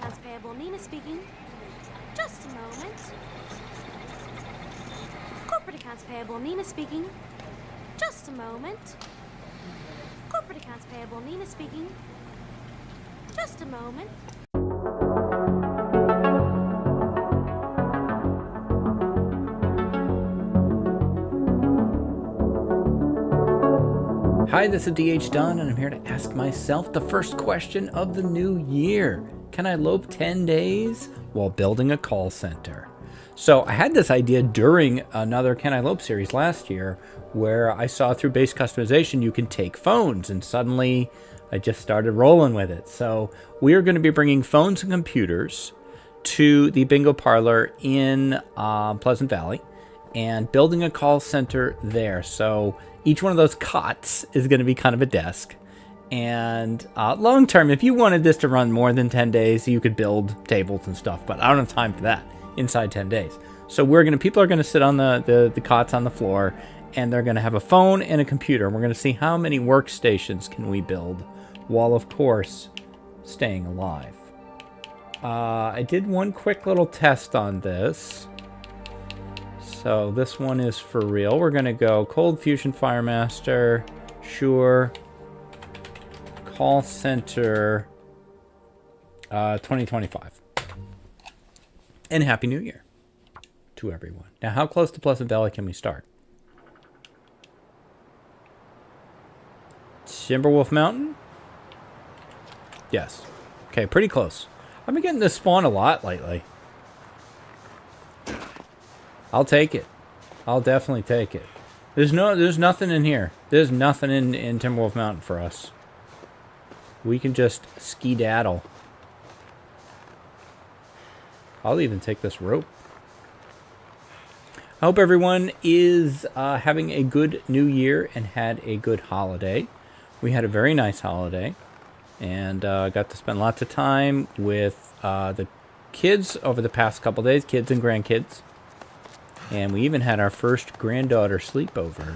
accounts payable, Nina speaking. Just a moment. Corporate accounts payable, Nina speaking. Just a moment. Corporate accounts payable, Nina speaking. Just a moment. Hi, this is DH Dunn, and I'm here to ask myself the first question of the new year. Can I lope 10 days while building a call center? So I had this idea during another Can I Lope series last year where I saw through base customization you can take phones, and suddenly I just started rolling with it. So we are going to be bringing phones and computers to the bingo parlor in Pleasant Valley and building a call center there. So each one of those cots is going to be kind of a desk. And long term, if you wanted this to run more than 10 days, you could build tables and stuff. But I don't have time for that inside 10 days. So people are going to sit on the cots on the floor, and they're going to have a phone and a computer. And we're going to see how many workstations can we build while, of course, staying alive. I did one quick little test on this. So this one is for real. We're going to go Cold Fusion Firemaster, sure, call center 2025. And Happy New Year to everyone. Now, how close to Pleasant Valley can we start? Timberwolf Mountain? Yes. Okay, pretty close. I've been getting this spawn a lot lately. I'll take it. I'll definitely take it. There's nothing in here. There's nothing in Timberwolf Mountain for us. We can just ski-daddle. I'll even take this rope. I hope everyone is having a good new year and had a good holiday. We had a very nice holiday. And got to spend lots of time with the kids over the past couple days. Kids and grandkids. And we even had our first granddaughter sleepover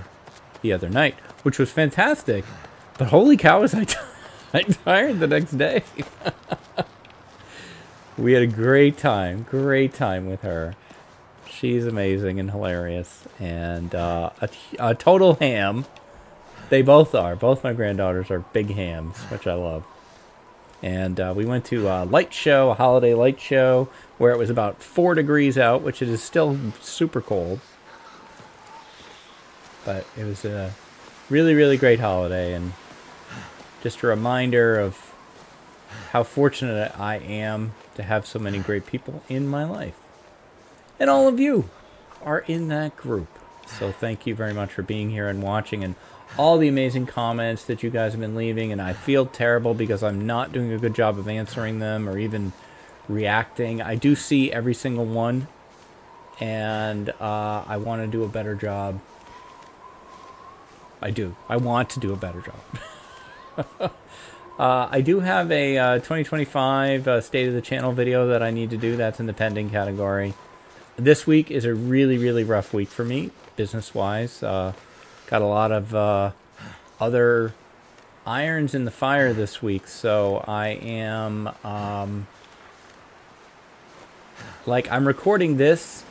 the other night, which was fantastic. But holy cow, was I tired the next day. We had a great time with her. She's amazing and hilarious. And a total ham. They both are. Both my granddaughters are big hams, which I love. And we went to a light show, a holiday light show, where it was about 4 degrees out, which it is still super cold. But it was a really, really great holiday, and just a reminder of how fortunate I am to have so many great people in my life. And all of you are in that group. So thank you very much for being here and watching, and all the amazing comments that you guys have been leaving. And I feel terrible because I'm not doing a good job of answering them or even reacting. I do see every single one, and I want to do a better job. I do. I want to do a better job. I do have a 2025 State of the Channel video that I need to do. That's in the pending category. This week is a really, really rough week for me, business-wise. Got a lot of other irons in the fire this week, so I am... I'm recording this.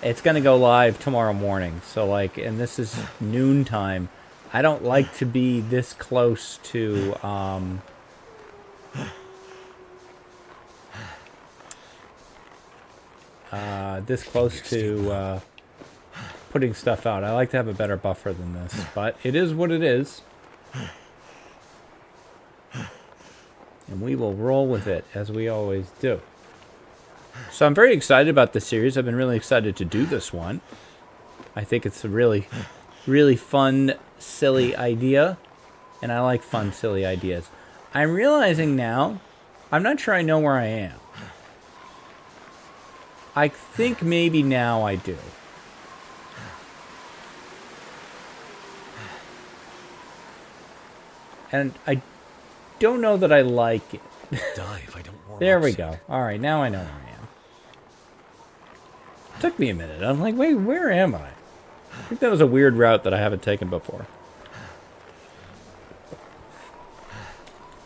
It's going to go live tomorrow morning. So, and this is noontime. I don't like to be this close to, putting stuff out. I like to have a better buffer than this, but it is what it is. And we will roll with it, as we always do. So I'm very excited about this series. I've been really excited to do this one. I think it's a really, really fun, silly idea. And I like fun, silly ideas. I'm realizing now, I'm not sure I know where I am. I think maybe now I do. And I don't know that I like it. Die if I don't warm There up we soon. go. All right, now I know where I am. Took me a minute. I'm like, wait, where am I? I think that was a weird route that I haven't taken before.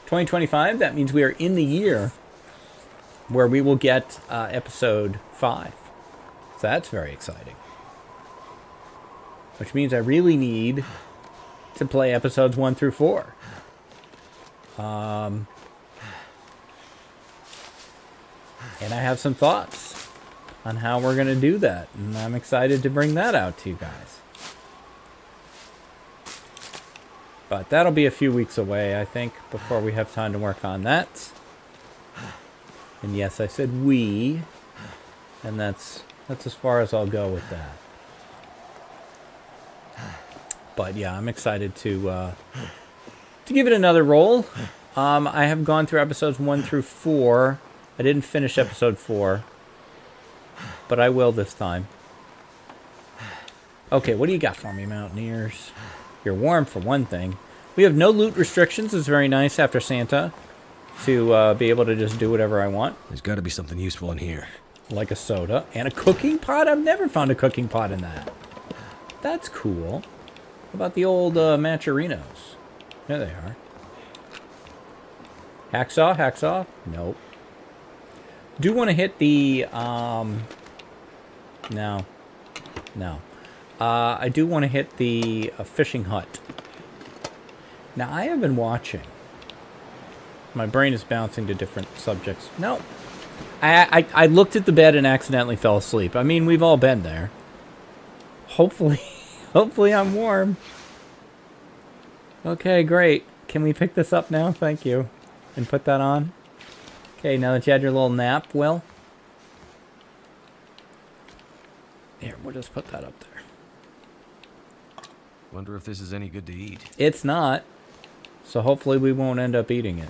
2025, that means we are in the year where we will get episode 5. So that's very exciting. Which means I really need to play episodes 1 through 4. And I have some thoughts on how we're going to do that. And I'm excited to bring that out to you guys. But that'll be a few weeks away, I think, before we have time to work on that. And yes, I said we. And that's as far as I'll go with that. But yeah, I'm excited to give it another roll. I have gone through episodes 1 through 4. I didn't finish episode 4. But I will this time. Okay, what do you got for me, Mountaineers? You're warm for one thing. We have no loot restrictions. It's very nice after Santa to be able to just do whatever I want. There's got to be something useful in here. Like a soda. And a cooking pot? I've never found a cooking pot in that. That's cool. What about the old Matcherinos? There they are. Hacksaw? Hacksaw? Nope. Do want to hit the... No. No. I do want to hit the fishing hut. Now, I have been watching. My brain is bouncing to different subjects. No. I looked at the bed and accidentally fell asleep. I mean, we've all been there. Hopefully I'm warm. Okay, great. Can we pick this up now? Thank you. And put that on. Okay, now that you had your little nap, Will. Here, we'll just put that up there. Wonder if this is any good to eat. It's not. So hopefully we won't end up eating it.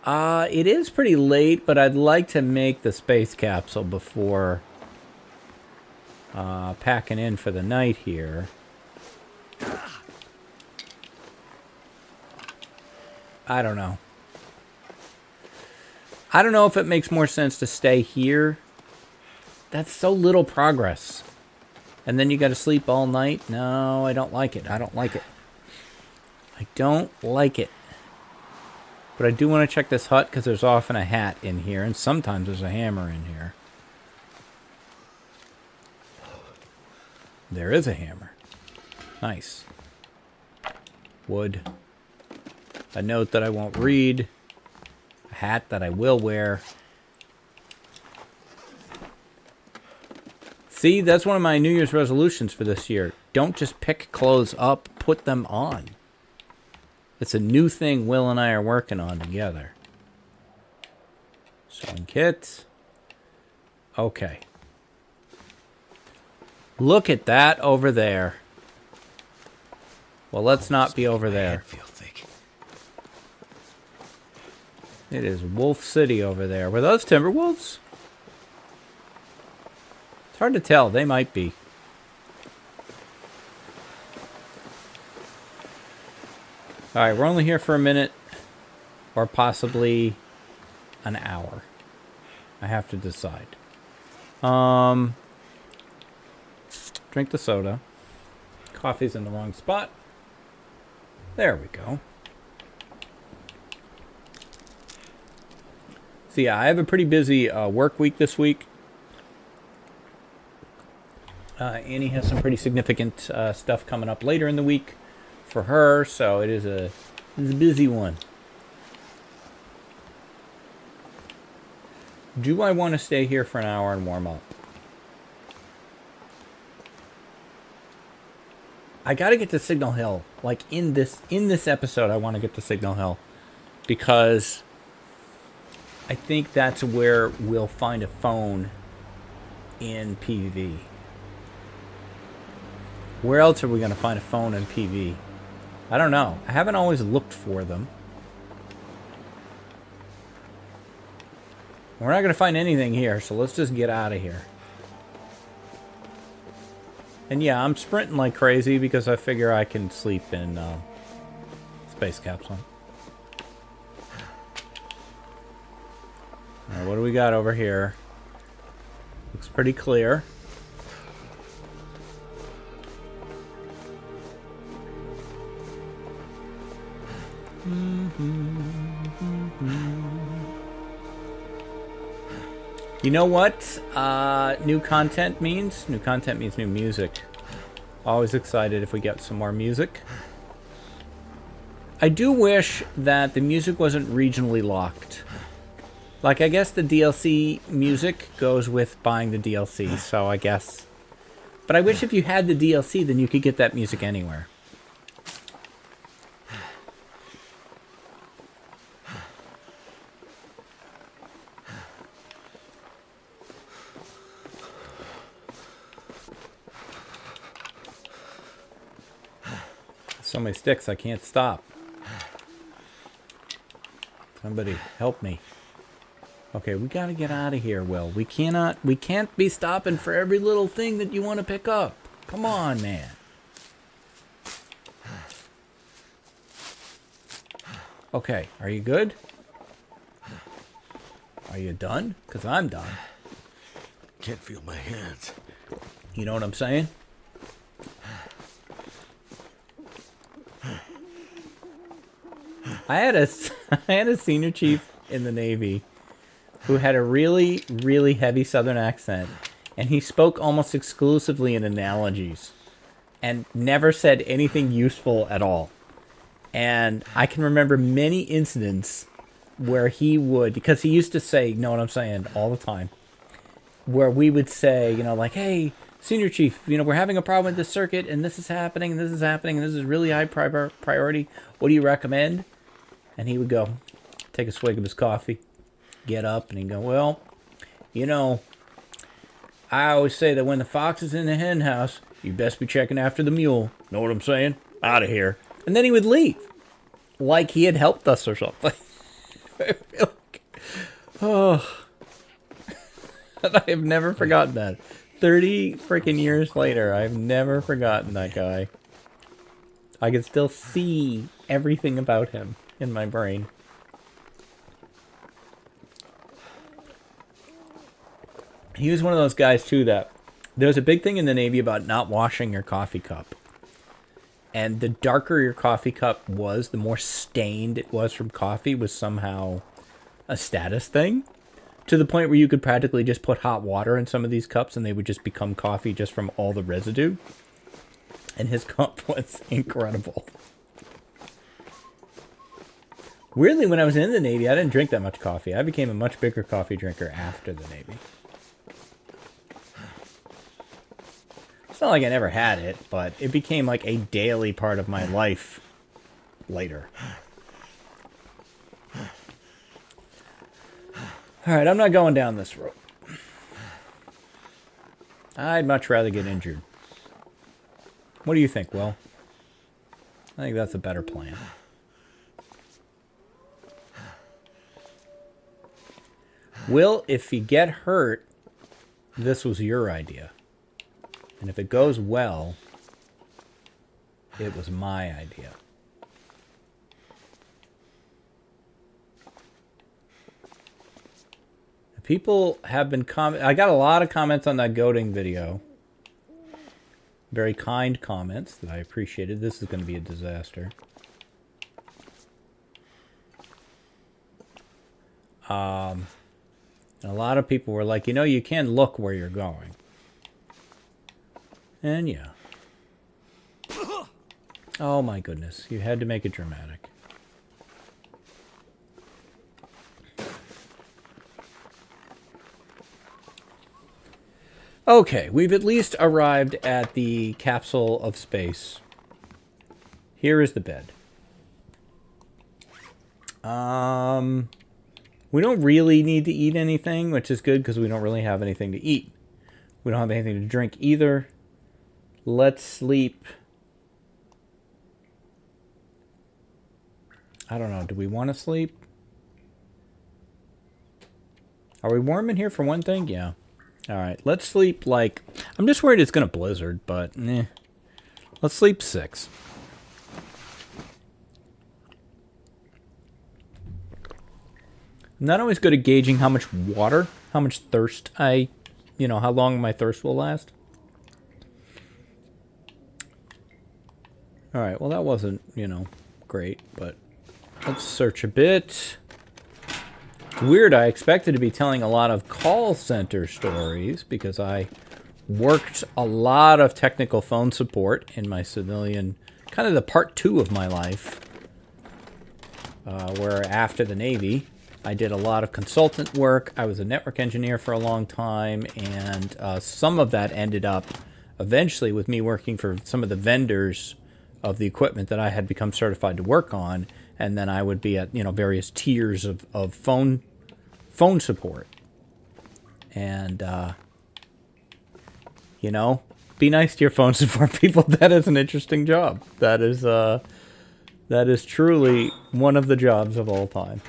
It is pretty late, but I'd like to make the space capsule before packing in for the night here. I don't know. I don't know if it makes more sense to stay here. That's so little progress. And then you got to sleep all night? No, I don't like it. I don't like it. I don't like it. But I do want to check this hut because there's often a hat in here. And sometimes there's a hammer in here. There is a hammer. Nice. Wood. A note that I won't read. A hat that I will wear. See, that's one of my New Year's resolutions for this year. Don't just pick clothes up, put them on. It's a new thing Will and I are working on together. Sewing kit. Okay. Look at that over there. Well, let's not be over there. It is Wolf City over there. Were those Timberwolves? It's hard to tell. They might be. Alright, we're only here for a minute. Or possibly an hour. I have to decide. Drink the soda. Coffee's in the wrong spot. There we go. So yeah, I have a pretty busy work week this week. Annie has some pretty significant stuff coming up later in the week for her, so it is a busy one. Do I want to stay here for an hour and warm up? I got to get to Signal Hill. Like in this episode, I want to get to Signal Hill because I think that's where we'll find a phone in PV. Where else are we going to find a phone in PV? I don't know. I haven't always looked for them. We're not going to find anything here, so let's just get out of here. And yeah, I'm sprinting like crazy because I figure I can sleep in space capsule. Alright, what do we got over here? Looks pretty clear. You know what new content means? New content means new music. Always excited if we get some more music. I do wish that the music wasn't regionally locked. Like, I guess the DLC music goes with buying the DLC, so I guess... But I wish if you had the DLC, then you could get that music anywhere. So many sticks, I can't stop. Somebody help me. Okay, we gotta get out of here, Will. We can't be stopping for every little thing that you want to pick up. Come on, man. Okay, are you good? Are you done? Because I'm done. Can't feel my hands. You know what I'm saying? I had a senior chief in the Navy who had a really, really heavy Southern accent, and he spoke almost exclusively in analogies and never said anything useful at all. And I can remember many incidents where he would, because he used to say, you know what I'm saying, all the time, where we would say, you know, like, hey, senior chief, you know, we're having a problem with this circuit, and this is happening, and this is happening, and this is really high priority. What do you recommend? And he would go, take a swig of his coffee, get up, and he'd go, well, you know, I always say that when the fox is in the hen house, you best be checking after the mule. Know what I'm saying? Out of here. And then he would leave. Like he had helped us or something. Oh. And I have never forgotten that. 30 freaking years later, I've never forgotten that guy. I can still see everything about him in my brain. He was one of those guys, too, that there was a big thing in the Navy about not washing your coffee cup. And the darker your coffee cup was, the more stained it was from coffee, was somehow a status thing. To the point where you could practically just put hot water in some of these cups and they would just become coffee just from all the residue. And his cup was incredible. Weirdly, when I was in the Navy, I didn't drink that much coffee. I became a much bigger coffee drinker after the Navy. It's not like I never had it, but it became like a daily part of my life later. Alright, I'm not going down this road. I'd much rather get injured. What do you think, Will? I think that's a better plan. Will, if you get hurt, this was your idea. And if it goes well, it was my idea. People have been I got a lot of comments on that goating video. Very kind comments that I appreciated. This is going to be a disaster. And a lot of people were like, you know, you can look where you're going. And yeah. Oh my goodness. You had to make it dramatic. Okay, we've at least arrived at the capsule of space. Here is the bed. We don't really need to eat anything, which is good because we don't really have anything to eat. We don't have anything to drink either. Let's sleep. I don't know. Do we want to sleep? Are we warm in here for one thing? Yeah. Alright, let's sleep like... I'm just worried it's going to blizzard, but... Let's sleep 6. I'm not always good at gauging how much water, how much thirst how long my thirst will last. Alright, well that wasn't, great, but... Let's search a bit. It's weird. I expected to be telling a lot of call center stories because I worked a lot of technical phone support in my civilian, kind of the part 2 of my life, where after the Navy, I did a lot of consultant work. I was a network engineer for a long time, and some of that ended up eventually with me working for some of the vendors of the equipment that I had become certified to work on, and then I would be at, various tiers of phone support. And, be nice to your phone support people. That is an interesting job. That is truly one of the jobs of all time.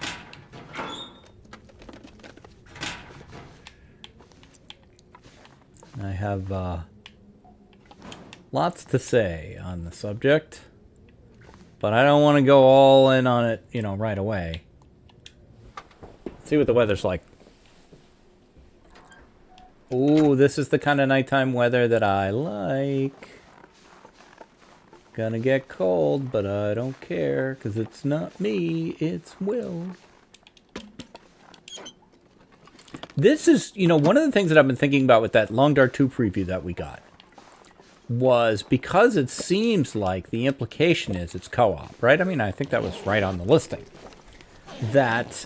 I have lots to say on the subject, but I don't want to go all in on it, right away. Let's see what the weather's like. Ooh, this is the kind of nighttime weather that I like. Gonna get cold, but I don't care, because it's not me, it's Will. This is, one of the things that I've been thinking about with that Long Dark 2 preview that we got was because it seems like the implication is it's co-op, right? I mean, I think that was right on the listing. That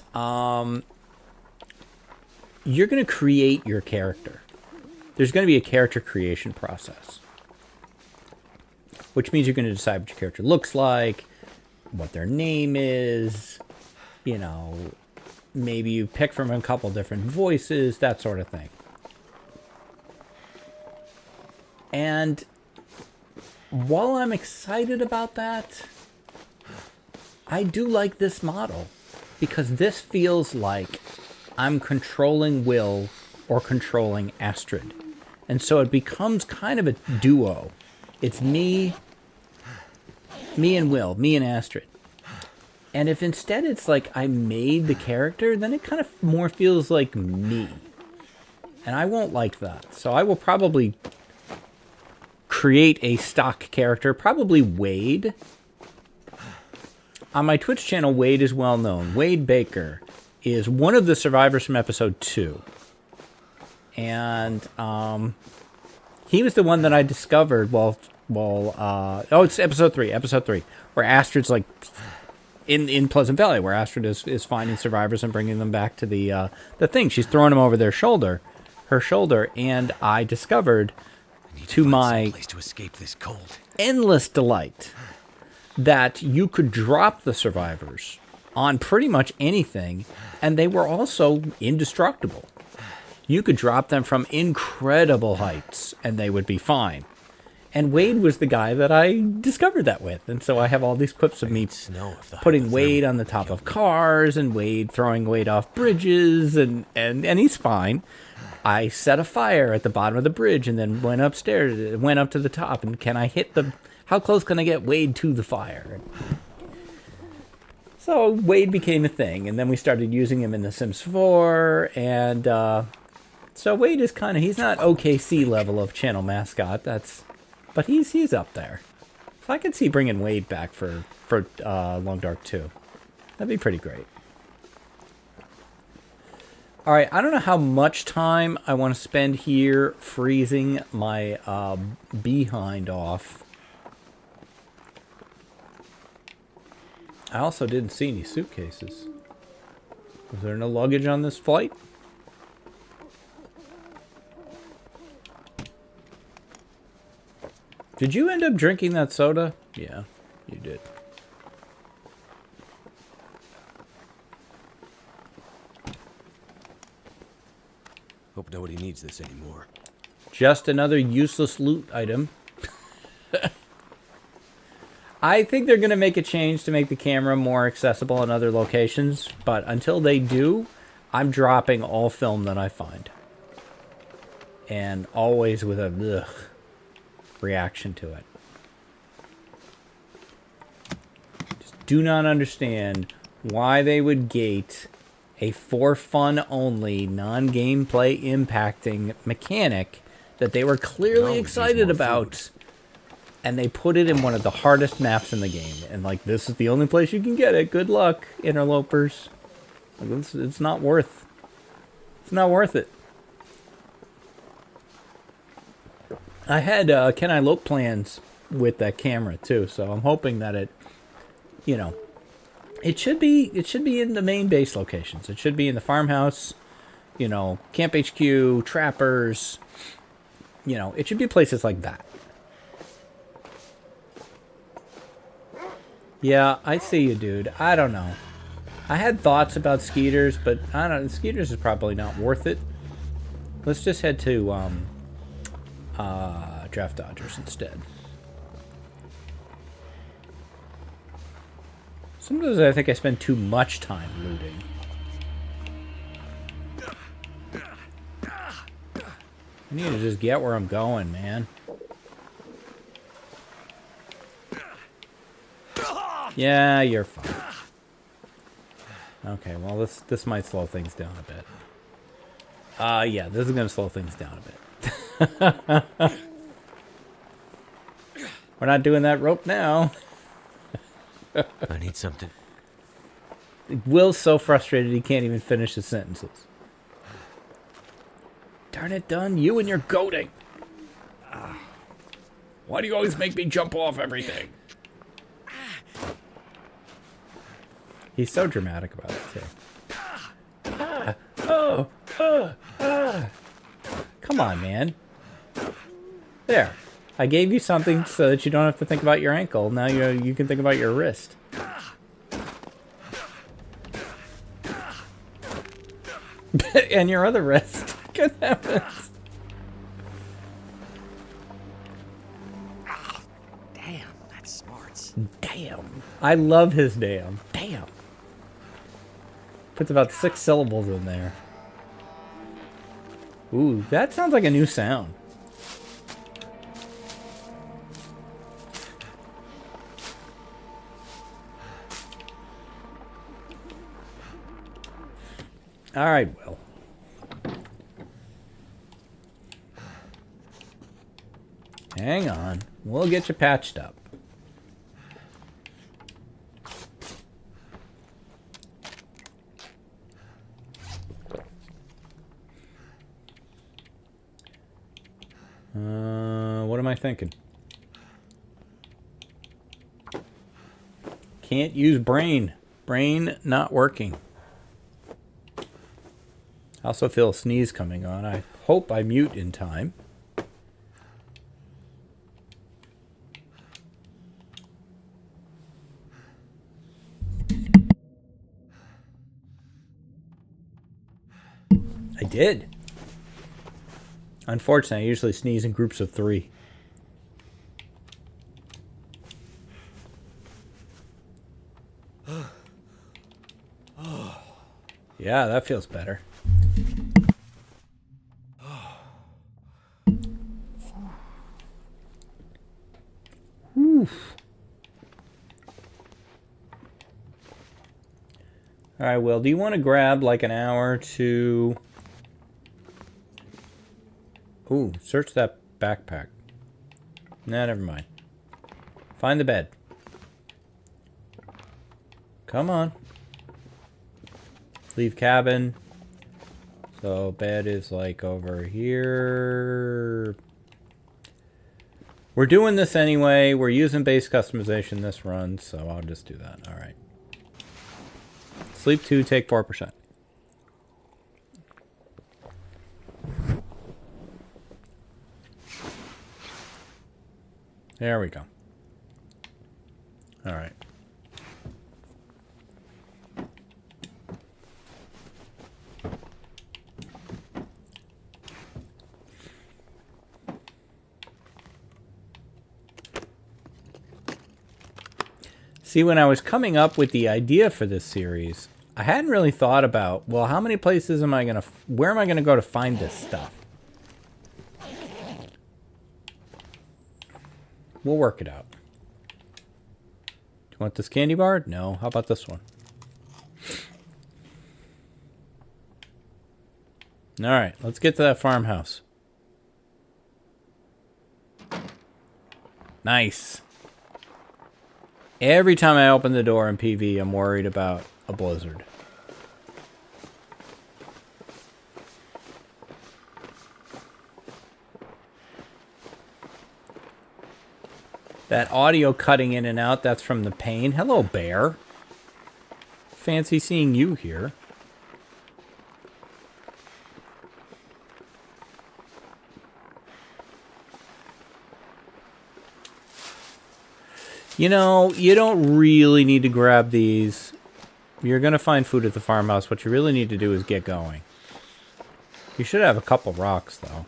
you're going to create your character. There's going to be a character creation process, which means you're going to decide what your character looks like, what their name is, maybe you pick from a couple different voices, that sort of thing. And while I'm excited about that, I do like this model because this feels like I'm controlling Will or controlling Astrid. And so it becomes kind of a duo. It's me and Will, me and Astrid. And if instead it's like I made the character, then it kind of more feels like me. And I won't like that. So I will probably create a stock character, probably Wade. On my Twitch channel, Wade is well known. Wade Baker is one of the survivors from episode 2. And he was the one that I discovered it's episode 3, where Astrid's like in Pleasant Valley, where Astrid is finding survivors and bringing them back to the thing. She's throwing them over her shoulder, and I discovered, to my to escape this cold. endless delight, that you could drop the survivors on pretty much anything, and they were also indestructible. You could drop them from incredible heights, and they would be fine. And Wade was the guy that I discovered that with. And so I have all these clips of me putting Wade on the top of cars and Wade throwing Wade off bridges, and he's fine. I set a fire at the bottom of the bridge and then went upstairs, went up to the top, and how close can I get Wade to the fire? So Wade became a thing, and then we started using him in The Sims 4, and so Wade is he's not OKC level of channel mascot, but he's up there. So I could see bringing Wade back for Long Dark 2. That'd be pretty great. All right, I don't know how much time I want to spend here freezing my behind off. I also didn't see any suitcases. Was there no luggage on this flight? Did you end up drinking that soda? Yeah, you did. Hope nobody needs this anymore. Just another useless loot item. I think they're going to make a change to make the camera more accessible in other locations, but until they do, I'm dropping all film that I find. And always with a reaction to it. Just do not understand why they would gate a for fun only, non-gameplay impacting mechanic that they were clearly excited about, and they put it in one of the hardest maps in the game. And this is the only place you can get it. Good luck, interlopers. Like, it's not worth. It's not worth it. I had Can I Lope plans with that camera too, so I'm hoping that it, you know, it should be in the main base locations. It should be in the farmhouse, you know, Camp HQ, Trappers. You know, it should be places like that. Yeah, I see you, dude. I don't know. I had thoughts about Skeeters, but I don't know. Skeeters is probably not worth it. Let's just head to Draft Dodgers instead. Sometimes I think I spend too much time looting. I need to just get where I'm going, man. Yeah, you're fine. Okay, well, this might slow things down a bit. Yeah, this is going to slow things down a bit. We're not doing that rope now. I need something. Will's so frustrated he can't even finish his sentences. Darn it, Dunn, you and your goading. Why do you always make me jump off everything? He's so dramatic about it, too. Come on, man. There. I gave you something so that you don't have to think about your ankle. Now you can think about your wrist. And your other wrist. Good heavens. Damn, that's smart. Damn. I love his damn. Damn. Puts about 6 syllables in there. Ooh, that sounds like a new sound. All right, Will. Hang on. We'll get you patched up. What am I thinking? Can't use brain. Brain not working. I also feel a sneeze coming on. I hope I mute in time. I did. Unfortunately, I usually sneeze in groups of 3. Yeah, that feels better. All right, Will, do you want to grab like an hour to... Ooh, search that backpack. Nah, never mind. Find the bed. Come on. Leave cabin. So bed is like over here. We're doing this anyway. We're using base customization this run, so I'll just do that. All right. Sleep 2, take 4%. There we go. All right. See, when I was coming up with the idea for this series, I hadn't really thought about, well, how many places am I going to, where am I going to go to find this stuff? We'll work it out. Do you want this candy bar? No. How about this one? All right, let's get to that farmhouse. Nice. Every time I open the door in PV, I'm worried about a blizzard. That audio cutting in and out, that's from the pain. Hello, bear. Fancy seeing you here. You know, you don't really need to grab these. You're going to find food at the farmhouse. What you really need to do is get going. You should have a couple rocks, though.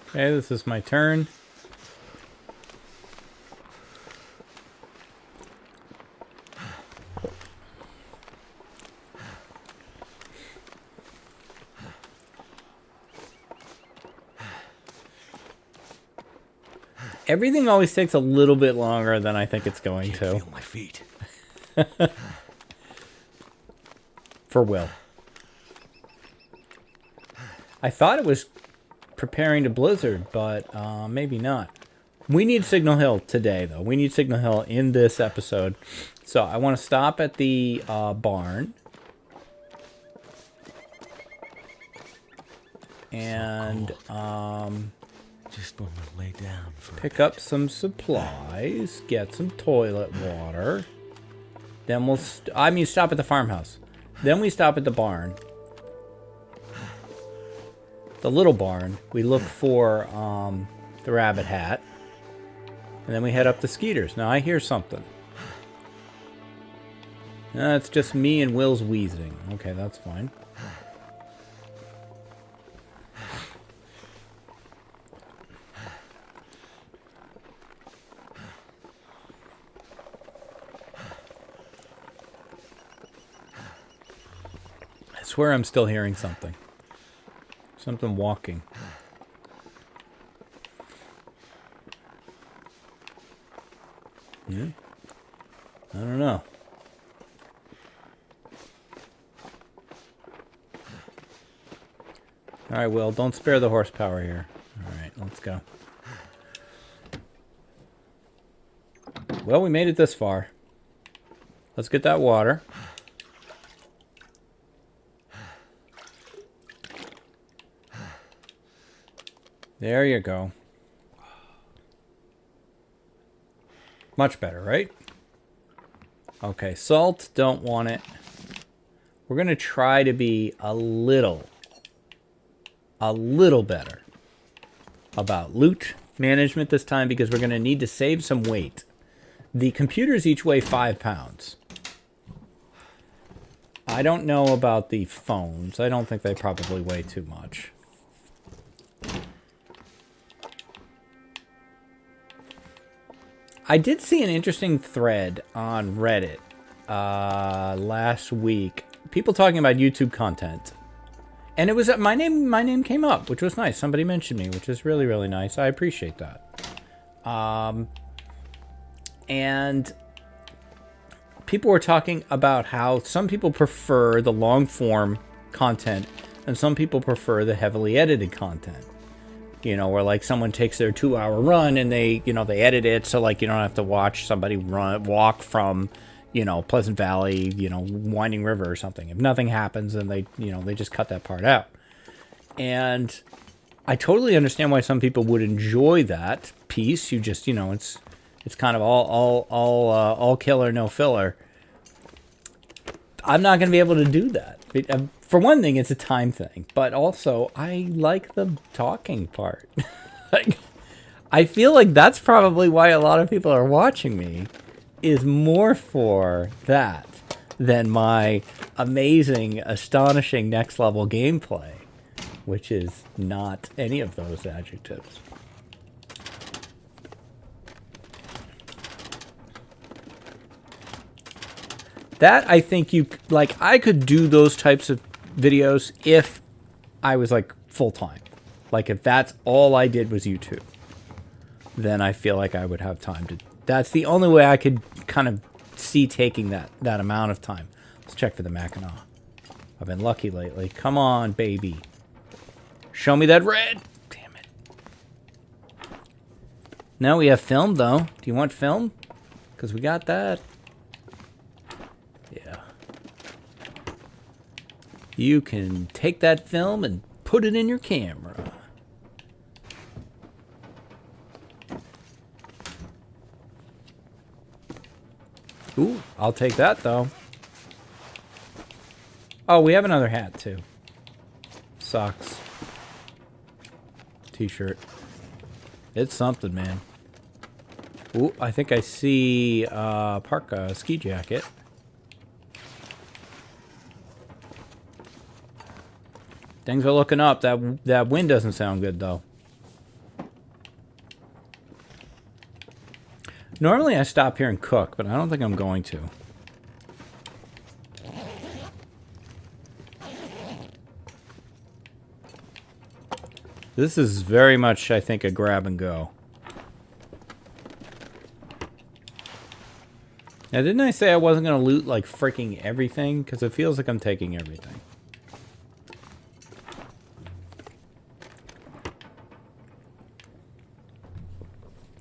Okay, this is my turn. Everything always takes a little bit longer than I think it's going to. Feel my feet. For Will. I thought it was preparing to blizzard, but maybe not. We need Signal Hill today, though. We need Signal Hill in this episode. So I want to stop at the barn. And just want to lay down for pick up some supplies, get some toilet water. Then we'll stop at the farmhouse. Then we stop at the barn. The little barn. We look for the rabbit hat. And then we head up the Skeeters. Now I hear something. It's just me and Will's wheezing. Okay, that's fine. I swear I'm still hearing something. Something walking. Yeah. I don't know. Alright, Will, don't spare the horsepower here. Alright, let's go. Well, we made it this far. Let's get that water. There you go. Much better, right? Okay, salt, don't want it. We're going to try to be a little better about loot management this time because we're going to need to save some weight. The computers each weigh 5 pounds. I don't know about the phones. I don't think they probably weigh too much. I did see an interesting thread on Reddit last week. People talking about YouTube content. And it was my name came up, which was nice. Somebody mentioned me, which is really, really nice. I appreciate that. And people were talking about how some people prefer the long form content and some people prefer the heavily edited content. You know, where like someone takes their 2-hour run and they edit it so like you don't have to watch somebody walk from, Pleasant Valley, Winding River or something. If nothing happens, then they just cut that part out. And I totally understand why some people would enjoy that piece. You just, it's kind of all killer, no filler. I'm not going to be able to do that. For one thing, it's a time thing, but also I like the talking part. Like, I feel like that's probably why a lot of people are watching me, is more for that than my amazing, astonishing next level gameplay, which is not any of those adjectives. That, I think I could do those types of videos if I was like full-time. Like if that's all I did was YouTube, then I feel like I would have time to. That's the only way I could kind of see taking that amount of time. Let's check for the Mackinac. I've been lucky lately. Come on, baby. Show me that red. Damn it. Now we have film, though. Do you want film? Because we got that. Yeah. You can take that film and put it in your camera. Ooh, I'll take that, though. Oh, we have another hat, too. Socks. T-shirt. It's something, man. Ooh, I think I see parka ski jacket. Things are looking up. That wind doesn't sound good, though. Normally I stop here and cook, but I don't think I'm going to. This is very much, I think, a grab and go. Now, didn't I say I wasn't going to loot, like, freaking everything? Because it feels like I'm taking everything.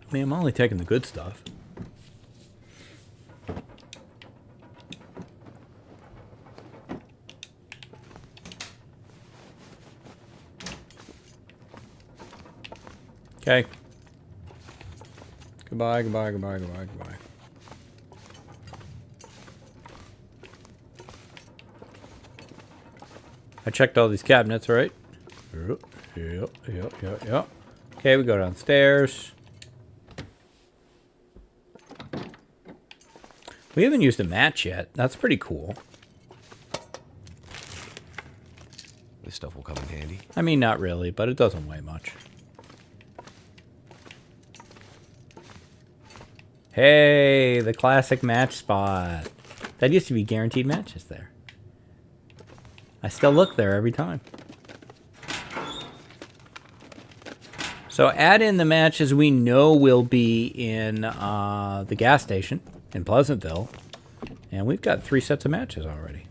I mean, I'm only taking the good stuff. Okay. Goodbye, goodbye, goodbye, goodbye, goodbye. I checked all these cabinets, right? Yep. Okay, we go downstairs. We haven't used a match yet. That's pretty cool. This stuff will come in handy. I mean, not really, but it doesn't weigh much. Hey, the classic match spot. That used to be guaranteed matches there. I still look there every time. So add in the matches we know will be in the gas station in Pleasantville. And we've got 3 sets of matches already.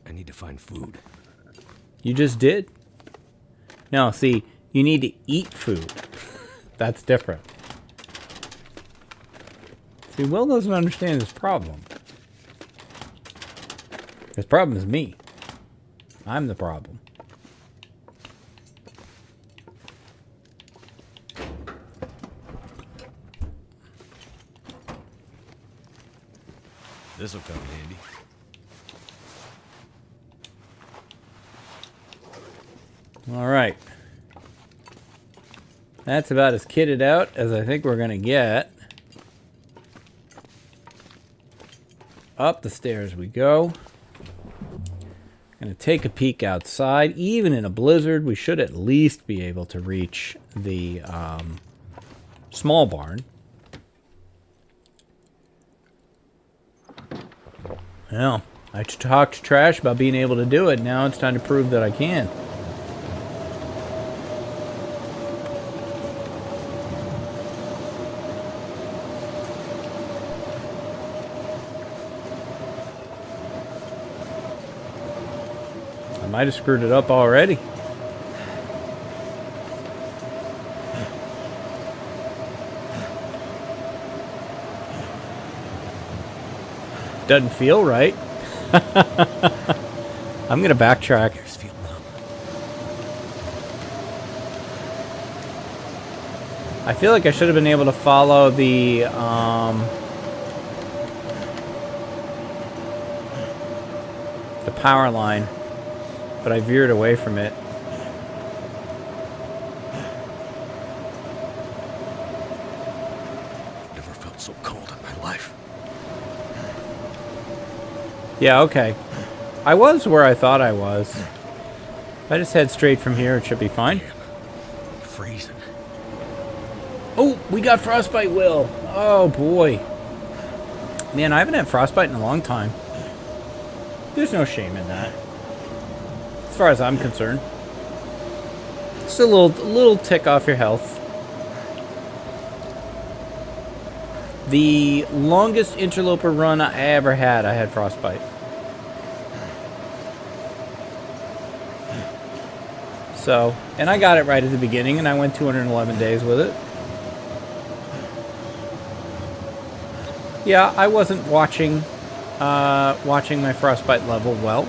I need to find food. You just did? No, see, you need to eat food. That's different. See, Will doesn't understand his problem. His problem is me. I'm the problem. This'll come in handy. All right. That's about as kitted out as I think we're going to get. Up the stairs we go. Going to take a peek outside. Even in a blizzard, we should at least be able to reach the small barn. Well, I talked trash about being able to do it. Now it's time to prove that I can. I might have screwed it up already. Doesn't feel right. I'm gonna backtrack. I feel like I should have been able to follow the power line, but I veered away from it. Never felt so cold in my life. Yeah, okay. I was where I thought I was. If I just head straight from here, it should be fine. I'm freezing. Oh, we got frostbite, Will. Oh, boy. Man, I haven't had frostbite in a long time. There's no shame in that. As far as I'm concerned. Just a little tick off your health. The longest interloper run I ever had, I had frostbite. So, and I got it right at the beginning, and I went 211 days with it. Yeah, I wasn't watching my frostbite level well.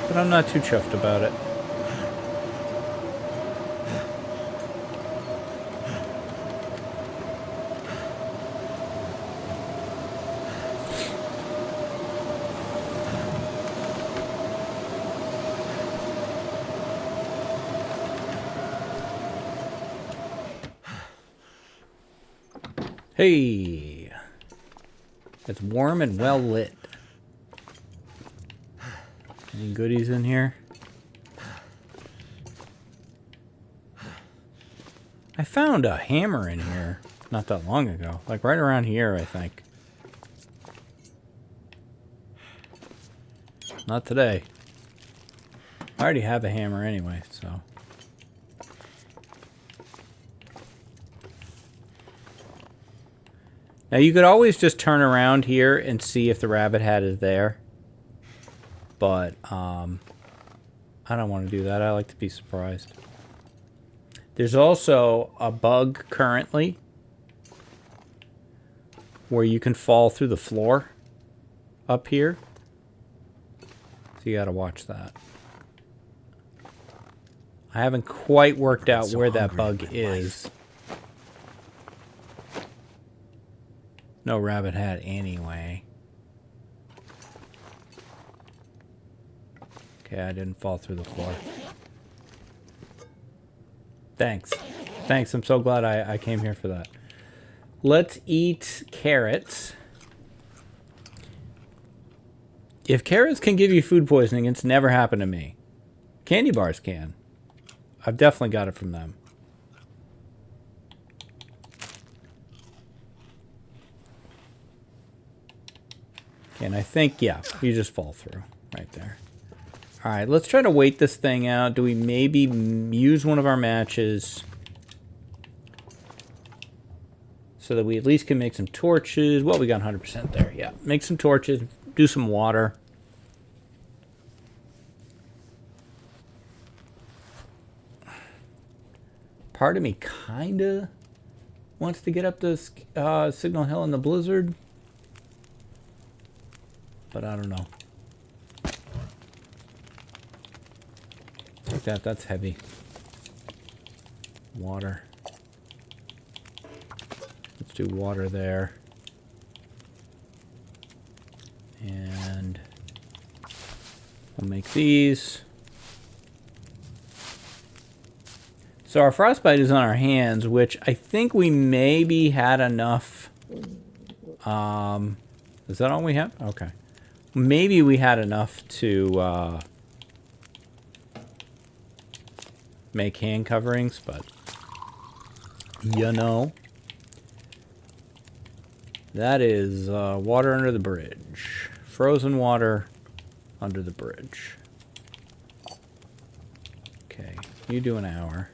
But I'm not too chuffed about it. Hey, it's warm and well lit. Any goodies in here? I found a hammer in here not that long ago, like right around here, I think. Not today. I already have a hammer anyway, so. Now you could always just turn around here and see if the rabbit hat is there. But, I don't want to do that. I like to be surprised. There's also a bug currently where you can fall through the floor up here. So you gotta watch that. I haven't quite worked out where that bug is. No rabbit hat anyway. Okay, I didn't fall through the floor. Thanks. Thanks, I'm so glad I came here for that. Let's eat carrots. If carrots can give you food poisoning, it's never happened to me. Candy bars can. I've definitely got it from them. And I think, yeah, you just fall through right there. All right, let's try to wait this thing out. Do we maybe use one of our matches so that we at least can make some torches? Well, we got 100% there. Yeah, make some torches, do some water. Part of me kind of wants to get up this Signal Hill in the blizzard. But I don't know. Take that, that's heavy. Water. Let's do water there. And we'll make these. So our frostbite is on our hands, which I think we maybe had enough. Is that all we have? Okay. Maybe we had enough to make hand coverings, but you know. That is water under the bridge. Frozen water under the bridge. Okay, you do an hour.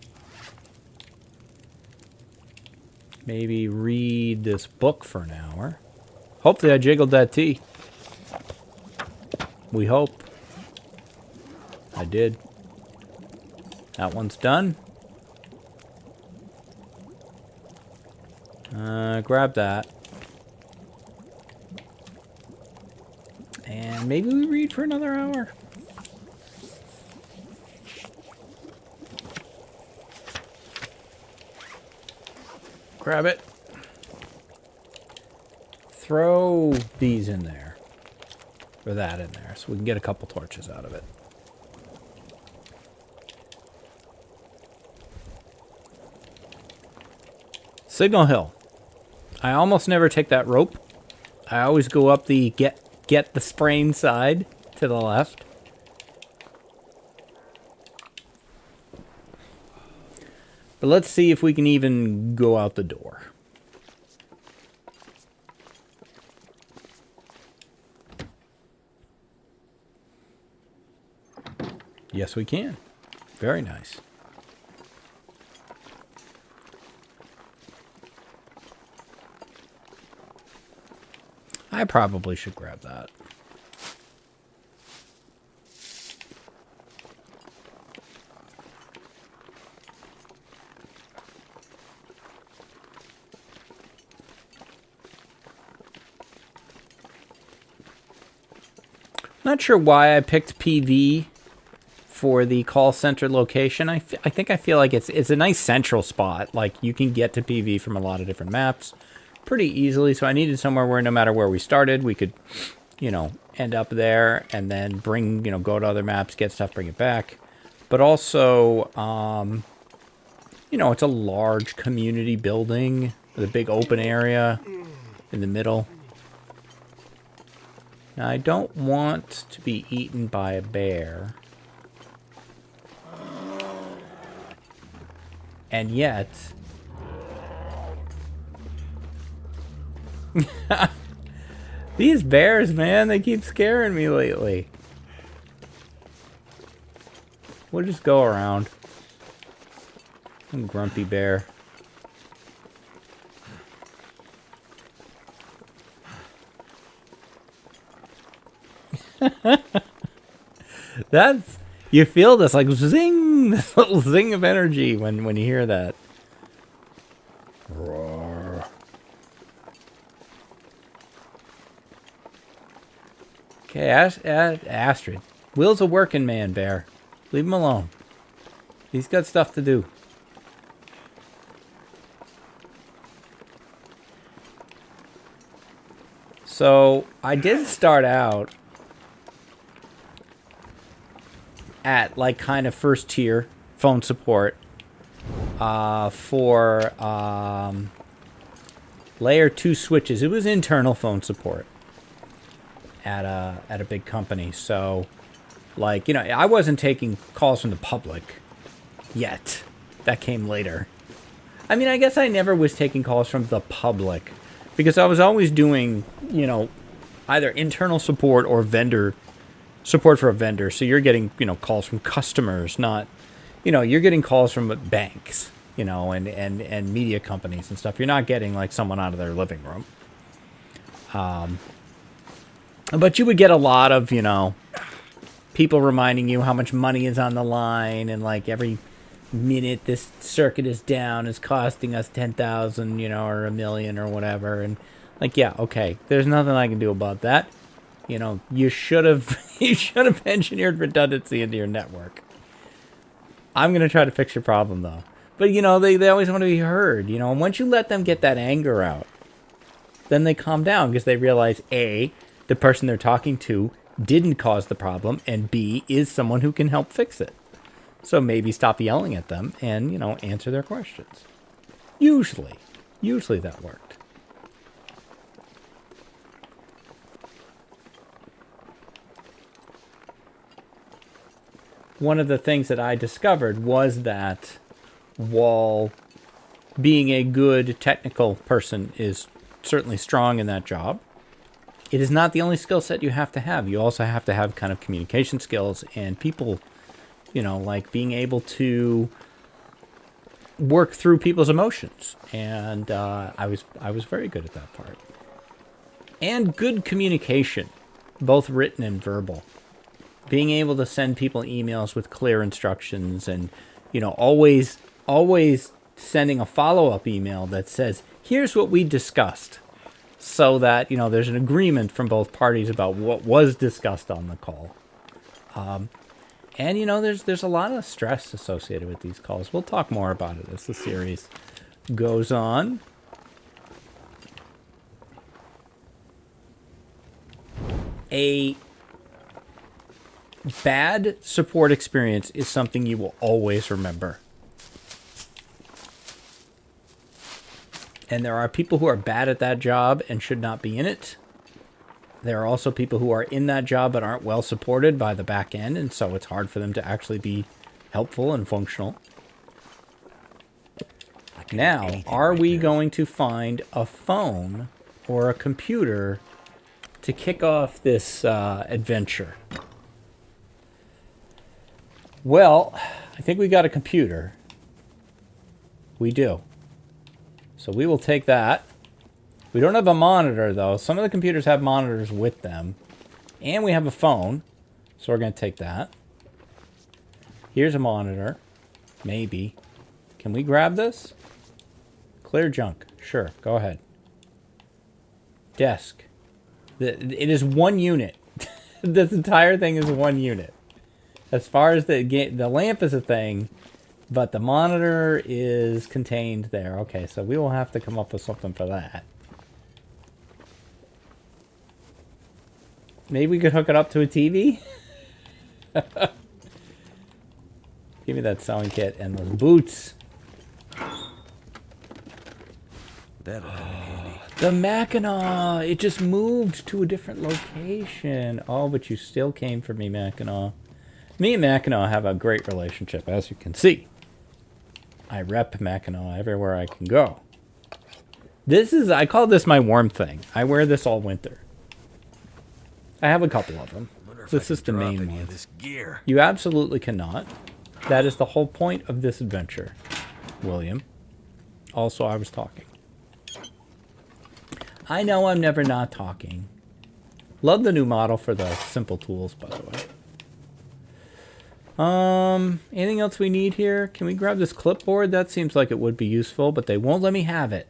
Maybe read this book for an hour. Hopefully I jiggled that tea. We hope. I did. That one's done. Grab that. And maybe we read for another hour. Grab it. Throw these in there. Or that in there, so we can get a couple torches out of it. Signal Hill. I almost never take that rope. I always go up the get the sprain side to the left. But let's see if we can even go out the door. Yes, we can. Very nice. I probably should grab that. Not sure why I picked PV for the call center location. I feel like it's a nice central spot. Like, you can get to PV from a lot of different maps pretty easily. So I needed somewhere where no matter where we started, we could, you know, end up there and then bring, you know, go to other maps, get stuff, bring it back. But also, you know, it's a large community building with a big open area in the middle. Now, I don't want to be eaten by a bear. And yet... These bears, man, they keep scaring me lately. We'll just go around. Grumpy bear. That's, you feel this like zing, this little zing of energy when you hear that. Roar. Okay, Astrid. Will's a working man, bear. Leave him alone. He's got stuff to do. So, I did start out at, like, kind of first tier phone support for layer 2 switches. It was internal phone support at a big company. So, like, you know, I wasn't taking calls from the public yet. That came later. I mean, I guess I never was taking calls from the public because I was always doing, you know, either internal support or vendor support for a vendor. So you're getting, you know, calls from customers, not, you know, you're getting calls from banks, you know, and media companies and stuff. You're not getting like someone out of their living room. But you would get a lot of, you know, people reminding you how much money is on the line, and like every minute this circuit is down is costing us 10,000, you know, or 1,000,000 or whatever. And like, yeah, okay, there's nothing I can do about that. You know, you should have engineered redundancy into your network. I'm going to try to fix your problem though. But you know, they always want to be heard, you know, and once you let them get that anger out, then they calm down because they realize A, the person they're talking to didn't cause the problem, and B, is someone who can help fix it. So maybe stop yelling at them and, you know, answer their questions. Usually that worked. One of the things that I discovered was that while being a good technical person is certainly strong in that job, it is not the only skill set you have to have. You also have to have kind of communication skills and people, you know, like being able to work through people's emotions. And I was very good at that part. And good communication, both written and verbal. Being able to send people emails with clear instructions and, you know, always sending a follow-up email that says, here's what we discussed. So that, you know, there's an agreement from both parties about what was discussed on the call. And, you know, there's a lot of stress associated with these calls. We'll talk more about it as the series goes on. A bad support experience is something you will always remember. And there are people who are bad at that job and should not be in it. There are also people who are in that job but aren't well supported by the back end, and so it's hard for them to actually be helpful and functional. Now, are we going to find a phone or a computer to kick off this adventure? Well, I think we got a computer. We do. So we will take that. We don't have a monitor, though. Some of the computers have monitors with them. And we have a phone. So we're going to take that. Here's a monitor. Maybe. Can we grab this? Clear junk. Sure, go ahead. Desk. It is one unit. This entire thing is one unit. As far as the lamp is a thing, but the monitor is contained there. Okay, so we will have to come up with something for that. Maybe we could hook it up to a TV? Give me that sewing kit and those boots. That'll come in handy. The Mackinac! It just moved to a different location. Oh, but you still came for me, Mackinac. Me and Mackinac have a great relationship, as you can see. I rep Mackinac everywhere I can go. I call this my warm thing. I wear this all winter. I have a couple of them. This is the main one. This gear. You absolutely cannot. That is the whole point of this adventure, William. Also, I was talking. I know I'm never not talking. Love the new model for the simple tools, by the way. Anything else we need here? Can we grab this clipboard? That seems like it would be useful, but they won't let me have it.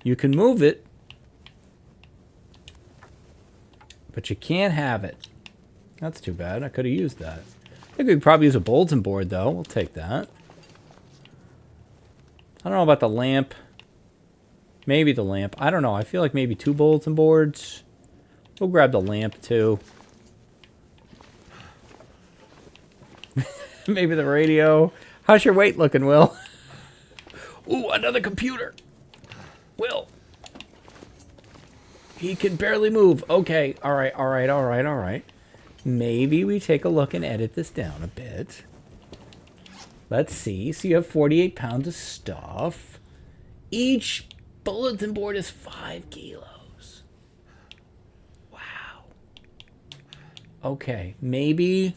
You can move it, but you can't have it. That's too bad. I could have used that. I think we could probably use a bulletin board, though. We'll take that. I don't know about the lamp. Maybe the lamp. I don't know. I feel like maybe 2 bulletin boards. We'll grab the lamp, too. Maybe the radio. How's your weight looking, Will? Ooh, another computer. Will. He can barely move. Okay. All right. Maybe we take a look and edit this down a bit. Let's see. So you have 48 pounds of stuff. Each bulletin board is 5 kilos. Wow. Okay. Maybe.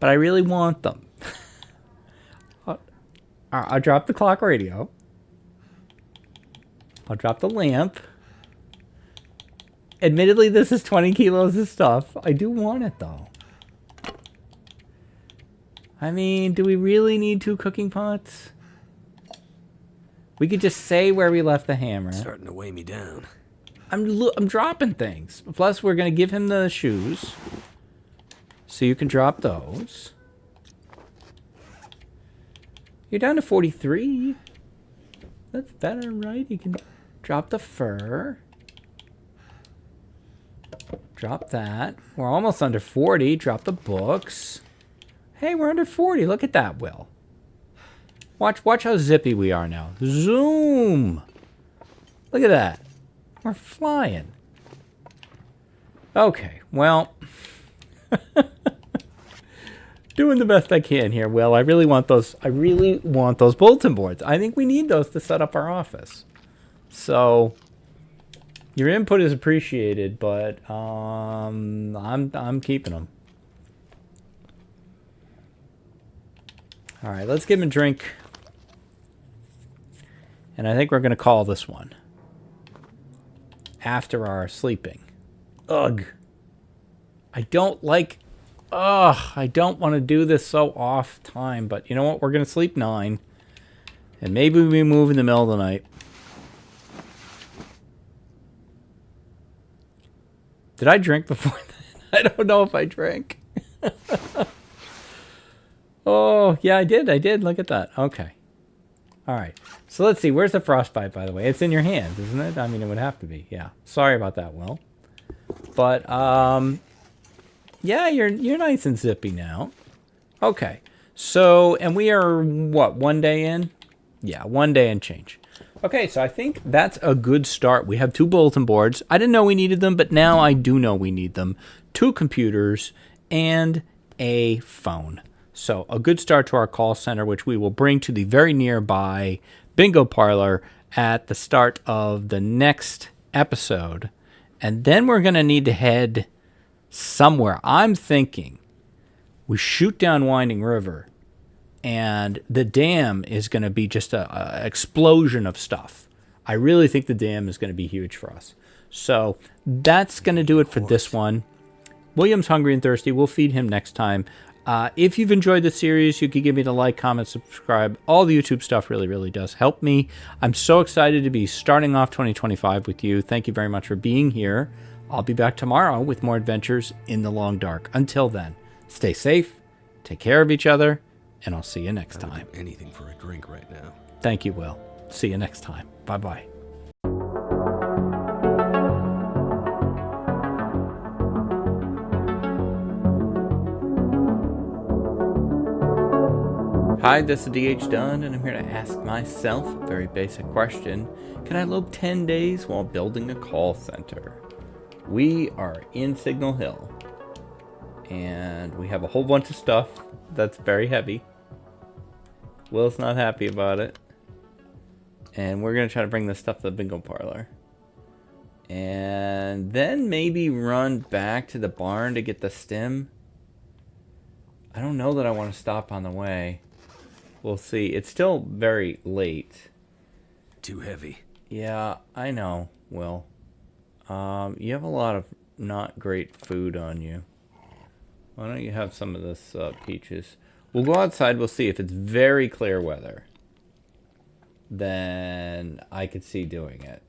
But I really want them. I'll drop the clock radio. I'll drop the lamp. Admittedly, this is 20 kilos of stuff. I do want it, though. I mean, do we really need 2 cooking pots? We could just say where we left the hammer. It's starting to weigh me down. I'm dropping things. Plus, we're going to give him the shoes. So you can drop those. You're down to 43. That's better, right? You can drop the fur. Drop that. We're almost under 40. Drop the books. Hey, we're under 40. Look at that, Will. Watch how zippy we are now. Zoom. Look at that. We're flying. Okay, well. Doing the best I can here, Will. I really want those bulletin boards. I think we need those to set up our office. So your input is appreciated, but I'm keeping them. All right, let's give him a drink. And I think we're going to call this one after our sleeping. Ugh. I don't want to do this so off time, but you know what? We're going to sleep 9. And maybe we move in the middle of the night. Did I drink before then? I don't know if I drank. Oh, yeah, I did. Look at that. Okay. All right. So let's see. Where's the frostbite, by the way? It's in your hands, isn't it? I mean, it would have to be. Yeah. Sorry about that, Will. But, yeah, you're nice and zippy now. Okay. So, and we are, what, 1 day in? Yeah, 1 day and change. Okay, so I think that's a good start. We have 2 bulletin boards. I didn't know we needed them, but now I do know we need them. 2 computers and a phone. So a good start to our call center, which we will bring to the very nearby bingo parlor at the start of the next episode. And then we're going to need to head somewhere. I'm thinking we shoot down Winding River, and the dam is going to be just a explosion of stuff. I really think the dam is going to be huge for us. So that's going to do it for this one. William's hungry and thirsty. We'll feed him next time. If you've enjoyed the series, you could give me the like, comment, subscribe. All the YouTube stuff really, really does help me. I'm so excited to be starting off 2025 with you. Thank you very much for being here. I'll be back tomorrow with more adventures in the long dark. Until then, stay safe, take care of each other, and I'll see you next time. I'd do anything for a drink right now. Thank you, Will. See you next time. Bye-bye. Hi, this is DH Dunn, and I'm here to ask myself a very basic question. Can I lope 10 days while building a call center? We are in Signal Hill, and we have a whole bunch of stuff that's very heavy. Will's not happy about it. And we're going to try to bring this stuff to the bingo parlor. And then maybe run back to the barn to get the stem. I don't know that I want to stop on the way. We'll see. It's still very late. Too heavy. Yeah, I know, Will. You have a lot of not great food on you. Why don't you have some of this peaches? We'll go outside. We'll see. If it's very clear weather, then I could see doing it.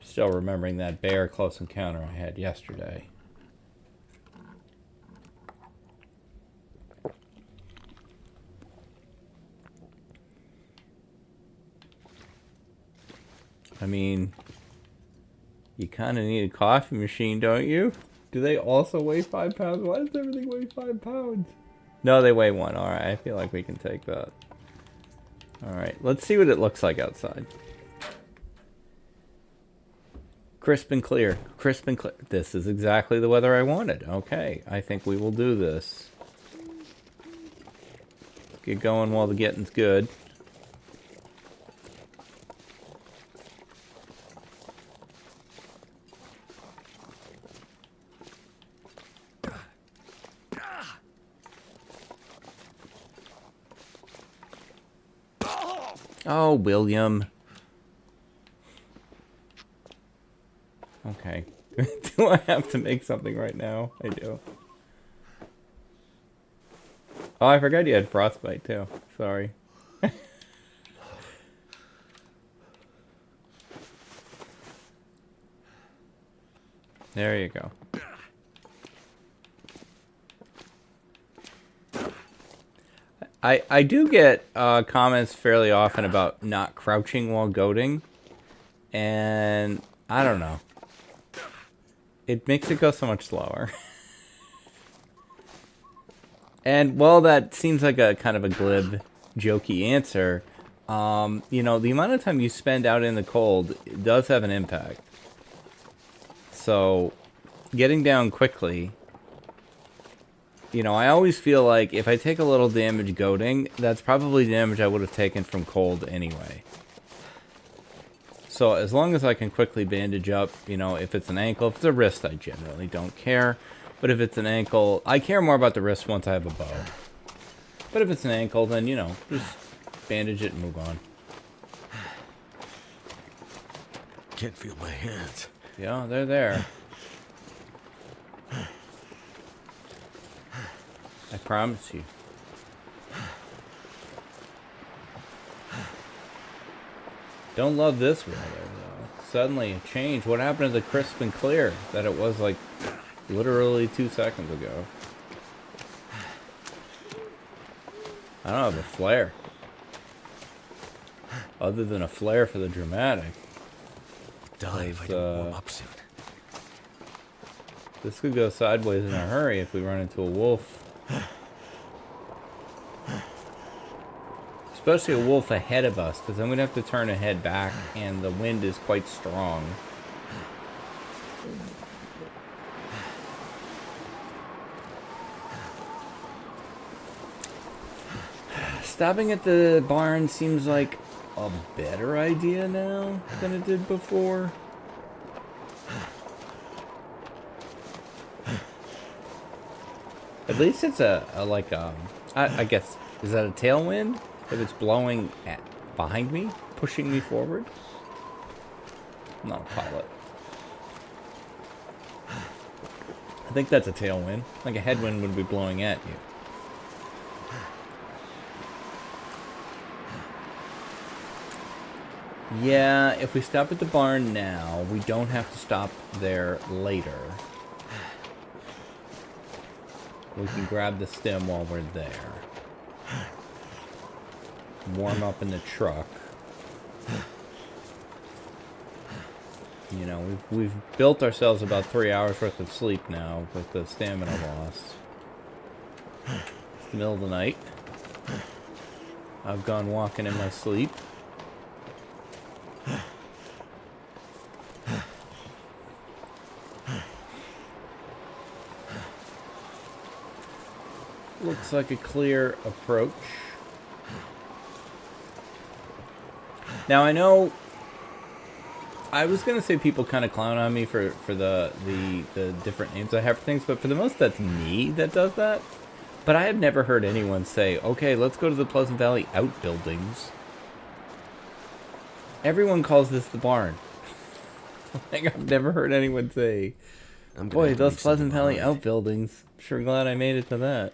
Still remembering that bear close encounter I had yesterday. I mean, you kind of need a coffee machine, don't you? Do they also weigh 5 pounds? Why does everything weigh 5 pounds? No, they weigh 1. Alright, I feel like we can take that. Alright, let's see what it looks like outside. Crisp and clear. Crisp and clear. This is exactly the weather I wanted. Okay, I think we will do this. Get going while the getting's good. Oh, William. Okay. Do I have to make something right now? I do. Oh, I forgot you had frostbite too. Sorry. There you go. I do get comments fairly often about not crouching while goading, and I don't know. It makes it go so much slower. And while that seems like a kind of a glib, jokey answer, you know, the amount of time you spend out in the cold does have an impact. So, getting down quickly... You know, I always feel like if I take a little damage goading, that's probably damage I would have taken from cold anyway. So as long as I can quickly bandage up, you know, if it's an ankle, if it's a wrist, I generally don't care. But if it's an ankle, I care more about the wrist once I have a bow. But if it's an ankle, then, you know, just bandage it and move on. Can't feel my hands. Yeah, they're there. I promise you. Don't love this weather, though. Suddenly it changed. What happened to the crisp and clear that it was like literally 2 seconds ago? I don't have a flare. Other than a flare for the dramatic. Die if I don't warm up soon. This could go sideways in a hurry if we run into a wolf. Especially a wolf ahead of us, because I'm going to have to turn and head back, and the wind is quite strong. Stopping at the barn seems like a better idea now than it did before. At least it's I guess, is that a tailwind? If it's blowing behind me, pushing me forward? I'm not a pilot. I think that's a tailwind. Like a headwind would be blowing at you. Yeah, if we stop at the barn now, we don't have to stop there later. We can grab the stem while we're there. Warm up in the truck. You know, we've built ourselves about 3 hours worth of sleep now with the stamina loss. It's the middle of the night. I've gone walking in my sleep. Looks like a clear approach. Now I know I was gonna say people kind of clown on me for the different names I have for things, but for the most that's me that does that. But I have never heard anyone say, okay, let's go to the Pleasant Valley outbuildings. Everyone calls this the barn. Like, I've never heard anyone say, boy, those Pleasant Valley outbuildings. Sure glad I made it to that.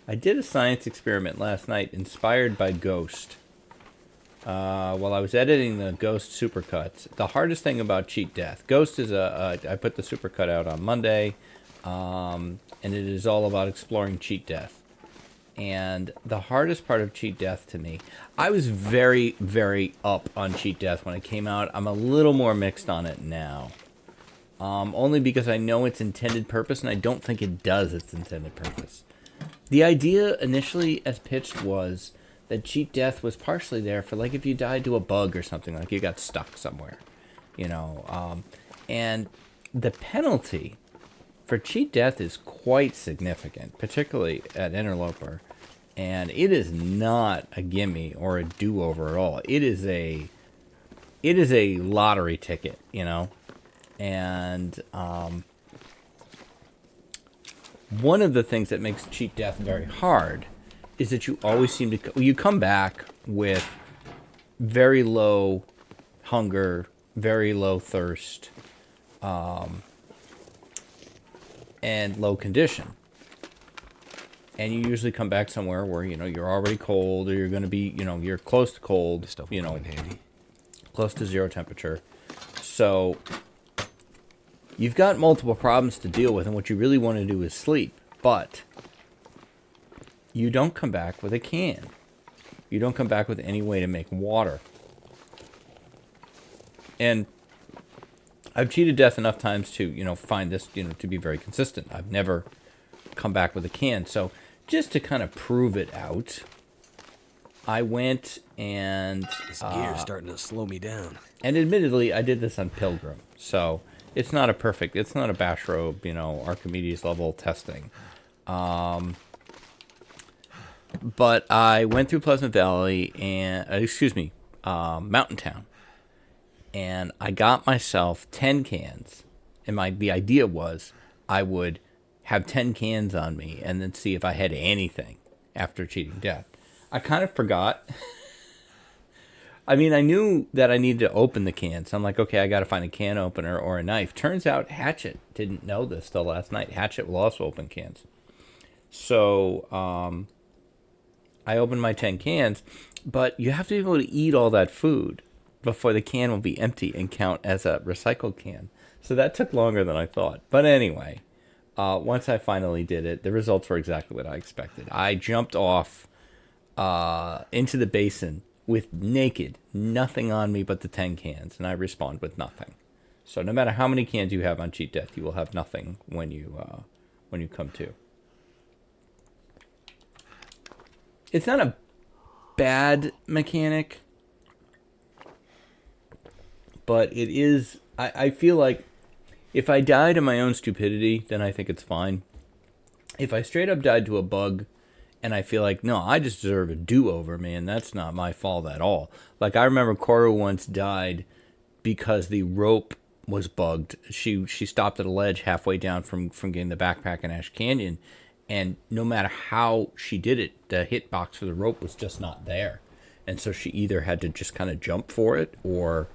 I did a science experiment last night inspired by Ghost. While I was editing the Ghost Supercuts. The hardest thing about Cheat Death. Ghost is I put the Supercut out on Monday. And it is all about exploring Cheat Death. And the hardest part of Cheat Death to me, I was very, very up on Cheat Death when it came out. I'm a little more mixed on it now. Only because I know its intended purpose, and I don't think it does its intended purpose. The idea initially as pitched was that Cheat Death was partially there for, like, if you died to a bug or something, like you got stuck somewhere, you know. And the penalty for Cheat Death is quite significant, particularly at Interloper. And it is not a gimme or a do-over at all. It is a lottery ticket, you know. And one of the things that makes Cheat Death very hard is that you always seem to... You come back with very low hunger, very low thirst, and low condition. And you usually come back somewhere where, you know, you're already cold, or you're going to be, you know, you're close to cold, you know, close to zero temperature. So you've got multiple problems to deal with, and what you really want to do is sleep. But you don't come back with a can. You don't come back with any way to make water. And I've cheated death enough times to, you know, find this, you know, to be very consistent. I've never come back with a can. So just to kind of prove it out, I went and... This gear's starting to slow me down. And admittedly, I did this on Pilgrim. So it's not a perfect, it's not a Bashrobe, you know, Archimedes level testing. But I went through Pleasant Valley and, Mountain Town. And I got myself 10 cans. And the idea was I would have 10 cans on me and then see if I had anything after cheating death. I kind of forgot. I mean, I knew that I needed to open the cans. So I'm like, okay, I got to find a can opener or a knife. Turns out Hatchet didn't know this till last night. Hatchet will also open cans. So I opened my 10 cans, but you have to be able to eat all that food before the can will be empty and count as a recycled can. So that took longer than I thought. But anyway, once I finally did it, the results were exactly what I expected. I jumped off into the basin with naked, nothing on me but the 10 cans, and I respawned with nothing. So no matter how many cans you have on Cheat Death, you will have nothing when you come to. It's not a bad mechanic, but it is... I feel like if I die to my own stupidity, then I think it's fine. If I straight up died to a bug, and I feel like, no, I just deserve a do-over, man, that's not my fault at all. Like, I remember Koru once died because the rope was bugged. She stopped at a ledge halfway down from getting the backpack in Ash Canyon, And no matter how she did it, the hitbox for the rope was just not there. And so she either had to just kind of jump for it or,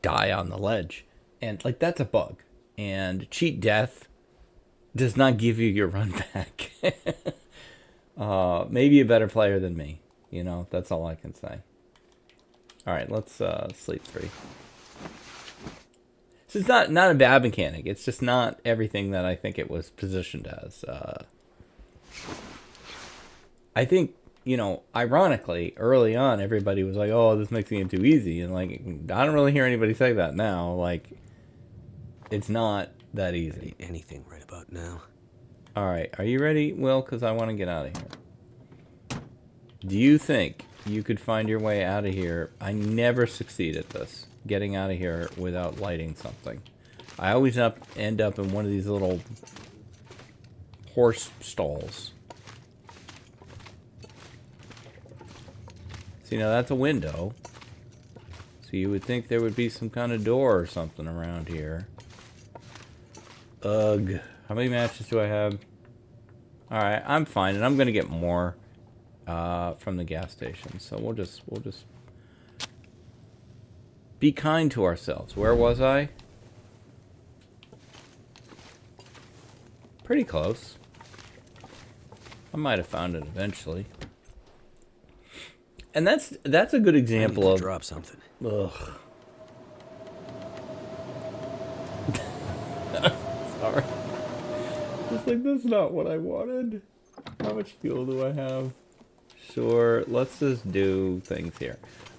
die on the ledge. And, like, that's a bug. And cheat death does not give you your run back. Maybe a better player than me. You know, that's all I can say. All right, let's sleep 3. So it's not a bad mechanic. It's just not everything that I think it was positioned as. I think, ironically, early on, everybody was like, oh, this makes the game too easy. And, like, I don't really hear anybody say that now. Like, it's not that easy. Anything right about now. All right, are you ready, Will? Because I want to get out of here. Do you think you could find your way out of here? I never succeed at this, getting out of here without lighting something. I always end up in one of these little horse stalls. See, now that's a window. So you would think there would be some kind of door or something around here. Ugh. How many matches do I have? Alright, I'm fine, and I'm gonna get more from the gas station. So we'll just be kind to ourselves. Where was I? Pretty close. I might have found it eventually. And that's a good example of drop something. Ugh. Sorry. It's like, that's not what I wanted. How much fuel do I have? Sure, let's just do things here.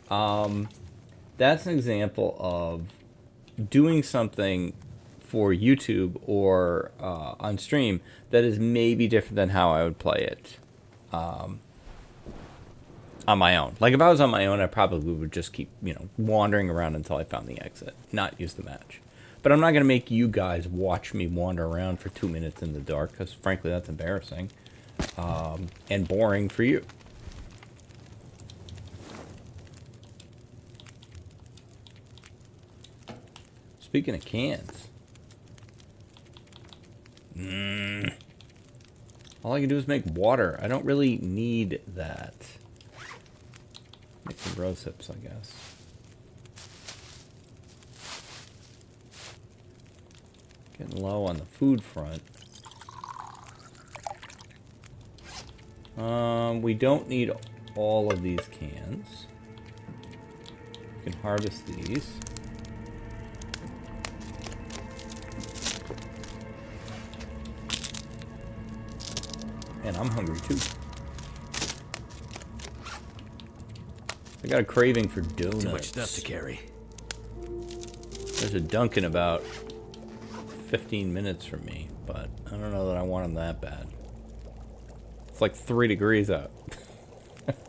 That's an example of doing something for YouTube or on stream that is maybe different than how I would play it on my own. Like, if I was on my own, I probably would just keep, wandering around until I found the exit, not use the match. But I'm not going to make you guys watch me wander around for 2 minutes in the dark, because frankly, that's embarrassing and boring for you. Speaking of cans, all I can do is make water. I don't really need that. Make some rose hips, I guess. Getting low on the food front. We don't need all of these cans. We can harvest these. And I'm hungry too. I got a craving for donuts. Too much stuff to carry. There's a Dunkin' about 15 minutes from me, but I don't know that I want them that bad. It's like 3 degrees out.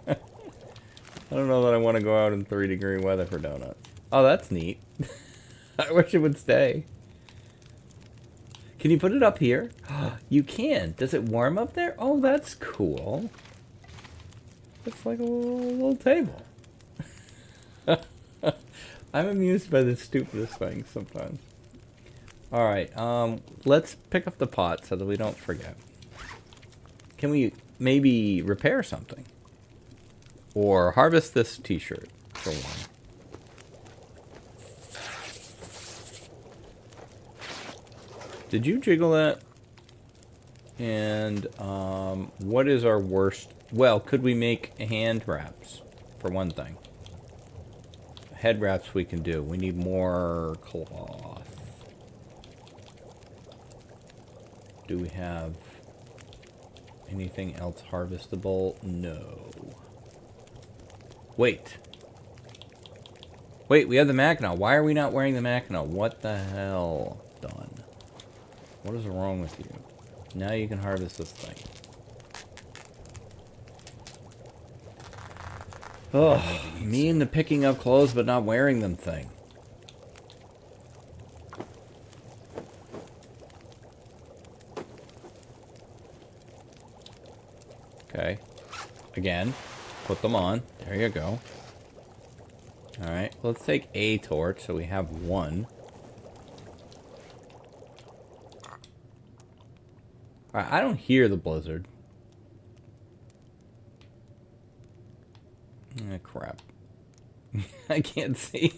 I don't know that I want to go out in 3-degree weather for donuts. Oh, that's neat. I wish it would stay. Can you put it up here? You can. Does it warm up there? Oh, that's cool. It's like a little table. I'm amused by the stupidest things sometimes. Alright, let's pick up the pot so that we don't forget. Can we maybe repair something? Or harvest this t-shirt for one. Did you jiggle that? And what is our worst? Well, could we make hand wraps for one thing? Head wraps we can do. We need more cloth. Do we have anything else harvestable? No. Wait. Wait, we have the Mackinac. Why are we not wearing the Mackinac? What the hell, Dunn? What is wrong with you? Now you can harvest this thing. Oh, me and the picking up clothes but not wearing them thing. Okay. Again, put them on. There you go. Alright, let's take a torch so we have one. Alright, I don't hear the blizzard. Ah, crap. I can't see.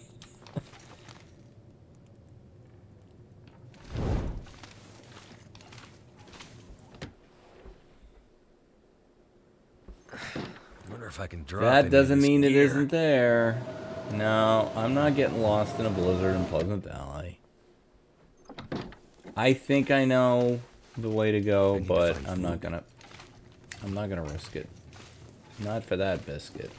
Wonder if I can drop That any doesn't of this mean it gear. isn't there. No, I'm not getting lost in a blizzard in Pleasant Valley. I think I know the way to go, I need to but find I'm not food. gonna risk it. Not for that biscuit.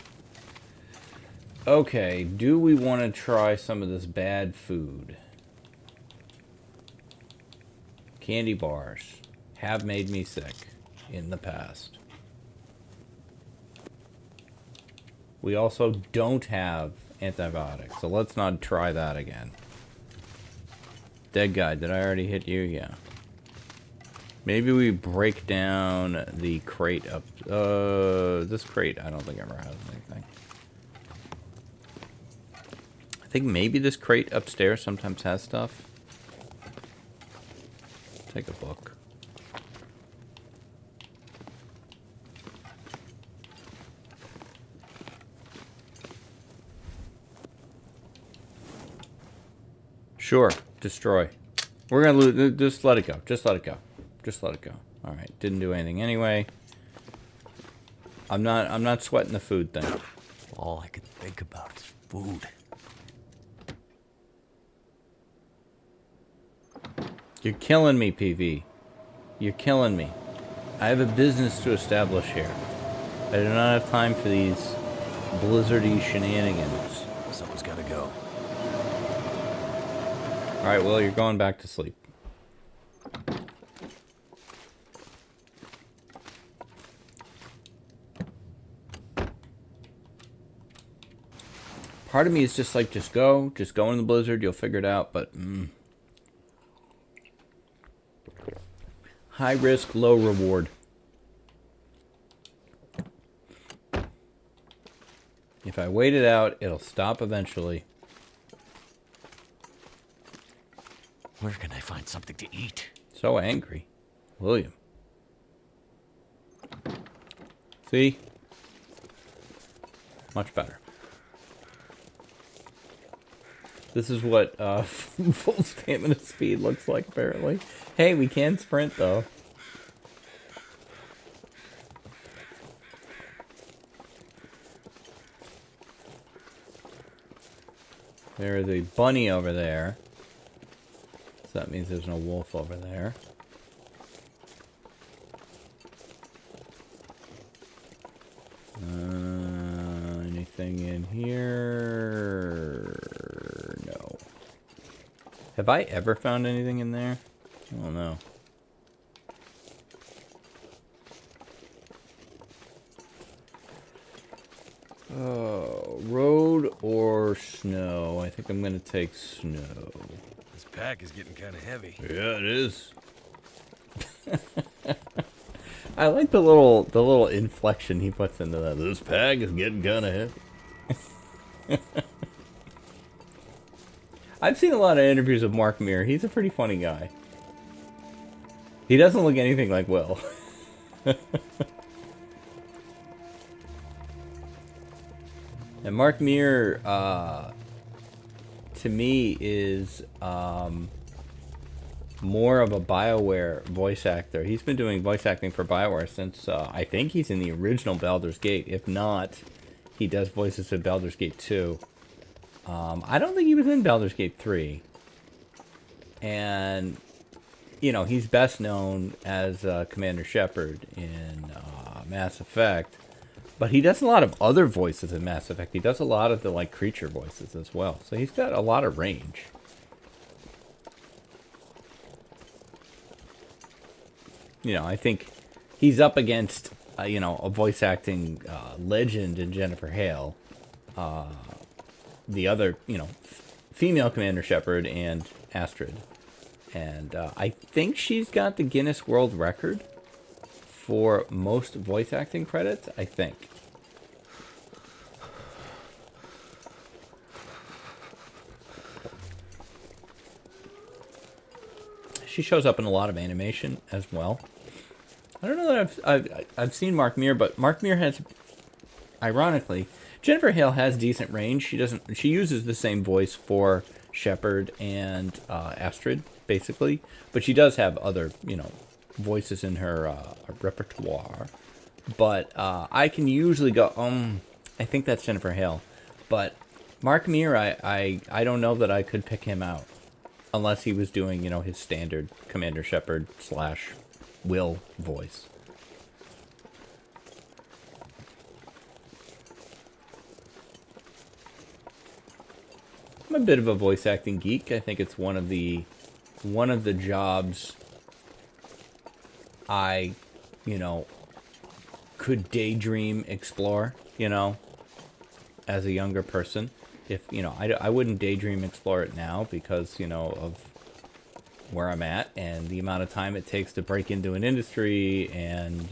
Okay, do we want to try some of this bad food? Candy bars have made me sick in the past. We also don't have antibiotics, so let's not try that again. Dead guy, did I already hit you? Yeah. Maybe we break down the crate up. This crate I don't think ever has anything. I think maybe this crate upstairs sometimes has stuff. Take a book. Sure, destroy. We're gonna lose. Just let it go. Just let it go. Just let it go. All right, didn't do anything anyway. I'm not sweating the food thing. All I could think about is food. You're killing me, PV. You're killing me. I have a business to establish here. I do not have time for these blizzardy shenanigans. Someone's gotta go. Alright, well, you're going back to sleep. Part of me is just like, just go in the blizzard, you'll figure it out, but high risk, low reward. If I wait it out, it'll stop eventually. Where can I find something to eat? So angry. William. See? Much better. This is what full stamina speed looks like, apparently. Hey, we can sprint, though. There is a bunny over there. So that means there's no wolf over there. Anything in here? No. Have I ever found anything in there? I don't know. Oh, road or snow? I think I'm gonna take snow. This pack is getting kind of heavy. Yeah, it is. I like the little inflection he puts into that. This pack is getting kind of heavy. I've seen a lot of interviews with Mark Meer. He's a pretty funny guy. He doesn't look anything like Will. And Mark Meer, to me, is more of a BioWare voice actor. He's been doing voice acting for BioWare since, I think he's in the original Baldur's Gate. If not, he does voices in Baldur's Gate 2. I don't think he was in Baldur's Gate 3. And, you know, he's best known as Commander Shepard in Mass Effect. But he does a lot of other voices in Mass Effect. He does a lot of the, like, creature voices as well. So he's got a lot of range. You know, I think he's up against, you know, a voice acting legend in Jennifer Hale. The other, you know, female Commander Shepard and Astrid. And I think she's got the Guinness World Record for most voice acting credits, I think. She shows up in a lot of animation as well. I don't know that I've seen Mark Meer, but Mark Meer has, ironically, Jennifer Hale has decent range. She uses the same voice for Shepard and Astrid, basically, but she does have other, voices in her repertoire. But I can usually go, I think that's Jennifer Hale. But Mark Meer, I don't know that I could pick him out unless he was doing, his standard Commander Shepard / Will voice. I'm a bit of a voice acting geek. I think it's one of the jobs I, could daydream explore, as a younger person. If, I wouldn't daydream explore it now because, of where I'm at and the amount of time it takes to break into an industry and,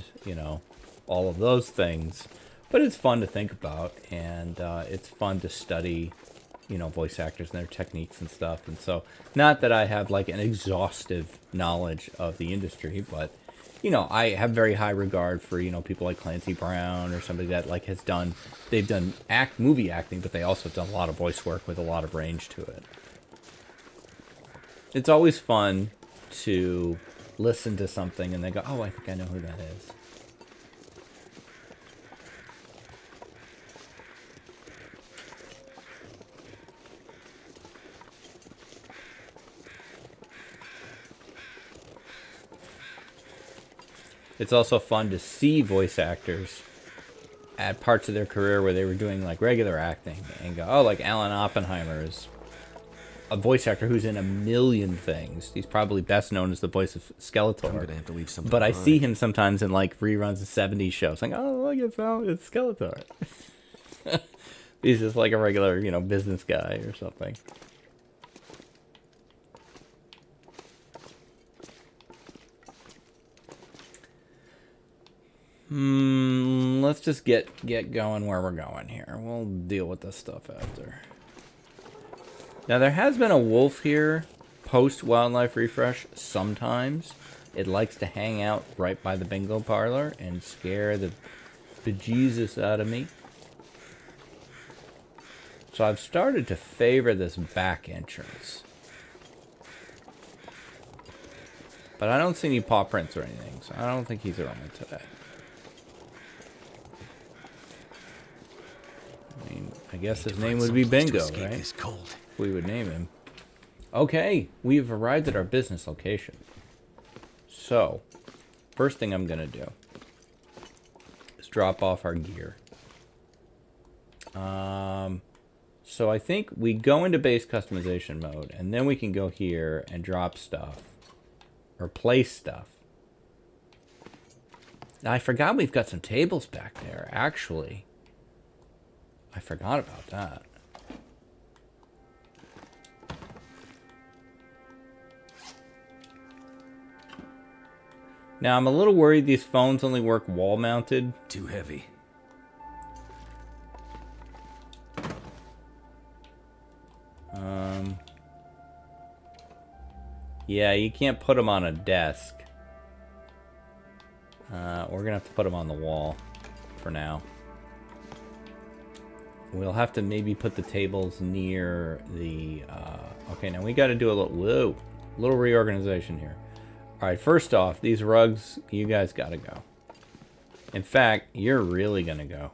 all of those things. But it's fun to think about, and it's fun to study, voice actors and their techniques and stuff. And so, not that I have like an exhaustive knowledge of the industry, but I have very high regard for, people like Clancy Brown or somebody that like they've done movie acting, but they also done a lot of voice work with a lot of range to it. It's always fun to listen to something and they go, oh, I think I know who that is. It's also fun to see voice actors at parts of their career where they were doing like regular acting and go, oh, like Alan Oppenheimer is a voice actor who's in a million things. He's probably best known as the voice of Skeletor. I'm gonna have to leave something But I behind. see him sometimes in like reruns of 70s shows. Like, oh, look, it's Skeletor. He's just like a regular, business guy or something. Let's just get going where we're going here. We'll deal with this stuff after. Now, there has been a wolf here post-wildlife refresh sometimes. It likes to hang out right by the bingo parlor and scare the bejesus out of me. So I've started to favor this back entrance. But I don't see any paw prints or anything, so I don't think he's around today. I mean, I guess his name would be Bingo, right? This cold. We would name him. Okay, we've arrived at our business location. So, first thing I'm gonna do is drop off our gear. So I think we go into base customization mode, and then we can go here and drop stuff. Or place stuff. Now, I forgot we've got some tables back there, actually. I forgot about that. Now, I'm a little worried these phones only work wall-mounted. Too heavy. Yeah, you can't put them on a desk. We're gonna have to put them on the wall for now. We'll have to maybe put the tables near the... okay, now we got to do a little reorganization here. All right, first off, these rugs, you guys got to go. In fact, you're really going to go.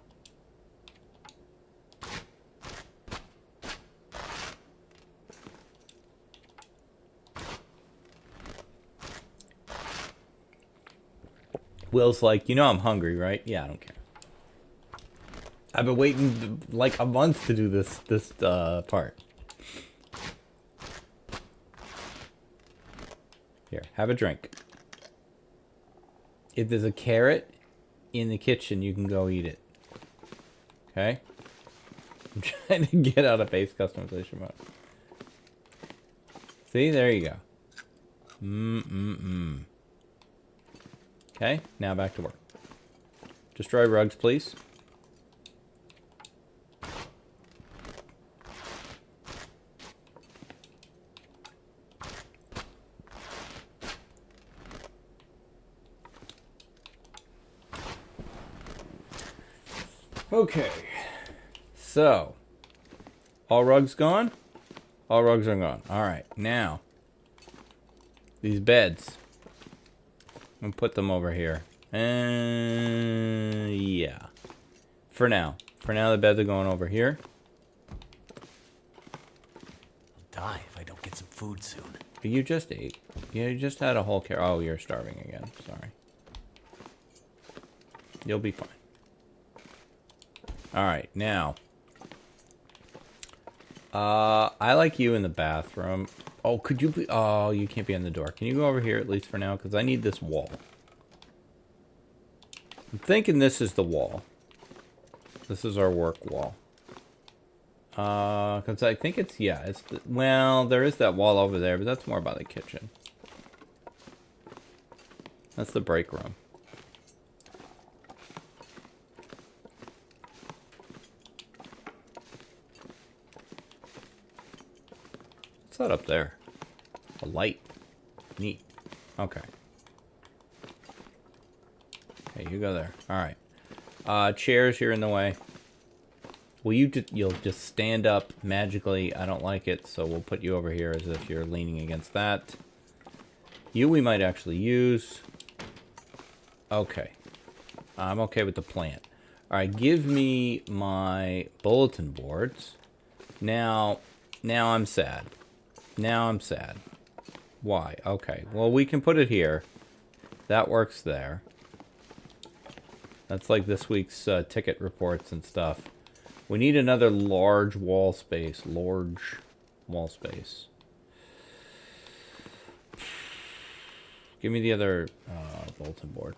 Will's like, I'm hungry, right? Yeah, I don't care. I've been waiting like a month to do this part. Here, have a drink. If there's a carrot in the kitchen, you can go eat it. Okay? I'm trying to get out of base customization mode. See, there you go. Okay, now back to work. Destroy rugs, please. Okay. So, all rugs gone? All rugs are gone. All right. Now, these beds. I'm going to put them over here. And yeah. For now. For now, the beds are going over here. I'll die if I don't get some food soon. You just ate. You just had a whole Oh, you're starving again. Sorry. You'll be fine. Alright, now. I like you in the bathroom. Oh, could you be... Oh, you can't be on the door. Can you go over here at least for now? Because I need this wall. I'm thinking this is the wall. This is our work wall. Because I think it's... Yeah, it's... Well, there is that wall over there, but that's more about the kitchen. That's the break room. What's that up there? A light. Neat. Okay. Hey, you go there. Alright. Chairs, you're in the way. Well, you'll just stand up magically. I don't like it, so we'll put you over here as if you're leaning against that. You we might actually use. Okay. I'm okay with the plant. Alright, give me my bulletin boards. Now I'm sad. Now I'm sad. Why? Okay. Well, we can put it here. That works there. That's like this week's ticket reports and stuff. We need another large wall space. Large wall space. Give me the other bulletin board.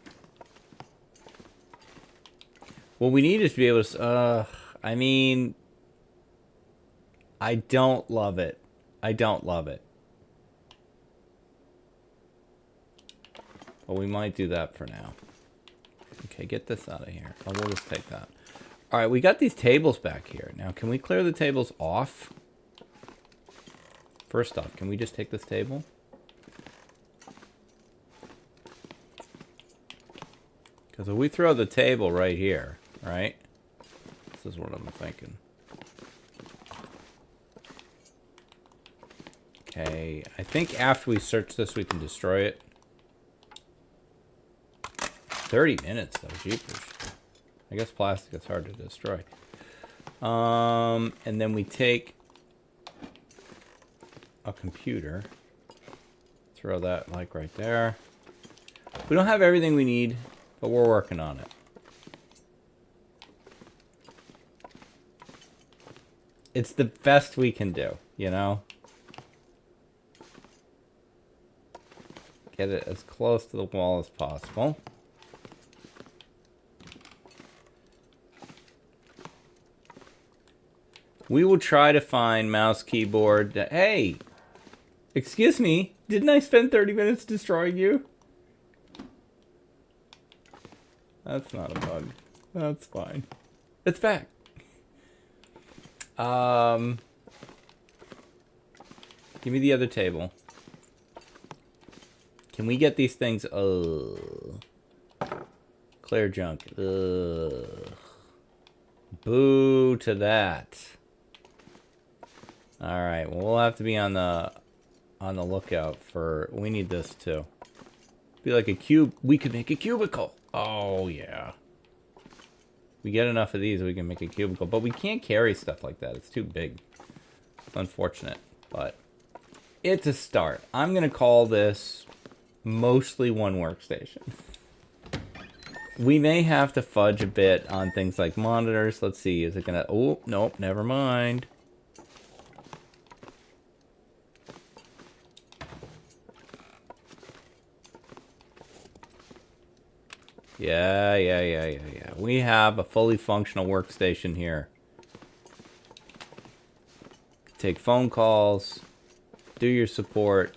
What we need is to be able to... I mean... I don't love it. I don't love it. But we might do that for now. Okay, get this out of here. Oh, we'll just take that. Alright, we got these tables back here. Now, can we clear the tables off? First off, can we just take this table? Because if we throw the table right here, right? This is what I'm thinking. Okay, I think after we search this, we can destroy it. 30 minutes, though, jeepers. I guess plastic is hard to destroy. And then we take a computer. Throw that, like, right there. We don't have everything we need, but we're working on it. It's the best we can do, you know? Get it as close to the wall as possible. We will try to find mouse keyboard. Hey! Excuse me, didn't I spend 30 minutes destroying you? That's not a bug. That's fine. It's back. Give me the other table. Can we get these things? Clear junk. Ugh. Boo to that. Alright, well, we'll have to be on the lookout for... We need this, too. Be like a cube. We could make a cubicle. Oh, yeah. We get enough of these, we can make a cubicle. But we can't carry stuff like that. It's too big. It's unfortunate, but... It's a start. I'm going to call this... mostly one workstation. We may have to fudge a bit on things like monitors. Let's see, is it gonna... Oh, nope, never mind. Yeah. We have a fully functional workstation here. Take phone calls. Do your support.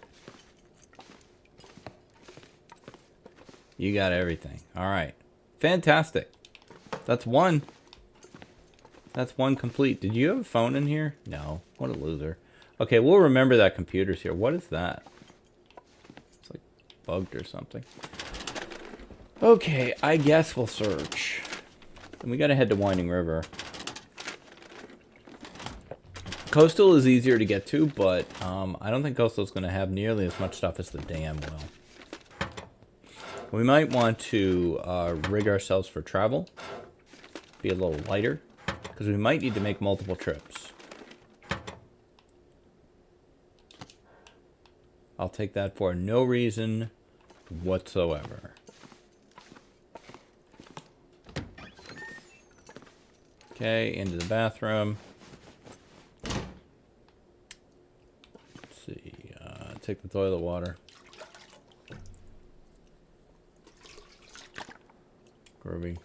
You got everything. Alright. Fantastic. That's one. That's one complete. Did you have a phone in here? No. What a loser. Okay, we'll remember that computer's here. What is that? It's like bugged or something. Okay, I guess we'll search. And we gotta head to Winding River. Coastal is easier to get to, but I don't think Coastal is going to have nearly as much stuff as the dam will. We might want to rig ourselves for travel. Be a little lighter, because we might need to make multiple trips. I'll take that for no reason whatsoever. Okay, into the bathroom. Let's see, take the toilet water. Groovy.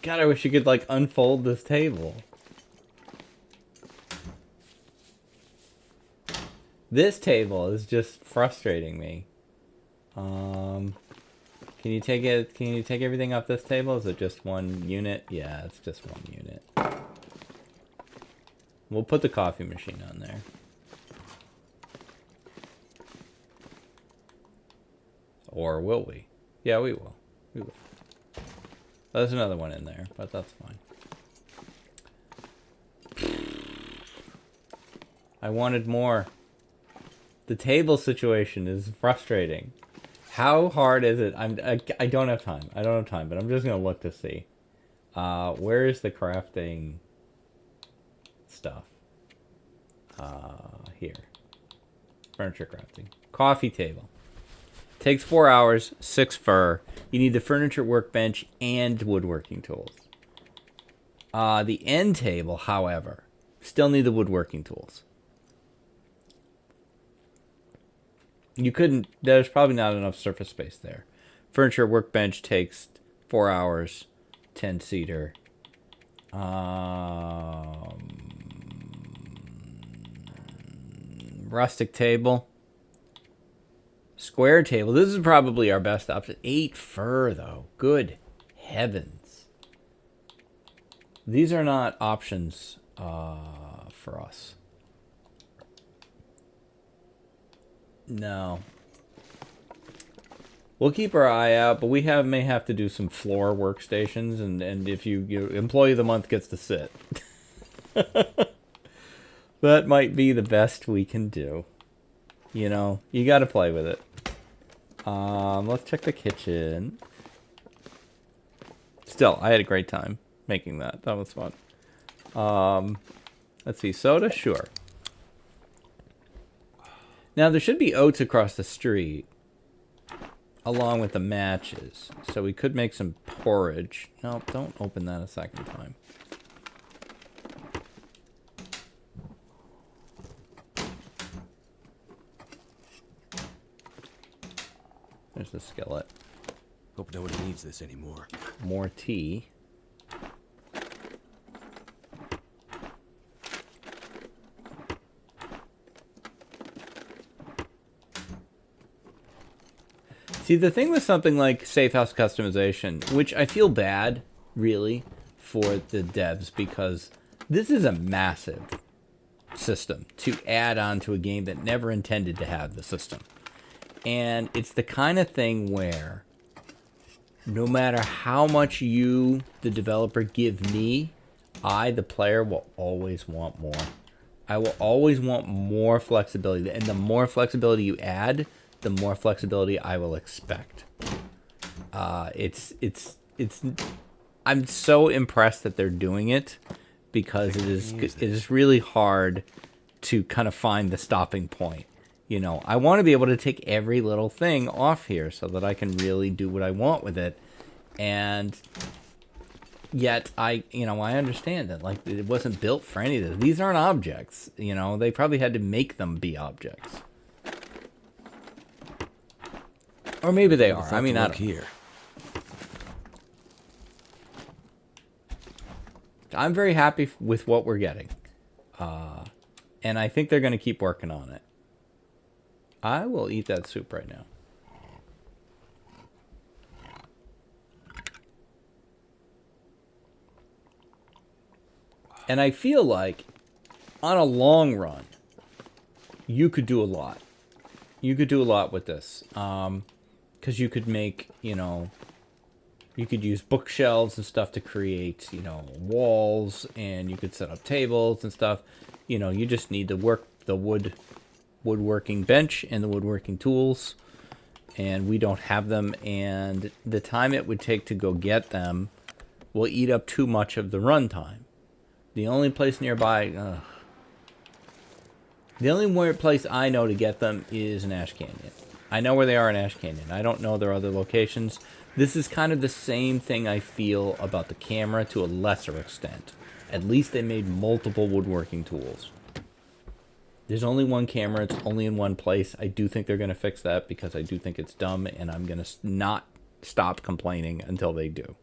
God, I wish you could, like, unfold this table. This table is just frustrating me. Can you take it? Can you take everything off this table? Is it just one unit? Yeah, it's just one unit. We'll put the coffee machine on there. Or will we? Yeah, we will. We will. There's another one in there, but that's fine. I wanted more. The table situation is frustrating. How hard is it? I don't have time. I don't have time, but I'm just going to look to see. Where is the crafting stuff? Here. Furniture crafting. Coffee table. Takes 4 hours, 6 fur. You need the furniture workbench and woodworking tools. The end table, however, still need the woodworking tools. You couldn't, there's probably not enough surface space there. Furniture workbench takes 4 hours, 10-seater. Rustic table. Square table. This is probably our best option. 8 fur, though. Good heavens. These are not options for us. No. We'll keep our eye out, but we may have to do some floor workstations, and if you employee of the month gets to sit. That might be the best we can do. You know, you got to play with it. Let's check the kitchen. Still, I had a great time making that. That was fun. Let's see, soda? Sure. Now, there should be oats across the street, along with the matches. So we could make some porridge. No, don't open that a second time. There's the skillet. Hope nobody needs this anymore. More tea. See, the thing with something like Safe House customization, which I feel bad, really, for the devs, because this is a massive system to add on to a game that never intended to have the system. And it's the kind of thing where no matter how much you, the developer, give me, I, the player, will always want more. I will always want more flexibility. And the more flexibility you add, the more flexibility I will expect. I'm so impressed that they're doing it, because it is really hard to kind of find the stopping point. You know, I want to be able to take every little thing off here so that I can really do what I want with it. And yet I understand that, like, it wasn't built for any of this. These aren't objects, you know, they probably had to make them be objects. Or maybe they are. I mean, I don't know. Here. I'm very happy with what we're getting. And I think they're going to keep working on it. I will eat that soup right now. And I feel like, on a long run, you could do a lot. You could do a lot with this. Because you could make, you know, you could use bookshelves and stuff to create, you know, walls, and you could set up tables and stuff. You know, you just need the woodworking bench and the woodworking tools, and we don't have them, and the time it would take to go get them will eat up too much of the runtime. The only place nearby, the only place I know to get them is in Ash Canyon. I know where they are in Ash Canyon. I don't know their other locations. This is kind of the same thing I feel about the camera to a lesser extent. At least they made multiple woodworking tools. There's only one camera. It's only in one place. I do think they're going to fix that because I do think it's dumb, and I'm going to not stop complaining until they do.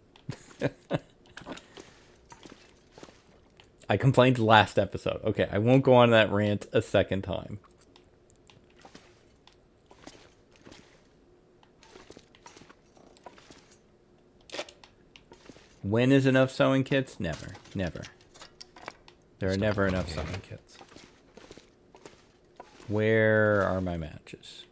I complained last episode. Okay, I won't go on that rant a second time. When is enough sewing kits? Never. Never. There are never enough sewing kits. Where are my matches?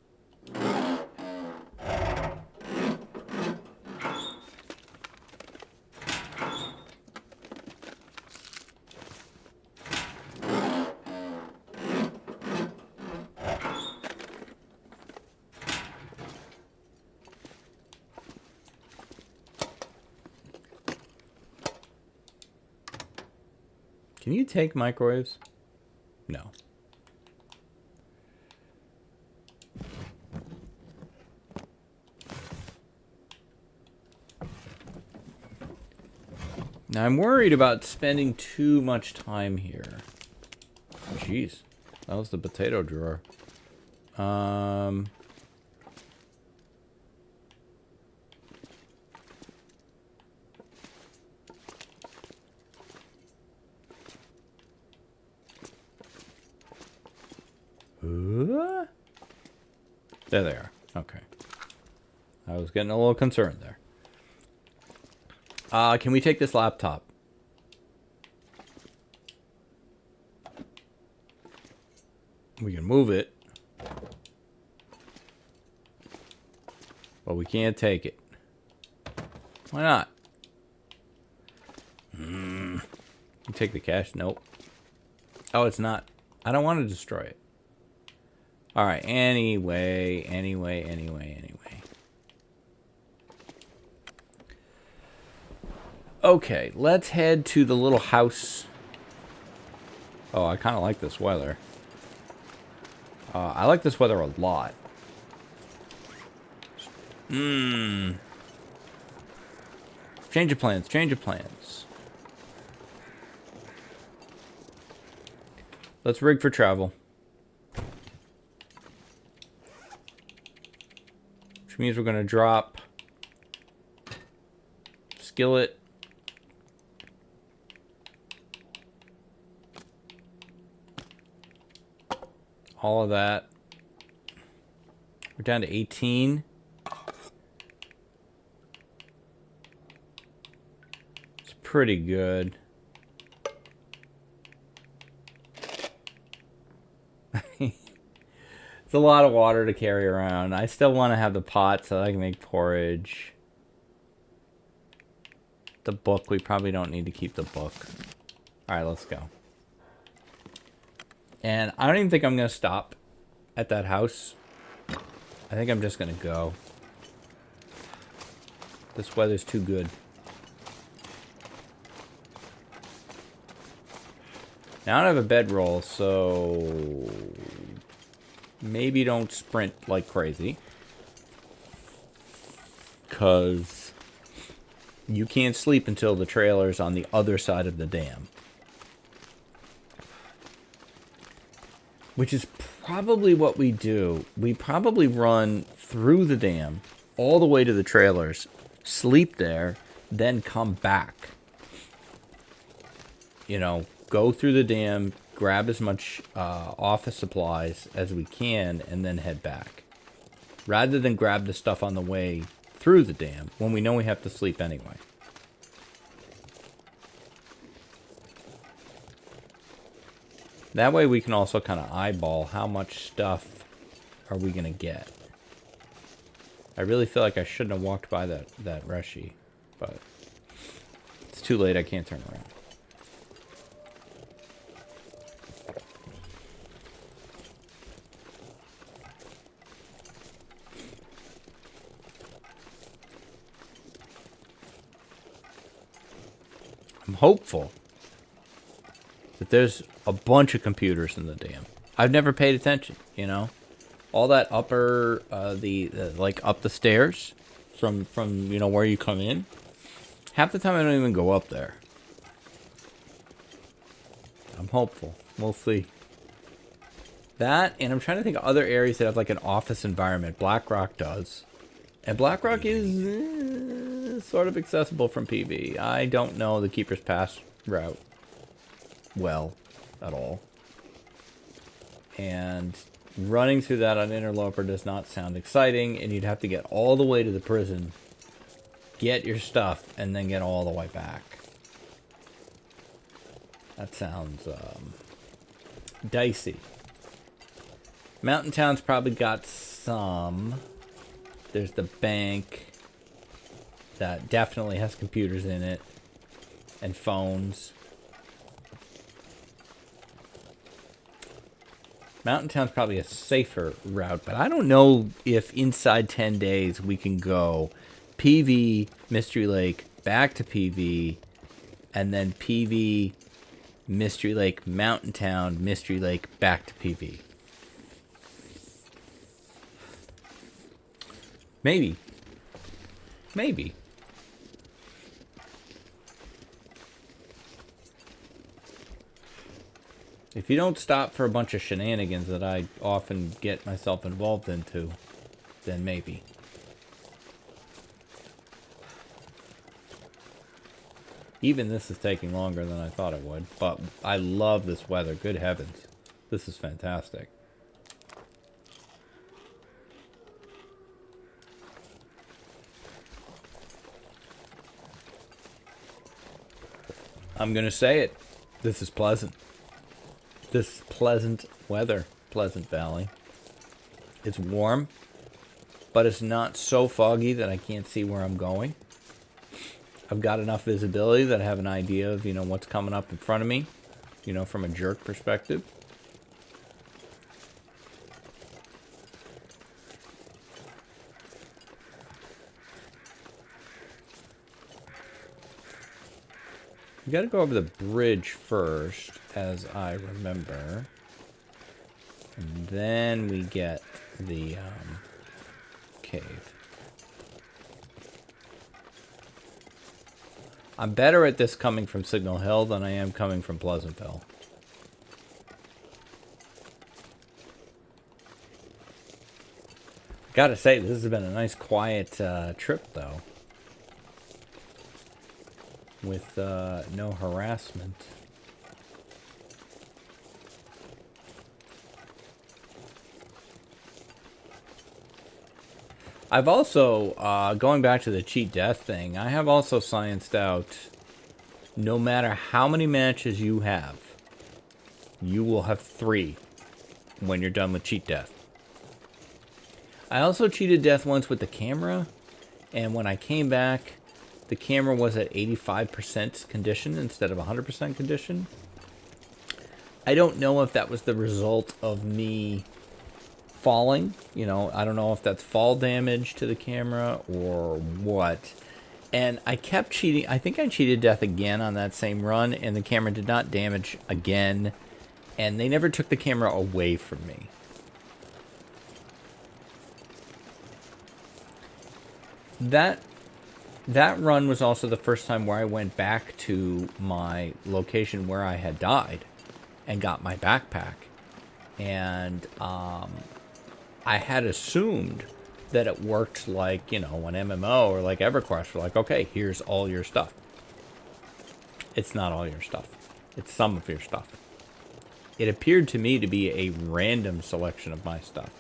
Can you take microwaves? No. Now I'm worried about spending too much time here. Jeez, that was the potato drawer. There they are. Okay. I was getting a little concerned there. Can we take this laptop? We can move it. But we can't take it. Why not? You take the cash? Nope. Oh, it's not. I don't want to destroy it. Alright, anyway. Okay, let's head to the little house. Oh, I kind of like this weather. I like this weather a lot. Change of plans, change of plans. Let's rig for travel. Which means we're going to drop skillet. All of that. We're down to 18. It's pretty good. It's a lot of water to carry around. I still want to have the pot so I can make porridge. The book, we probably don't need to keep the book. Alright, let's go. And I don't even think I'm going to stop at that house. I think I'm just going to go. This weather's too good. Now I don't have a bedroll, so maybe don't sprint like crazy. Because you can't sleep until the trailer's on the other side of the dam. Which is probably what we do. We probably run through the dam all the way to the trailers, sleep there, then come back. You know, go through the dam, grab as much office supplies as we can, and then head back. Rather than grab the stuff on the way through the dam when we know we have to sleep anyway. That way we can also kind of eyeball how much stuff are we going to get. I really feel like I shouldn't have walked by that Reshi, but it's too late. I can't turn around. I'm hopeful that there's a bunch of computers in the dam. I've never paid attention, you know? All that upper, like up the stairs from you know, where you come in. Half the time I don't even go up there. I'm hopeful. We'll see. That, and I'm trying to think of other areas that have like an office environment. Blackrock does. And Blackrock is sort of accessible from PV. I don't know the Keeper's Pass route well at all. And running through that on Interloper does not sound exciting, and you'd have to get all the way to the prison, get your stuff, and then get all the way back. That sounds dicey. Mountain Town's probably got some. There's the bank that definitely has computers in it and phones. Mountain Town's probably a safer route, but I don't know if inside 10 days we can go PV, Mystery Lake, back to PV, and then PV, Mystery Lake, Mountain Town, Mystery Lake, back to PV. Maybe. Maybe. If you don't stop for a bunch of shenanigans that I often get myself involved into, then maybe. Even this is taking longer than I thought it would, but I love this weather. Good heavens. This is fantastic. I'm going to say it. This is pleasant. This pleasant weather, Pleasant Valley. It's warm, but it's not so foggy that I can't see where I'm going. I've got enough visibility that I have an idea of, you know, what's coming up in front of me, you know, from a jerk perspective. We got to go over the bridge first, as I remember. And then we get the cave. I'm better at this coming from Signal Hill than I am coming from Pleasantville. Gotta say, this has been a nice quiet trip, though. With no harassment. I've also, going back to the cheat death thing, I have also scienced out, no matter how many matches you have, you will have 3 when you're done with cheat death. I also cheated death once with the camera, and when I came back, the camera was at 85% condition instead of 100% condition. I don't know if that was the result of me falling. You know, I don't know if that's fall damage to the camera or what. And I kept cheating. I think I cheated death again on that same run, and the camera did not damage again. And they never took the camera away from me. That run was also the first time where I went back to my location where I had died and got my backpack. And I had assumed that it worked like, you know, an MMO or like EverQuest. We're like, okay, here's all your stuff. It's not all your stuff. It's some of your stuff. It appeared to me to be a random selection of my stuff.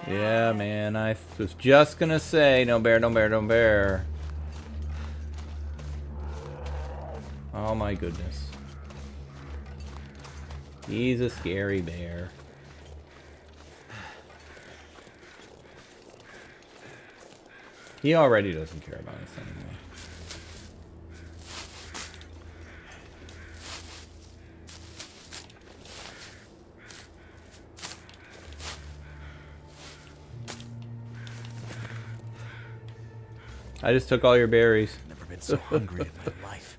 Yeah, man, I was just gonna say, no bear, no bear, no bear. Oh my goodness. He's a scary bear. He already doesn't care about us anymore. I just took all your berries. Never been so hungry in my life.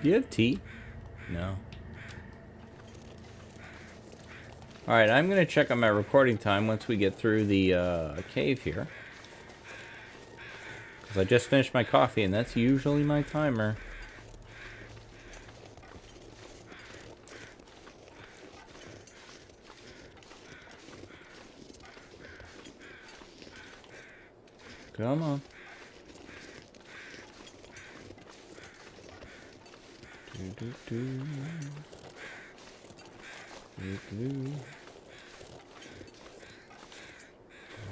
Do you have tea? No. Alright, I'm going to check on my recording time once we get through the cave here. Because I just finished my coffee, and that's usually my timer. Come on.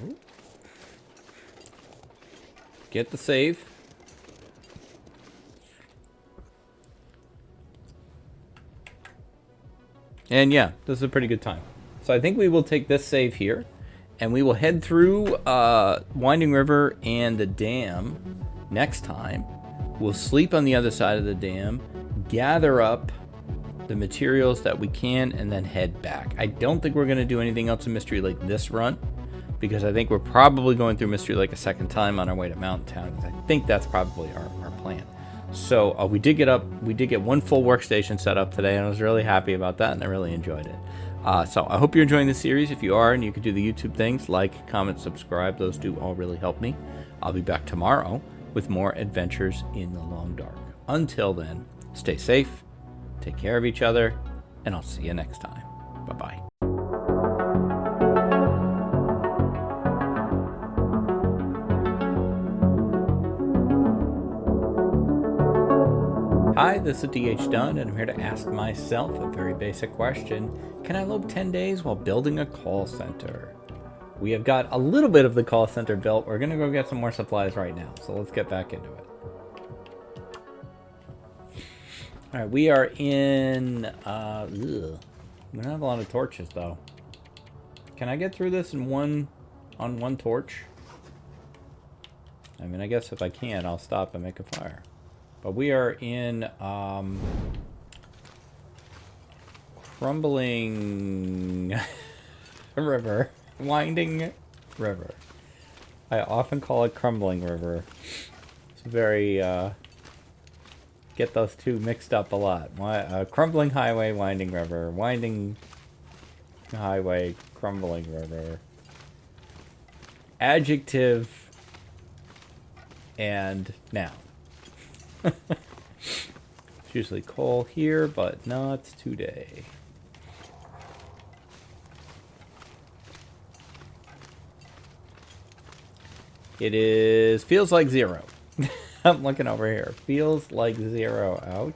Oh. Get the save. And yeah, this is a pretty good time. So I think we will take this save here. And we will head through Winding River and the dam next time. We'll sleep on the other side of the dam, gather up the materials that we can, and then head back. I don't think we're going to do anything else in Mystery Lake this run, because I think we're probably going through Mystery Lake a second time on our way to Mountain Town. I think that's probably our plan. So we did get one full workstation set up today, and I was really happy about that, and I really enjoyed it. So I hope you're enjoying this series. If you are, and you can do the YouTube things, like, comment, subscribe. Those do all really help me. I'll be back tomorrow with more adventures in the Long Dark. Until then, stay safe, take care of each other, and I'll see you next time. Bye-bye. Hi, this is DH Dunn, and I'm here to ask myself a very basic question. Can I lope 10 days while building a call center? We have got a little bit of the call center built. We're going to go get some more supplies right now, so let's get back into it. Alright, we are in... we don't have a lot of torches, though. Can I get through this in on one torch? I mean, I guess if I can, I'll stop and make a fire. But we are in Crumbling River. Winding River. I often call it Crumbling River. It's very, get those two mixed up a lot. Crumbling Highway, Winding River. Winding Highway, Crumbling River. Adjective and noun. It's usually coal here, but not today. Feels like 0. I'm looking over here. Feels like 0 out.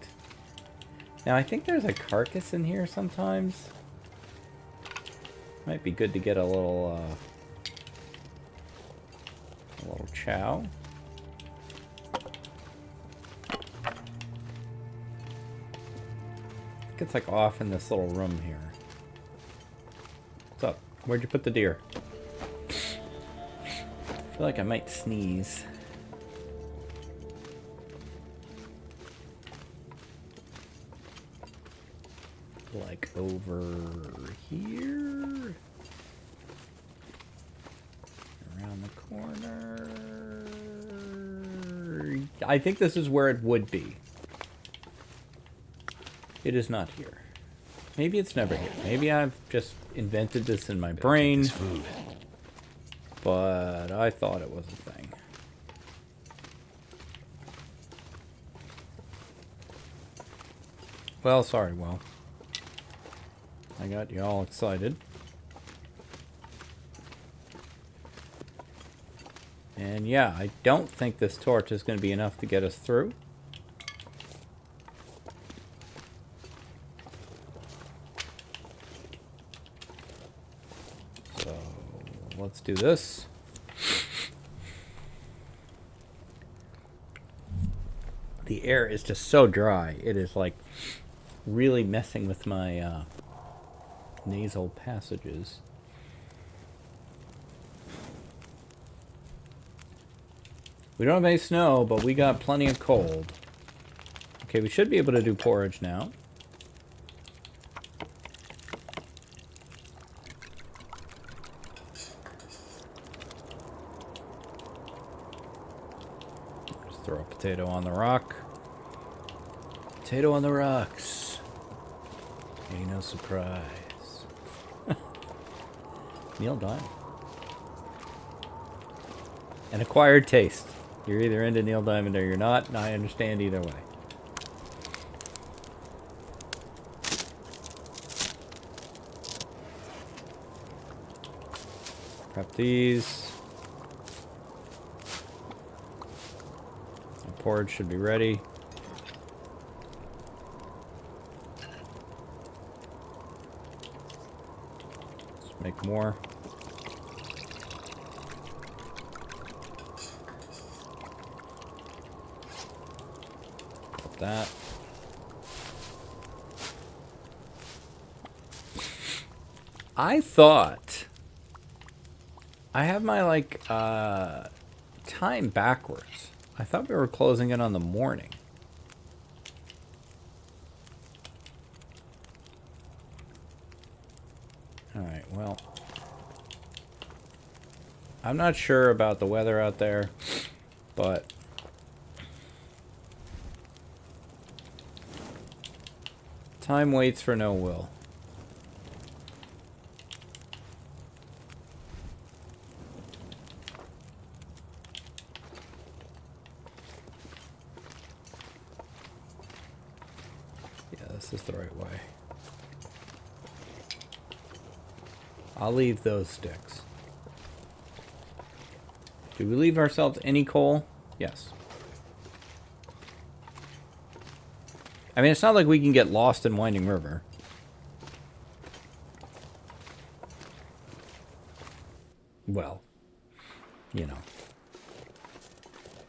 Now I think there's a carcass in here sometimes. Might be good to get a little chow. It's like off in this little room here. What's up? Where'd you put the deer? I feel like I might sneeze. Like over here. Around the corner. I think this is where it would be. It is not here. Maybe it's never here. Maybe I've just invented this in my brain. Food. But I thought it was a thing. Well, sorry, Will. I got you all excited. And yeah, I don't think this torch is going to be enough to get us through. Let's do this. The air is just so dry. It is like really messing with my nasal passages. We don't have any snow, but we got plenty of cold. Okay, we should be able to do porridge now. Just throw a potato on the rock. Potato on the rocks. Ain't no surprise. Neil Diamond. An acquired taste. You're either into Neil Diamond or you're not, and I understand either way. Prep these. The porridge should be ready. Let's make more. Put that. I thought I have my time backwards. I thought we were closing in on the morning. Alright, well, I'm not sure about the weather out there, but time waits for no will. This is the right way. I'll leave those sticks. Do we leave ourselves any coal? Yes. I mean, it's not like we can get lost in Winding River. Well, you know.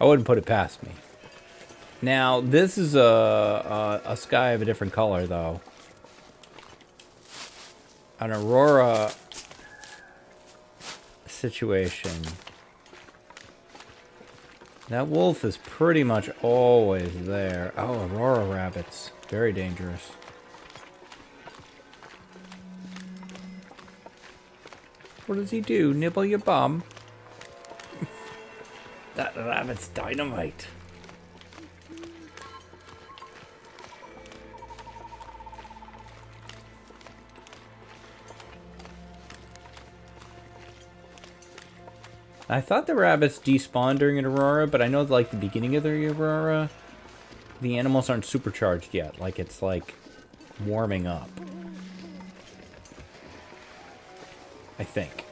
I wouldn't put it past me. Now, this is a sky of a different color, though. An aurora situation. That wolf is pretty much always there. Oh, aurora rabbits. Very dangerous. What does he do? Nibble your bum? That rabbit's dynamite. I thought the rabbits despawn during an aurora, but I know like the beginning of the aurora, the animals aren't supercharged yet. Like it's like warming up. I think.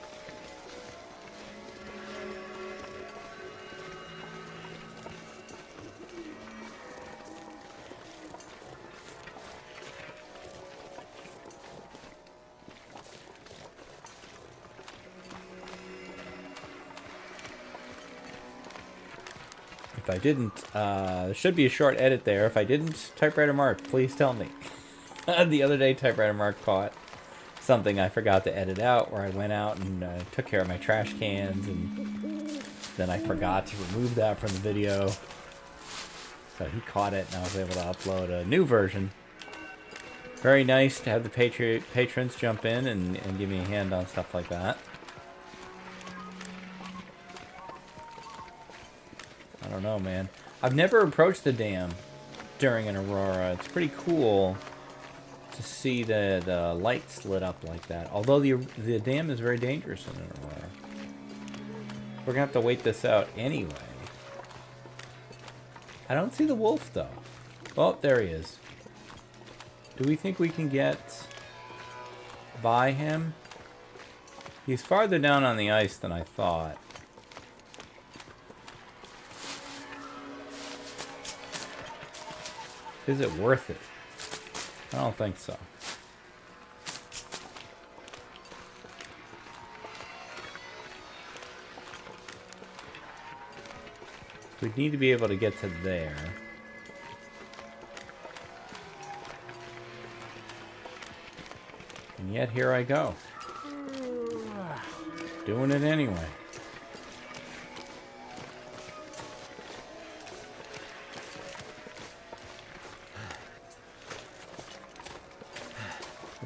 If I didn't, there should be a short edit there. If I didn't, Typewriter Mark, please tell me. The other day, Typewriter Mark caught something I forgot to edit out, where I went out and took care of my trash cans, and then I forgot to remove that from the video. So he caught it, and I was able to upload a new version. Very nice to have the patrons jump in and give me a hand on stuff like that. I don't know, man. I've never approached the dam during an aurora. It's pretty cool to see the lights lit up like that. Although the dam is very dangerous in an aurora. We're going to have to wait this out anyway. I don't see the wolf, though. Oh, there he is. Do we think we can get by him? He's farther down on the ice than I thought. Is it worth it? I don't think so. We need to be able to get to there. And yet here I go. Doing it anyway.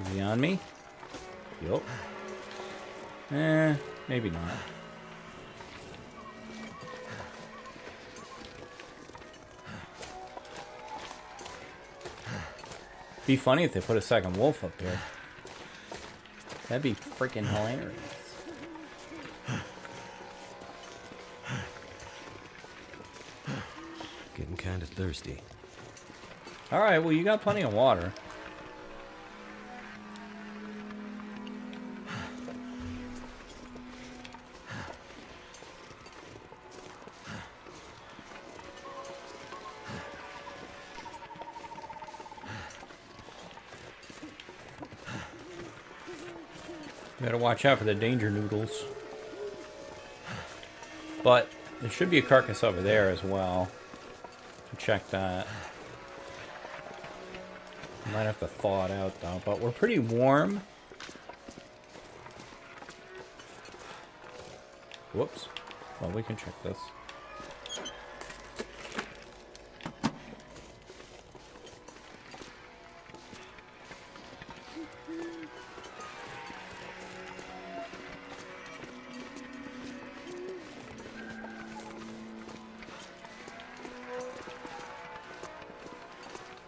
Is he on me? Yup. Maybe not. Be funny if they put a second wolf up here. That'd be freaking hilarious. Getting kind of thirsty. Alright, well, you got plenty of water. Better watch out for the danger noodles. But there should be a carcass over there as well. Check that. Might have to thaw it out though, but we're pretty warm. Whoops. Well, we can check this.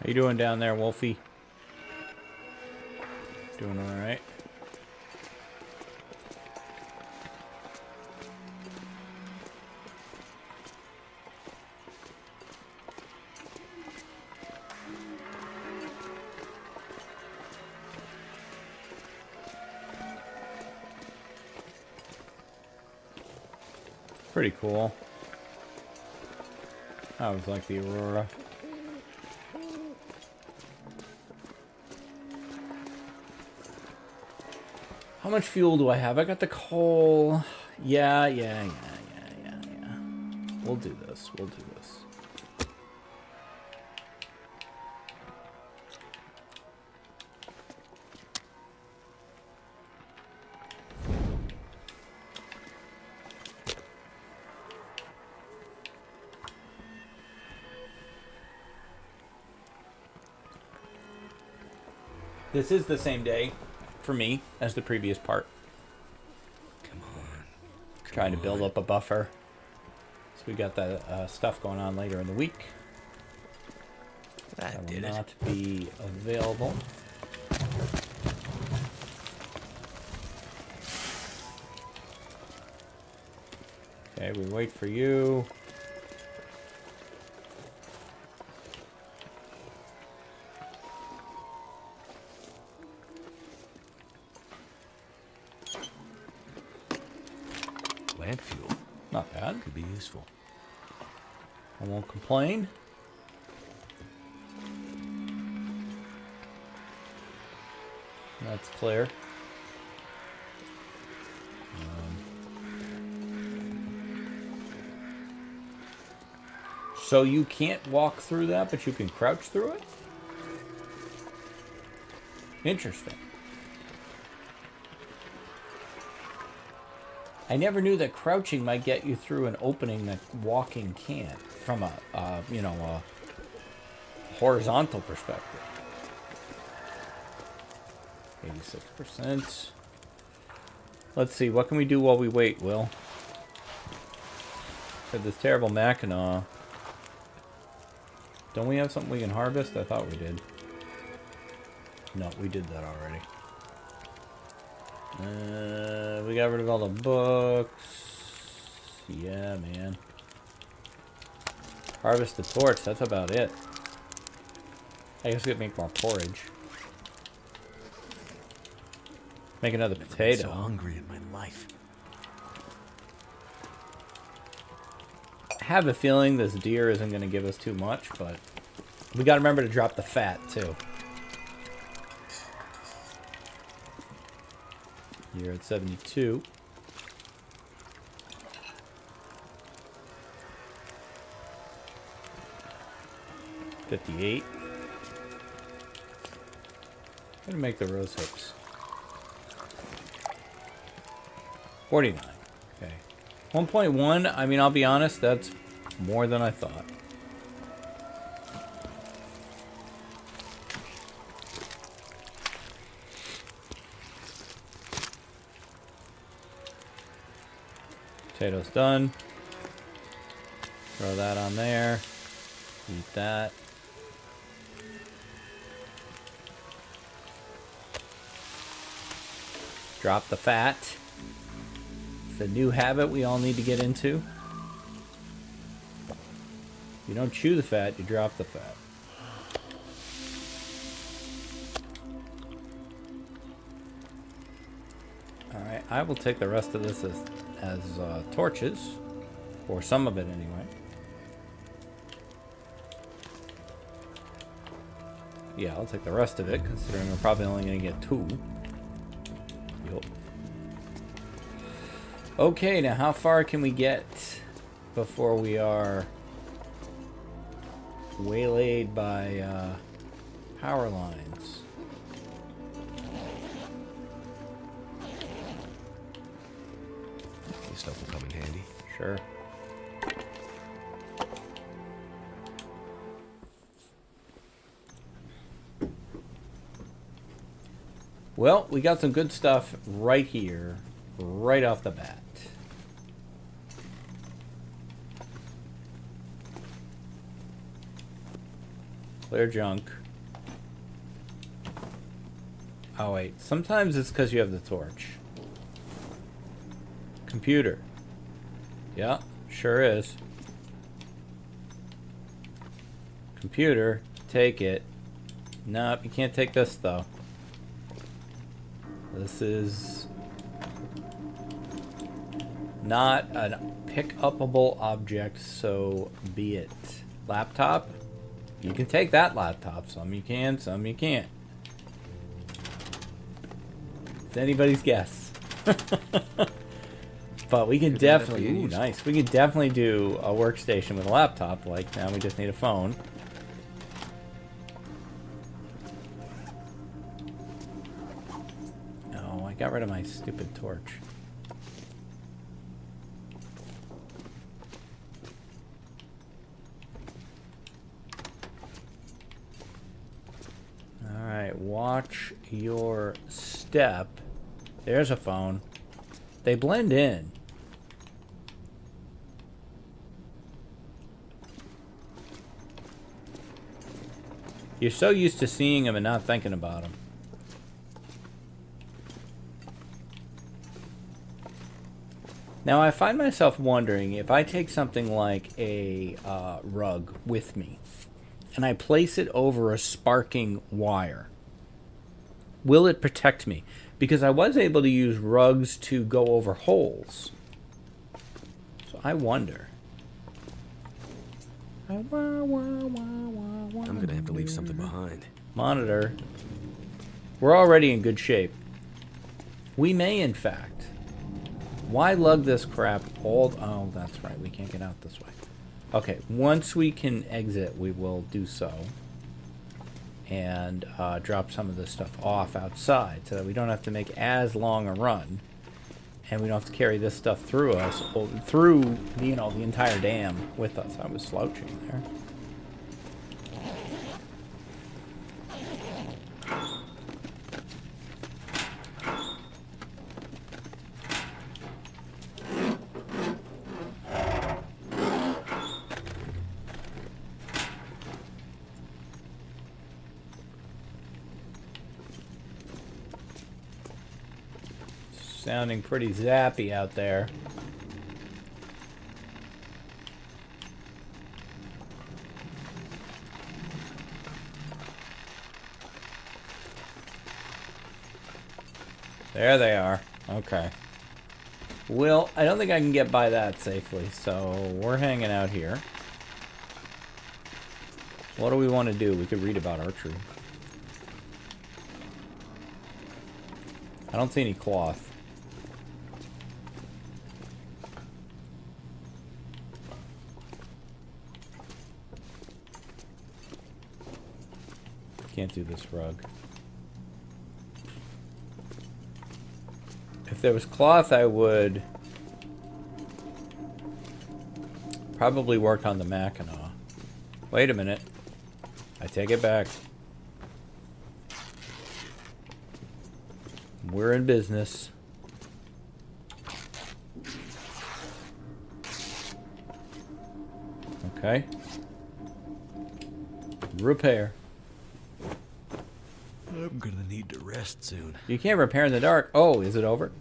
How you doing down there, Wolfie? Doing all right. Pretty cool. I always like the Aurora. How much fuel do I have? I got the coal. Yeah. We'll do this. This is the same day for me as the previous part. Come on. Trying to build up a buffer. So we got that stuff going on later in the week. That will not be available. Okay, we wait for you. Plant fuel. Not bad. Could be useful. I won't complain. That's clear. So you can't walk through that, but you can crouch through it? Interesting. I never knew that crouching might get you through an opening that walking can't, from a horizontal perspective. 86%. Let's see, what can we do while we wait, Will? Got this terrible Mackinaw. Don't we have something we can harvest? I thought we did. No, we did that already. We got rid of all the books. Yeah, man. Harvest the torch. That's about it. I guess we could make more porridge. Make another potato. I'm so hungry in my life. I have a feeling this deer isn't going to give us too much, but we got to remember to drop the fat too. You're at 72. $58. Gonna make the rose hips. 49. Okay. 1.1, I mean, I'll be honest, that's more than I thought. Potatoes done. Throw that on there. Eat that. Drop the fat. It's a new habit we all need to get into. You don't chew the fat, you drop the fat. Alright, I will take the rest of this as torches. Or some of it anyway. Yeah, I'll take the rest of it, considering we're probably only going to get 2. Yup. Okay, now how far can we get before we are waylaid by power lines? This stuff will come in handy. Sure. Well, we got some good stuff right here, right off the bat. Clear junk. Oh wait, sometimes it's because you have the torch. Computer. Yeah, sure is. Computer, take it. Nope, you can't take this though. This is not a pick-upable object, so be it. Laptop, you can take that laptop. Some you can, some you can't. It's anybody's guess. But we can definitely, ooh, nice. We can definitely do a workstation with a laptop. Like now we just need a phone. Oh, I got rid of my stupid torch. All right, watch your step. There's a phone. They blend in. You're so used to seeing them and not thinking about them. Now I find myself wondering if I take something like a rug with me and I place it over a sparking wire, will it protect me? Because I was able to use rugs to go over holes. So I wonder. I'm gonna have to leave something behind. Monitor. We're already in good shape. We may, in fact. Why lug this crap all... Oh, that's right. We can't get out this way. Okay, once we can exit, we will do so. And drop some of this stuff off outside so that we don't have to make as long a run. And we don't have to carry this stuff through us, through, you know, the entire dam with us. I was slouching there. Sounding pretty zappy out there. There they are. Okay. Well, I don't think I can get by that safely, so we're hanging out here. What do we want to do? We could read about archery. I don't see any cloth. Can't do this rug. If there was cloth, I would probably work on the Mackinaw. Wait a minute. I take it back. We're in business. Okay. Repair. I'm gonna need to rest soon. You can't repair in the dark. Oh, is it over?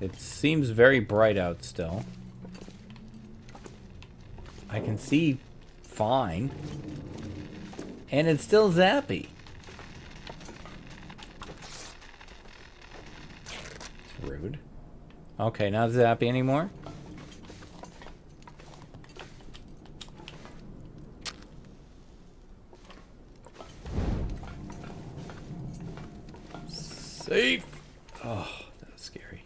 It seems very bright out still. I can see fine. And it's still zappy. It's rude. Okay, not zappy anymore. Safe. Oh, that was scary.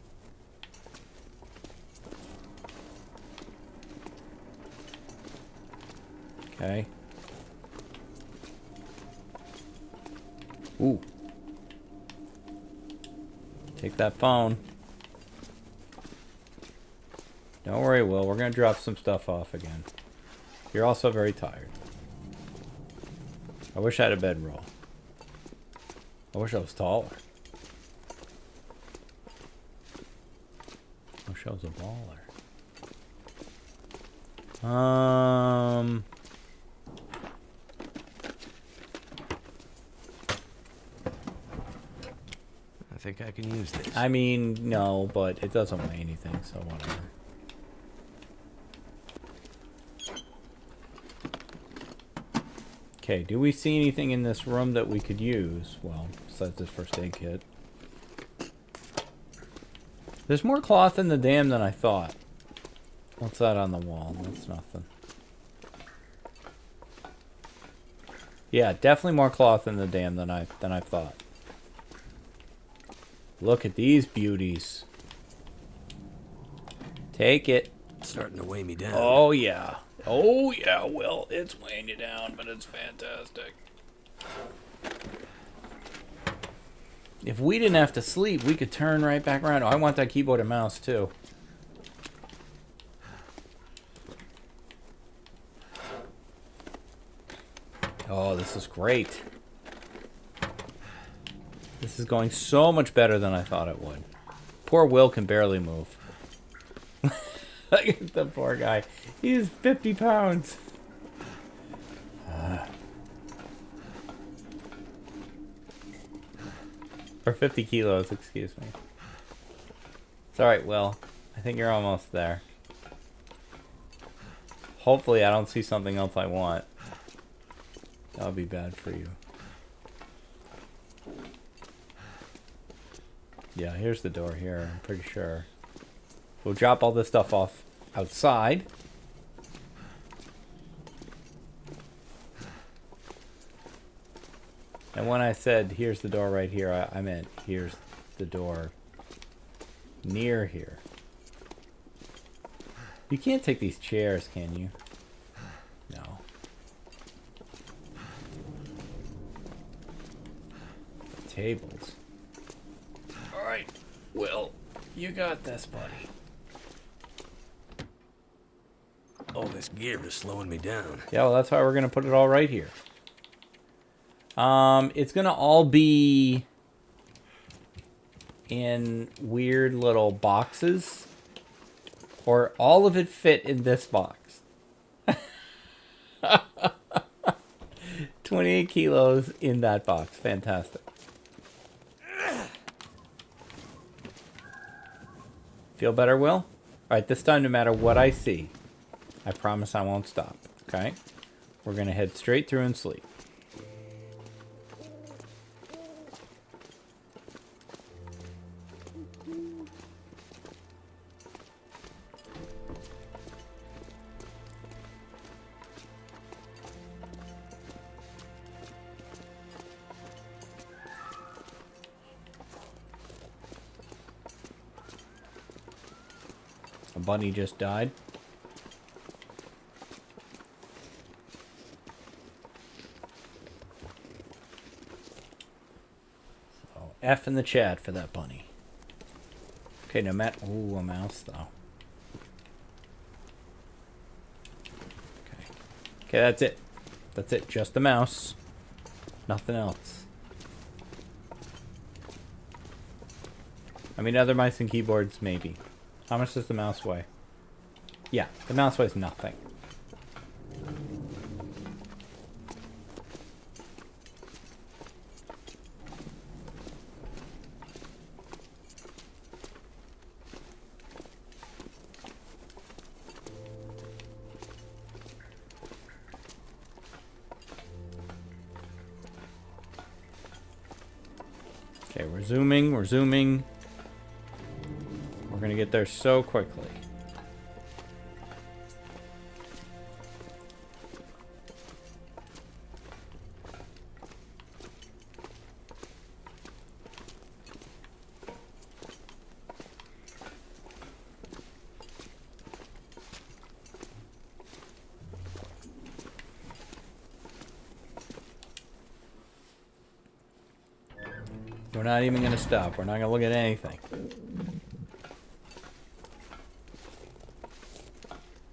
Okay. Ooh. Take that phone. Don't worry, Will. We're going to drop some stuff off again. You're also very tired. I wish I had a bedroll. I wish I was taller. I wish I was a baller. I think I can use this. I mean, no, but it doesn't weigh anything, so whatever. Okay, do we see anything in this room that we could use? Well, besides this first aid kit. There's more cloth in the dam than I thought. What's that on the wall? That's nothing. Yeah, definitely more cloth in the dam than I thought. Look at these beauties. Take it. It's starting to weigh me down. Oh yeah. Oh yeah, Will. It's weighing you down, but it's fantastic. If we didn't have to sleep, we could turn right back around. Oh, I want that keyboard and mouse too. Oh, this is great. This is going so much better than I thought it would. Poor Will can barely move. Look at the poor guy. He's 50 pounds. Or 50 kilos, excuse me. It's alright, Will. I think you're almost there. Hopefully I don't see something else I want. That would be bad for you. Yeah, here's the door here, I'm pretty sure. We'll drop all this stuff off outside. And when I said, here's the door right here, I meant here's the door near here. You can't take these chairs, can you? No. Tables. Alright, Will, you got this, buddy. All this gear is slowing me down. Yeah, well, that's why we're going to put it all right here. It's going to all be in weird little boxes. Or all of it fit in this box. 28 kilos in that box. Fantastic. Feel better, Will? Alright, this time no matter what I see, I promise I won't stop. Okay? We're going to head straight through and sleep. A bunny just died. So, F in the chat for that bunny. Okay, no matter. Ooh, a mouse though. Okay. Okay, that's it. That's it. Just the mouse. Nothing else. I mean, other mice and keyboards, maybe. How much does the mouse weigh? Yeah, the mouse weighs nothing. Okay, we're zooming, we're zooming. We're gonna get there so quickly. We're not even gonna stop. We're not gonna look at anything.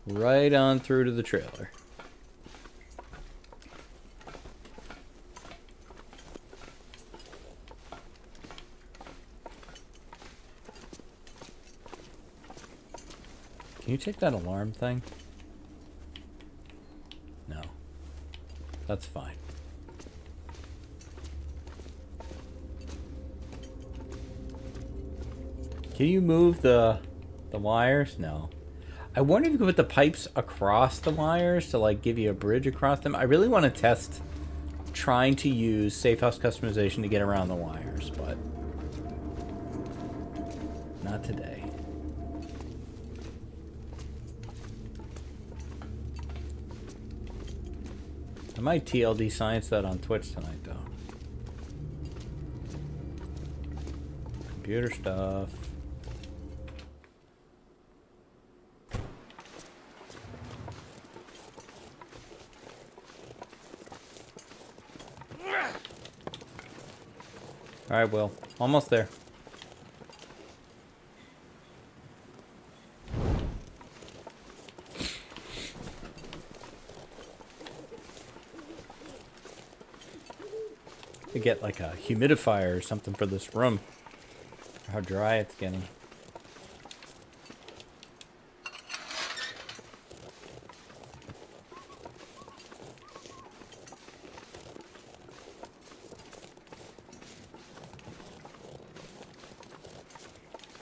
Right on through to the trailer. Can you take that alarm thing? No. That's fine. Can you move the wires? No. I wonder if you could put the pipes across the wires to like give you a bridge across them. I really want to test trying to use safe house customization to get around the wires, but not today. I might TLD science that on Twitch tonight though. Computer stuff. Alright, Will. Almost there. To get like a humidifier or something for this room. How dry it's getting.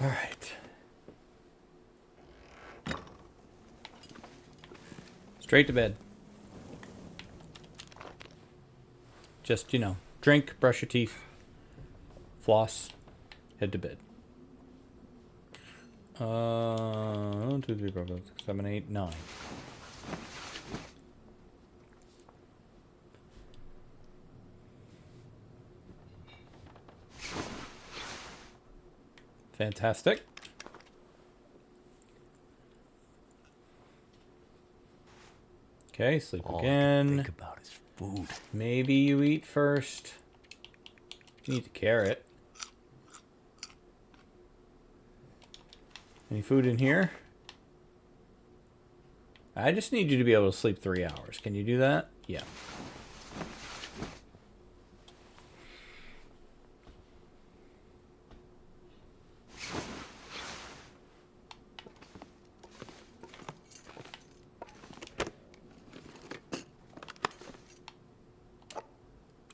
All right. Straight to bed. Just, you know, drink, brush your teeth, floss, head to bed. 1, 2, 3, 4, 5, 6, 7, 8, 9. Fantastic. Okay, sleep again. All I can think about is food. Maybe you eat first. You eat the carrot. Any food in here? I just need you to be able to sleep 3 hours. Can you do that? Yeah.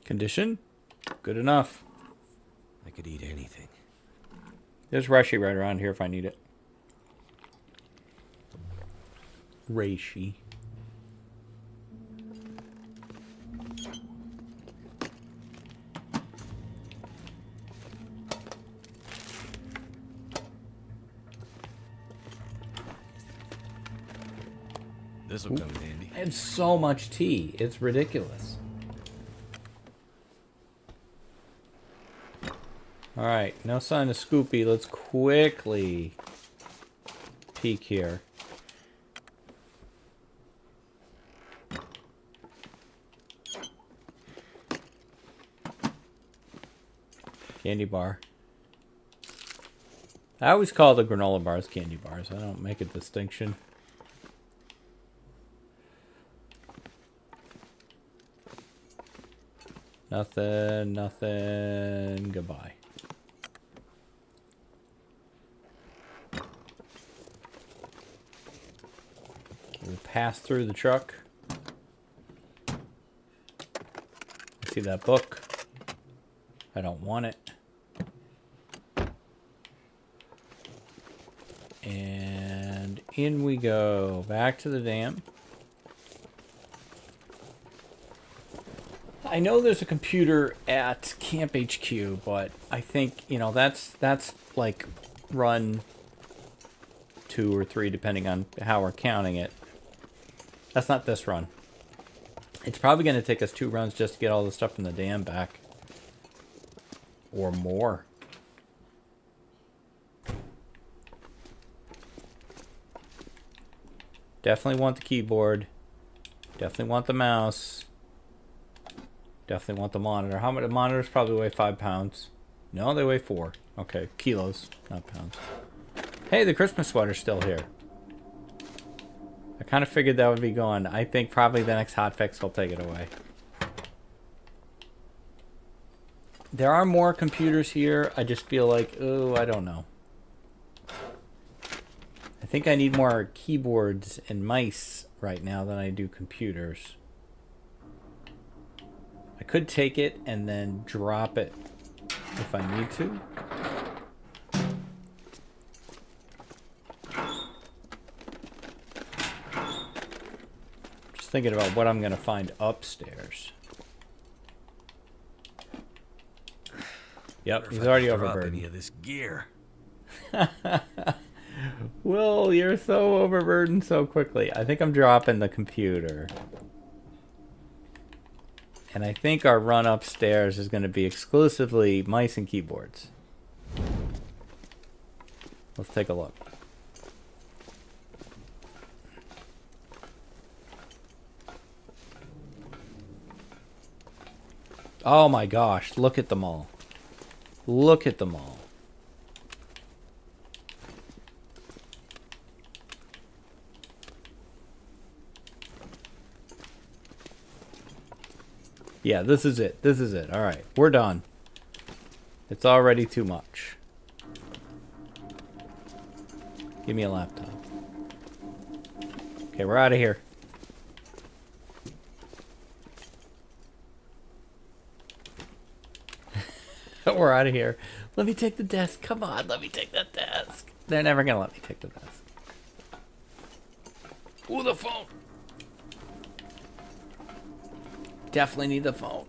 Condition? Good enough. I could eat anything. There's reishi right around here if I need it. Reishi. This will come in handy. I have so much tea. It's ridiculous. Alright, no sign of Scoopy. Let's quickly peek here. Candy bar. I always call the granola bars candy bars. I don't make a distinction. Nothing, nothing. Goodbye. We'll pass through the truck. I see that book. I don't want it. And in we go. Back to the dam. I know there's a computer at Camp HQ, but I think, you know, that's like run 2 or 3, depending on how we're counting it. That's not this run. It's probably going to take us 2 runs just to get all the stuff from the dam back. Or more. Definitely want the keyboard. Definitely want the mouse. Definitely want the monitor. How much? The monitors probably weigh 5 pounds. No, they weigh 4. Okay, kilos, not pounds. Hey, the Christmas sweater's still here. I kind of figured that would be gone. I think probably the next hotfix will take it away. There are more computers here. I just feel like, oh, I don't know. I think I need more keyboards and mice right now than I do computers. I could take it and then drop it if I need to. Just thinking about what I'm going to find upstairs. Yep, he's already overburdened. Any of this gear. Will, you're so overburdened so quickly. I think I'm dropping the computer. And I think our run upstairs is going to be exclusively mice and keyboards. Let's take a look. Oh my gosh, look at them all. Look at them all. Yeah, this is it. This is it. All right, we're done. It's already too much. Give me a laptop. Okay, we're out of here. We're out of here. Let me take the desk. Come on, let me take that desk. They're never going to let me take the desk. Ooh, the phone. Definitely need the phone.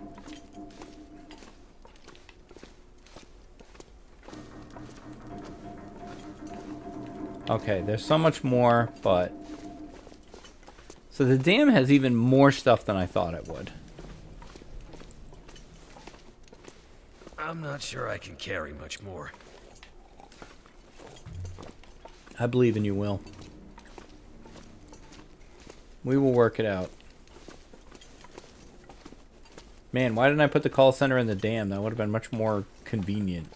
Okay, there's so much more, but... So the dam has even more stuff than I thought it would. I'm not sure I can carry much more. I believe in you, Will. We will work it out. Man, why didn't I put the call center in the dam? That would have been much more convenient.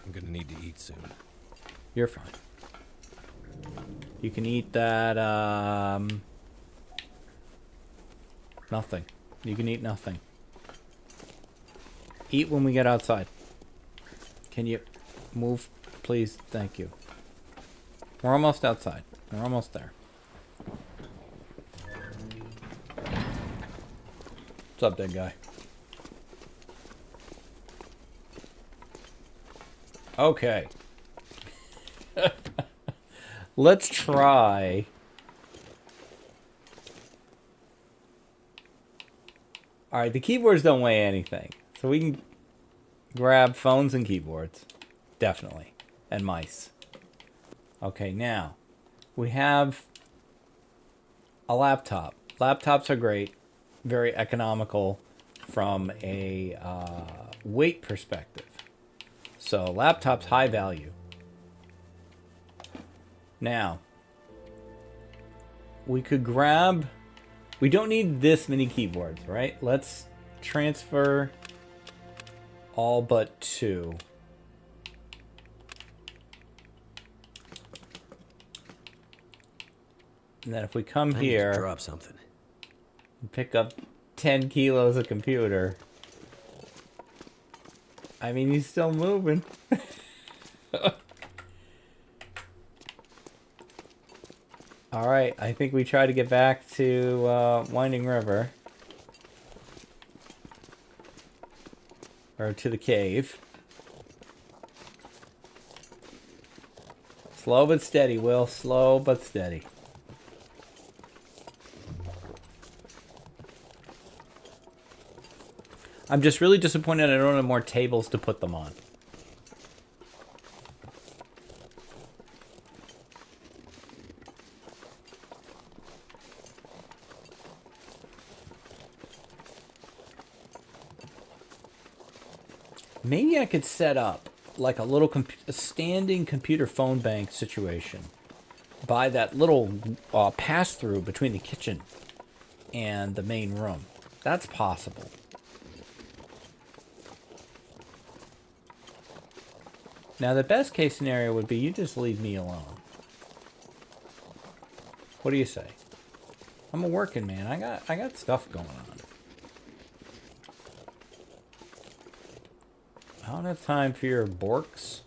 I'm gonna need to eat soon. You're fine. You can eat that, nothing. You can eat nothing. Eat when we get outside. Can you move, please? Thank you. We're almost outside. We're almost there. What's up, big guy? Okay. Let's try... Alright, the keyboards don't weigh anything. So we can grab phones and keyboards. Definitely. And mice. Okay, now. We have a laptop. Laptops are great. Very economical from a weight perspective. So, laptop's high value. Now. We could grab... We don't need this many keyboards, right? Let's transfer All but 2. And then if we come I need to here drop something. and pick up 10 kilos of computer. I mean, he's still moving. Alright, I think we try to get back to Winding River. Or to the cave. Slow but steady, Will. Slow but steady. I'm just really disappointed I don't have more tables to put them on. Maybe I could set up like a little a standing computer phone bank situation by that little pass-through between the kitchen and the main room. That's possible. Now, the best case scenario would be you just leave me alone. What do you say? I'm a working man. I got stuff going on. I don't have time for your borks.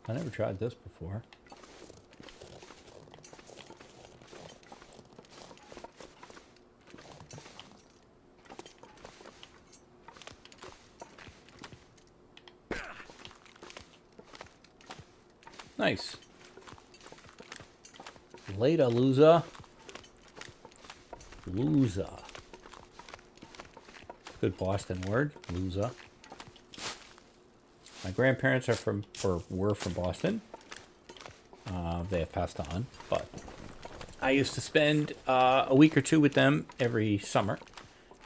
I never tried this before. Nice. Later, loser. Loser. Good Boston word, loser. My grandparents are from, or were from Boston. They have passed on, but I used to spend a week or two with them every summer.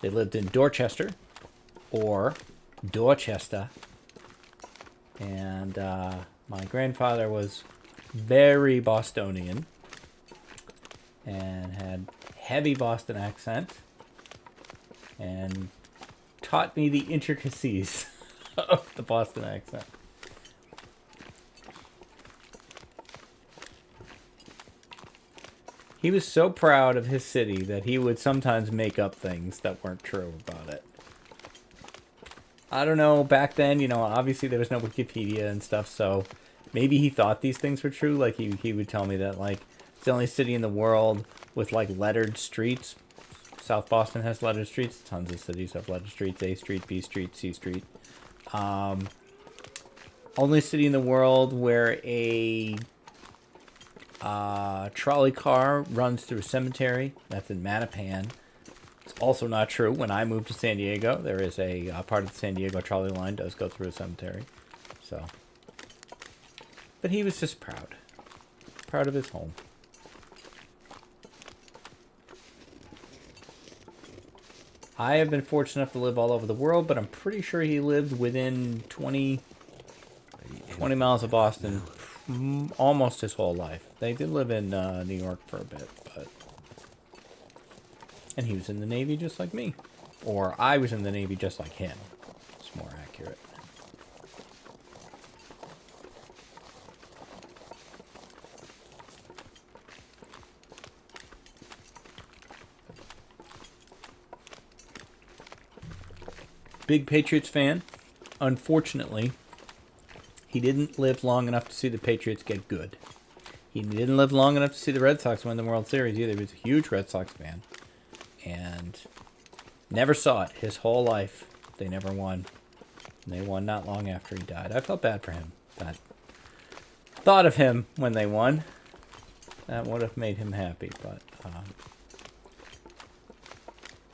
They lived in Dorchester, or Dorchester, and my grandfather was very Bostonian and had heavy Boston accent and taught me the intricacies of the Boston accent. He was so proud of his city that he would sometimes make up things that weren't true about it. I don't know, back then, you know, obviously there was no Wikipedia and stuff, so maybe he thought these things were true. Like, he would tell me that, like, it's the only city in the world with, like, lettered streets. South Boston has lettered streets. Tons of cities have lettered streets. A Street, B Street, C Street. Only city in the world where a trolley car runs through a cemetery. That's in Mattapan. It's also not true. When I moved to San Diego, there is a part of the San Diego trolley line does go through a cemetery. So, but he was just proud. Proud of his home. I have been fortunate enough to live all over the world, but I'm pretty sure he lived within 20 miles of Boston almost his whole life. They did live in New York for a bit, but... And he was in the Navy just like me. Or I was in the Navy just like him. It's more accurate. Big Patriots fan. Unfortunately, he didn't live long enough to see the Patriots get good. He didn't live long enough to see the Red Sox win the World Series either. He was a huge Red Sox fan. And never saw it his whole life. They never won. And they won not long after he died. I felt bad for him. But thought of him when they won. That would have made him happy. But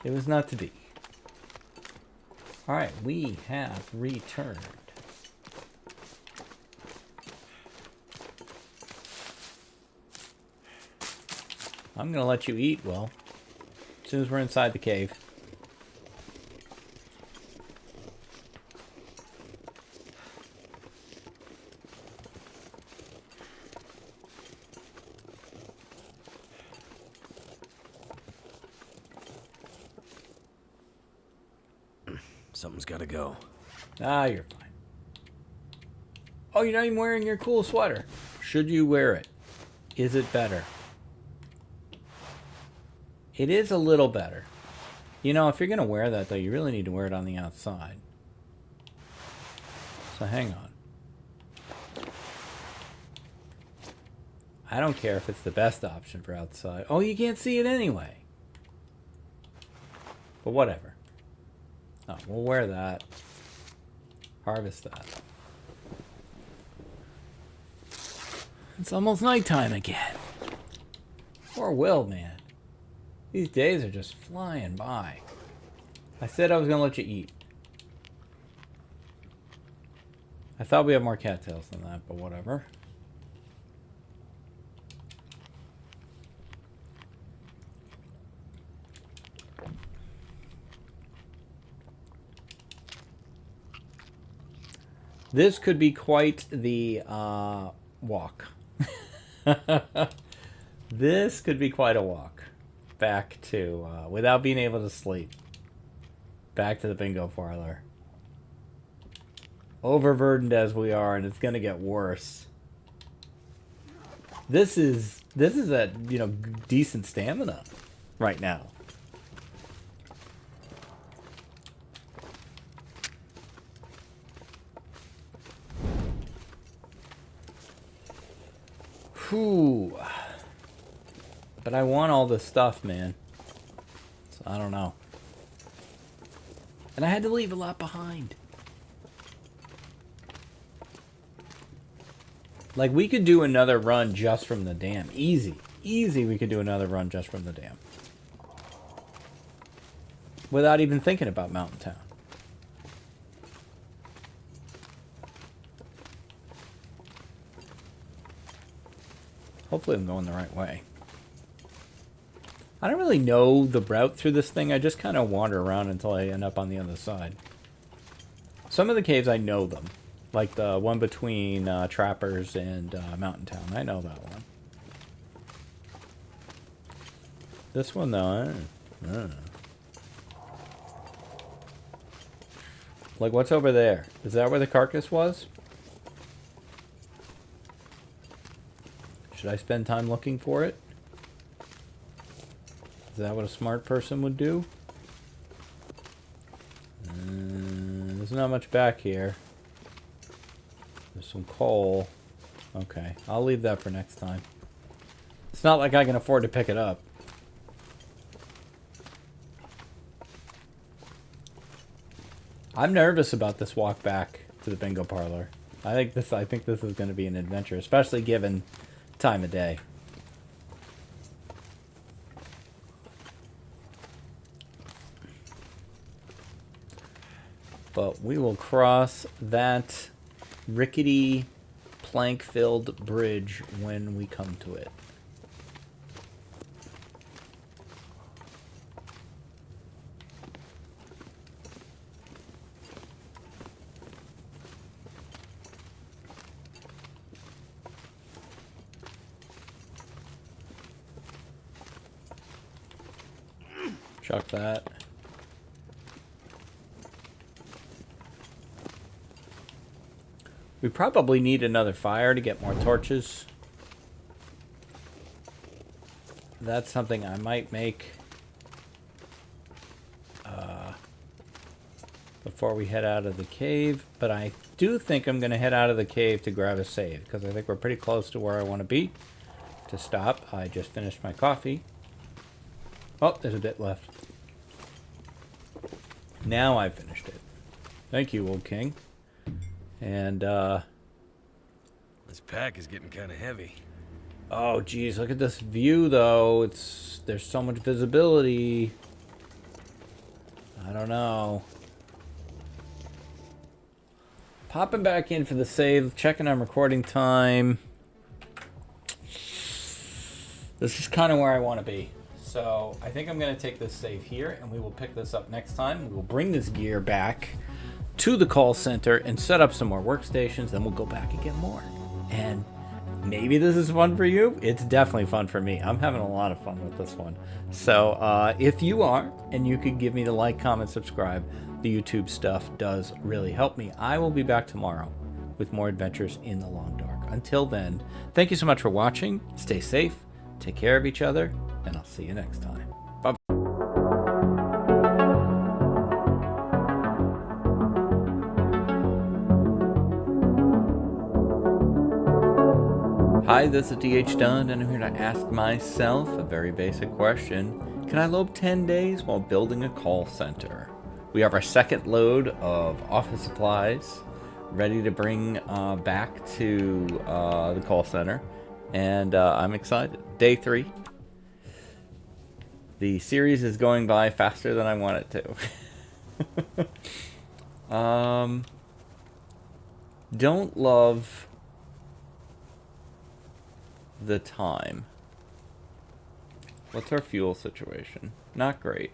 it was not to be. Alright, we have returned. I'm going to let you eat, Will. As soon as we're inside the cave. Something's gotta go. Ah, you're fine. Oh, you're not even wearing your cool sweater. Should you wear it? Is it better? It is a little better. You know, if you're going to wear that, though, you really need to wear it on the outside. So hang on. I don't care if it's the best option for outside. Oh, you can't see it anyway. But whatever. Oh, we'll wear that. Harvest that. It's almost nighttime again. Poor Will, man. These days are just flying by. I said I was going to let you eat. I thought we had more cattails than that, but whatever. This could be quite the walk. This could be quite a walk. Back to, without being able to sleep. Back to the bingo parlor. Overburdened as we are, and it's going to get worse. This is at, you know, decent stamina right now. Whew. But I want all this stuff, man. So I don't know. And I had to leave a lot behind. Like, we could do another run just from the dam. Easy. Easy, we could do another run just from the dam. Without even thinking about Mountain Town. Hopefully I'm going the right way. I don't really know the route through this thing. I just kind of wander around until I end up on the other side. Some of the caves, I know them. Like the one between Trappers and Mountain Town. I know that one. This one, though, I don't know. Like, what's over there? Is that where the carcass was? Should I spend time looking for it? Is that what a smart person would do? There's not much back here. There's some coal. Okay, I'll leave that for next time. It's not like I can afford to pick it up. I'm nervous about this walk back to the bingo parlor. I think this is going to be an adventure, especially given time of day. But we will cross that rickety plank-filled bridge when we come to it. Chuck that. We probably need another fire to get more torches. That's something I might make before we head out of the cave. But I do think I'm going to head out of the cave to grab a save, because I think we're pretty close to where I want to be to stop. I just finished my coffee. Oh, there's a bit left. Now I've finished it. Thank you, old king. And, this pack is getting kind of heavy. oh, geez, look at this view, though. There's so much visibility. I don't know. Popping back in for the save, checking on recording time. This is kind of where I want to be. So I think I'm going to take this save here, and we will pick this up next time. We will bring this gear back to the call center and set up some more workstations. Then we'll go back and get more. And maybe this is fun for you. It's definitely fun for me. I'm having a lot of fun with this one. So if you are, and you could give me the like, comment, subscribe, the YouTube stuff does really help me. I will be back tomorrow with more adventures in the Long Dark. Until then, thank you so much for watching. Stay safe, take care of each other, and I'll see you next time. Bye. Hi, this is DH Dunn, and I'm here to ask myself a very basic question. Can I lope 10 days while building a call center? We have our second load of office supplies ready to bring back to the call center, and I'm excited. Day 3. The series is going by faster than I want it to. Don't love the time. What's our fuel situation? Not great.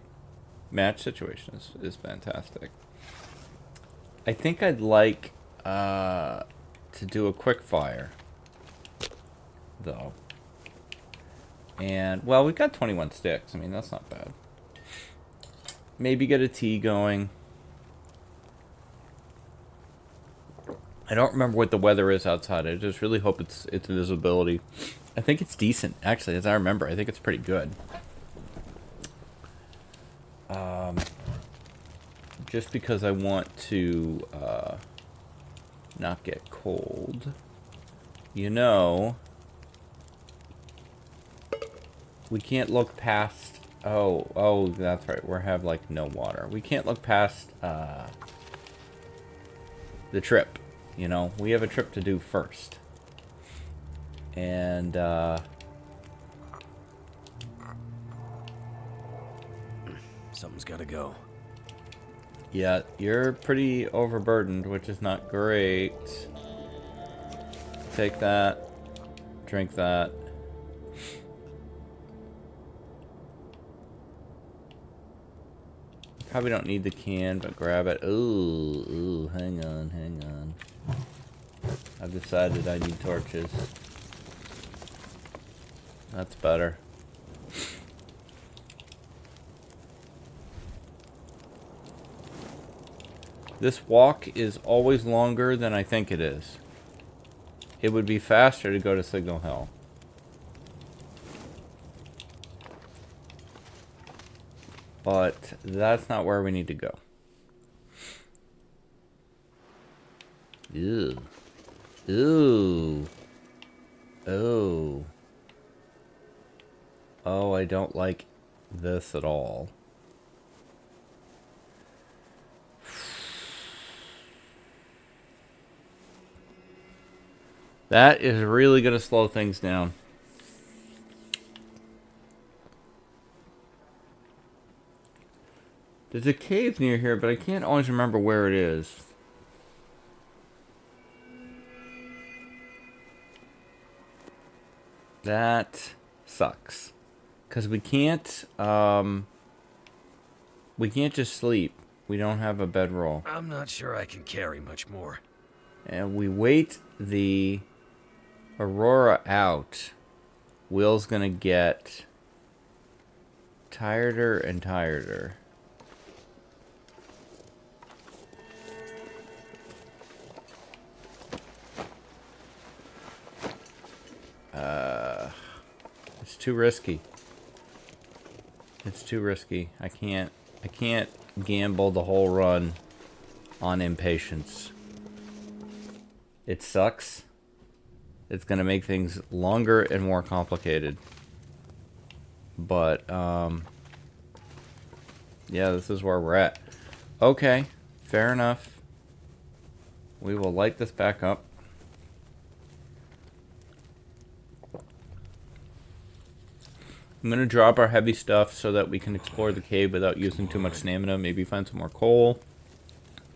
Match situation is fantastic. I think I'd like to do a quick fire, though. And, well, we've got 21 sticks. I mean, that's not bad. Maybe get a tea going. I don't remember what the weather is outside. I just really hope it's visibility. I think it's decent, actually, as I remember. I think it's pretty good. Just because I want to not get cold. You know, we can't look past... Oh, that's right. We have, like, no water. We can't look past the trip. You know, we have a trip to do first. And, Something's gotta go. yeah, you're pretty overburdened, which is not great. Take that. Drink that. Probably don't need the can, but grab it. Ooh, hang on. I've decided I need torches. That's better. This walk is always longer than I think it is. It would be faster to go to Signal Hill. But that's not where we need to go. Ew. Ooh. Oh. Oh, I don't like this at all. That is really going to slow things down. There's a cave near here, but I can't always remember where it is. That sucks. Because we can't just sleep. We don't have a bedroll. I'm not sure I can carry much more. And we wait the Aurora out. Will's gonna get tireder and tireder. It's too risky. It's too risky. I can't gamble the whole run on impatience. It sucks. It's gonna make things longer and more complicated. But yeah, this is where we're at. Okay, fair enough. We will light this back up. I'm going to drop our heavy stuff so that we can explore the cave without using too much stamina. Maybe find some more coal.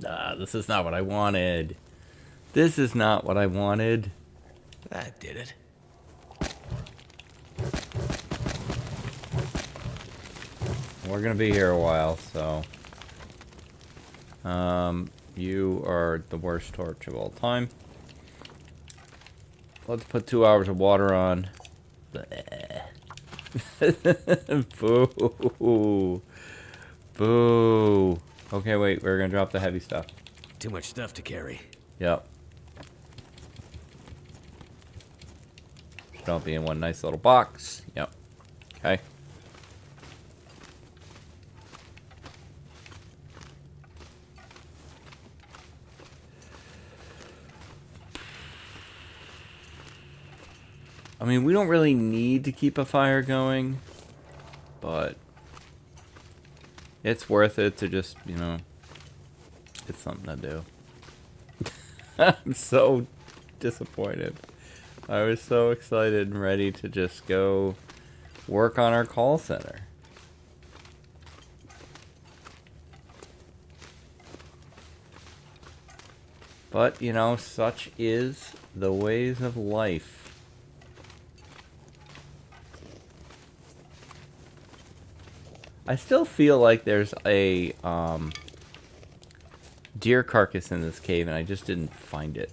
This is not what I wanted. This is not what I wanted. That did it. We're going to be here a while, so... you are the worst torch of all time. Let's put 2 hours of water on. Boo. Boo. Okay, wait, we're gonna drop the heavy stuff. Too much stuff to carry. Yep. Should all be in one nice little box. Yep. Okay. I mean, we don't really need to keep a fire going, but it's worth it to just, you know, it's something to do. I'm so disappointed. I was so excited and ready to just go work on our call center. But, you know, such is the ways of life. I still feel like there's a deer carcass in this cave, and I just didn't find it.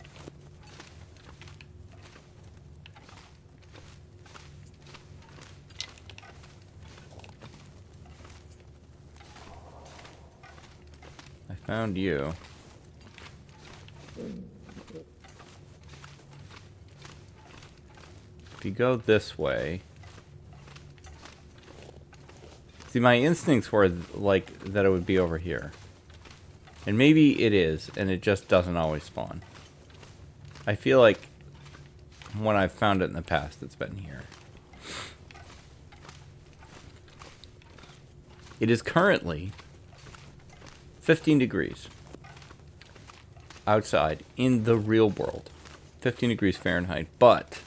I found you. If you go this way... See, my instincts were like that it would be over here. And maybe it is, and it just doesn't always spawn. I feel like when I've found it in the past, it's been here. It is currently 15 degrees outside in the real world. 15 degrees Fahrenheit, but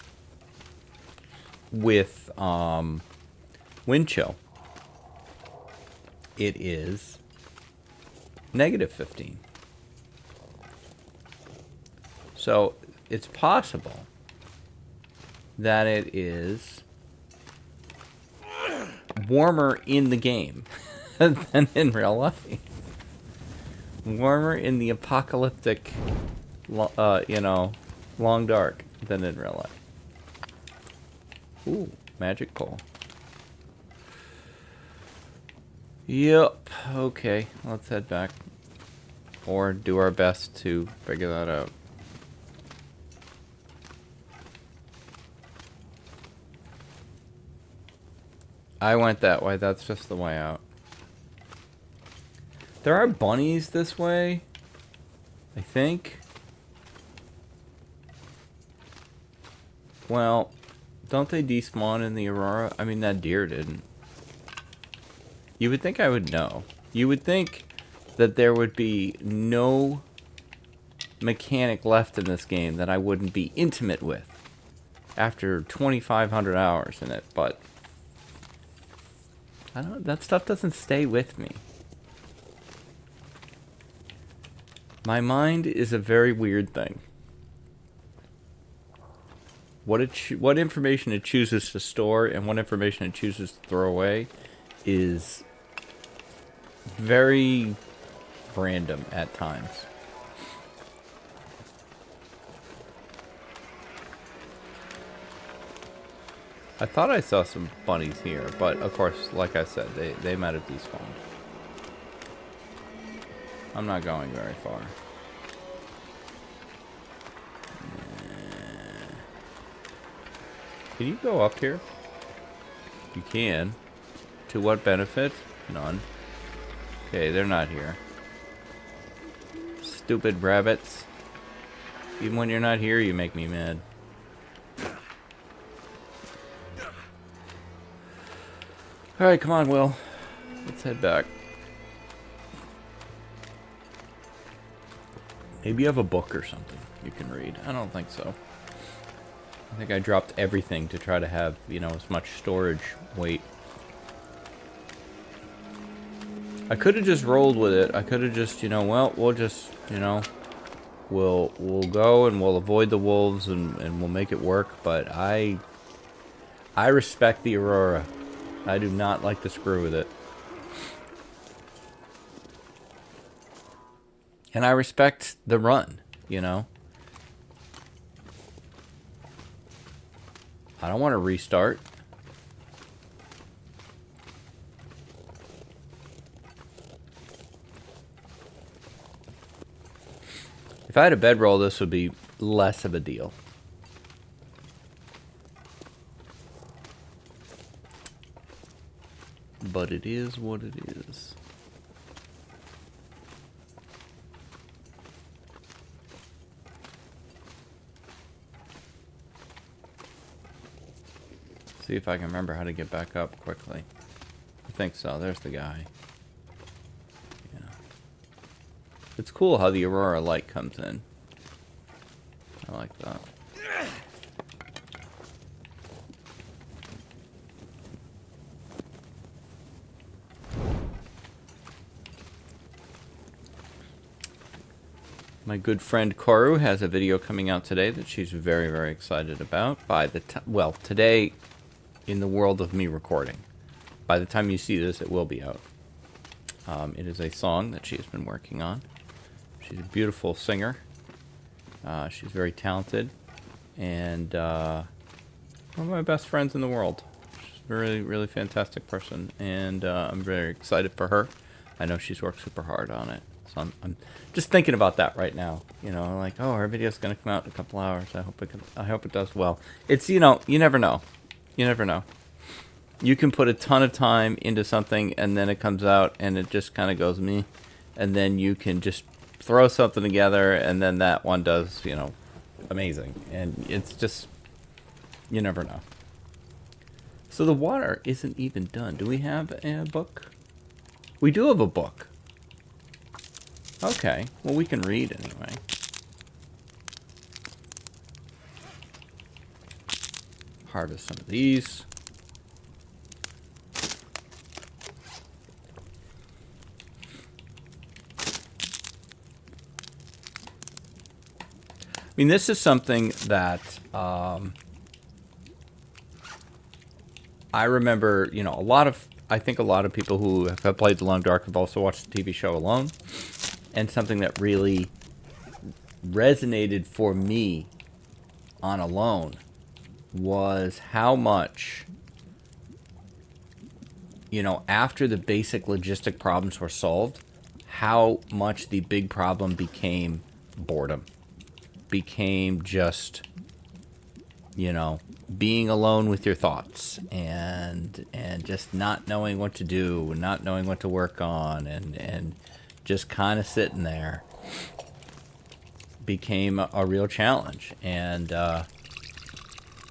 with wind chill. It is negative 15. So it's possible that it is warmer in the game than in real life. Warmer in the apocalyptic, you know, long dark than in real life. Ooh, magic coal. Yep, okay, let's head back. Or do our best to figure that out. I went that way, that's just the way out. There are bunnies this way, I think. Well, don't they despawn in the Aurora? I mean, that deer didn't. You would think I would know. You would think that there would be no mechanic left in this game that I wouldn't be intimate with after 2,500 hours in it, but I don't know, that stuff doesn't stay with me. My mind is a very weird thing. What information it chooses to store and what information it chooses to throw away is very random at times. I thought I saw some bunnies here, but of course, like I said, they might have despawned. I'm not going very far. Can you go up here? You can. To what benefit? None. Okay, they're not here. Stupid rabbits. Even when you're not here, you make me mad. Alright, come on, Will. Let's head back. Maybe you have a book or something you can read. I don't think so. I think I dropped everything to try to have, you know, as much storage weight. I could have just rolled with it. I could have just, you know, well, we'll just, you know, we'll go and we'll avoid the wolves and we'll make it work. But I respect the Aurora. I do not like to screw with it. And I respect the run, you know. I don't want to restart. If I had a bedroll, this would be less of a deal. But it is what it is. See if I can remember how to get back up quickly. I think so. There's the guy. Yeah. It's cool how the aurora light comes in. I like that. My good friend Koru has a video coming out today that she's very, very excited about. By the time, well, today, in the world of me recording. By the time you see this, it will be out. It is a song that she has been working on. She's a beautiful singer. She's very talented. And one of my best friends in the world. She's a really, really fantastic person. And I'm very excited for her. I know she's worked super hard on it. So I'm just thinking about that right now. You know, like, oh, her video's going to come out in a couple hours. I hope it does well. It's, you know, you never know. You never know. You can put a ton of time into something and then it comes out and it just kind of goes me. And then you can just throw something together and then that one does, you know, amazing. And it's just, you never know. So the water isn't even done. Do we have a book? We do have a book. Okay. Well, we can read anyway. Harvest some of these. I mean, this is something that I remember, you know, I think a lot of people who have played The Long Dark have also watched the TV show Alone. And something that really resonated for me on Alone was how much, you know, after the basic logistic problems were solved, how much the big problem became boredom. Became just, you know, being alone with your thoughts and just not knowing what to do, not knowing what to work on, and just kind of sitting there became a real challenge. And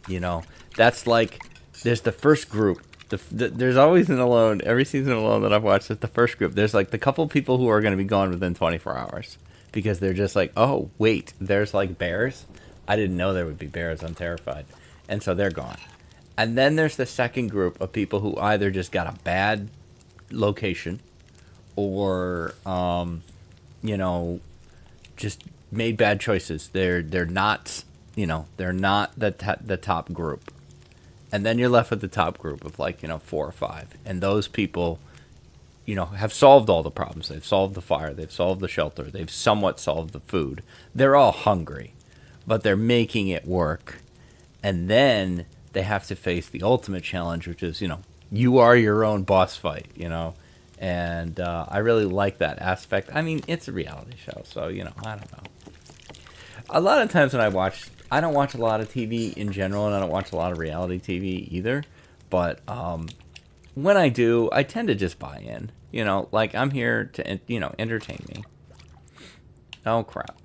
you know, that's like, there's the first group. There's always an Alone, every season of Alone that I've watched, it's the first group. There's like the couple people who are going to be gone within 24 hours. Because they're just like, oh, wait, there's like bears? I didn't know there would be bears. I'm terrified. And so they're gone. And then there's the second group of people who either just got a bad location or, you know, just made bad choices. They're not, you know, they're not the top group. And then you're left with the top group of like, you know, 4 or 5. And those people, you know, have solved all the problems. They've solved the fire. They've solved the shelter. They've somewhat solved the food. They're all hungry, but they're making it work. And then they have to face the ultimate challenge, which is, you know, you are your own boss fight, you know. And I really like that aspect. I mean, it's a reality show, so, you know, I don't know. A lot of times when I don't watch a lot of TV in general, and I don't watch a lot of reality TV either. But when I do, I tend to just buy in. You know, like, I'm here to, you know, entertain me. Oh, crap.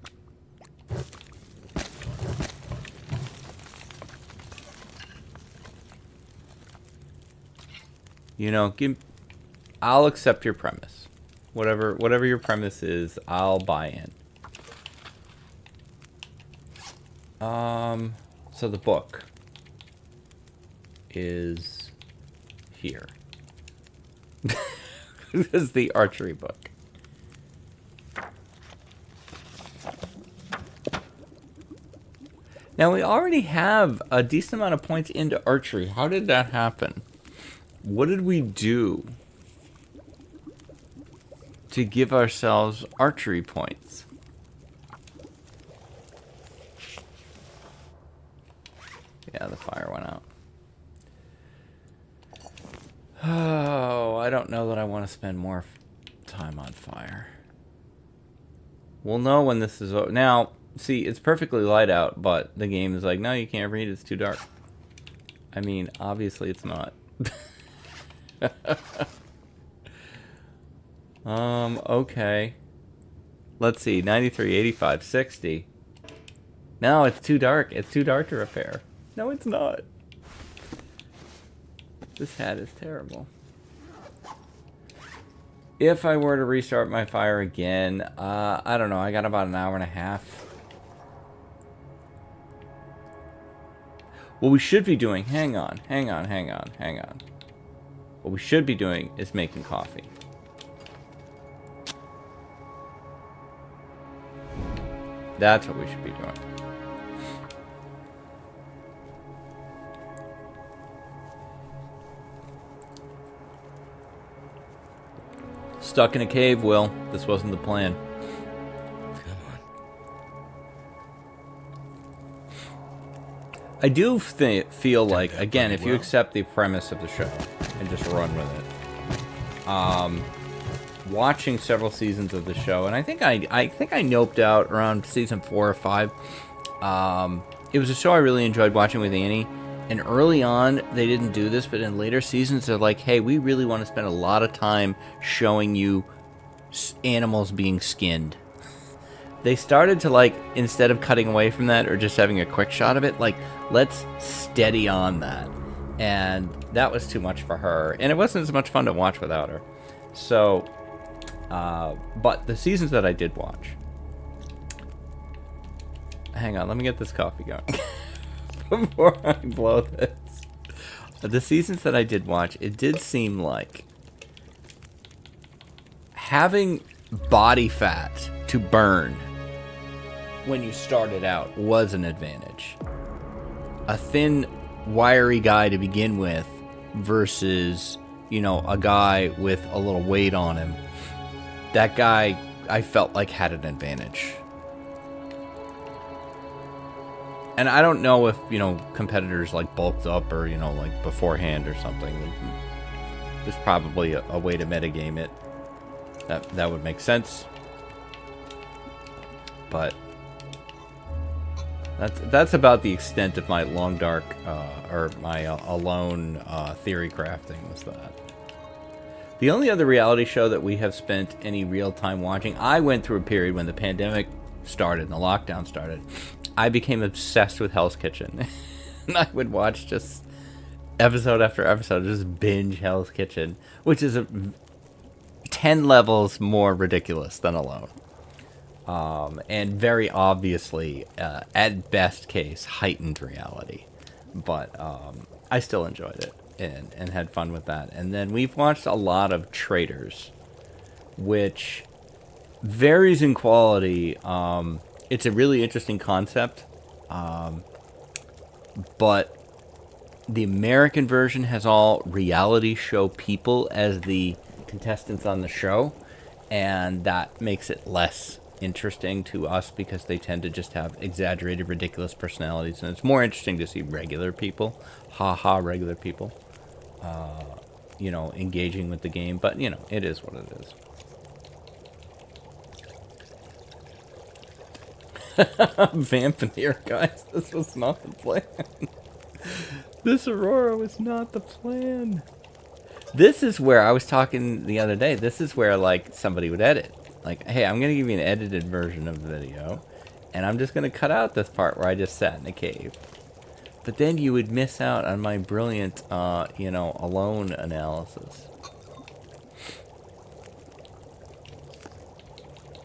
You know, I'll accept your premise. Whatever your premise is, I'll buy in. So the book is here. This is the archery book. Now, we already have a decent amount of points into archery. How did that happen? What did we do to give ourselves archery points? Yeah, the fire went out. Oh, I don't know that I want to spend more time on fire. We'll know when this is over. Now, see, it's perfectly light out, but the game is like, no, you can't read. It's too dark. I mean, obviously it's not. Okay. Let's see, 93, 85, 60. No, it's too dark. It's too dark to repair. No, it's not. This hat is terrible. If I were to restart my fire again, I don't know. I got about an hour and a half. What we should be doing, hang on. What we should be doing is making coffee. That's what we should be doing. Stuck in a cave, Will. This wasn't the plan. Come on. I do feel like, again, if you accept the premise of the show and just run with it, watching several seasons of the show, and I think I noped out around season 4 or 5. It was a show I really enjoyed watching with Annie, and early on they didn't do this, but in later seasons they're like, hey, we really want to spend a lot of time showing you animals being skinned. They started to, like, instead of cutting away from that or just having a quick shot of it, like, let's steady on that. And that was too much for her, and it wasn't as much fun to watch without her. So but the seasons that I did watch, hang on, let me get this coffee going before I blow this. The seasons that I did watch, it did seem like having body fat to burn when you started out was an advantage. A thin, wiry guy to begin with versus, you know, a guy with a little weight on him. That guy, I felt like, had an advantage. And I don't know if, you know, competitors, like, bulked up or, you know, like, beforehand or something. There's probably a way to metagame it. That would make sense. But that's about the extent of my long dark, or my alone theory crafting was that. The only other reality show that we have spent any real time watching, I went through a period when the pandemic started and the lockdown started. I became obsessed with Hell's Kitchen. And I would watch just episode after episode, just binge Hell's Kitchen, which is 10 levels more ridiculous than Alone. And very obviously, at best case, heightened reality. But I still enjoyed it. And had fun with that. And then we've watched a lot of Traders, which varies in quality. It's a really interesting concept, but the American version has all reality show people as the contestants on the show, and that makes it less interesting to us because they tend to just have exaggerated, ridiculous personalities, and it's more interesting to see regular people, regular people, you know, engaging with the game. But, you know, it is what it is. Vampire, guys, this was not the plan. This Aurora was not the plan. This is where I was talking the other day. This is where, like, somebody would edit. Like, hey, I'm going to give you an edited version of the video, and I'm just going to cut out this part where I just sat in a cave. But then you would miss out on my brilliant, you know, alone analysis.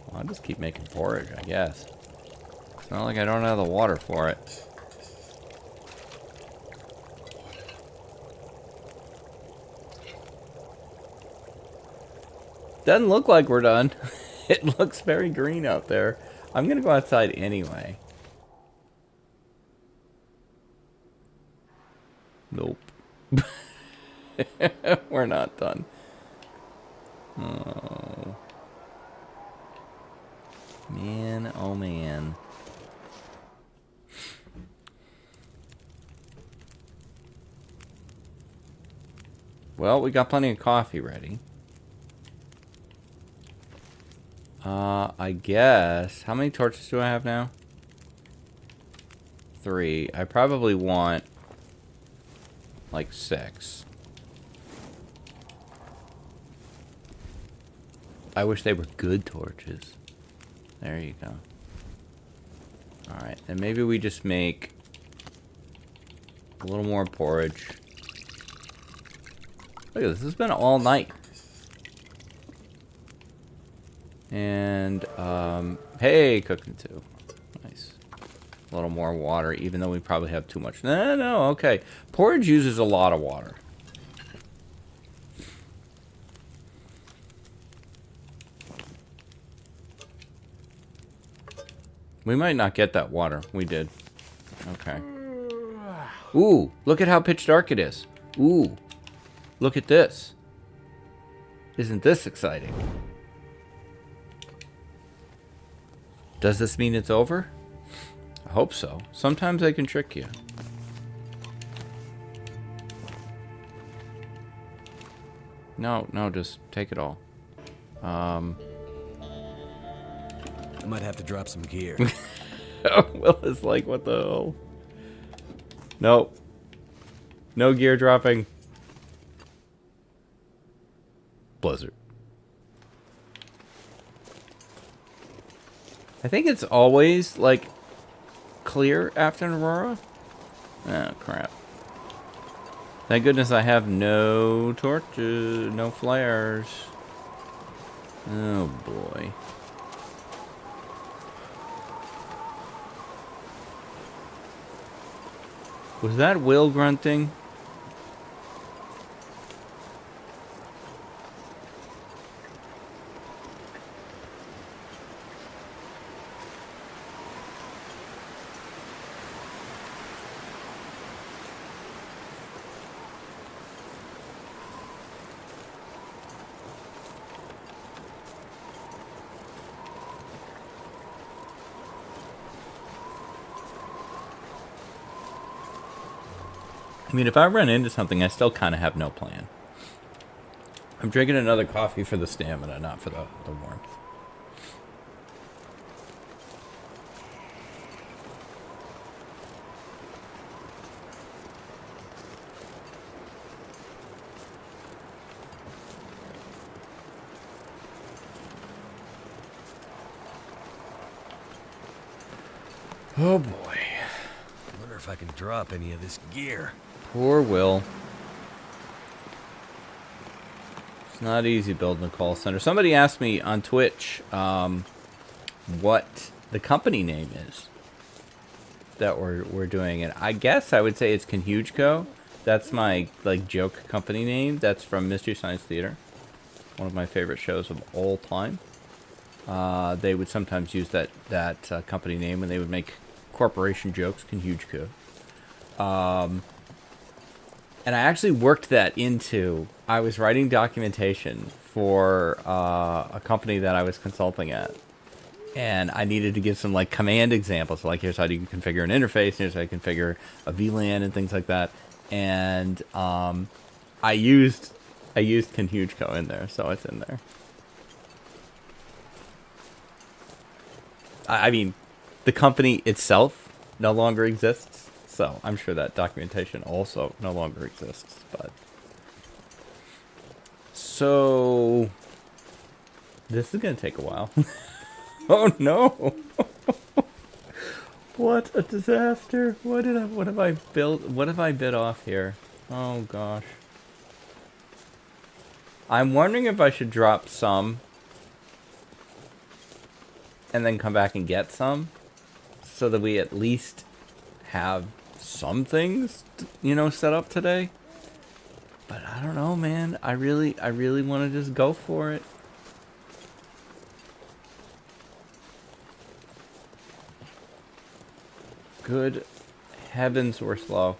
Well, I'll just keep making porridge, I guess. It's not like I don't have the water for it. Doesn't look like we're done. It looks very green out there. I'm gonna go outside anyway. Nope. We're not done. Oh. Man, oh man. Well, we got plenty of coffee ready. I guess. How many torches do I have now? 3. I probably want like 6. I wish they were good torches. There you go. Alright, and maybe we just make a little more porridge. Look at this, it's been all night. And, hey, cooking too. Nice. A little more water, even though we probably have too much. No, okay. Porridge uses a lot of water. We might not get that water. We did. Okay. Ooh, look at how pitch dark it is. Ooh, look at this. Isn't this exciting? Does this mean it's over? I hope so. Sometimes I can trick you. No, just take it all. I might have to drop some gear. Will is like, what the hell? Nope. No gear dropping. Blizzard. I think it's always, like, clear after an aurora. Oh, crap. Thank goodness I have no torches, no flares. Oh, boy. Was that Will grunting? I mean, if I run into something, I still kind of have no plan. I'm drinking another coffee for the stamina, not for the warmth. Oh boy. I wonder if I can drop any of this gear. Poor Will. It's not easy building a call center. Somebody asked me on Twitch what the company name is that we're doing, and I guess I would say it's Conhugeco. That's my like joke company name. That's from Mystery Science Theater, one of my favorite shows of all time. They would sometimes use that company name when they would make corporation jokes. Conhugeco. And I actually worked that into... I was writing documentation for a company that I was consulting at. And I needed to give some, like, command examples. Like, here's how you configure an interface. Here's how you configure a VLAN and things like that. And I used Conhugeco in there, so it's in there. I mean, the company itself no longer exists. So I'm sure that documentation also no longer exists, but so this is gonna take a while. Oh no! What a disaster! What have I built? What have I bit off here? Oh gosh! I'm wondering if I should drop some and then come back and get some, so that we at least have some things, you know, set up today. But I don't know, man. I really want to just go for it. Good heavens, we're slow.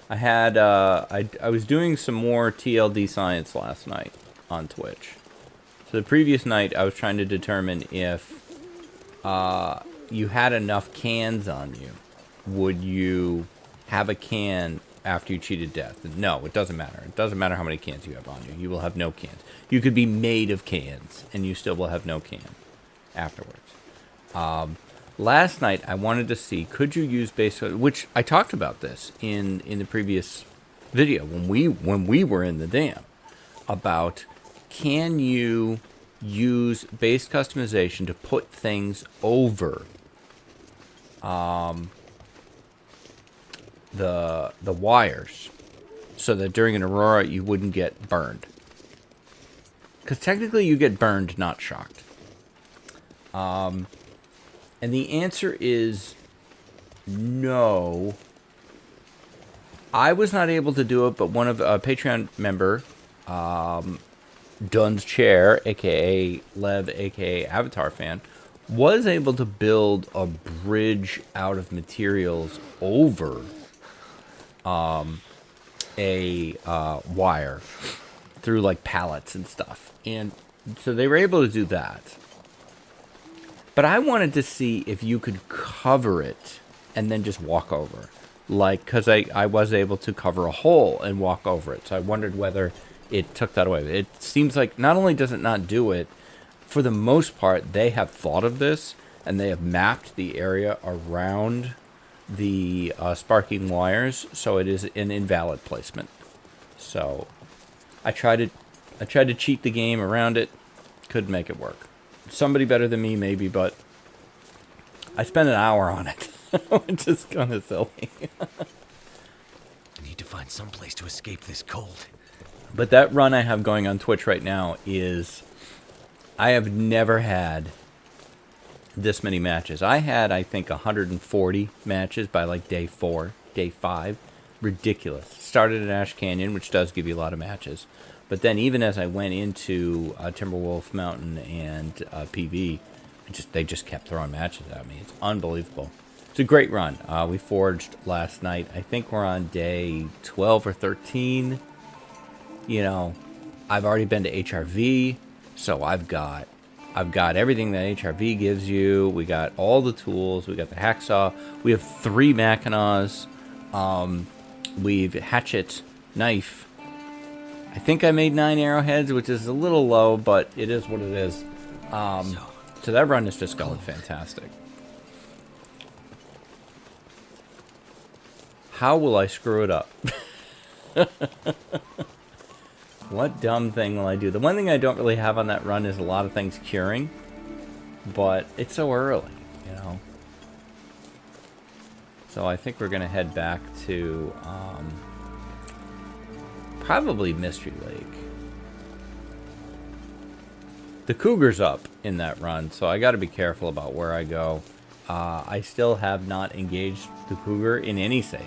I had I was doing some more TLD science last night on Twitch, So the previous night, I was trying to determine if you had enough cans on you. Would you have a can after you cheated death? No, it doesn't matter. It doesn't matter how many cans you have on you. You will have no cans. You could be made of cans, and you still will have no can afterwards. Last night, I wanted to see, could you use base, which I talked about this in the previous video when we were in the dam, about can you use base customization to put things over the wires so that during an aurora you wouldn't get burned. Because technically you get burned, not shocked. And the answer is no. I was not able to do it, but one of a Patreon member, Dunn's Chair, aka Lev, aka Avatar Fan, was able to build a bridge out of materials over a wire through like pallets and stuff. And so they were able to do that. But I wanted to see if you could cover it and then just walk over. Like, because I was able to cover a hole and walk over it. So I wondered whether it took that away. It seems like not only does it not do it, for the most part, they have thought of this and they have mapped the area around the sparking wires, so it is an invalid placement. So I tried to cheat the game around it, couldn't make it work. Somebody better than me, maybe, but I spent an hour on it, which is kind of silly. I need to find some place to escape this cold. But that run I have going on Twitch right now is, I have never had this many matches. I had, I think, 140 matches by like day 4, day 5. Ridiculous. Started at Ash Canyon, which does give you a lot of matches. But then even as I went into Timberwolf Mountain and PV, they just kept throwing matches at me. It's unbelievable. It's a great run. We forged last night. I think we're on day 12 or 13. You know, I've already been to HRV, so I've got everything that HRV gives you. We got all the tools. We got the hacksaw. We have 3 Mackinaws. We've hatchet, knife. I think I made 9 arrowheads, which is a little low, but it is what it is. So that run is just going fantastic. How will I screw it up? What dumb thing will I do? The one thing I don't really have on that run is a lot of things curing, but it's so early, you know. So I think we're going to head back to probably Mystery Lake. The cougar's up in that run, so I got to be careful about where I go. I still have not engaged the cougar in any save.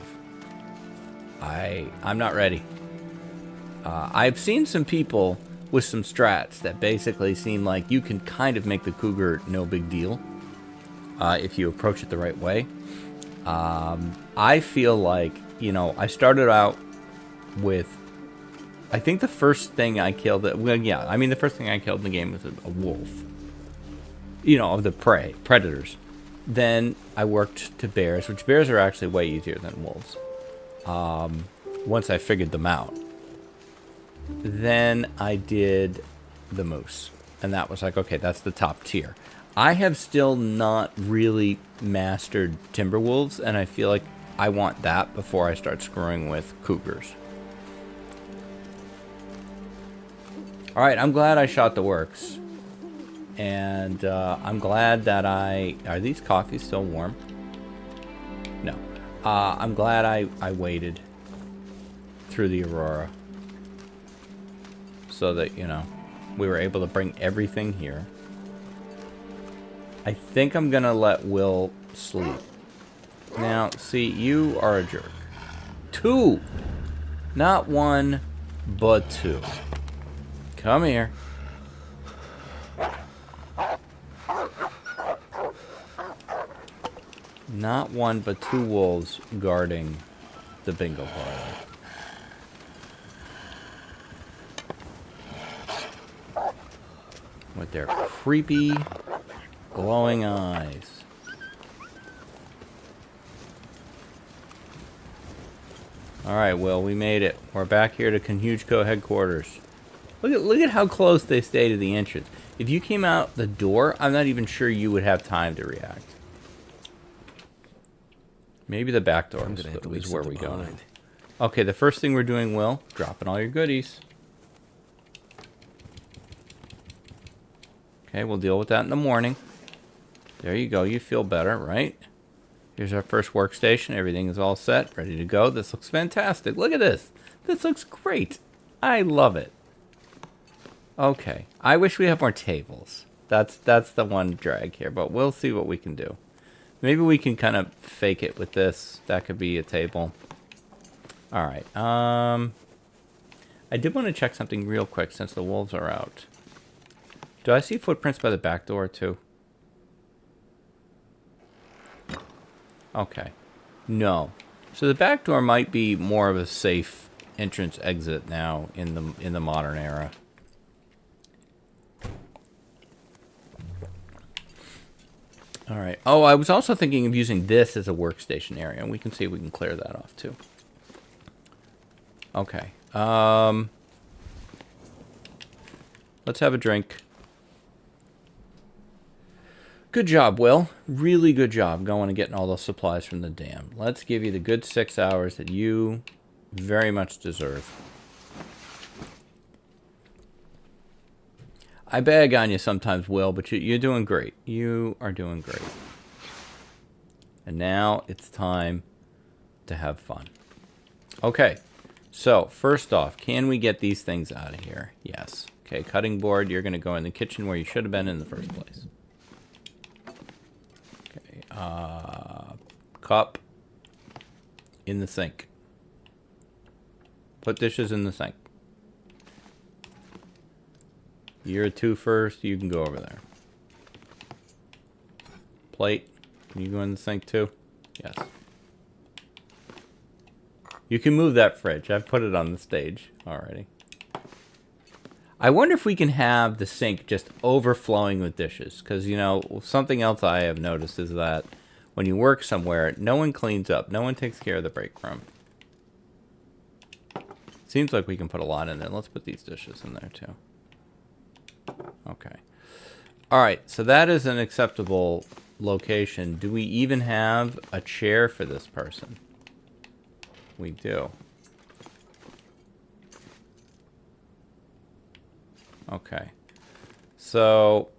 I'm not ready. I've seen some people with some strats that basically seem like you can kind of make the cougar no big deal if you approach it the right way. I feel like, you know, I started out with, I think the first thing I killed, the first thing I killed in the game was a wolf. You know, of the predators. Then I worked to bears, which bears are actually way easier than wolves. Once I figured them out. Then I did the moose. And that was like, okay, that's the top tier. I have still not really mastered timberwolves, and I feel like I want that before I start screwing with cougars. Alright, I'm glad I shot the works. And I'm glad that are these coffees still warm? No. I'm glad I waited through the aurora. So that, you know, we were able to bring everything here. I think I'm gonna let Will sleep. Now, see, you are a jerk. 2! Not 1, but 2. Come here. Not 1, but 2 wolves guarding the bingo parlor. their creepy, glowing eyes. Alright, Will, we made it. We're back here to Conhugeco headquarters. Look at how close they stay to the entrance. If you came out the door, I'm not even sure you would have time to react. Maybe the back door is where we go. Okay, the first thing we're doing, Will, dropping all your goodies. Okay, we'll deal with that in the morning. There you go. You feel better, right? Here's our first workstation. Everything is all set, ready to go. This looks fantastic. Look at this. This looks great. I love it. Okay. I wish we had more tables. That's the one drag here, but we'll see what we can do. Maybe we can kind of fake it with this. That could be a table. All right. I did want to check something real quick since the wolves are out. Do I see footprints by the back door too? Okay. No. So the back door might be more of a safe entrance exit now in the modern era. All right. Oh, I was also thinking of using this as a workstation area, and we can see if we can clear that off too. Okay. Let's have a drink. Good job, Will. Really good job going and getting all those supplies from the dam. Let's give you the good 6 hours that you very much deserve. I bag on you sometimes, Will, but you're doing great. You are doing great. And now it's time to have fun. Okay, so first off, can we get these things out of here? Yes. Okay, cutting board, you're going to go in the kitchen where you should have been in the first place. Okay, cup in the sink. Put dishes in the sink. You're a 2 first, you can go over there. Plate, can you go in the sink too? Yes. You can move that fridge. I've put it on the stage already. I wonder if we can have the sink just overflowing with dishes. Because, you know, something else I have noticed is that when you work somewhere, no one cleans up. No one takes care of the break room. Seems like we can put a lot in there. Let's put these dishes in there too. Okay. All right, so that is an acceptable location. Do we even have a chair for this person? We do. Okay. So,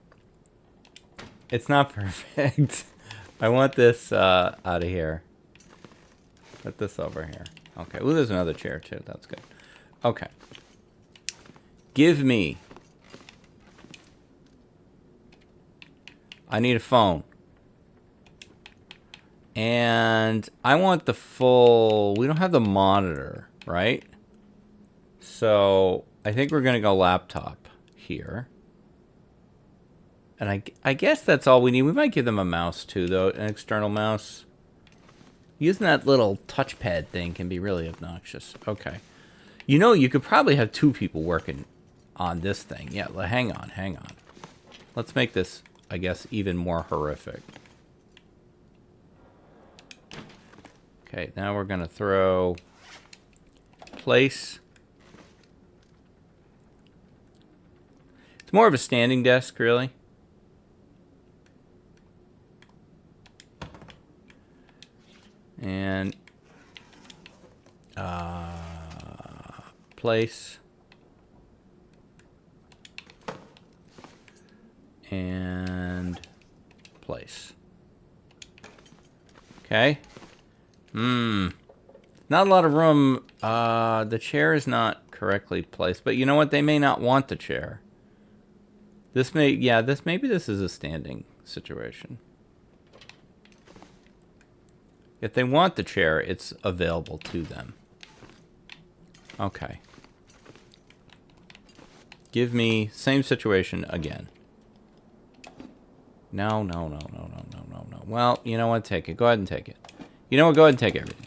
it's not perfect. I want this out of here. Put this over here. Okay. Ooh, there's another chair too. That's good. Okay. Give me... I need a phone. And I want the full... We don't have the monitor, right? So I think we're going to go laptop here. And I guess that's all we need. We might give them a mouse too, though. An external mouse. Using that little touchpad thing can be really obnoxious. Okay. You know, you could probably have 2 people working on this thing. Yeah, hang on. Let's make this... I guess, even more horrific. Okay, now we're going to throw place. It's more of a standing desk, really. And place. And place. Okay. Not a lot of room. The chair is not correctly placed, but you know what? They may not want the chair. This may, yeah, maybe this is a standing situation. If they want the chair, it's available to them. Okay. Give me same situation again. No. Well, you know what? Take it. Go ahead and take it. You know what? Go ahead and take everything.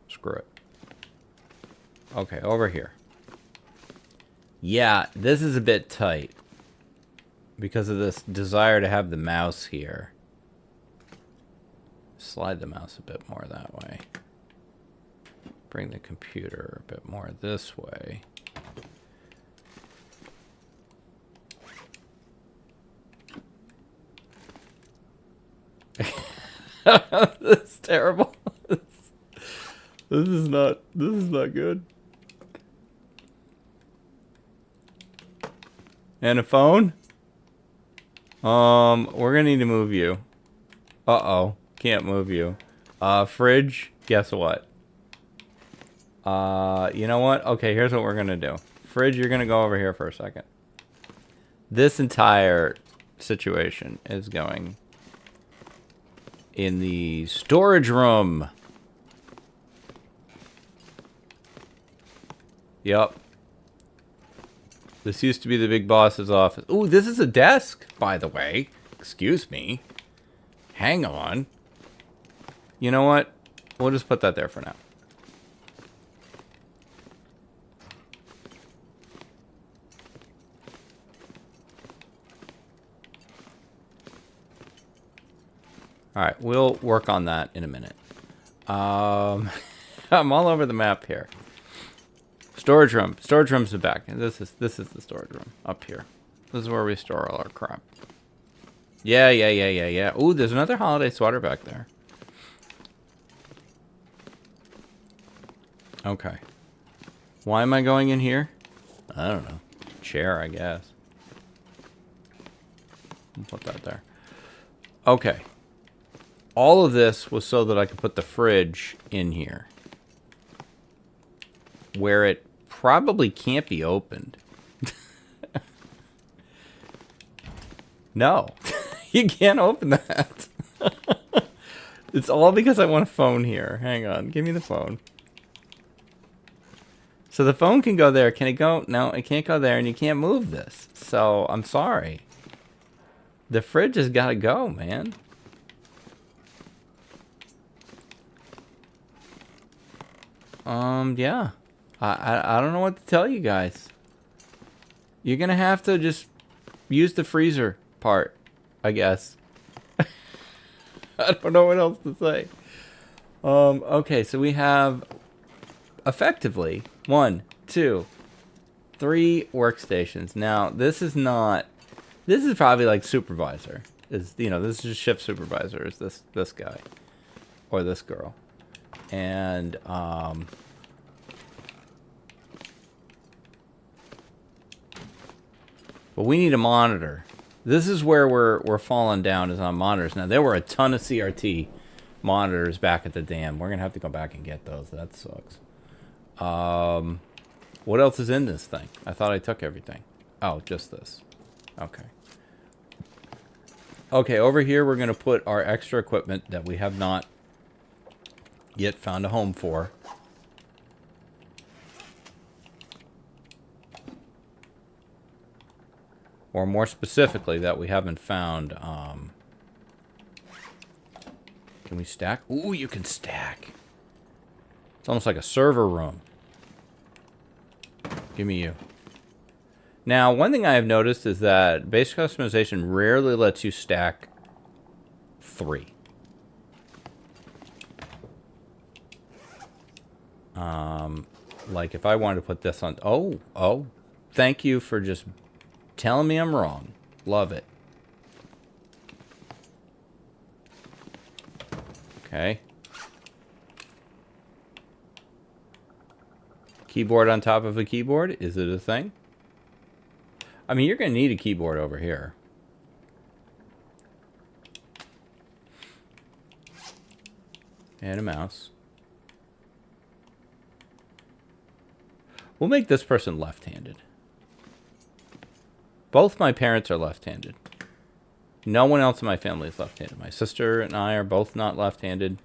Screw it. Okay, over here. Yeah, this is a bit tight. because of this desire to have the mouse here. Slide the mouse a bit more that way. Bring the computer a bit more this way. This is terrible. This is not good. And a phone? We're gonna need to move you. Uh-oh. Can't move you. Fridge? Guess what? You know what? Okay, here's what we're gonna do. Fridge, you're gonna go over here for a second. This entire situation is going in the storage room. Yep. This used to be the big boss's office. Ooh, this is a desk, by the way. Excuse me. Hang on. You know what? We'll just put that there for now. Alright, we'll work on that in a minute. I'm all over the map here. Storage room. Storage room's the back. This is the storage room up here. This is where we store all our crap. Yeah. Ooh, there's another holiday sweater back there. Okay. Why am I going in here? I don't know. Chair, I guess. I'll put that there. Okay. All of this was so that I could put the fridge in here. Where it probably can't be opened. No. You can't open that. It's all because I want a phone here. Hang on. Give me the phone. So the phone can go there. Can it go? No, it can't go there, and you can't move this. So, I'm sorry. The fridge has got to go, man. Yeah. I don't know what to tell you guys. You're gonna have to just use the freezer part, I guess. I don't know what else to say. Okay, so we have effectively 1, 2, 3 workstations. Now, this is probably like supervisor. This is shift supervisor is this guy or this girl. And but we need a monitor. This is where we're falling down, is on monitors. Now, there were a ton of CRT monitors back at the dam. We're gonna have to go back and get those. That sucks. What else is in this thing? I thought I took everything. Oh, just this. Okay. Okay, over here we're gonna put our extra equipment that we have not yet found a home for. Or more specifically, that we haven't found. Can we stack? Ooh, you can stack. It's almost like a server room. Give me you. Now, one thing I have noticed is that basic customization rarely lets you stack 3. Like if I wanted to put this on... Oh, thank you for just telling me I'm wrong. Love it. Okay. Keyboard on top of a keyboard? Is it a thing? I mean, you're going to need a keyboard over here. And a mouse. We'll make this person left-handed. Both my parents are left-handed. No one else in my family is left-handed. My sister and I are both not left-handed.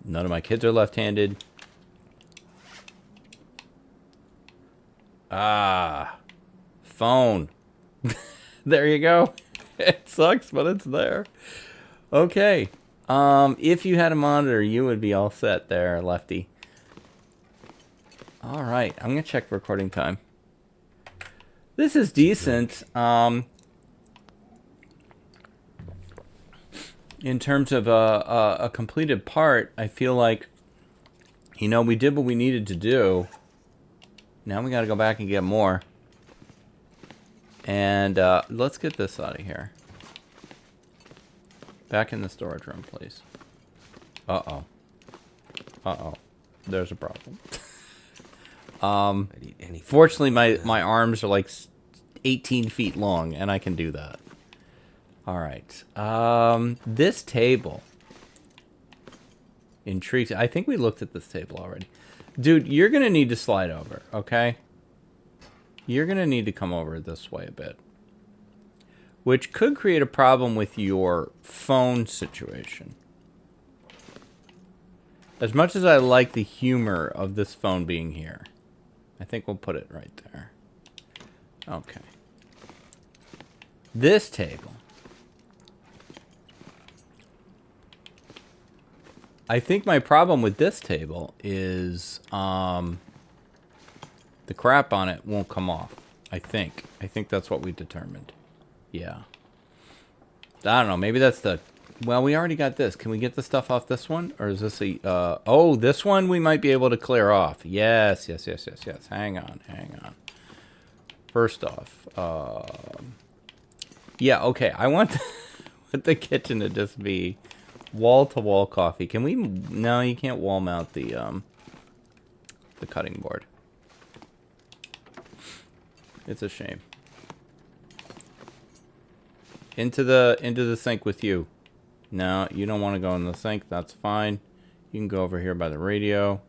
None of my kids are left-handed. Ah. Phone. There you go. It sucks, but it's there. Okay. If you had a monitor, you would be all set there, lefty. All right. I'm going to check recording time. This is decent. in terms of a completed part, I feel like, you know, we did what we needed to do. Now we got to go back and get more. And let's get this out of here. Back in the storage room, please. Uh-oh. Uh-oh. There's a problem. Fortunately, my arms are like 18 feet long, and I can do that. All right. This table intrigues. I think we looked at this table already. Dude, you're going to need to slide over, okay? You're going to need to come over this way a bit. Which could create a problem with your phone situation. As much as I like the humor of this phone being here, I think we'll put it right there. Okay. This table. I think my problem with this table is the crap on it won't come off. I think that's what we determined. Yeah. I don't know. Maybe that's the... Well, we already got this. Can we get the stuff off this one? Or is this a... oh, this one we might be able to clear off. Yes. Hang on. First off. Yeah, okay. I want the kitchen to just be wall-to-wall coffee. Can we... No, you can't wall mount the cutting board. It's a shame. Into the sink with you. No, you don't want to go in the sink. That's fine. You can go over here by the radio.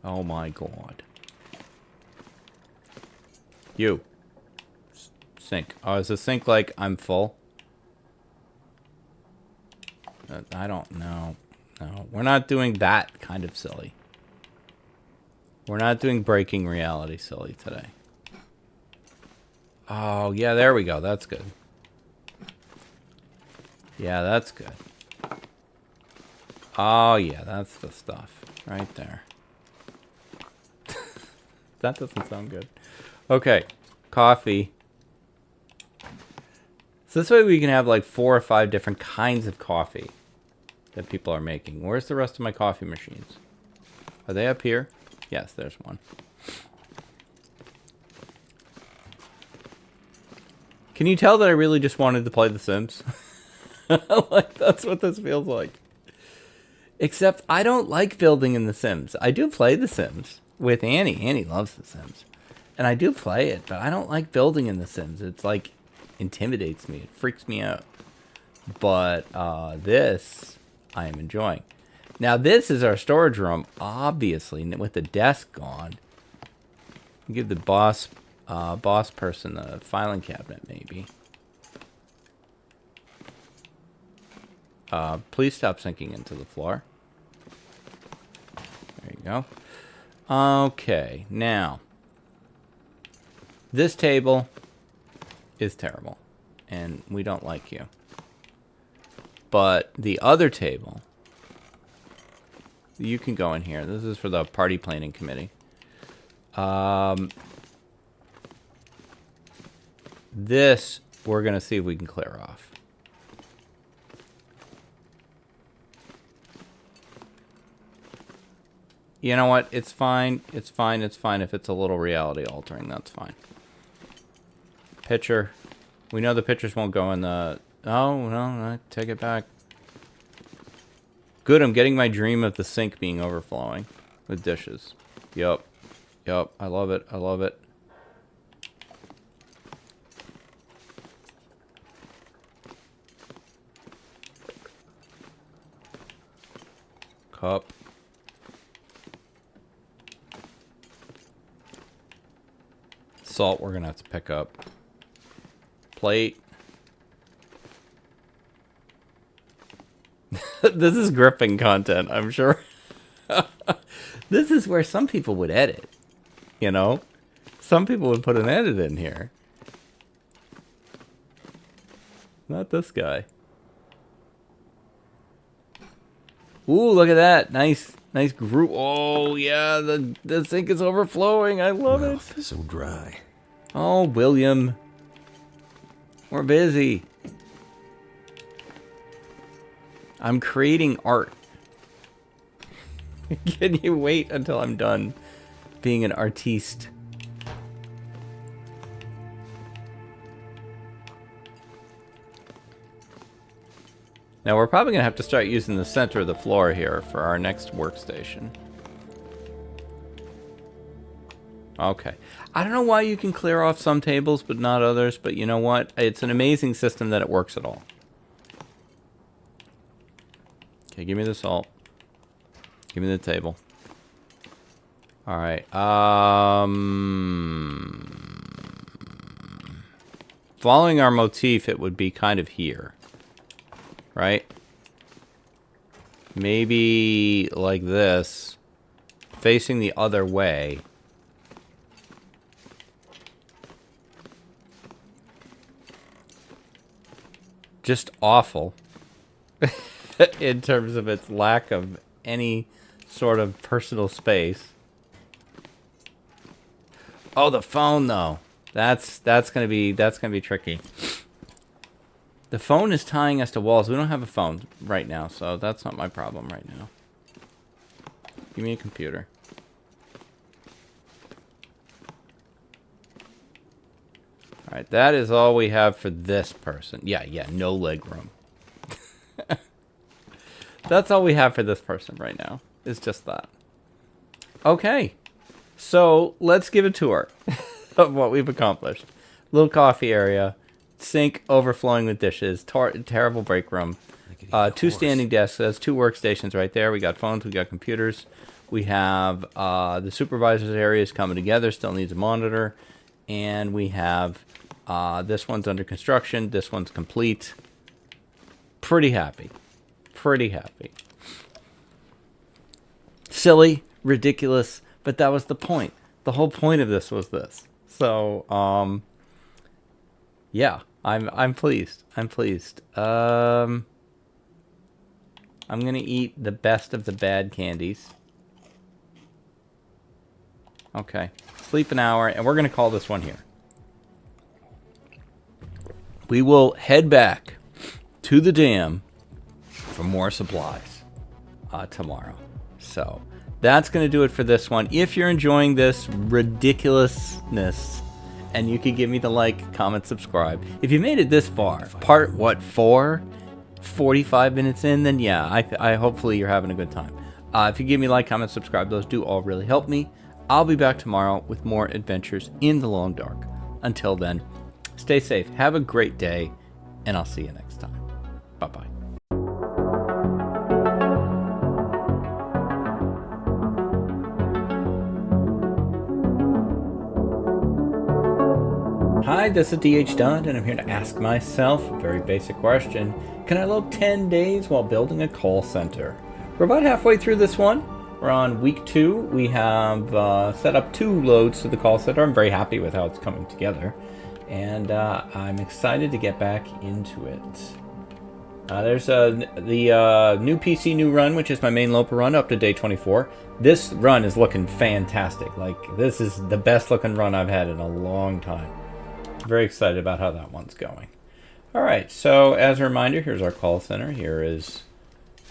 Oh my god. You. Sink. Oh, is the sink like I'm full? I don't know. No, we're not doing that kind of silly. We're not doing breaking reality silly today. Oh, yeah, there we go. That's good. Yeah, that's good. Oh, yeah, that's the stuff. Right there. That doesn't sound good. Okay. Coffee. So this way we can have like 4 or 5 different kinds of coffee that people are making. Where's the rest of my coffee machines? Are they up here? Yes, there's one. Can you tell that I really just wanted to play The Sims? Like, that's what this feels like. Except I don't like building in The Sims. I do play The Sims with Annie. Annie loves The Sims. And I do play it, but I don't like building in The Sims. It's like, intimidates me. It freaks me out. But this, I am enjoying. Now, this is our storage room, obviously, with the desk gone. Give the boss person the filing cabinet, maybe. Please stop sinking into the floor. There you go. Okay, now. This table is terrible, and we don't like you. But the other table, you can go in here. This is for the party planning committee. This, we're going to see if we can clear off. You know what? It's fine. It's fine. It's fine. If it's a little reality altering, that's fine. Pitcher. We know the pitchers won't go in the... Oh, no, I take it back. Good, I'm getting my dream of the sink being overflowing with dishes. Yup. Yup, I love it. I love it. Cup. Salt we're gonna have to pick up. Plate. This is gripping content, I'm sure. This is where some people would edit. You know? Some people would put an edit in here. Not this guy. Ooh, look at that. Nice group. Oh, yeah, the sink is overflowing. I love it. So dry. Oh, William. We're busy. I'm creating art. Can you wait until I'm done being an artiste? Now we're probably going to have to start using the center of the floor here for our next workstation. Okay. I don't know why you can clear off some tables but not others, but you know what? It's an amazing system that it works at all. Okay, give me the salt. Give me the table. Alright. Following our motif, it would be kind of here. Right? Maybe like this. Facing the other way. Just awful. In terms of its lack of any sort of personal space. Oh, the phone though. That's gonna be tricky. The phone is tying us to walls. We don't have a phone right now, so that's not my problem right now. Give me a computer. Alright, that is all we have for this person. Yeah, no leg room. That's all we have for this person right now. It's just that. Okay. So, let's give a tour of what we've accomplished. Little coffee area. Sink overflowing with dishes. Terrible break room. 2 standing desks. That's 2 workstations right there. We got phones. We got computers. We have the supervisor's areas coming together. Still needs a monitor. And we have this one's under construction. This one's complete. Pretty happy. Pretty happy. Silly. Ridiculous. But that was the point. The whole point of this was this. So, yeah, I'm pleased. I'm pleased. I'm gonna eat the best of the bad candies. Okay, sleep an hour, and we're gonna call this one here. We will head back to the dam for more supplies tomorrow. So that's gonna do it for this one. If you're enjoying this ridiculousness, and you can give me the like, comment, subscribe. If you made it this far, part what, 4? 45 minutes in, then yeah, I hopefully you're having a good time. If you give me like, comment, subscribe, those do all really help me. I'll be back tomorrow with more adventures in the long dark. Until then, stay safe, have a great day, and I'll see you next time. Bye-bye. Hi, this is DH Dunn, and I'm here to ask myself a very basic question. Can I load 10 days while building a call center? We're about halfway through this one. We're on week 2. We have set up 2 loads to the call center. I'm very happy with how it's coming together. And I'm excited to get back into it. There's the new PC new run, which is my main Lope run, up to day 24. This run is looking fantastic. Like, this is the best looking run I've had in a long time. Very excited about how that one's going. Alright, so as a reminder, here's our call center. Here is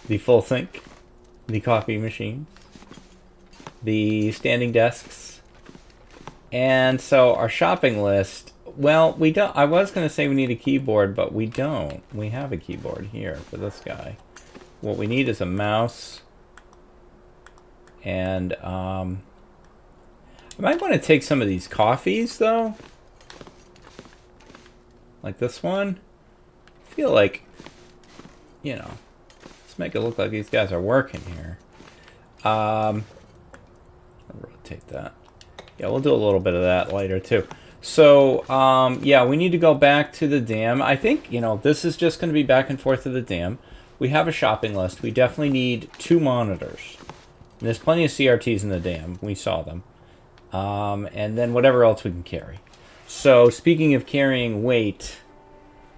the full sink, the coffee machine, the standing desks, and so our shopping list. Well, we don't. I was going to say we need a keyboard, but we don't. We have a keyboard here for this guy. What we need is a mouse, and I might want to take some of these coffees though. Like this one. I feel like, you know, let's make it look like these guys are working here. I'll rotate that. Yeah, we'll do a little bit of that later too. So, yeah, we need to go back to the dam. I think, you know, this is just going to be back and forth to the dam. We have a shopping list. We definitely need 2 monitors. And there's plenty of CRTs in the dam. We saw them. And then whatever else we can carry. So, speaking of carrying weight,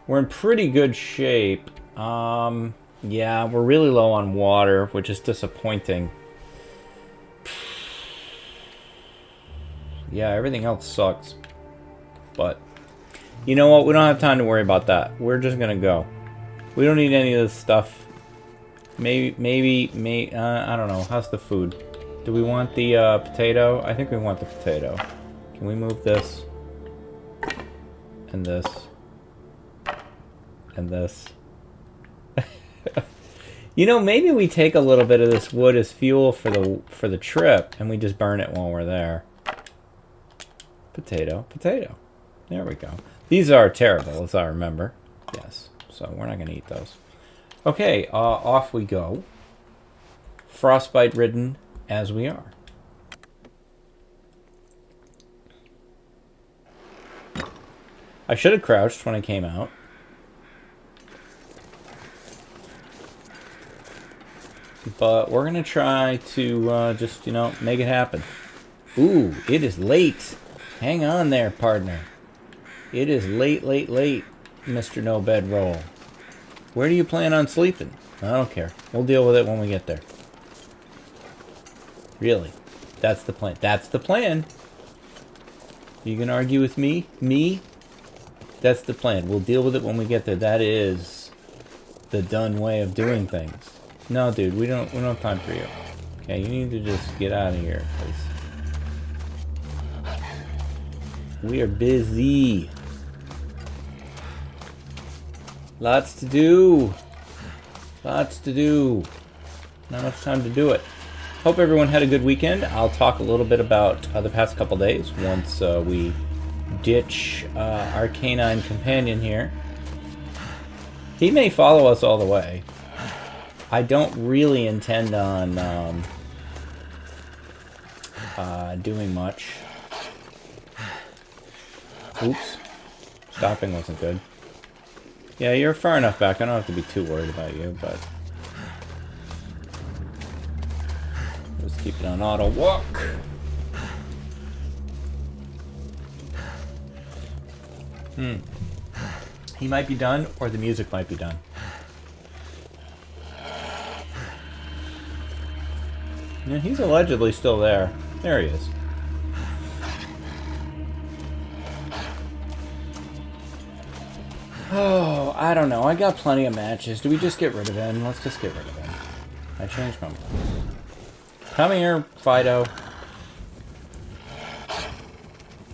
we're in pretty good shape. Yeah, we're really low on water, which is disappointing. Yeah, everything else sucks. But, you know what? We don't have time to worry about that. We're just gonna go. We don't need any of this stuff. Maybe, I don't know. How's the food? Do we want the potato? I think we want the potato. Can we move this? And this. And this. You know, maybe we take a little bit of this wood as fuel for the trip, and we just burn it while we're there. Potato, potato. There we go. These are terrible, as I remember. Yes, so we're not going to eat those. Okay, off we go. Frostbite-ridden as we are. I should have crouched when I came out. But we're going to try to just, you know, make it happen. Ooh, it is late. Hang on there, partner. It is late, Mr. No Bedroll. Where do you plan on sleeping? I don't care. We'll deal with it when we get there. Really? That's the plan. That's the plan. You can argue with me? Me? That's the plan. We'll deal with it when we get there. That is the Dunn way of doing things. No, dude, we don't have time for you. Okay, you need to just get out of here, because we are busy. Lots to do. Lots to do. Not enough time to do it. Hope everyone had a good weekend. I'll talk a little bit about the past couple days once we ditch our canine companion here. He may follow us all the way. I don't really intend on doing much. Oops. Stopping wasn't good. Yeah, you're far enough back. I don't have to be too worried about you, but... Just keep it on auto walk. He might be done, or the music might be done. Yeah, he's allegedly still there. There he is. Oh, I don't know. I got plenty of matches. Do we just get rid of him? Let's just get rid of him. I changed my mind. Come here, Fido.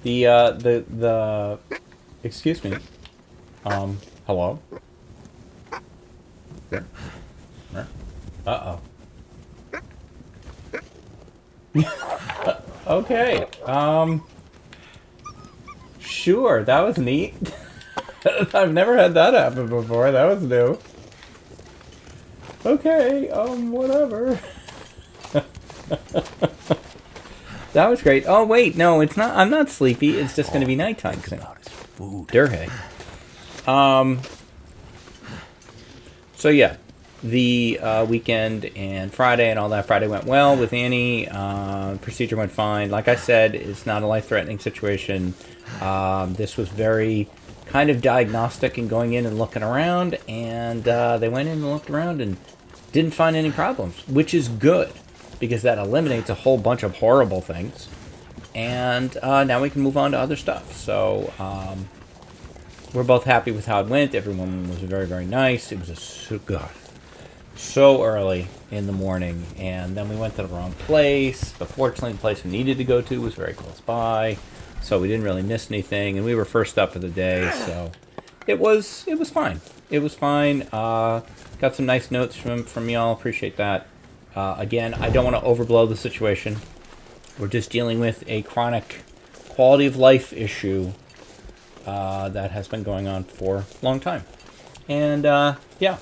The excuse me. Hello? Uh-oh. Okay. Sure, that was neat. I've never had that happen before. That was new. Okay, whatever. That was great. Oh, wait, no, it's not. I'm not sleepy. It's just going to be nighttime soon. Durhay. So, yeah. The weekend and Friday and all that. Friday went well with Annie. Procedure went fine. Like I said, it's not a life-threatening situation. This was very kind of diagnostic and going in and looking around. And they went in and looked around and didn't find any problems, which is good because that eliminates a whole bunch of horrible things. And now we can move on to other stuff. So we're both happy with how it went. Everyone was very, very nice. It was so early in the morning, and then we went to the wrong place, but fortunately the place we needed to go to was very close by, so we didn't really miss anything, and we were first up of the day, so it was fine. It was fine. Got some nice notes from y'all. Appreciate that. Again, I don't want to overblow the situation. We're just dealing with a chronic quality of life issue that has been going on for a long time. And yeah,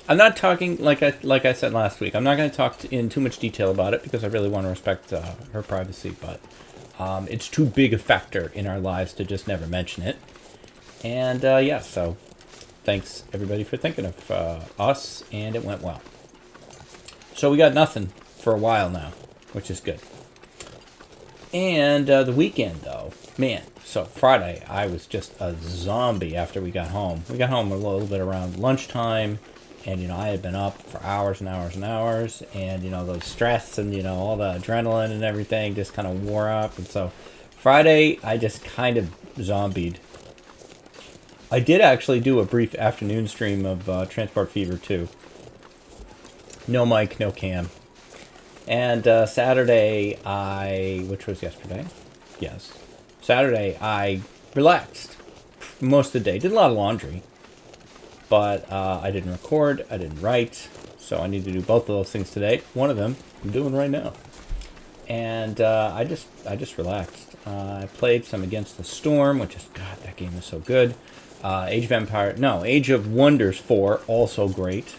I'm not talking like I said last week. I'm not going to talk in too much detail about it because I really want to respect her privacy. But it's too big a factor in our lives to just never mention it. And yeah, so thanks everybody for thinking of us, and it went well. So we got nothing for a while now, which is good. And the weekend, though, man. So Friday, I was just a zombie after we got home. We got home a little bit around lunchtime, and, you know, I had been up for hours and hours and hours, and, you know, those stress and, you know, all the adrenaline and everything just kind of wore up. And so Friday, I just kind of zombied. I did actually do a brief afternoon stream of Transport Fever 2. No mic, no cam. And Saturday, which was yesterday, yes. Saturday, I relaxed most of the day. Did a lot of laundry. But I didn't record, I didn't write. So I need to do both of those things today. One of them I'm doing right now. And I just relaxed. I played some Against the Storm, which is, God, that game is so good. Age of Wonders 4, also great.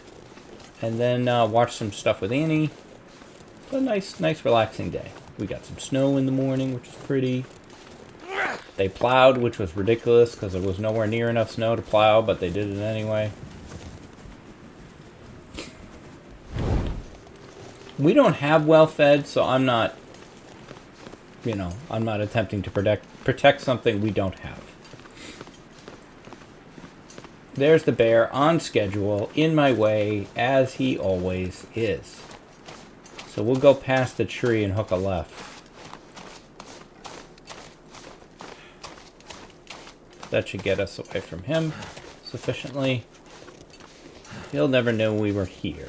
And then watched some stuff with Annie. A nice relaxing day. We got some snow in the morning, which is pretty. They plowed, which was ridiculous because there was nowhere near enough snow to plow, but they did it anyway. We don't have well-fed, so I'm not, I'm not attempting to protect something we don't have. There's the bear on schedule, in my way, as he always is. So we'll go past the tree and hook a left. That should get us away from him sufficiently. He'll never know we were here.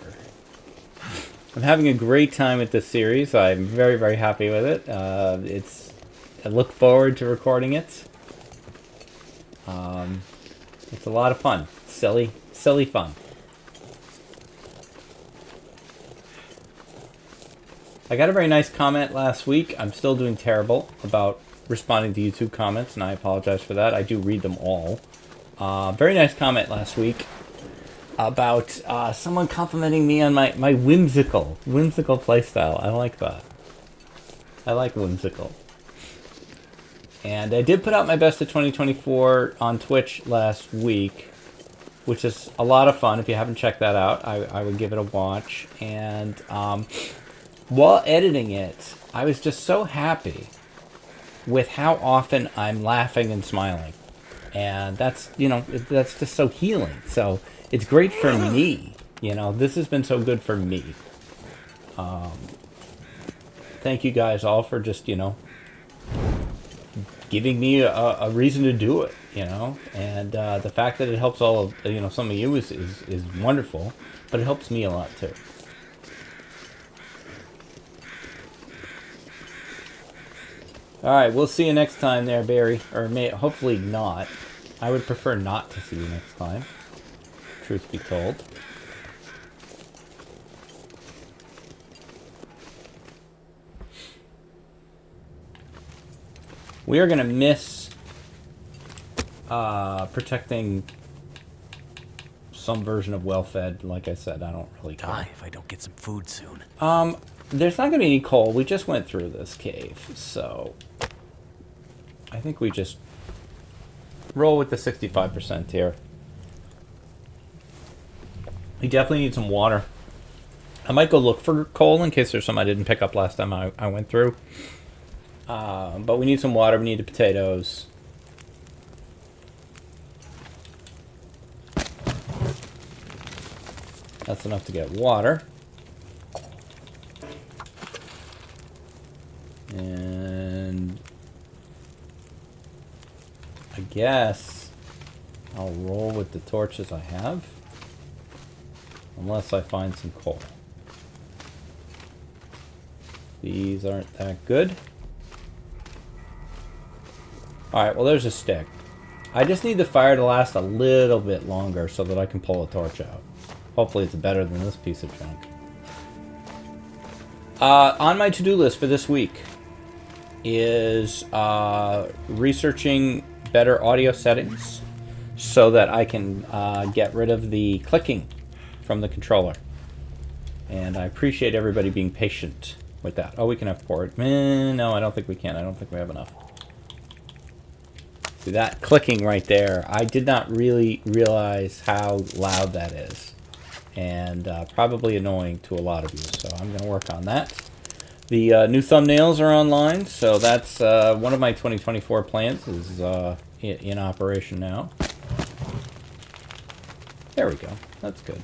I'm having a great time with this series. I'm very, very happy with it. I look forward to recording it. It's a lot of fun. Silly fun. I got a very nice comment last week. I'm still doing terrible about responding to YouTube comments, and I apologize for that. I do read them all. Very nice comment last week about someone complimenting me on my whimsical playstyle. I like that. I like whimsical. And I did put out my best of 2024 on Twitch last week, which is a lot of fun. If you haven't checked that out, I would give it a watch. And while editing it, I was just so happy with how often I'm laughing and smiling. And that's just so healing. So it's great for me. This has been so good for me. Thank you guys all for just, giving me a reason to do it, and the fact that it helps all of, some of you is wonderful, but it helps me a lot too. Alright, we'll see you next time there, Bari. Or hopefully not. I would prefer not to see you next time, truth be told. We are going to miss protecting some version of well-fed. Like I said, I don't really care. Die if I don't get some food soon. There's not going to be any coal. We just went through this cave, so I think we just roll with the 65% here. We definitely need some water. I might go look for coal in case there's some I didn't pick up last time I went through. But we need some water. We need the potatoes. That's enough to get water. And I guess I'll roll with the torches I have. Unless I find some coal. These aren't that good. Alright, well there's a stick. I just need the fire to last a little bit longer so that I can pull a torch out. Hopefully it's better than this piece of junk. On my to-do list for this week is researching better audio settings so that I can get rid of the clicking from the controller. And I appreciate everybody being patient with that. Oh, we can have port. No, I don't think we can. I don't think we have enough. See that clicking right there? I did not really realize how loud that is. And probably annoying to a lot of you. So I'm going to work on that. The new thumbnails are online. So that's one of my 2024 plans is in operation now. There we go. That's good.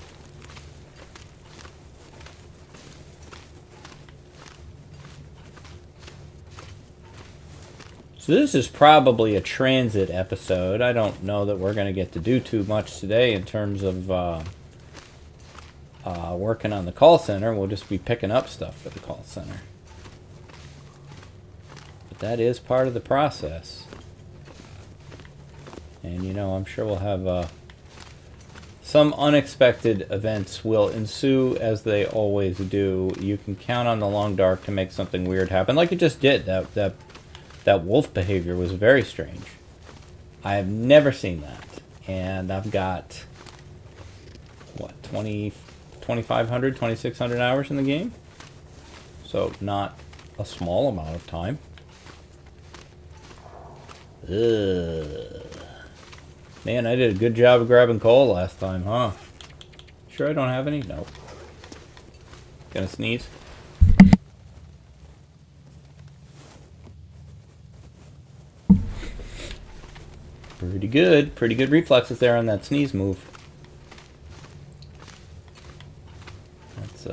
So this is probably a transit episode. I don't know that we're going to get to do too much today in terms of working on the call center. We'll just be picking up stuff for the call center. But that is part of the process. And, you know, I'm sure we'll have some unexpected events will ensue, as they always do. You can count on the Long Dark to make something weird happen, like it just did. That wolf behavior was very strange. I have never seen that. And I've got, what, 2,500, 2,600 hours in the game? So not a small amount of time. Ugh. Man, I did a good job of grabbing coal last time, huh? Sure I don't have any? No. Gonna sneeze? Pretty good. Pretty good reflexes there on that sneeze move. That's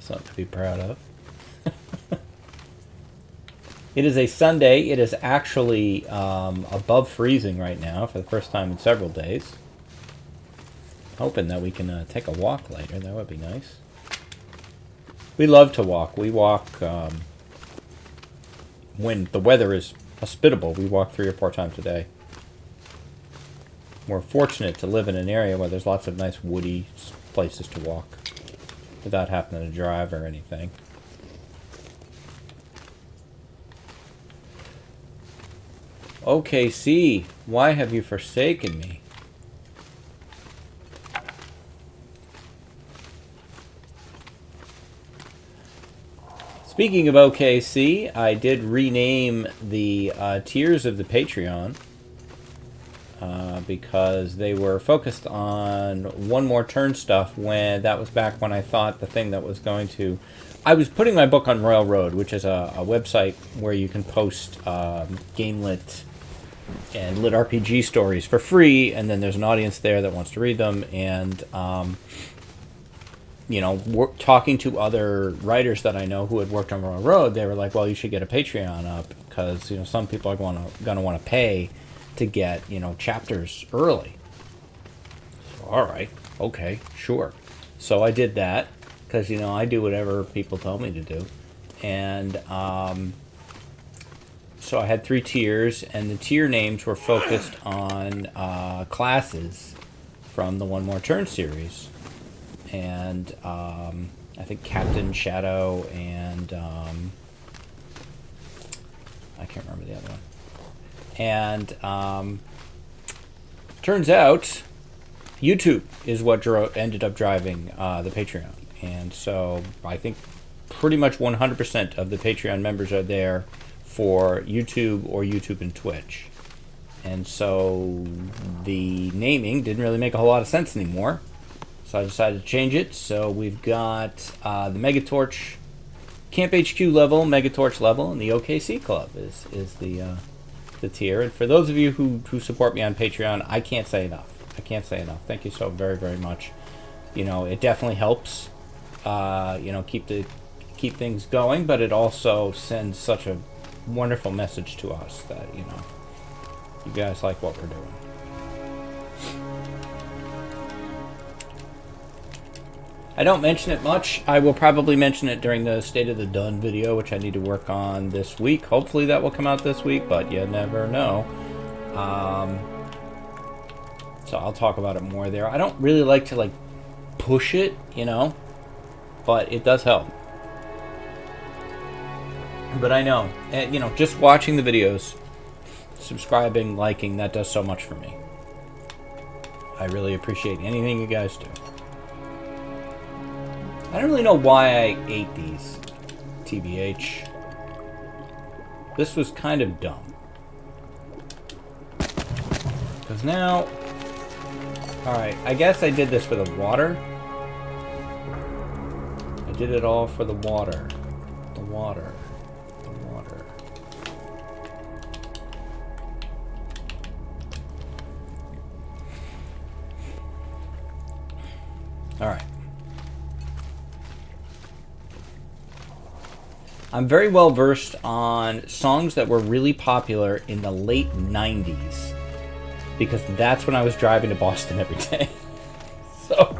something to be proud of. It is a Sunday. It is actually above freezing right now for the first time in several days. Hoping that we can take a walk later. That would be nice. We love to walk. We walk when the weather is hospitable. We walk 3 or 4 times a day. We're fortunate to live in an area where there's lots of nice woody places to walk without having to drive or anything. OKC, why have you forsaken me? Speaking of OKC, I did rename the tiers of the Patreon because they were focused on one more turn stuff when that was back when I thought the thing that was going to... I was putting my book on Royal Road, which is a website where you can post game lit and lit RPG stories for free, and then there's an audience there that wants to read them, and you know, talking to other writers that I know who had worked on Royal Road, they were like, well, you should get a Patreon up, because, you know, some people are going to want to pay to get, you know, chapters early. So, all right, okay, sure. So I did that, because, you know, I do whatever people tell me to do, and so I had 3 tiers, and the tier names were focused on classes from the One More Turn series. And I think Captain Shadow and I can't remember the other one. And turns out YouTube is what ended up driving the Patreon. And so I think pretty much 100% of the Patreon members are there for YouTube or YouTube and Twitch. And so the naming didn't really make a whole lot of sense anymore. So I decided to change it. So we've got the Megatorch Camp HQ level, Megatorch level, and the OKC Club is the tier. And for those of you who support me on Patreon, I can't say enough. I can't say enough. Thank you so very, very much. You know, it definitely helps, you know, keep things going, but it also sends such a wonderful message to us that, you know, you guys like what we're doing. I don't mention it much. I will probably mention it during the State of the Dunn video, which I need to work on this week. Hopefully that will come out this week, but you never know. So I'll talk about it more there. I don't really like to, like, push it, you know, but it does help. But I know, you know, just watching the videos, subscribing, liking, that does so much for me. I really appreciate anything you guys do. I don't really know why I ate these, TBH. This was kind of dumb. Because now... Alright, I guess I did this for the water. I did it all for the water. The water. The water. Alright. I'm very well versed on songs that were really popular in the late 90s, because that's when I was driving to Boston every day. So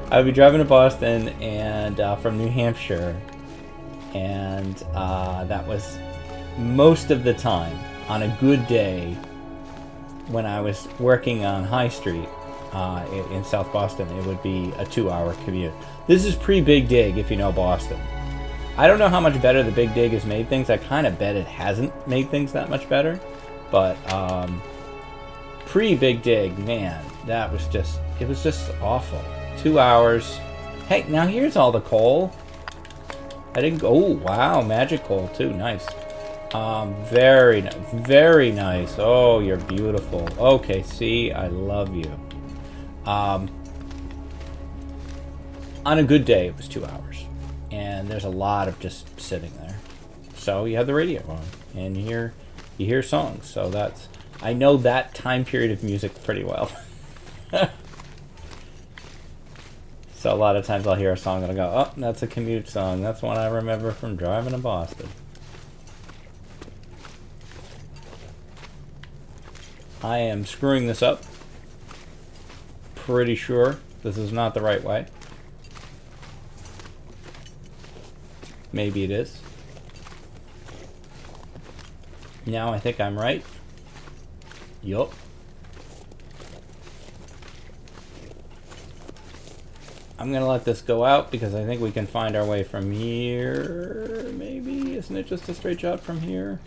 I would be driving to Boston and from New Hampshire, and that was most of the time. On a good day, when I was working on High Street in South Boston, it would be a 2-hour commute. This is pre-Big Dig, if you know Boston. I don't know how much better the Big Dig has made things. I kind of bet it hasn't made things that much better. But pre-Big Dig, man, it was just awful. 2 hours. Hey, now here's all the coal. I didn't go. Oh, wow, magic coal too. Nice. Very nice. Very nice. Oh, you're beautiful. Okay, see, I love you. On a good day, it was 2 hours. And there's a lot of just sitting there. So you have the radio on, and you hear songs. So I know that time period of music pretty well. So a lot of times I'll hear a song and I'll go, oh, that's a commute song. That's one I remember from driving to Boston. I am screwing this up. Pretty sure this is not the right way. Maybe it is. Now I think I'm right. Yup. I'm gonna let this go out because I think we can find our way from here. Maybe? Isn't it just a straight shot from here?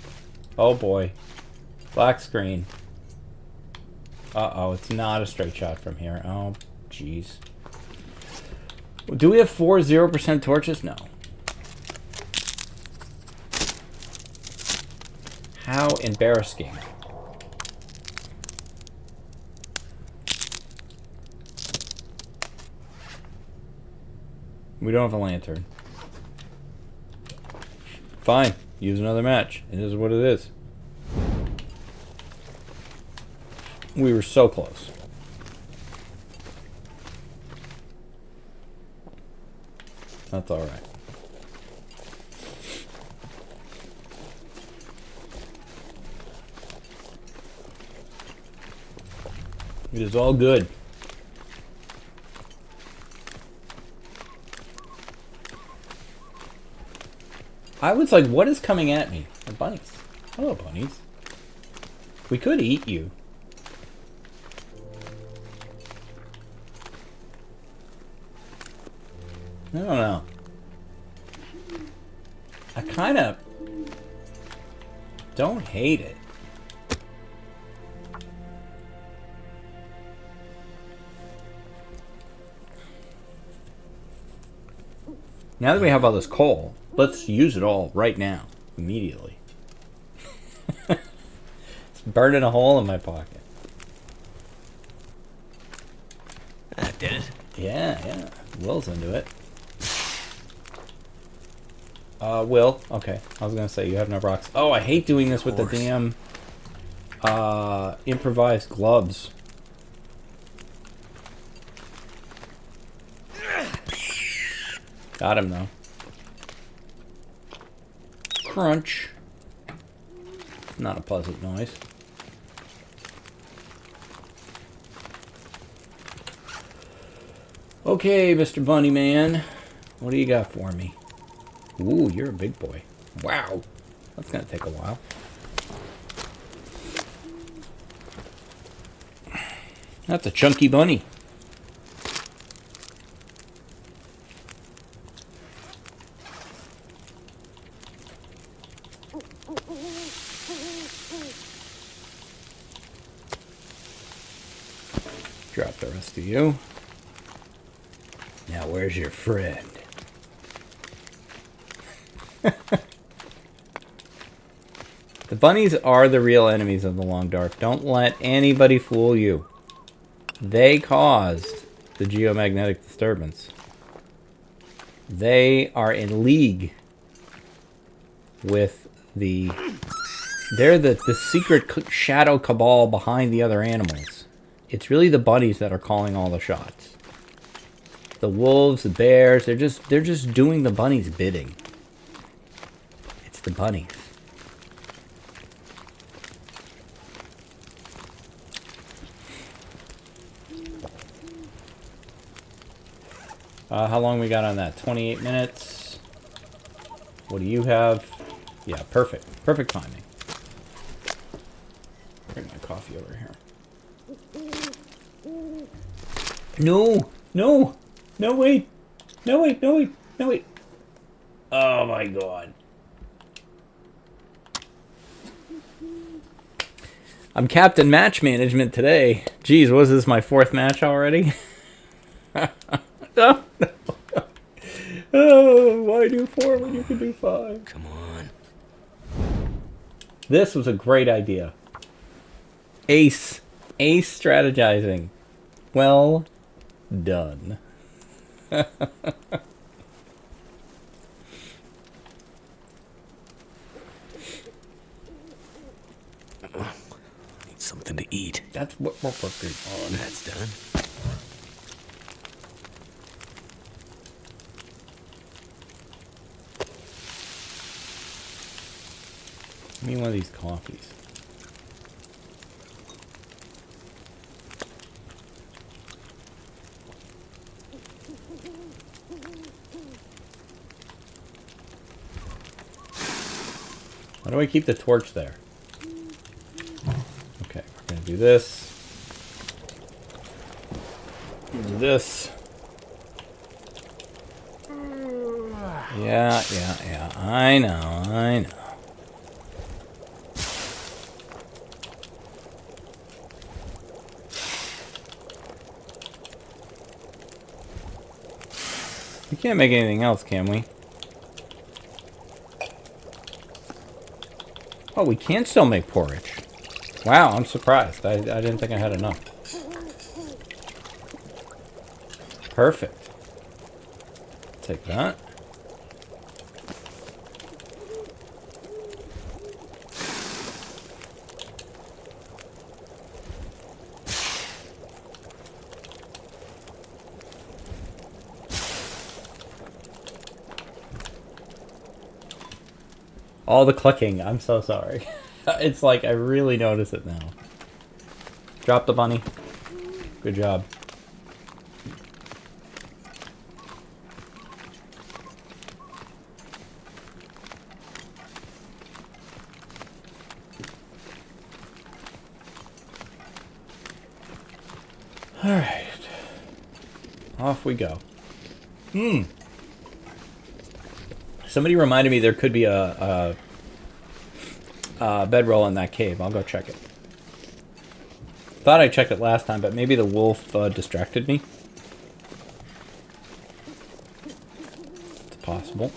Oh boy. Black screen. Uh-oh, it's not a straight shot from here. Oh, jeez. Do we have 4 0% torches? No. How embarrassing. We don't have a lantern. Fine. Use another match. It is what it is. We were so close. That's all right. It is all good. I was like, what is coming at me? The bunnies. Hello, bunnies. We could eat you. I don't know. I kind of don't hate it. Now that we have all this coal, let's use it all right now, immediately. It's burning a hole in my pocket. That did it. Yeah. Will's into it. Will. Okay. I was gonna say you have no rocks. Oh, I hate doing this with the damn improvised gloves. Got him though. Crunch. Not a pleasant noise. Okay, Mr. Bunny Man. What do you got for me? Ooh, you're a big boy. Wow. That's gonna take a while. That's a chunky bunny. Drop the rest of you. Now, where's your friend? The bunnies are the real enemies of the Long Dark. Don't let anybody fool you. They caused the geomagnetic disturbance. They are in league with the... They're the secret shadow cabal behind the other animals. It's really the bunnies that are calling all the shots. The wolves, the bears, they're just doing the bunnies' bidding. It's the bunnies. How long we got on that? 28 minutes. What do you have? Yeah, perfect. Perfect timing. Bring my coffee over here. No! No! No, wait! No, wait! No, wait! No, wait! Oh my god. I'm Captain Match Management today. Jeez, was this my 4th match already? No, no. Oh, why do 4 when you can do 5? Come on. This was a great idea. Ace. Ace strategizing. Well done. Need something to eat. That's what we're working on. That's done. Give me one of these coffees. Why do I keep the torch there? Okay, we're gonna do this. Do this. Yeah. I know. We can't make anything else, can we? Oh, we can still make porridge. Wow, I'm surprised. I didn't think I had enough. Perfect. Take that. All the clicking. I'm so sorry. It's like I really notice it now. Drop the bunny. Good job. All right. Off we go. Somebody reminded me there could be a bedroll in that cave. I'll go check it. Thought I checked it last time, but maybe the wolf distracted me. It's possible.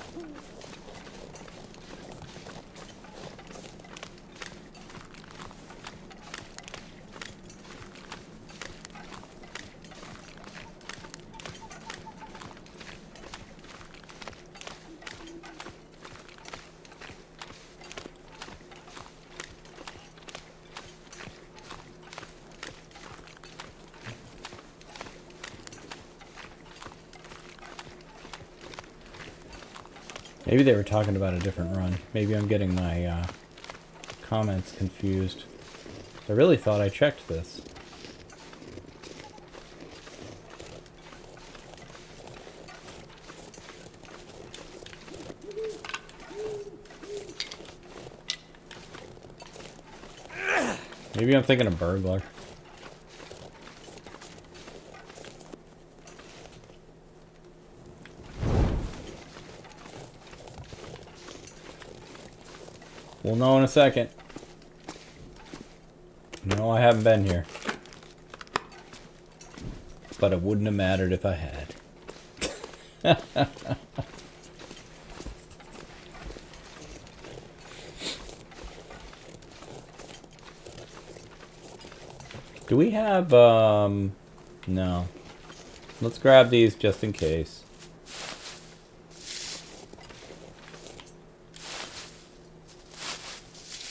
Maybe they were talking about a different run. Maybe I'm getting my comments confused. I really thought I checked this. Maybe I'm thinking of burglar. We'll know in a second. No, I haven't been here. But it wouldn't have mattered if I had. Do we have, no. Let's grab these just in case.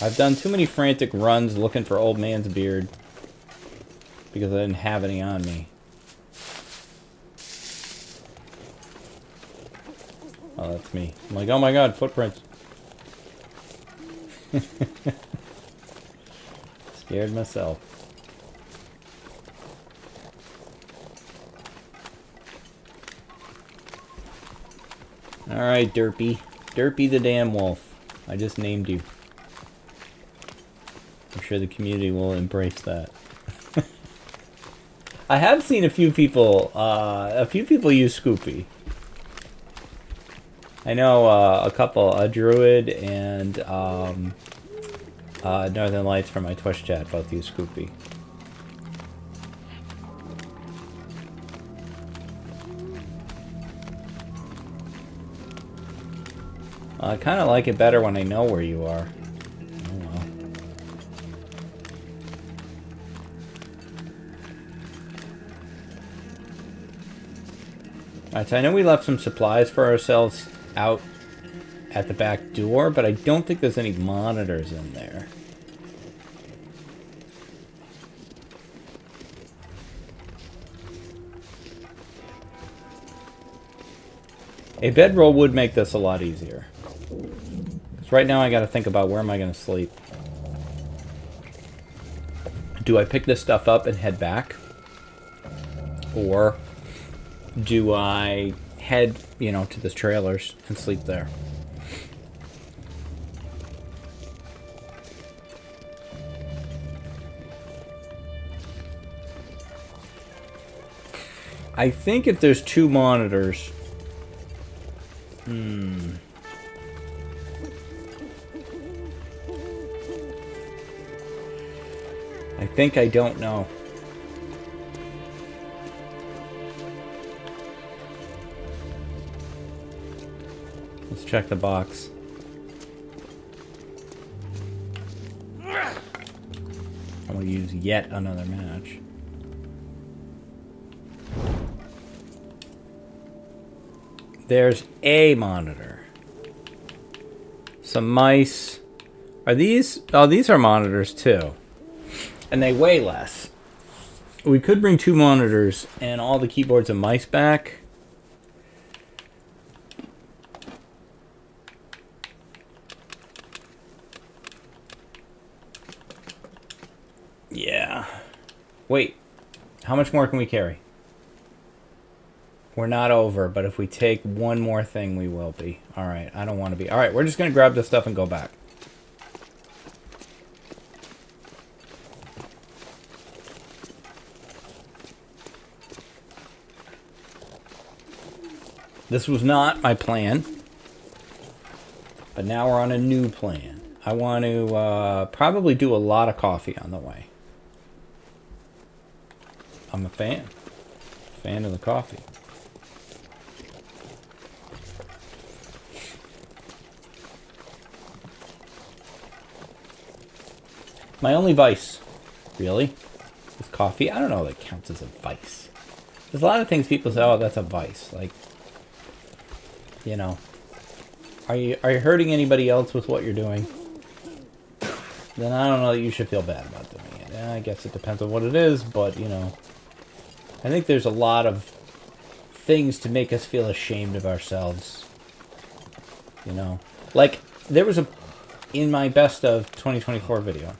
I've done too many frantic runs looking for old man's beard because I didn't have any on me. Oh, that's me. I'm like, oh my god, footprints. Scared myself. Alright, Derpy. Derpy the damn wolf. I just named you. I'm sure the community will embrace that. I have seen a few people use Scoopy. I know a couple, a Druid and Northern Lights from my Twitch chat both use Scoopy. I kind of like it better when I know where you are. Oh well. Alright, so I know we left some supplies for ourselves out at the back door, but I don't think there's any monitors in there. A bedroll would make this a lot easier. Because right now I gotta think about where am I gonna sleep. Do I pick this stuff up and head back? Or do I head, you know, to the trailers and sleep there? I think if there's 2 monitors... I think I don't know. Let's check the box. I'm gonna use yet another match. There's a monitor. Some mice. Are these? Oh, these are monitors too. And they weigh less. We could bring 2 monitors and all the keyboards and mice back. Yeah. Wait. How much more can we carry? We're not over, but if we take one more thing, we will be. Alright, I don't want to be. Alright, we're just going to grab this stuff and go back. This was not my plan. But now we're on a new plan. I want to probably do a lot of coffee on the way. I'm a fan. Fan of the coffee. My only vice, really, is coffee. I don't know if that counts as a vice. There's a lot of things people say, oh, that's a vice. Like, you know, are you hurting anybody else with what you're doing? Then I don't know that you should feel bad about doing it. I guess it depends on what it is, but, you know, I think there's a lot of things to make us feel ashamed of ourselves. You know, like, there was in my best of 2024 video,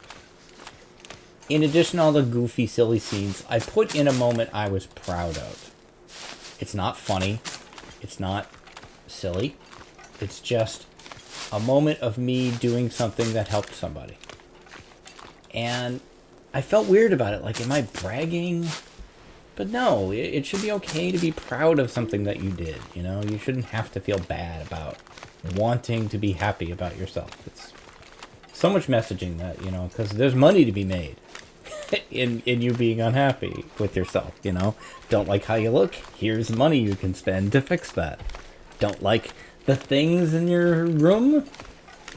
in addition to all the goofy, silly scenes, I put in a moment I was proud of. It's not funny. It's not silly. It's just a moment of me doing something that helped somebody. And I felt weird about it. Like, am I bragging? But no, it should be okay to be proud of something that you did, you know? You shouldn't have to feel bad about wanting to be happy about yourself. It's so much messaging that, you know, because there's money to be made in you being unhappy with yourself, you know? Don't like how you look? Here's money you can spend to fix that. Don't like the things in your room?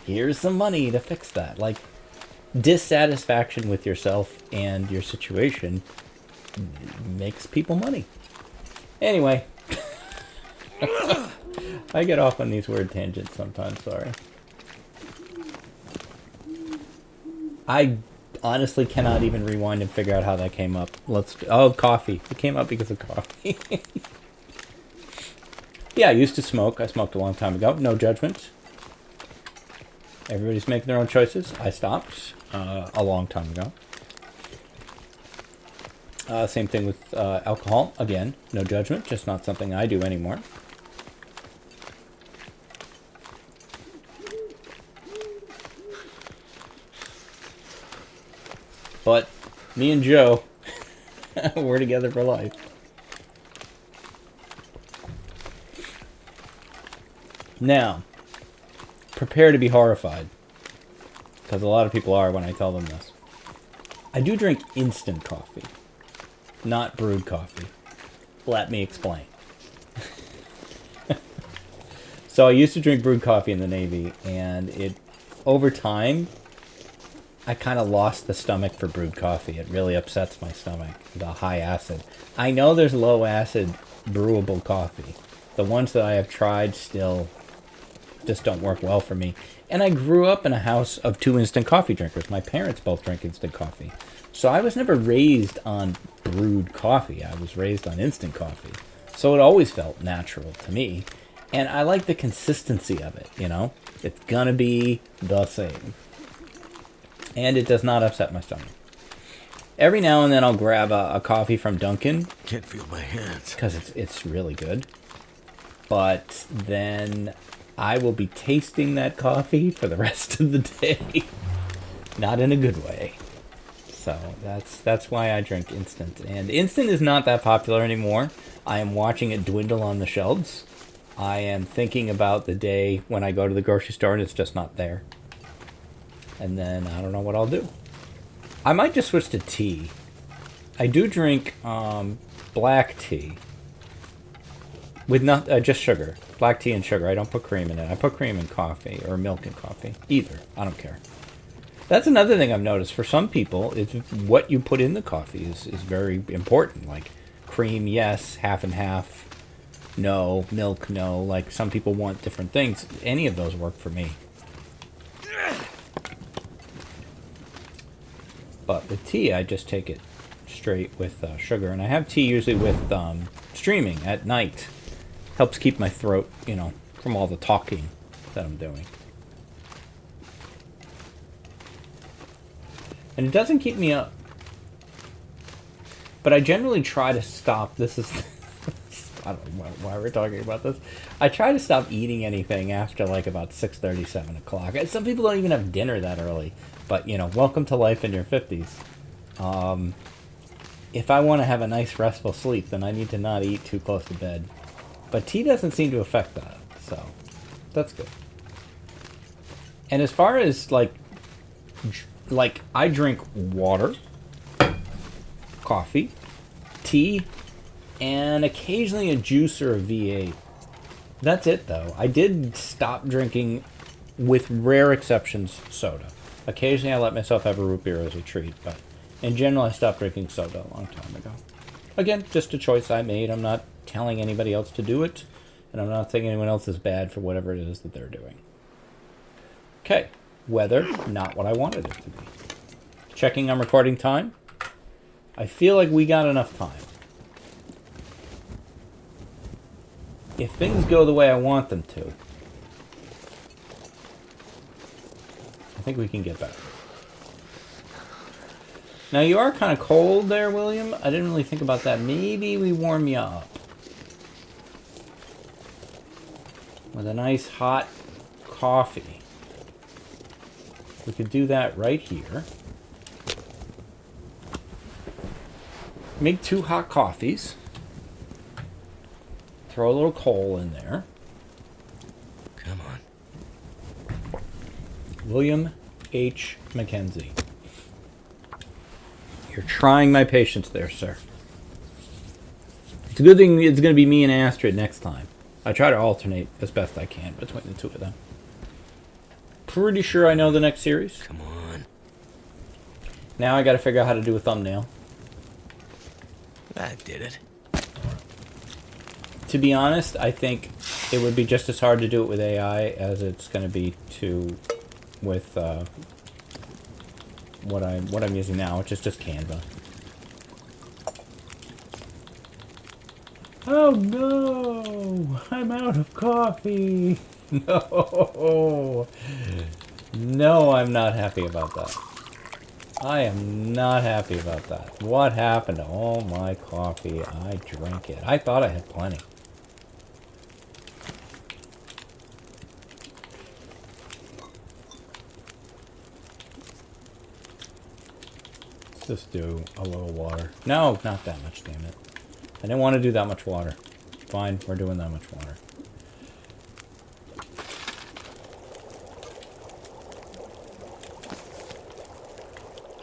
Here's some money to fix that. Like, dissatisfaction with yourself and your situation makes people money. Anyway. I get off on these weird tangents sometimes, sorry. I honestly cannot even rewind and figure out how that came up. Oh, coffee. It came up because of coffee. Yeah, I used to smoke. I smoked a long time ago. No judgment. Everybody's making their own choices. I stopped a long time ago. Same thing with alcohol. Again, no judgment. Just not something I do anymore. But me and Joe, we're together for life. Now, prepare to be horrified. Because a lot of people are when I tell them this. I do drink instant coffee. Not brewed coffee. Let me explain. So I used to drink brewed coffee in the Navy, and over time, I kind of lost the stomach for brewed coffee. It really upsets my stomach, the high acid. I know there's low acid brewable coffee. The ones that I have tried still just don't work well for me. And I grew up in a house of 2 instant coffee drinkers. My parents both drink instant coffee. So I was never raised on brewed coffee. I was raised on instant coffee. So it always felt natural to me. And I like the consistency of it, you know? It's gonna be the same. And it does not upset my stomach. Every now and then I'll grab a coffee from Dunkin'. Can't feel my hands. Because it's really good. But then I will be tasting that coffee for the rest of the day. Not in a good way. So that's why I drink instant. And instant is not that popular anymore. I am watching it dwindle on the shelves. I am thinking about the day when I go to the grocery store and it's just not there. And then I don't know what I'll do. I might just switch to tea. I do drink black tea. With just sugar. Black tea and sugar. I don't put cream in it. I put cream in coffee or milk in coffee. Either. I don't care. That's another thing I've noticed. For some people, it's what you put in the coffee is very important. Like cream, yes. Half and half. No. Milk, no. Like some people want different things. Any of those work for me. But with tea, I just take it straight with sugar. And I have tea usually with streaming at night. Helps keep my throat, you know, from all the talking that I'm doing. And it doesn't keep me up. But I generally try to stop. This is... I don't know why we're talking about this. I try to stop eating anything after like about 6:30, 7 o'clock. Some people don't even have dinner that early. But, you know, welcome to life in your 50s. If I want to have a nice restful sleep, then I need to not eat too close to bed. But tea doesn't seem to affect that. So, that's good. And as far as, like I drink water, coffee, tea, and occasionally a juice or a V8. That's it, though. I did stop drinking, with rare exceptions, soda. Occasionally I let myself have a root beer as a treat, but in general I stopped drinking soda a long time ago. Again, just a choice I made. I'm not telling anybody else to do it, and I'm not saying anyone else is bad for whatever it is that they're doing. Okay, weather, not what I wanted it to be. Checking on recording time. I feel like we got enough time. If things go the way I want them to, I think we can get better. Now, you are kind of cold there, William. I didn't really think about that. Maybe we warm you up with a nice hot coffee. We could do that right here. Make 2 hot coffees. Throw a little coal in there. Come on. William H. McKenzie. You're trying my patience there, sir. It's a good thing it's going to be me and Astrid next time. I try to alternate as best I can between the two of them. Pretty sure I know the next series. Come on. Now I got to figure out how to do a thumbnail. I did it. To be honest, I think it would be just as hard to do it with AI as it's going to be with what I'm using now, which is just Canva. Oh no! I'm out of coffee! No! No, I'm not happy about that. I am not happy about that. What happened to all my coffee? I drank it. I thought I had plenty. Just do a little water. No, not that much, damn it. I didn't want to do that much water. Fine, we're doing that much water.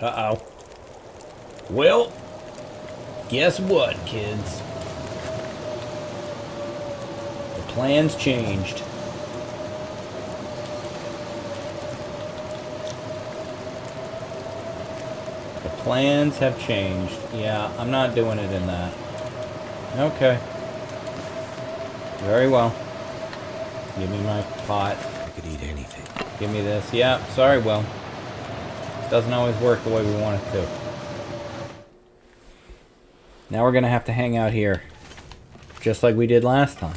Uh-oh. Well, guess what, kids? The plan's changed. The plans have changed. Yeah, I'm not doing it in that. Okay. Very well. Give me my pot. I could eat anything. Give me this. Yeah, sorry, Will. Doesn't always work the way we want it to. Now we're gonna have to hang out here. Just like we did last time.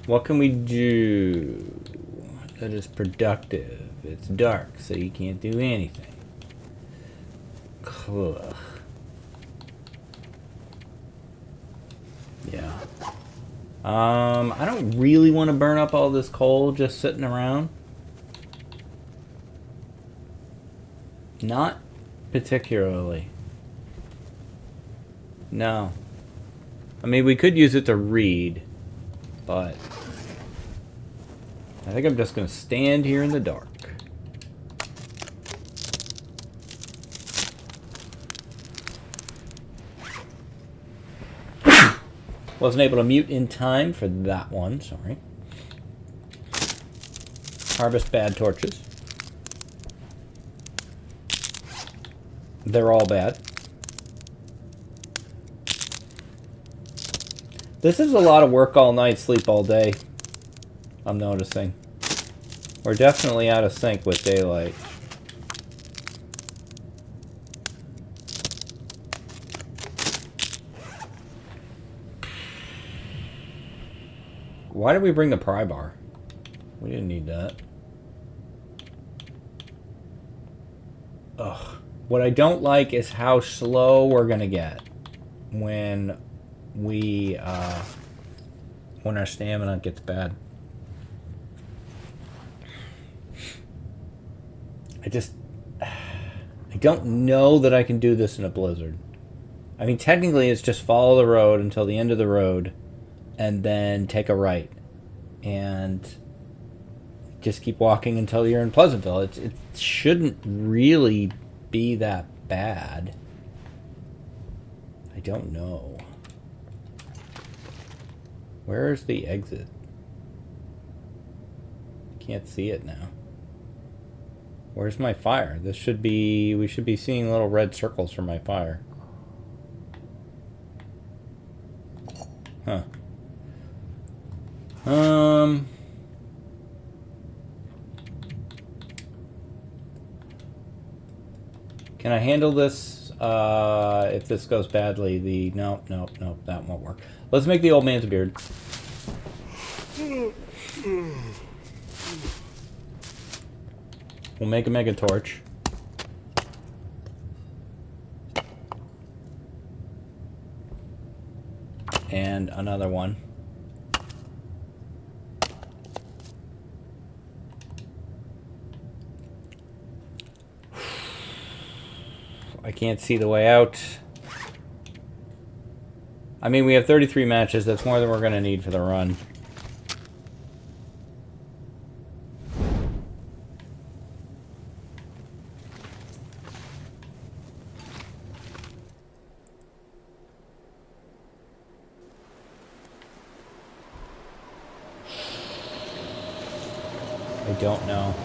What can we do that is productive? It's dark, so you can't do anything. Ugh. Yeah. I don't really want to burn up all this coal just sitting around. Not particularly. No. I mean, we could use it to read, but I think I'm just going to stand here in the dark. Wasn't able to mute in time for that one, sorry. Harvest bad torches. They're all bad. This is a lot of work all night, sleep all day. I'm noticing. We're definitely out of sync with daylight. Why did we bring the pry bar? We didn't need that. Ugh. What I don't like is how slow we're gonna get when we when our stamina gets bad. I don't know that I can do this in a blizzard. I mean, technically it's just follow the road until the end of the road and then take a right and just keep walking until you're in Pleasantville. It shouldn't really be that bad. I don't know. Where's the exit? Can't see it now. Where's my fire? We should be seeing little red circles for my fire. Huh. Can I handle this if this goes badly? Nope, that won't work. Let's make the old man's beard. We'll make a mega torch. And another one. I can't see the way out. I mean, we have 33 matches. That's more than we're going to need for the run. I don't know.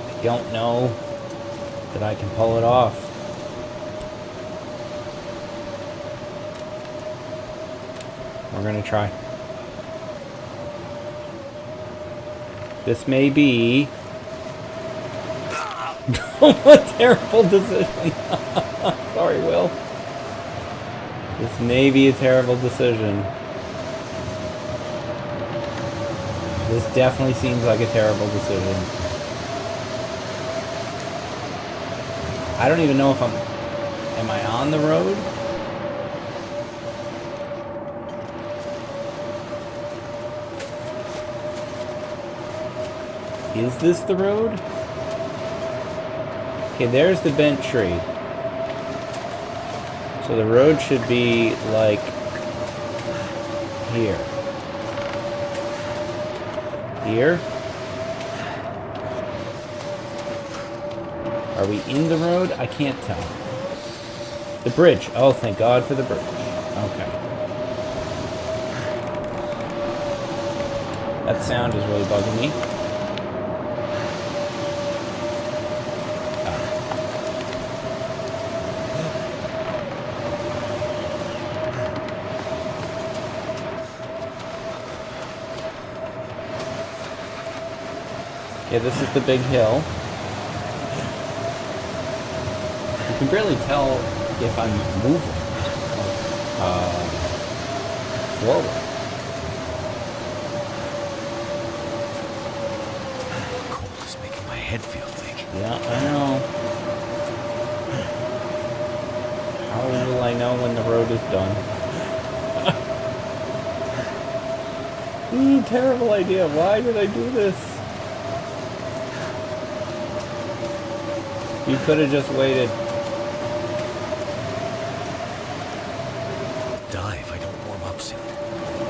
I don't know that I can pull it off. We're gonna try. This may be a terrible decision. Sorry, Will. This may be a terrible decision. This definitely seems like a terrible decision. I don't even know if am I on the road? Is this the road? Okay, there's the bent tree. So the road should be like here. Here? Are we in the road? I can't tell. The bridge. Oh, thank God for the bridge. Okay. That sound is really bugging me. Okay, this is the big hill. You can barely tell if I'm moving forward. Cold is making my head feel thick. Yeah, I know. How will I know when the road is done? Terrible idea. Why did I do this? You could have just waited. Die if I don't warm up soon.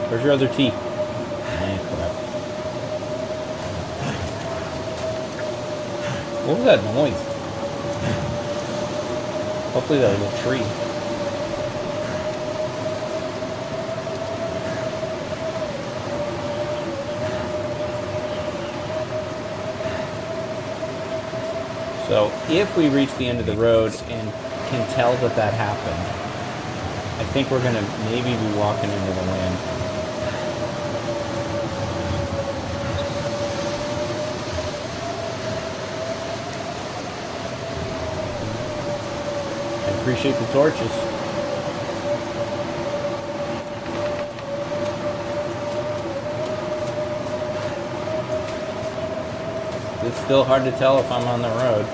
Where's your other tea? Crap. What was that noise? Hopefully that was a tree. So if we reach the end of the road and can tell that that happened, I think we're going to maybe be walking into the wind. I appreciate the torches. It's still hard to tell if I'm on the road.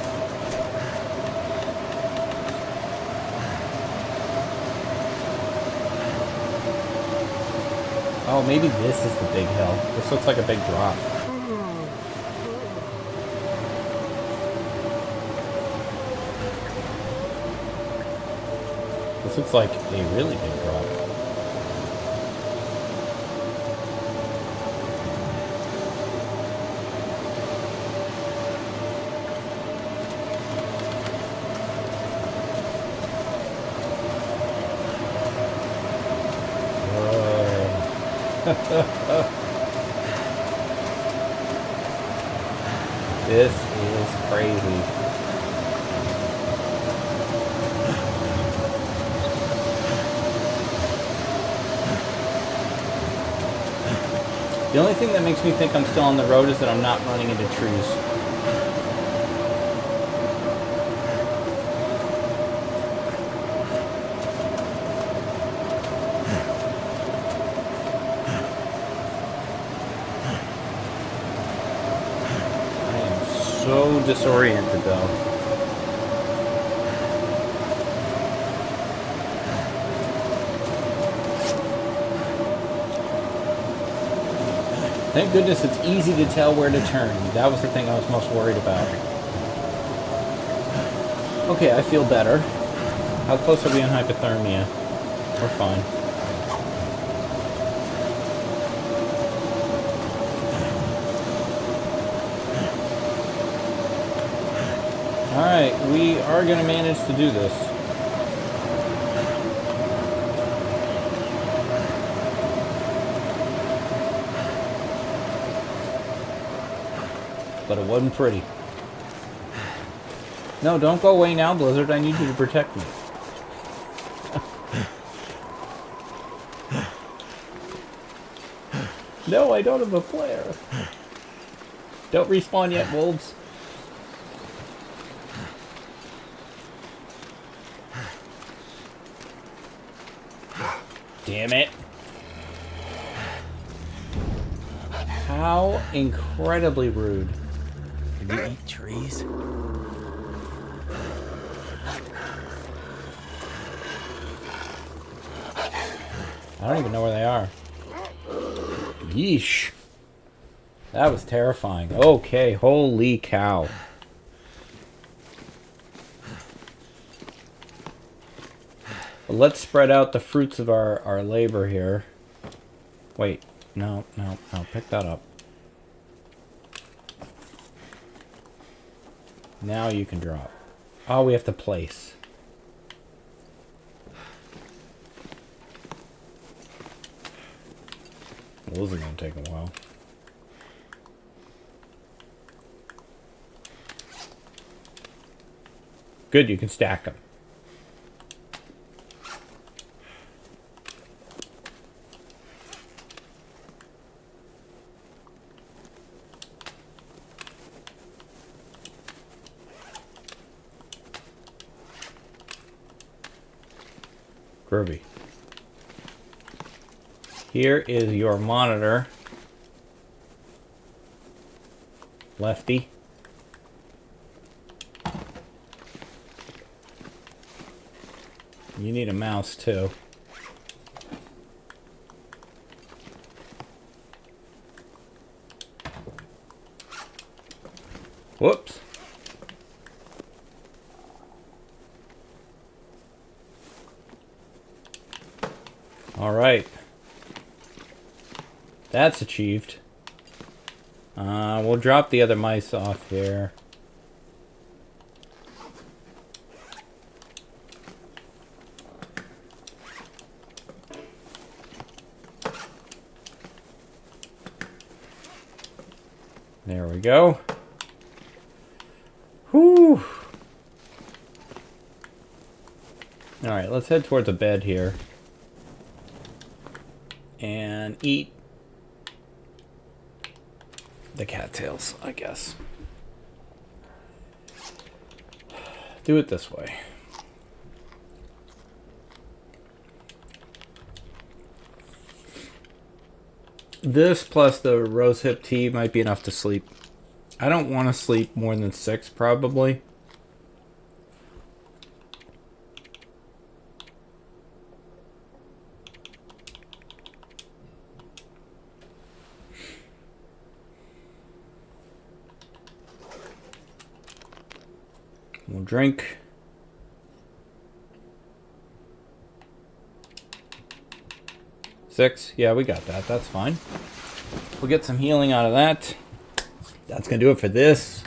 Oh, maybe this is the big hill. This looks like a big drop. This looks like a really big drop. This is crazy. The only thing that makes me think I'm still on the road is that I'm not running into trees. So disoriented though. Thank goodness it's easy to tell where to turn. That was the thing I was most worried about. Okay, I feel better. How close are we on hypothermia? We're fine. Alright, we are going to manage to do this. But it wasn't pretty. No, don't go away now, Blizzard. I need you to protect me. No, I don't have a flare. Don't respawn yet, wolves. Damn it. How incredibly rude. Can you eat trees? I don't even know where they are. Yeesh. That was terrifying. Okay, holy cow. But let's spread out the fruits of our labor here. Wait, no, pick that up. Now you can drop. Oh, we have to place. Well, this is going to take a while. Good, you can stack them. Groovy. Here is your monitor. Lefty. You need a mouse too. Whoops. All right. That's achieved. We'll drop the other mice off here. There we go. Whew. All right, let's head towards a bed here. And eat the cattails, I guess. Do it this way. This plus the rosehip tea might be enough to sleep. I don't want to sleep more than 6 probably. We'll drink. Six. Yeah, we got that. That's fine. We'll get some healing out of that. That's going to do it for this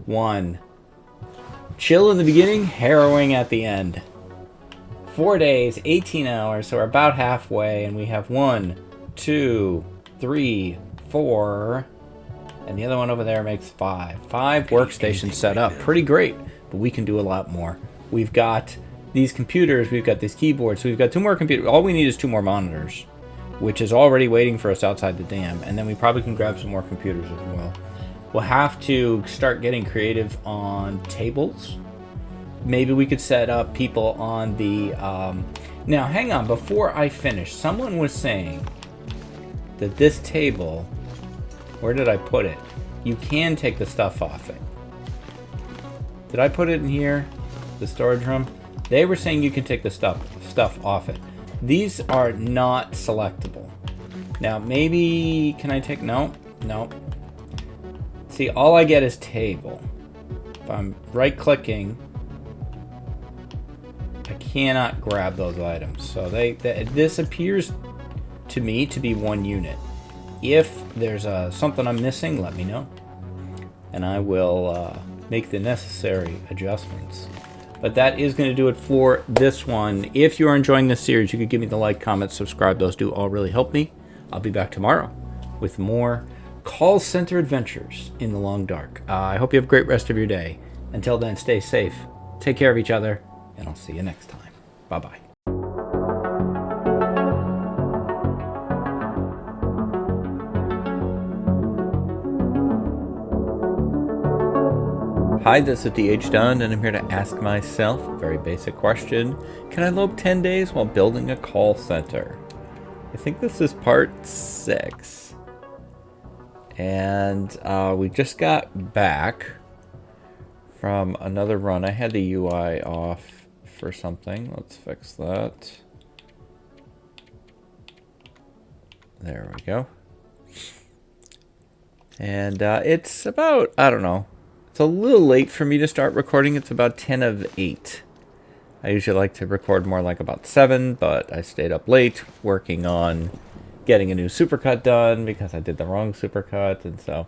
one. Chill in the beginning, harrowing at the end. 4 days, 18 hours, so we're about halfway, and we have 1, 2, 3, 4, and the other one over there makes 5. 5 workstations set up. Pretty great, but we can do a lot more. We've got these computers, we've got these keyboards, so we've got 2 more computers. All we need is 2 more monitors, which is already waiting for us outside the dam, and then we probably can grab some more computers as well. We'll have to start getting creative on tables. Maybe we could set up people on the... Now, hang on. Before I finish, someone was saying that this table... Where did I put it? You can take the stuff off it. Did I put it in here? The storage room? They were saying you can take the stuff off it. These are not selectable. Now, maybe... Can I take... No. No. See, all I get is table. If I'm right-clicking, I cannot grab those items. So this appears to me to be 1 unit. If there's something I'm missing, let me know, and I will make the necessary adjustments. But that is going to do it for this one. If you're enjoying this series, you could give me the like, comment, subscribe. Those do all really help me. I'll be back tomorrow with more call center adventures in the long dark. I hope you have a great rest of your day. Until then, stay safe, take care of each other, and I'll see you next time. Bye-bye. Hi, this is DH Dunn, and I'm here to ask myself a very basic question. Can I lope 10 days while building a call center? I think this is part 6. And we just got back from another run. I had the UI off for something. Let's fix that. There we go. And it's about, I don't know, it's a little late for me to start recording. It's about 10 of 8. I usually like to record more like about 7, but I stayed up late working on getting a new supercut done because I did the wrong supercut, and so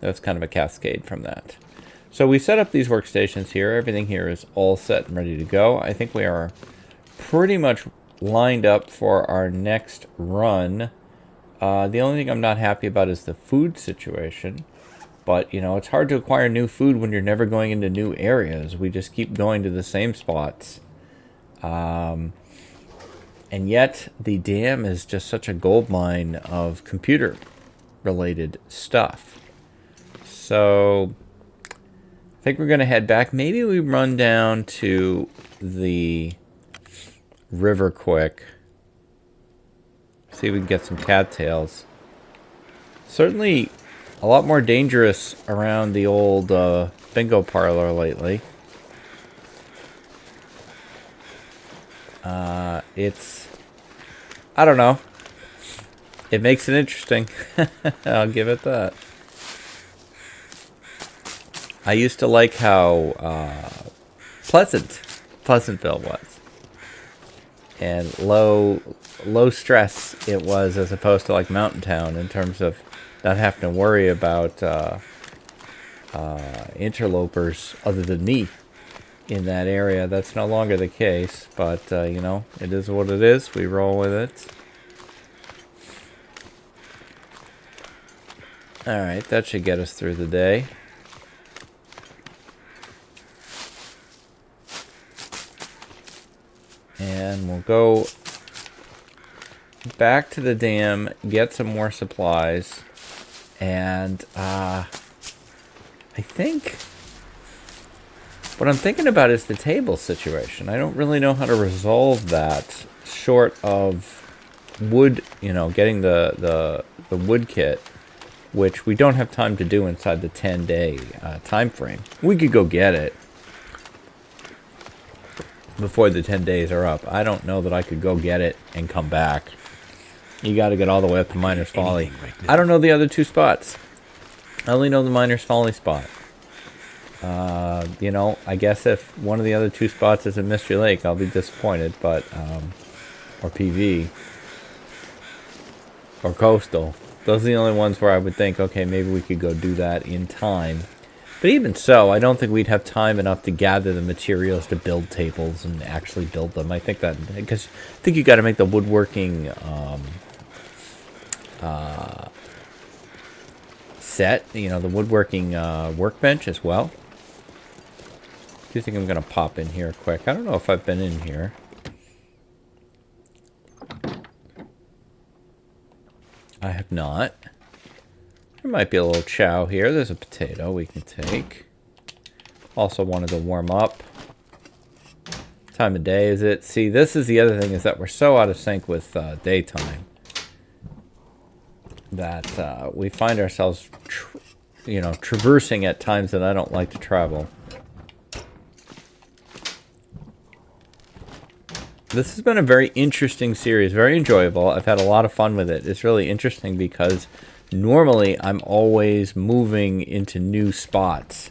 that's kind of a cascade from that. So we set up these workstations here. Everything here is all set and ready to go. I think we are pretty much lined up for our next run. The only thing I'm not happy about is the food situation. But, you know, it's hard to acquire new food when you're never going into new areas. We just keep going to the same spots. And yet, the dam is just such a goldmine of computer-related stuff. So, I think we're going to head back. Maybe we run down to the river quick. See if we can get some cattails. Certainly a lot more dangerous around the old bingo parlor lately. It's, I don't know. It makes it interesting. I'll give it that. I used to like how pleasant Pleasantville was. And low stress it was as opposed to like Mountain Town in terms of not having to worry about interlopers other than me in that area. That's no longer the case, but you know, it is what it is. We roll with it. Alright, that should get us through the day. And we'll go back to the dam, get some more supplies, and I think what I'm thinking about is the table situation. I don't really know how to resolve that short of wood, you know, getting the wood kit, which we don't have time to do inside the 10-day time frame. We could go get it before the 10 days are up. I don't know that I could go get it and come back. You got to get all the way up to Miner's Folly. Right, I don't know the other 2 spots. I only know the Miner's Folly spot. You know, I guess if one of the other 2 spots is in Mystery Lake, I'll be disappointed, but, or PV, or Coastal. Those are the only ones where I would think, okay, maybe we could go do that in time. But even so, I don't think we'd have time enough to gather the materials to build tables and actually build them. I think that, because I think you got to make the woodworking set, you know, the woodworking workbench as well. I do think I'm going to pop in here quick. I don't know if I've been in here. I have not. There might be a little chow here. There's a potato we can take. Also wanted to warm up. Time of day is it? See, this is the other thing, is that we're so out of sync with daytime that we find ourselves, you know, traversing at times that I don't like to travel. This has been a very interesting series, very enjoyable. I've had a lot of fun with it. It's really interesting because normally I'm always moving into new spots.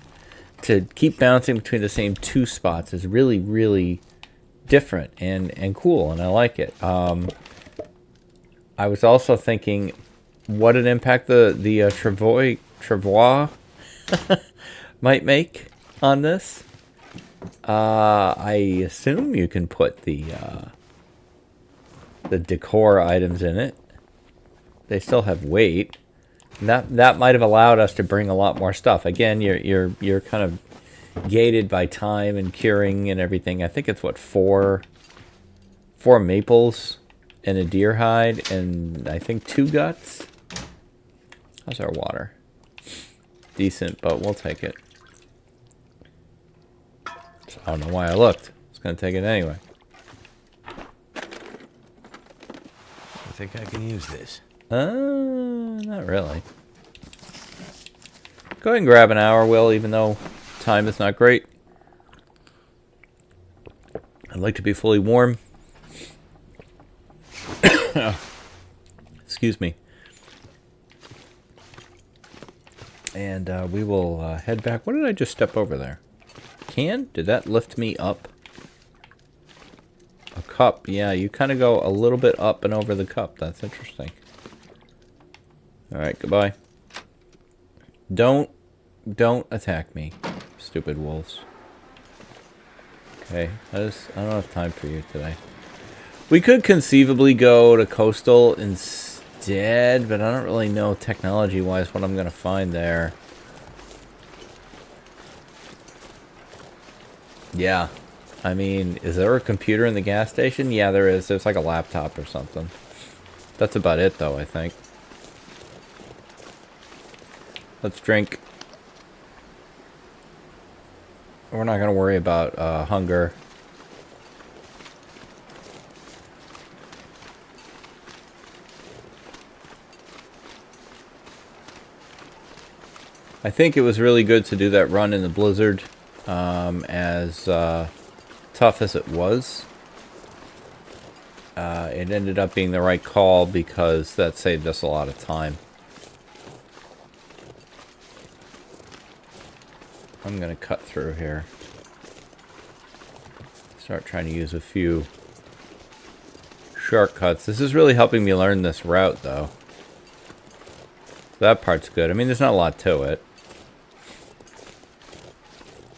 To keep bouncing between the same 2 spots is really, really different and cool, and I like it. I was also thinking what an impact the travois might make on this. I assume you can put the decor items in it. They still have weight. That might have allowed us to bring a lot more stuff. Again, you're kind of gated by time and curing and everything. I think it's what, four maples and a deer hide and I think 2 guts. How's our water? Decent, but we'll take it. So I don't know why I looked. I was gonna take it anyway. I think I can use this. Not really. Go ahead and grab an hour, Will, even though time is not great. I'd like to be fully warm. Excuse me. And we will head back. What did I just step over there? Can? Did that lift me up? cup. Yeah, you kind of go a little bit up and over the cup. That's interesting. Alright, goodbye. Don't attack me, stupid wolves. Okay, I don't have time for you today. We could conceivably go to coastal instead, but I don't really know technology-wise what I'm going to find there. Yeah. I mean, is there a computer in the gas station? Yeah, there is. There's like a laptop or something. That's about it, though, I think. Let's drink. We're not going to worry about hunger. I think it was really good to do that run in the blizzard, as tough as it was. It ended up being the right call because that saved us a lot of time. I'm going to cut through here. Start trying to use a few shortcuts. This is really helping me learn this route, though. That part's good. I mean, there's not a lot to it.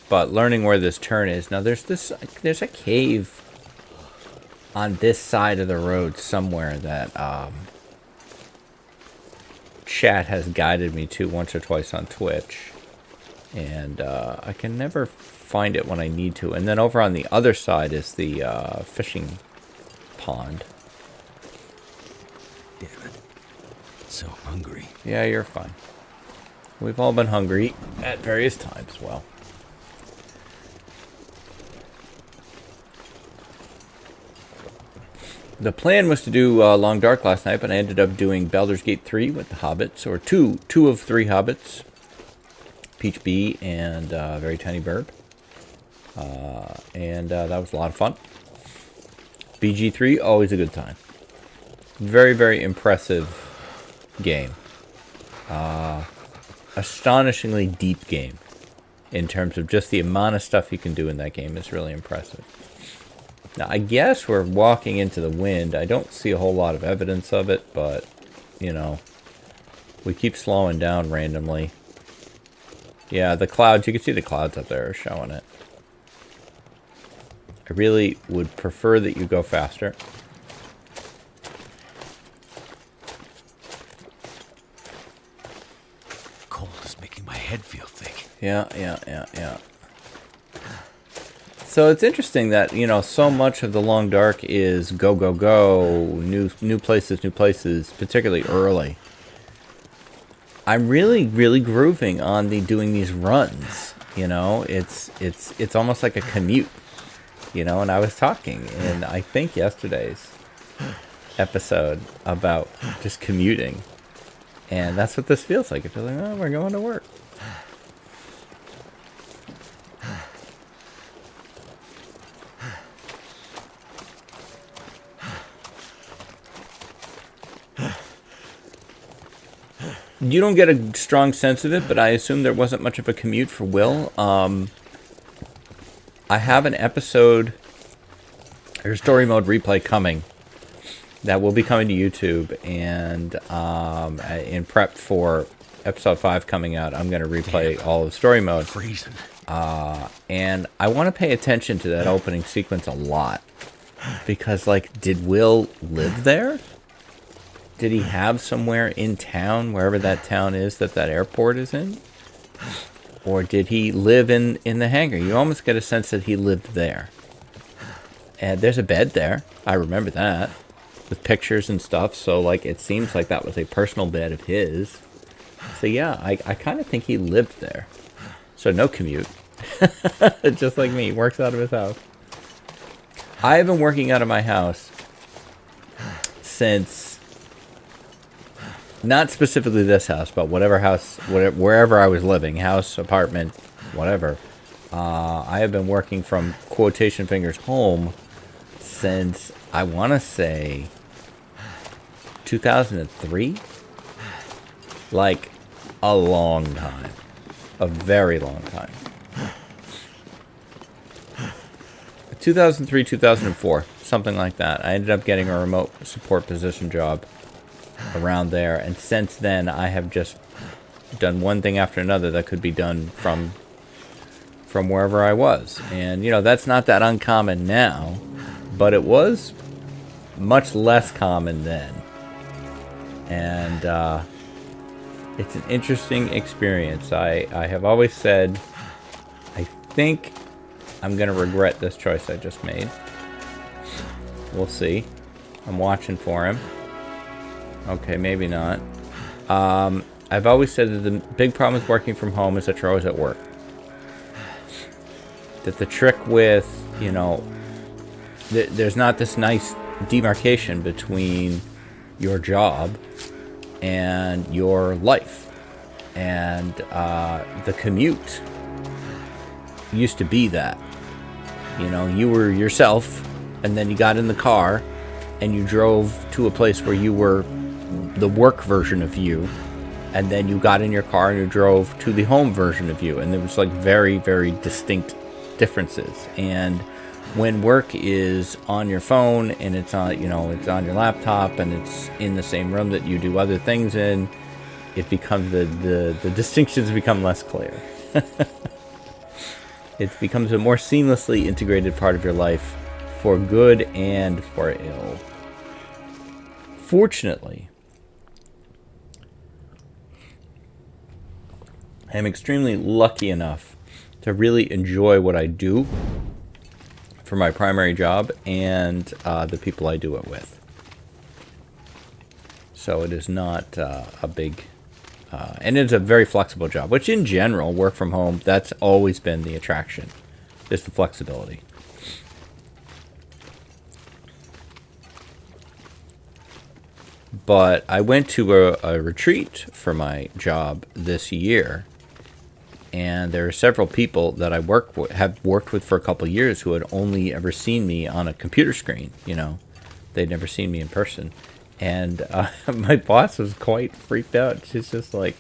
But learning where this turn is. Now, there's a cave on this side of the road somewhere that chat has guided me to once or twice on Twitch. And I can never find it when I need to. And then over on the other side is the fishing pond. Damn it. So hungry. Yeah, you're fine. We've all been hungry at various times. Well. The plan was to do Long Dark last night, but I ended up doing Baldur's Gate 3 with the Hobbits, or two of 3 Hobbits. Peach Bee and Very Tiny Bird. And that was a lot of fun. BG3, always a good time. Very, very impressive game. Astonishingly deep game. In terms of just the amount of stuff you can do in that game is really impressive. Now, I guess we're walking into the wind. I don't see a whole lot of evidence of it, but, you know, we keep slowing down randomly. Yeah, the clouds, you can see the clouds up there are showing it. I really would prefer that you go faster. Cold is making my head feel thick. Yeah. So it's interesting that, you know, so much of the Long Dark is go, go, go, new places, particularly early. I'm really, really grooving on doing these runs. You know, it's almost like a commute. You know, and I was talking in, I think, yesterday's episode about just commuting. And that's what this feels like. It feels like, oh, we're going to work. You don't get a strong sense of it, but I assume there wasn't much of a commute for Will. I have an episode, or story mode replay coming that will be coming to YouTube, and in prep for episode 5 coming out, I'm going to replay all of story mode. Freezing. And I want to pay attention to that opening sequence a lot, because, like, did Will live there? Did he have somewhere in town, wherever that town is that airport is in? Or did he live in the hangar? You almost get a sense that he lived there. And there's a bed there. I remember that. With pictures and stuff. So, like, it seems like that was a personal bed of his. So, yeah, I kind of think he lived there. So, no commute. Just like me. Works out of his house. I have been working out of my house since... Not specifically this house, but wherever I was living, house, apartment, whatever. I have been working from quotation fingers home since, I want to say, 2003? Like, a long time. A very long time. 2003, 2004, something like that. I ended up getting a remote support position job around there, and since then I have just done one thing after another that could be done from wherever I was. And, you know, that's not that uncommon now, but it was much less common then. And it's an interesting experience. I have always said, I think I'm going to regret this choice I just made. We'll see. I'm watching for him. Okay, maybe not. I've always said that the big problem with working from home is that you're always at work. That the trick with, you know, there's not this nice demarcation between your job and your life. And the commute used to be that. You know, you were yourself, and then you got in the car, and you drove to a place where you were the work version of you, and then you got in your car and you drove to the home version of you, and there was like very, very distinct differences. And when work is on your phone and it's on, you know, it's on your laptop and it's in the same room that you do other things in, it becomes the distinctions become less clear. It becomes a more seamlessly integrated part of your life, for good and for ill. Fortunately, I am extremely lucky enough to really enjoy what I do for my primary job and the people I do it with. So it is not a big... and it's a very flexible job, which in general, work from home, that's always been the attraction, is the flexibility. But I went to a retreat for my job this year, and there are several people that I have worked with for a couple of years who had only ever seen me on a computer screen. You know, they'd never seen me in person. And my boss was quite freaked out. She's just like,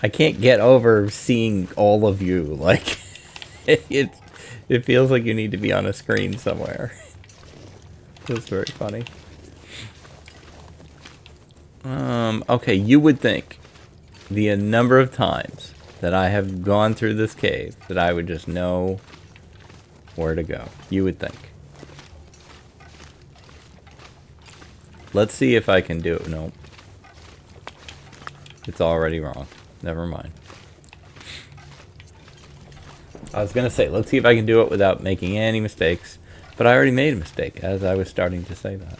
I can't get over seeing all of you. Like, it feels like you need to be on a screen somewhere. It was very funny. Okay, you would think the number of times that I have gone through this cave that I would just know where to go. You would think. Let's see if I can do it. Nope. It's already wrong. Never mind. I was going to say, let's see if I can do it without making any mistakes. But I already made a mistake as I was starting to say that.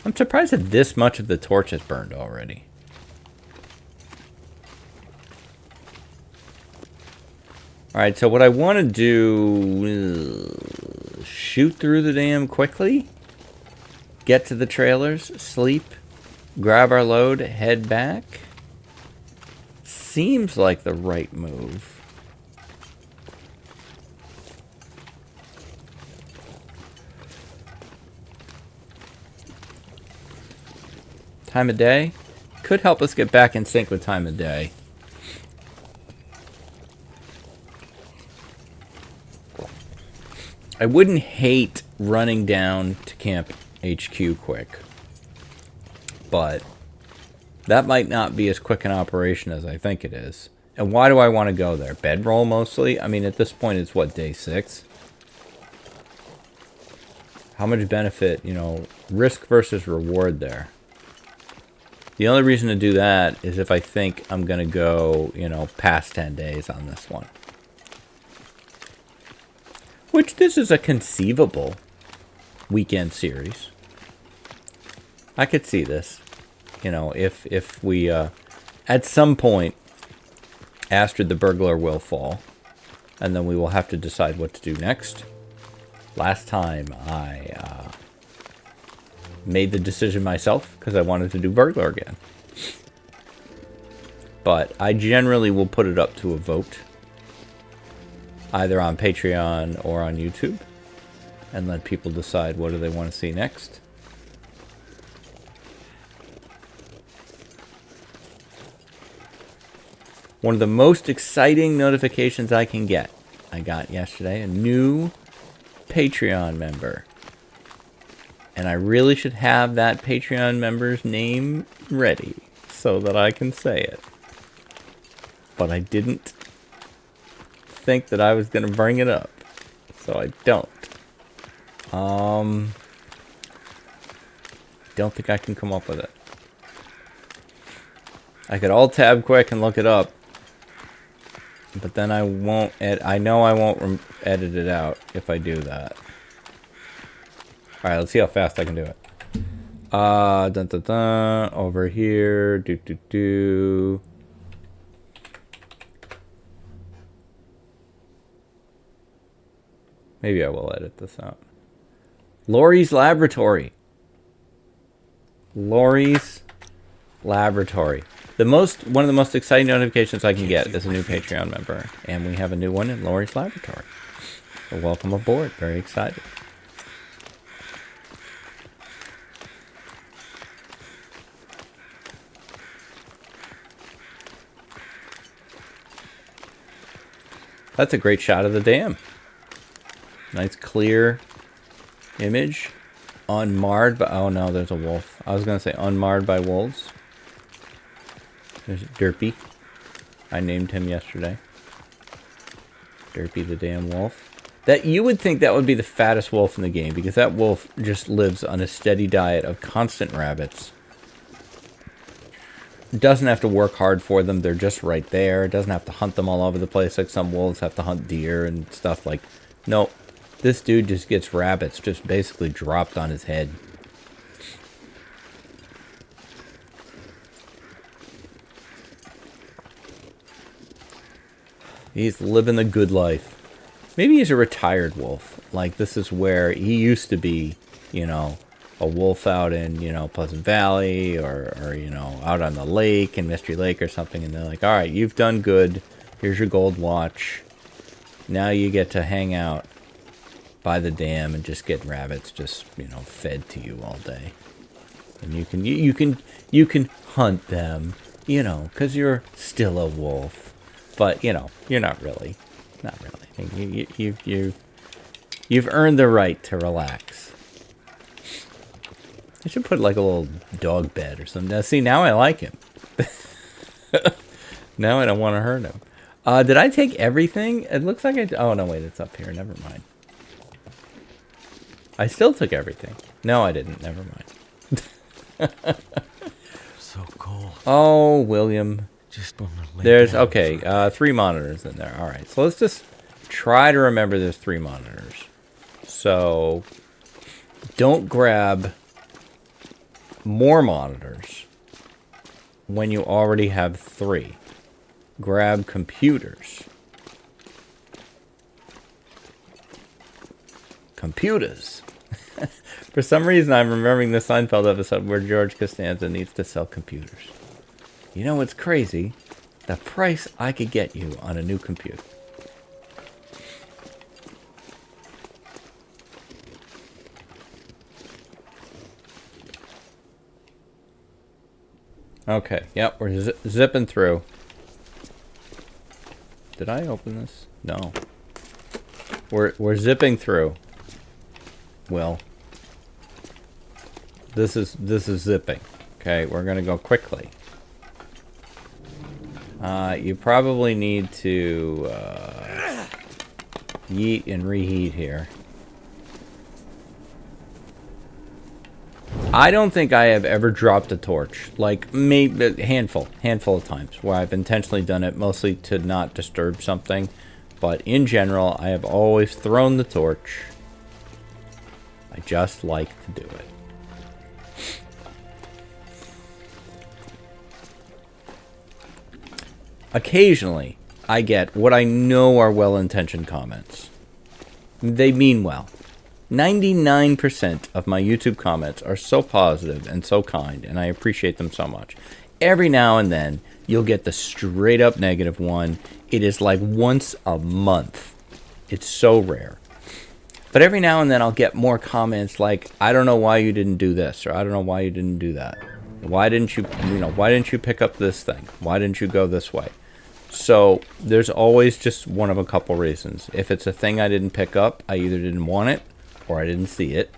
I'm surprised that this much of the torch is burned already. Alright, so what I want to do is shoot through the dam quickly, get to the trailers, sleep, grab our load, head back. Seems like the right move. Time of day could help us get back in sync with time of day. I wouldn't hate running down to Camp HQ quick, but that might not be as quick an operation as I think it is. And why do I want to go there? Bedroll mostly? I mean, at this point, it's what, day 6? How much benefit, you know, risk versus reward there? The only reason to do that is if I think I'm going to go, you know, past 10 days on this one. Which this is a conceivable weekend series. I could see this. You know, if we, at some point, Astrid the burglar will fall. And then we will have to decide what to do next. Last time I made the decision myself because I wanted to do burglar again. But I generally will put it up to a vote. Either on Patreon or on YouTube. And let people decide what do they want to see next. one of the most exciting notifications I can get. I got yesterday a new Patreon member. And I really should have that Patreon member's name ready so that I can say it. But I didn't think that I was going to bring it up. So I don't. Don't think I can come up with it. I could alt-tab quick and look it up. But then I won't I know I won't edit it out if I do that. Alright, let's see how fast I can do it. Dun dun dun. Over here. Do do do. Maybe I will edit this out. Lori's Laboratory. Lori's Laboratory. One of the most exciting notifications I can get is a new Patreon member. And we have a new one in Lori's Laboratory. So welcome aboard. Very excited. That's a great shot of the dam. Nice clear image. Unmarred by... Oh no, there's a wolf. I was going to say unmarred by wolves. There's Derpy. I named him yesterday. Derpy the damn wolf. That you would think that would be the fattest wolf in the game, because that wolf just lives on a steady diet of constant rabbits. Doesn't have to work hard for them. They're just right there. Doesn't have to hunt them all over the place like some wolves have to hunt deer and stuff. Like, nope. This dude just gets rabbits just basically dropped on his head. He's living the good life. Maybe he's a retired wolf. Like, this is where he used to be, you know, a wolf out in, you know, Pleasant Valley or, you know, out on the lake in Mystery Lake or something. And they're like, all right, you've done good. Here's your gold watch. Now you get to hang out by the dam and just get rabbits just, you know, fed to you all day. And you can hunt them, you know, because you're still a wolf. But, you know, you're not really. Not really. You've earned the right to relax. I should put like a little dog bed or something. Now, see, now I like him. Now I don't want to hurt him. Did I take everything? It looks like I... Oh, no, wait, it's up here. Never mind. I still took everything. No, I didn't. Never mind. So cold. Oh, William. Just want to lay There's... down Okay, 3 monitors in there. All right, so let's just try to remember there's 3 monitors. So, don't grab more monitors when you already have 3. Grab computers. Computers. For some reason, I'm remembering the Seinfeld episode where George Costanza needs to sell computers. You know what's crazy? The price I could get you on a new computer. Okay, yep, we're zipping through. Did I open this? No. We're zipping through. Well, this is zipping. Okay, we're gonna go quickly. You probably need to yeet and reheat here. I don't think I have ever dropped a torch. Like, maybe a handful of times where I've intentionally done it, mostly to not disturb something. But in general, I have always thrown the torch. I just like to do it. Occasionally, I get what I know are well-intentioned comments. They mean well. 99% of my YouTube comments are so positive and so kind, and I appreciate them so much. Every now and then, you'll get the straight-up negative one. It is like once a month. It's so rare. But every now and then, I'll get more comments like, I don't know why you didn't do this, or I don't know why you didn't do that. Why didn't you pick up this thing? Why didn't you go this way? So there's always just one of a couple reasons. If it's a thing I didn't pick up, I either didn't want it or I didn't see it.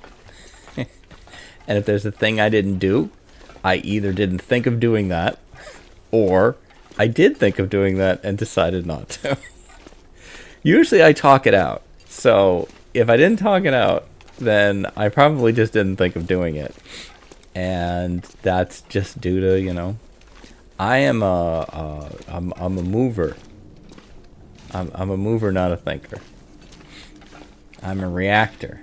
And if there's a thing I didn't do, I either didn't think of doing that or I did think of doing that and decided not to. Usually I talk it out. So if I didn't talk it out, then I probably just didn't think of doing it. And that's just due to, you know, I'm a mover. I'm a mover, not a thinker. I'm a reactor.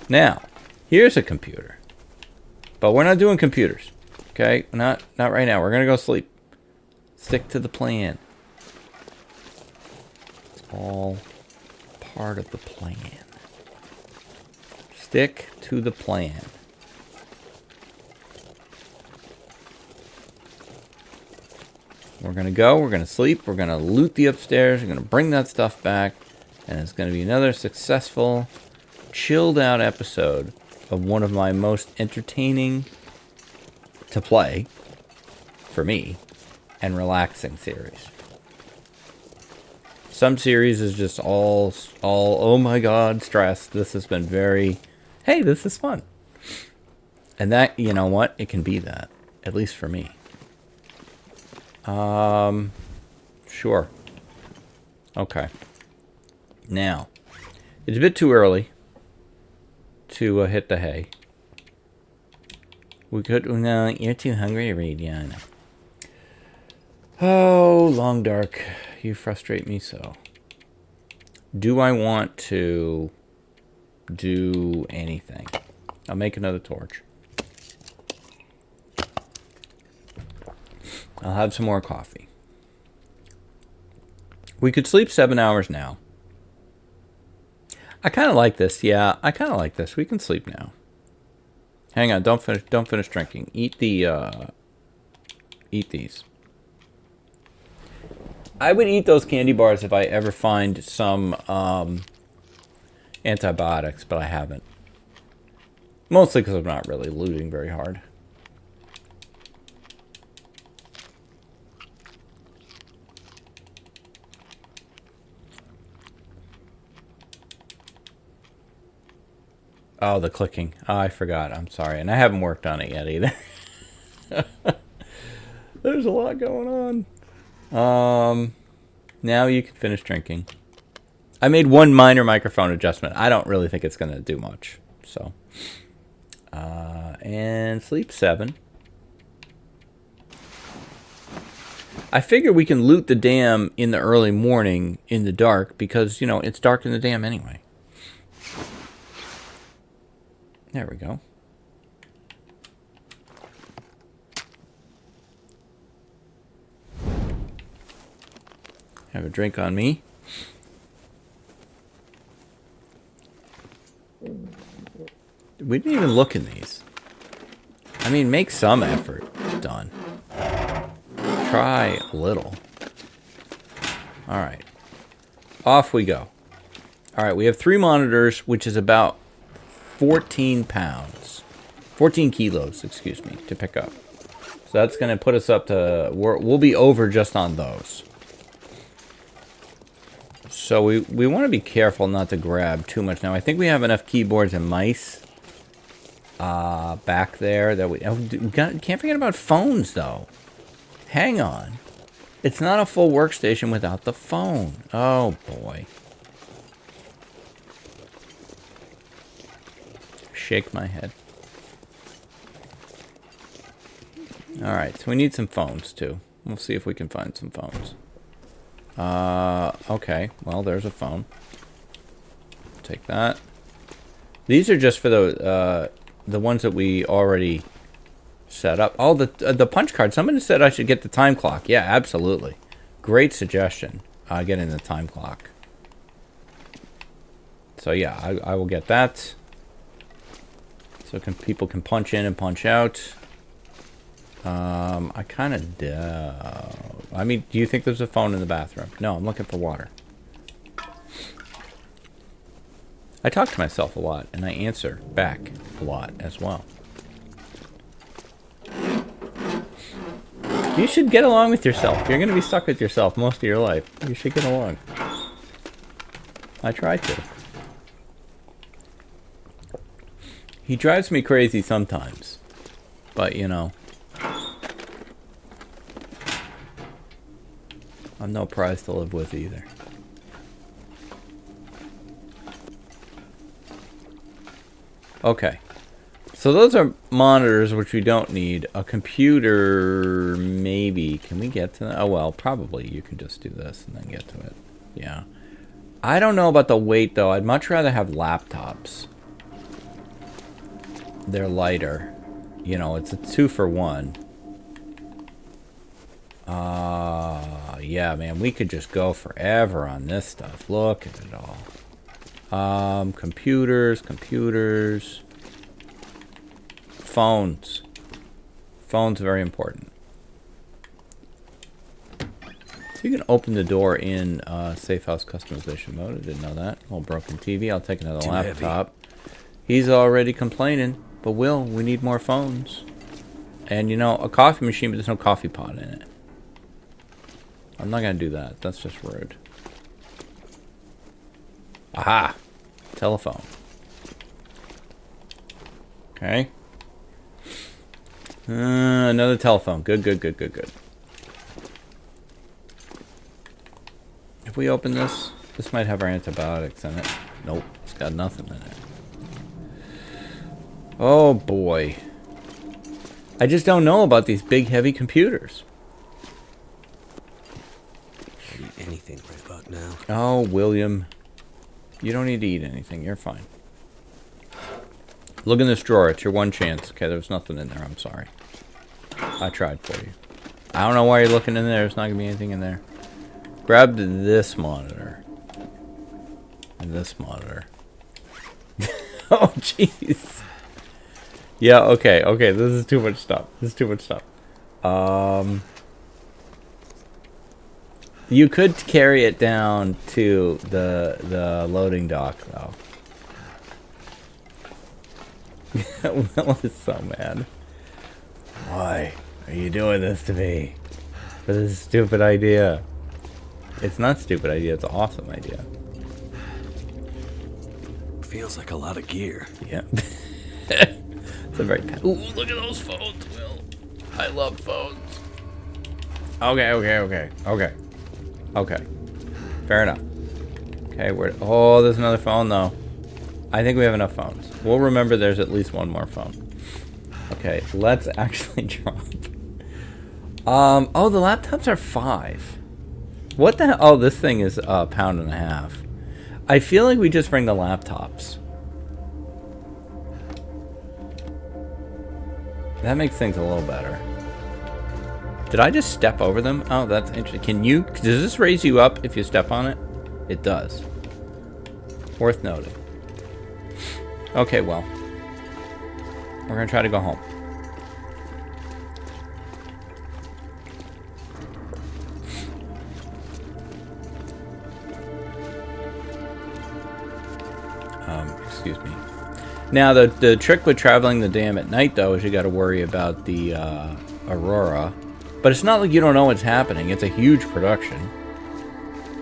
Now, here's a computer. But we're not doing computers. Okay? Not right now. We're gonna go sleep. Stick to the plan. It's all part of the plan. Stick to the plan. We're going to go, we're going to sleep, we're going to loot the upstairs, we're going to bring that stuff back, and it's going to be another successful, chilled out episode of one of my most entertaining to play, for me, and relaxing series. Some series is just all oh my god, stress. This has been very, hey, this is fun. And that, you know what, it can be that, at least for me. Sure. Okay. Now, it's a bit too early to hit the hay. We could, no, you're too hungry to read, Yana. Oh, long dark, you frustrate me so. Do I want to do anything? I'll make another torch. I'll have some more coffee. We could sleep 7 hours now. I kind of like this. Yeah, I kind of like this. We can sleep now. Hang on, don't finish drinking. Eat the eat these. I would eat those candy bars if I ever find some antibiotics, but I haven't. Mostly because I'm not really looting very hard. Oh, the clicking. Oh, I forgot. I'm sorry. And I haven't worked on it yet either. There's a lot going on. Now you can finish drinking. I made one minor microphone adjustment. I don't really think it's going to do much. So, and sleep 7. I figure we can loot the dam in the early morning in the dark because, you know, it's dark in the dam anyway. There we go. Have a drink on me. We didn't even look in these. I mean, make some effort, Dunn. Try a little. Alright. Off we go. Alright, we have 3 monitors, which is about 14 pounds. 14 kilos, excuse me, to pick up. So that's going to put us up to... We'll be over just on those. So we want to be careful not to grab too much. Now, I think we have enough keyboards and mice back there that we can't forget about phones, though. Hang on. It's not a full workstation without the phone. Oh, boy. Shake my head. Alright, so we need some phones, too. We'll see if we can find some phones. Okay. Well, there's a phone. Take that. These are just for the ones that we already set up. Oh, the punch card. Somebody said I should get the time clock. Yeah, absolutely. Great suggestion. Getting the time clock. So yeah, I will get that. So people can punch in and punch out. I kind of I mean, do you think there's a phone in the bathroom? No, I'm looking for water. I talk to myself a lot, and I answer back a lot as well. You should get along with yourself. You're gonna be stuck with yourself most of your life. You should get along. I try to. He drives me crazy sometimes. But, you know. I'm no prize to live with either. Okay. So those are monitors, which we don't need. A computer, maybe. Can we get to that? Oh, well, probably you can just do this and then get to it. Yeah. I don't know about the weight, though. I'd much rather have laptops. They're lighter. You know, it's a 2-for-1. Yeah, man, we could just go forever on this stuff. Look at it all. Computers. Phones. Phones are very important. So you can open the door in Safe House Customization mode. I didn't know that. Old broken TV. I'll take another laptop. He's already complaining. But Will, we need more phones. And you know, a coffee machine, but there's no coffee pot in it. I'm not going to do that. That's just rude. Aha! Telephone. Okay. Another telephone. Good. If we open this, this might have our antibiotics in it. Nope, it's got nothing in it. Oh boy. I just don't know about these big heavy computers. Can't eat anything right about now. Oh, William. You don't need to eat anything. You're fine. Look in this drawer. It's your one chance. Okay, there was nothing in there. I'm sorry. I tried for you. I don't know why you're looking in there. There's not going to be anything in there. Grab this monitor. And this monitor. Oh, jeez. Yeah, okay. This is too much stuff. You could carry it down to the loading dock, though. Will is so mad. Why are you doing this to me? For this stupid idea. It's not a stupid idea, it's an awesome idea. Feels like a lot of gear. Yeah. It's a very... Ooh, look at those phones, Will. I love phones. Okay. Fair enough. Okay, oh, there's another phone, though. I think we have enough phones. We'll remember there's at least one more phone. Okay, let's actually drop. Oh, the laptops are 5. What the hell? Oh, this thing is a £1.50. I feel like we just bring the laptops. That makes things a little better. Did I just step over them? Oh, that's interesting. Does this raise you up if you step on it? It does. Worth noting. Okay, well. We're going to try to go home. Excuse me. Now, the trick with traveling the dam at night, though, is you got to worry about the aurora. But it's not like you don't know what's happening. It's a huge production.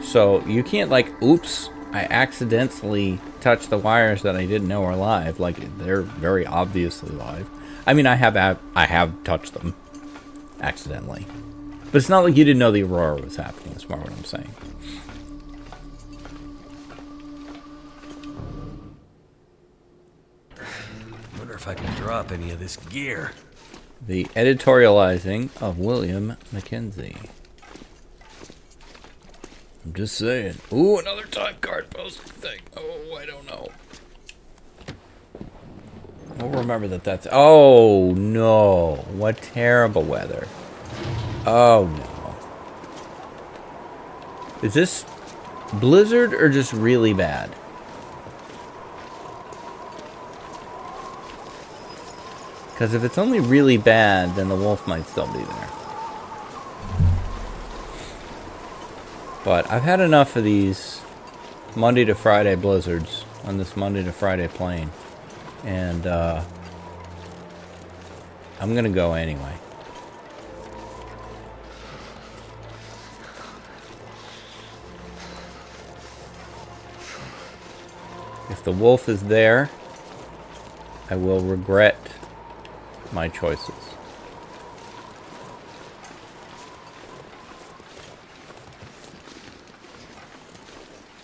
So you can't, like, oops, I accidentally touched the wires that I didn't know were live. Like, they're very obviously live. I mean, I have touched them accidentally. But it's not like you didn't know the aurora was happening. That's more what I'm saying. If I can drop any of this gear. The editorializing of William McKenzie. I'm just saying. Ooh, another time card post thing. Oh, I don't know. We'll remember that's... Oh, no. What terrible weather. Oh, no. Is this blizzard or just really bad? Because if it's only really bad, then the wolf might still be there. But I've had enough of these Monday to Friday blizzards on this Monday to Friday plane. And I'm going to go anyway. If the wolf is there, I will regret my choices.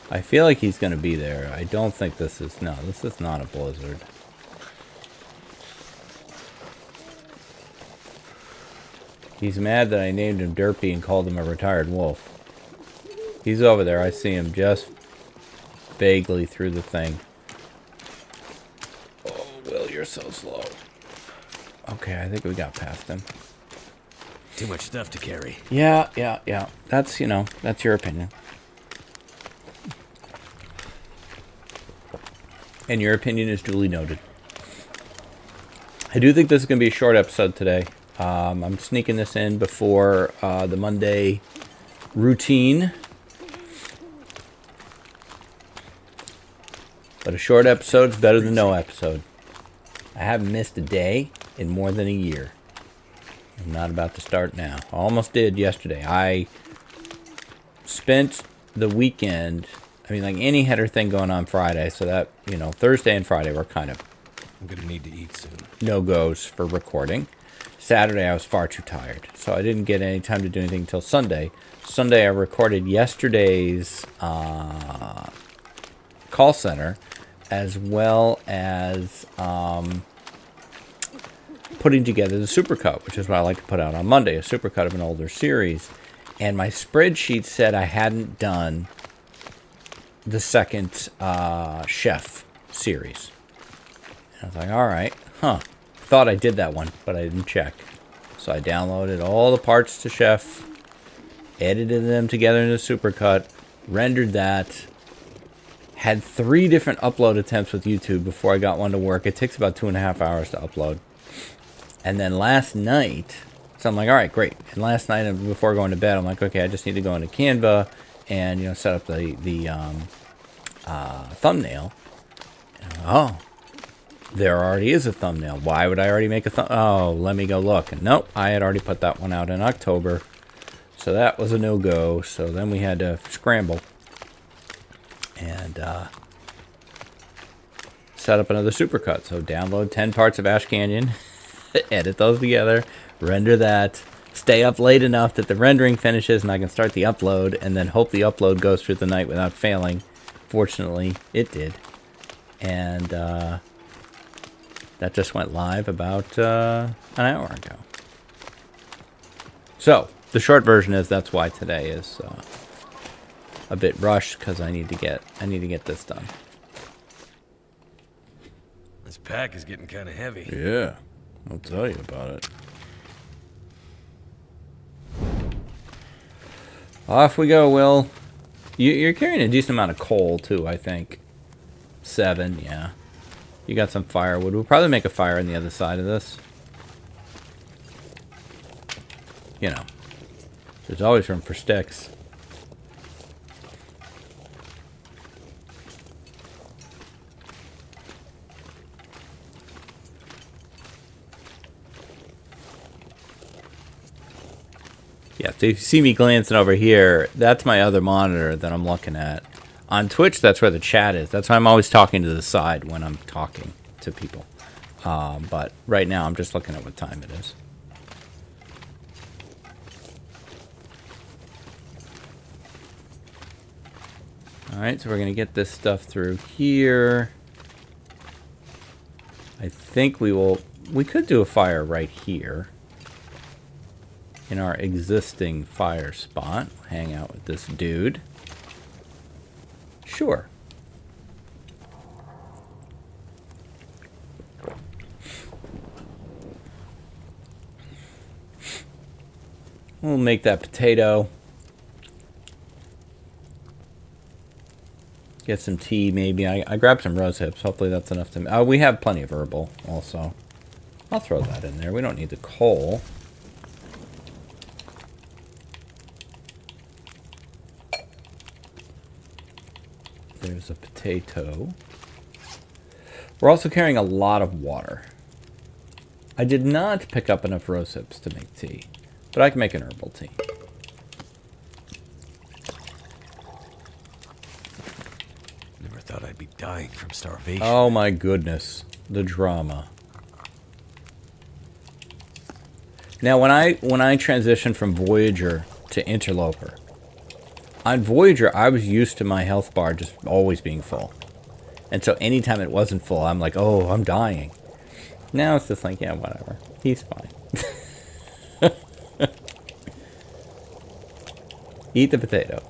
I feel like he's going to be there. I don't think this is... No, this is not a blizzard. He's mad that I named him Derpy and called him a retired wolf. He's over there. I see him just vaguely through the thing. Oh, Will, you're so slow. Okay, I think we got past him. Too much stuff to carry. Yeah. That's, you know, that's your opinion. And your opinion is duly noted. I do think this is going to be a short episode today. I'm sneaking this in before the Monday routine. But a short episode is better than no episode. I haven't missed a day in more than a year. I'm not about to start now. I almost did yesterday. I spent the weekend... I mean, like, Annie had her thing going on Friday, so that, you know, Thursday and Friday were kind of... I'm gonna need to eat soon. No-goes for recording. Saturday, I was far too tired, so I didn't get any time to do anything until Sunday. Sunday, I recorded yesterday's call center, as well as putting together the Supercut, which is what I like to put out on Monday, a Supercut of an older series. And my spreadsheet said I hadn't done the second chef series. And I was like, all right, thought I did that one, but I didn't check. So I downloaded all the parts to chef, edited them together into Supercut, rendered that, had 3 different upload attempts with YouTube before I got one to work. It takes about 2.5 hours to upload. And then last night, so I'm like, all right, great. And last night, before going to bed, I'm like, okay, I just need to go into Canva and, you know, set up the thumbnail. And, oh, there already is a thumbnail. Why would I already make a Oh, let me go look. And nope, I had already put that one out in October. So that was a no-go. So then we had to scramble and set up another Supercut. So download 10 parts of Ash Canyon, edit those together, render that, stay up late enough that the rendering finishes and I can start the upload, and then hope the upload goes through the night without failing. Fortunately, it did. And that just went live about an hour ago. So the short version is that's why today is a bit rushed, because I need to get this done. This pack is getting kind of heavy. Yeah, I'll tell you about it. Off we go, Will. You're carrying a decent amount of coal, too, I think. 7, yeah. You got some firewood. We'll probably make a fire on the other side of this. You know, there's always room for sticks. Yeah, so if you see me glancing over here, that's my other monitor that I'm looking at. On Twitch, that's where the chat is. That's why I'm always talking to the side when I'm talking to people. But right now, I'm just looking at what time it is. Alright, so we're going to get this stuff through here. I think we could do a fire right here. In our existing fire spot. Hang out with this dude. Sure. We'll make that potato. Get some tea, maybe. I grabbed some rose hips. Hopefully that's enough to... we have plenty of herbal, also. I'll throw that in there. We don't need the coal. There's a potato. We're also carrying a lot of water. I did not pick up enough rose hips to make tea, but I can make an herbal tea. Never thought I'd be dying from starvation. Oh my goodness. The drama. Now, when I transitioned from Voyager to Interloper, on Voyager, I was used to my health bar just always being full. And so anytime it wasn't full, I'm like, oh, I'm dying. Now it's just like, yeah, whatever. He's fine. Eat the potato.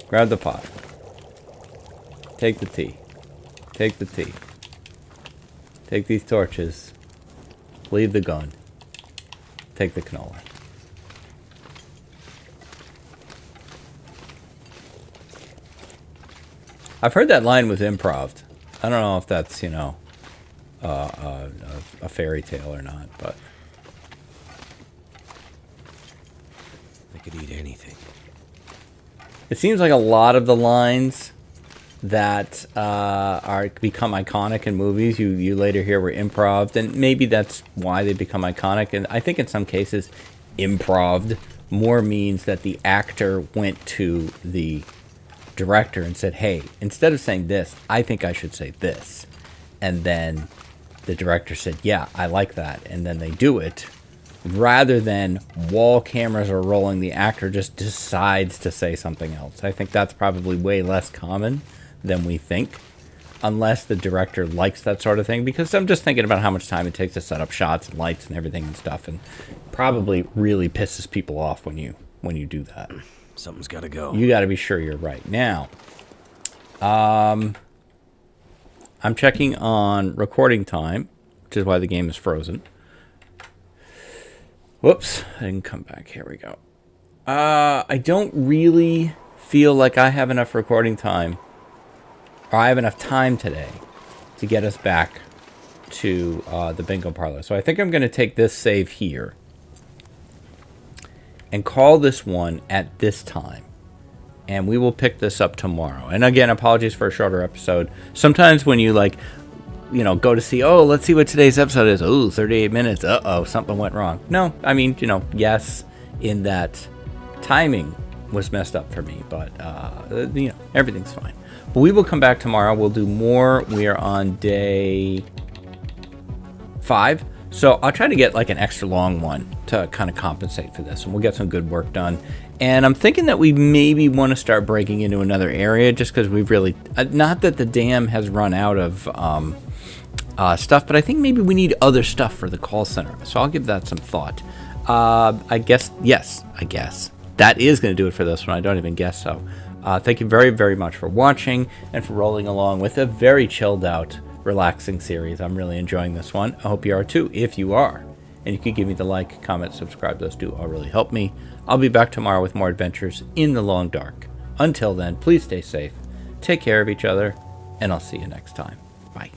Grab the pot. Take the tea. Take the tea. Take these torches. Leave the gun. Take the canola. I've heard that line was improv. I don't know if that's, you know, a fairy tale or not, but... I could eat anything. It seems like a lot of the lines that are become iconic in movies, you later hear were improv, and maybe that's why they become iconic. And I think in some cases, improv more means that the actor went to the director and said, hey, instead of saying this, I think I should say this. And then the director said, yeah, I like that. And then they do it. Rather than while cameras are rolling, the actor just decides to say something else. I think that's probably way less common than we think. Unless the director likes that sort of thing. Because I'm just thinking about how much time it takes to set up shots and lights and everything and stuff. And probably really pisses people off when you do that. Something's got to go. You got to be sure you're right. Now, I'm checking on recording time, which is why the game is frozen. Whoops, I didn't come back. Here we go. I don't really feel like I have enough recording time, or I have enough time today to get us back to the bingo parlor. So I think I'm going to take this save here and call this one at this time. And we will pick this up tomorrow. And again, apologies for a shorter episode. Sometimes when you go to see, oh, let's see what today's episode is. Oh, 38 minutes. Uh-oh, something went wrong. No, I mean, yes, in that timing was messed up for me. But, everything's fine. But we will come back tomorrow. We'll do more. We are on day 5. So I'll try to get like an extra long one to kind of compensate for this. And we'll get some good work done. And I'm thinking that we maybe want to start breaking into another area just because we've really... not that the dam has run out of stuff, but I think maybe we need other stuff for the call center. So I'll give that some thought. I guess that is going to do it for this one. I don't even guess so. Thank you very, very much for watching and for rolling along with a very chilled out, relaxing series. I'm really enjoying this one. I hope you are too, if you are. And you can give me the like, comment, subscribe. Those do all really help me. I'll be back tomorrow with more adventures in the long dark. Until then, please stay safe, take care of each other, and I'll see you next time. Bye.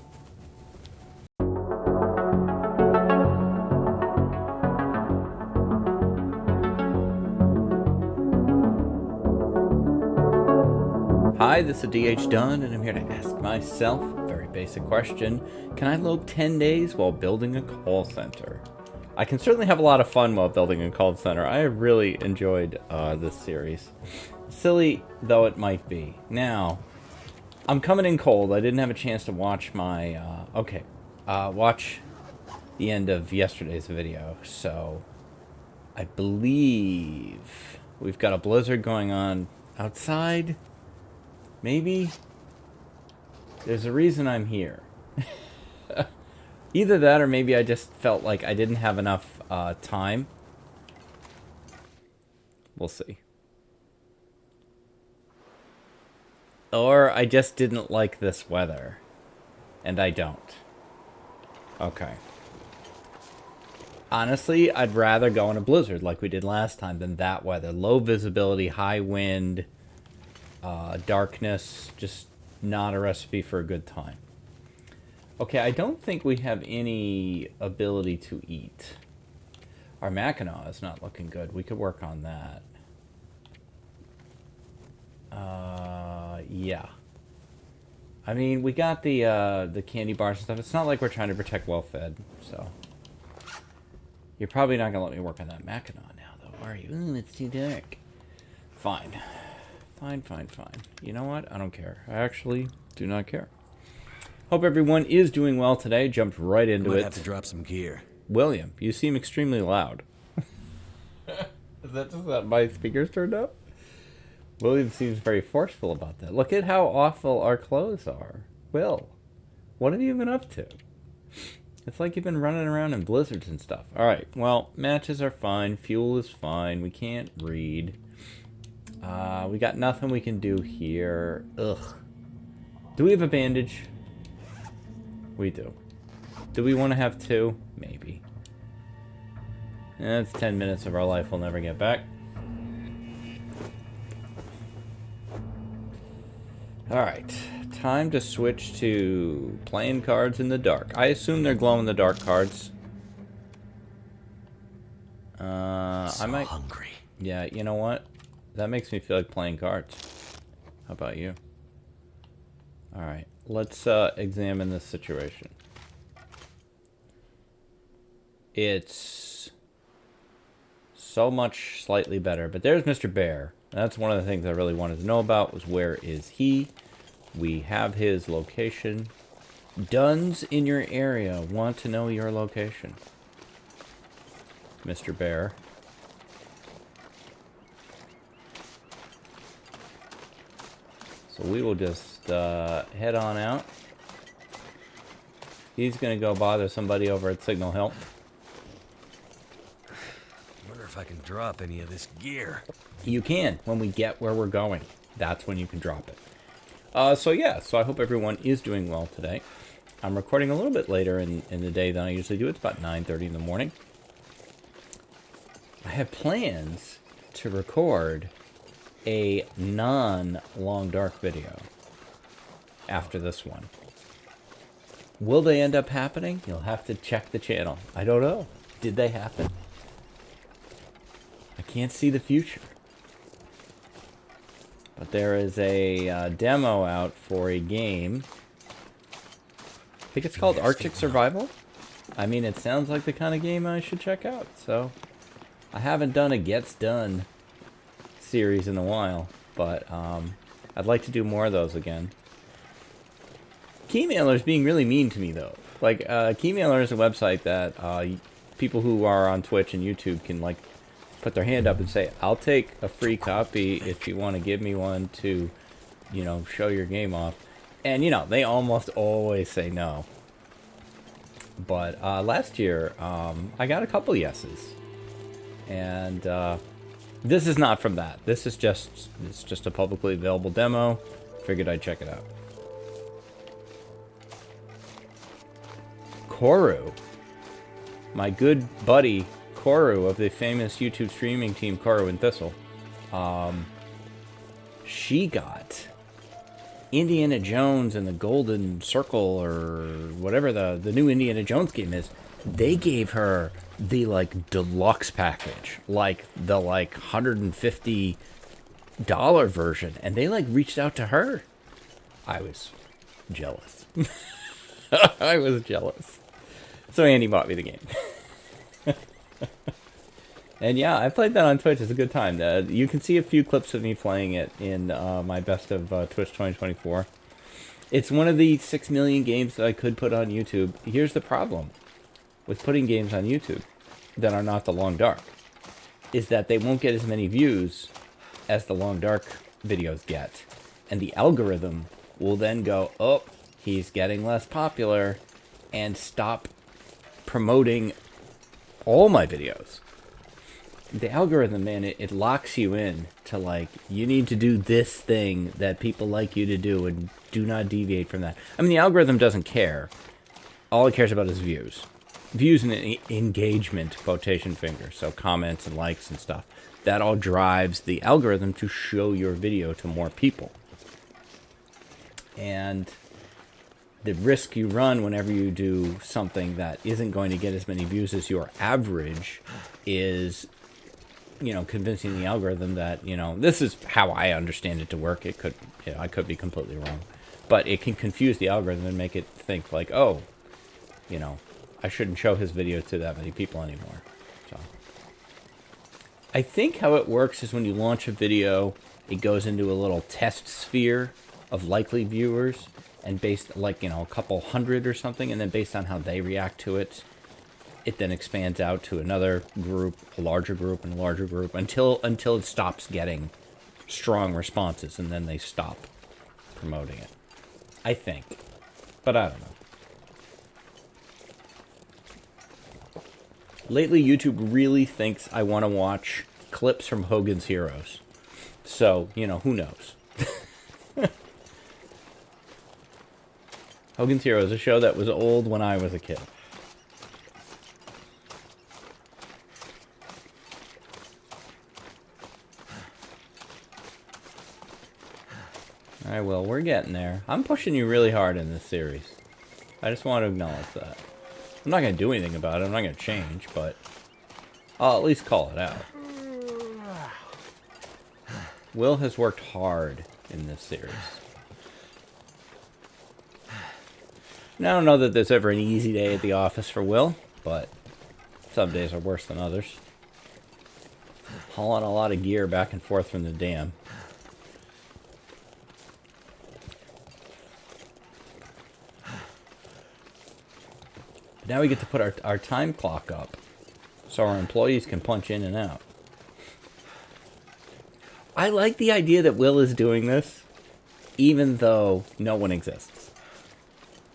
Hi, this is DH Dunn, and I'm here to ask myself a very basic question. Can I lope 10 days while building a call center? I can certainly have a lot of fun while building a call center. I have really enjoyed this series. Silly though it might be. Now, I'm coming in cold. I didn't have a chance to watch my... watch the end of yesterday's video. So, I believe we've got a blizzard going on outside. Maybe? There's a reason I'm here. Either that or maybe I just felt like I didn't have enough time. We'll see. Or I just didn't like this weather. And I don't. Okay. Honestly, I'd rather go in a blizzard like we did last time than that weather. Low visibility, high wind, darkness. Just not a recipe for a good time. Okay, I don't think we have any ability to eat. Our Mackinaw is not looking good. We could work on that. Yeah. I mean, we got the candy bars and stuff. It's not like we're trying to protect well-fed, so... You're probably not going to let me work on that Mackinaw now, though, are you? Ooh, it's too dark. Fine. Fine. You know what? I don't care. I actually do not care. Hope everyone is doing well today. Jumped right into Might it. have to drop some gear. William, you seem extremely loud. Is that just that my speakers turned up? William seems very forceful about that. Look at how awful our clothes are. Will, what have you been up to? It's like you've been running around in blizzards and stuff. Alright, well, matches are fine. Fuel is fine. We can't read. We got nothing we can do here. Ugh. Do we have a bandage? We do. Do we want to have 2? Maybe. That's 10 minutes of our life we'll never get back. Alright. Time to switch to playing cards in the dark. I assume they're glow-in-the-dark cards. I might... hungry. Yeah, you know what? That makes me feel like playing cards. How about you? Alright, let's examine this situation. It's so much slightly better. But there's Mr. Bear. That's one of the things I really wanted to know about, was where is he? We have his location. Dunn's in your area. Want to know your location. Mr. Bear. So we will just head on out. He's going to go bother somebody over at Signal Hill. Wonder if I can drop any of this gear. You can, when we get where we're going. That's when you can drop it. So I hope everyone is doing well today. I'm recording a little bit later in the day than I usually do. It's about 9:30 in the morning. I have plans to record a non-long dark video after this one. Will they end up happening? You'll have to check the channel. I don't know. Did they happen? I can't see the future. But there is a demo out for a game. I think it's called Arctic Survival. I mean, it sounds like the kind of game I should check out. So, I haven't done a Gets Done series in a while, but I'd like to do more of those again. Keymailer's being really mean to me, though. Like, Keymailer is a website that people who are on Twitch and YouTube can, like, put their hand up and say, I'll take a free copy if you want to give me one to, you know, show your game off. And, you know, they almost always say no. But last year, I got a couple yeses. And this is not from that. This is just a publicly available demo. Figured I'd check it out. Koru, my good buddy Koru of the famous YouTube streaming team Koru and Thistle, she got Indiana Jones and the Golden Circle, or whatever the new Indiana Jones game is. They gave her the like deluxe package, like the like $150 version, and they like reached out to her. I was jealous. I was jealous. So Andy bought me the game. And yeah, I played that on Twitch. It's a good time. You can see a few clips of me playing it in my Best of Twitch 2024. It's one of the 6 million games that I could put on YouTube. Here's the problem with putting games on YouTube that are not the Long Dark, is that they won't get as many views as the Long Dark videos get. And the algorithm will then go, oh, he's getting less popular, and stop promoting all my videos. The algorithm, man, it locks you in to, like, you need to do this thing that people like you to do and do not deviate from that. I mean, the algorithm doesn't care. All it cares about is views. Views and engagement, quotation fingers, so comments and likes and stuff. That all drives the algorithm to show your video to more people. And the risk you run whenever you do something that isn't going to get as many views as your average is, you know, convincing the algorithm that, you know, this is how I understand it to work. It could, you know, I could be completely wrong, but it can confuse the algorithm and make it think like, oh, you know, I shouldn't show his video to that many people anymore. So I think how it works is when you launch a video, it goes into a little test sphere of likely viewers, and based, like, you know, a couple hundred or something, and then based on how they react to it, it then expands out to another group, a larger group, and a larger group, until it stops getting strong responses, and then they stop promoting it. I think. But I don't know. Lately, YouTube really thinks I want to watch clips from Hogan's Heroes. So, you know, who knows? Hogan's Heroes, a show that was old when I was a kid. Alright, well, we're getting there. I'm pushing you really hard in this series. I just want to acknowledge that. I'm not going to do anything about it. I'm not going to change, but I'll at least call it out. Will has worked hard in this series. And I don't know that there's ever an easy day at the office for Will, but some days are worse than others. Hauling a lot of gear back and forth from the dam. Now we get to put our time clock up so our employees can punch in and out. I like the idea that Will is doing this, even though no one exists.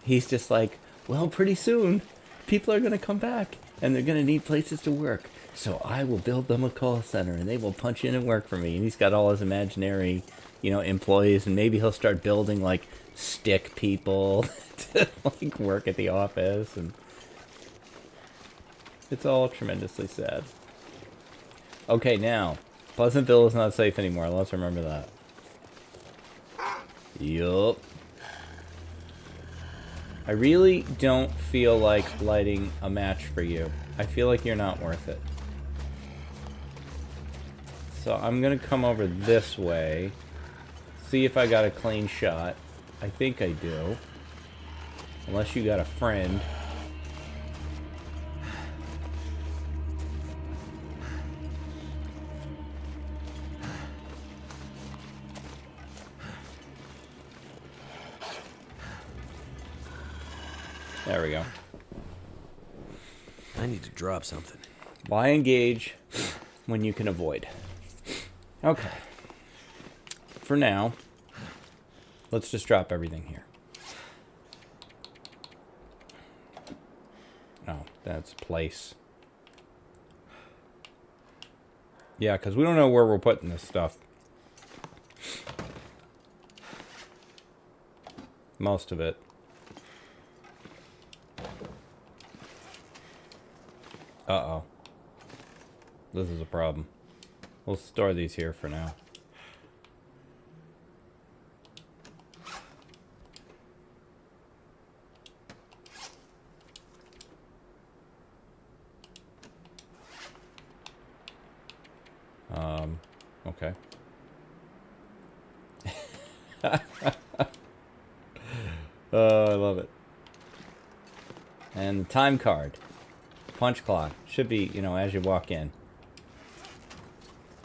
He's just like, well, pretty soon, people are going to come back, and they're going to need places to work. So I will build them a call center, and they will punch in and work for me. And he's got all his imaginary, you know, employees, and maybe he'll start building, like, stick people to, like, work at the office, and it's all tremendously sad. Okay, now, Pleasantville is not safe anymore. Let's remember that. Yup. I really don't feel like lighting a match for you. I feel like you're not worth it. So I'm going to come over this way. See if I got a clean shot. I think I do. Unless you got a friend. There we go. I need to drop something. Why engage when you can avoid? Okay. For now, let's just drop everything here. Oh, that's place. Yeah, because we don't know where we're putting this stuff. Most of it. Uh-oh. This is a problem. We'll store these here for now. Okay. Oh, I love it. And the time card. Punch clock. Should be, you know, as you walk in.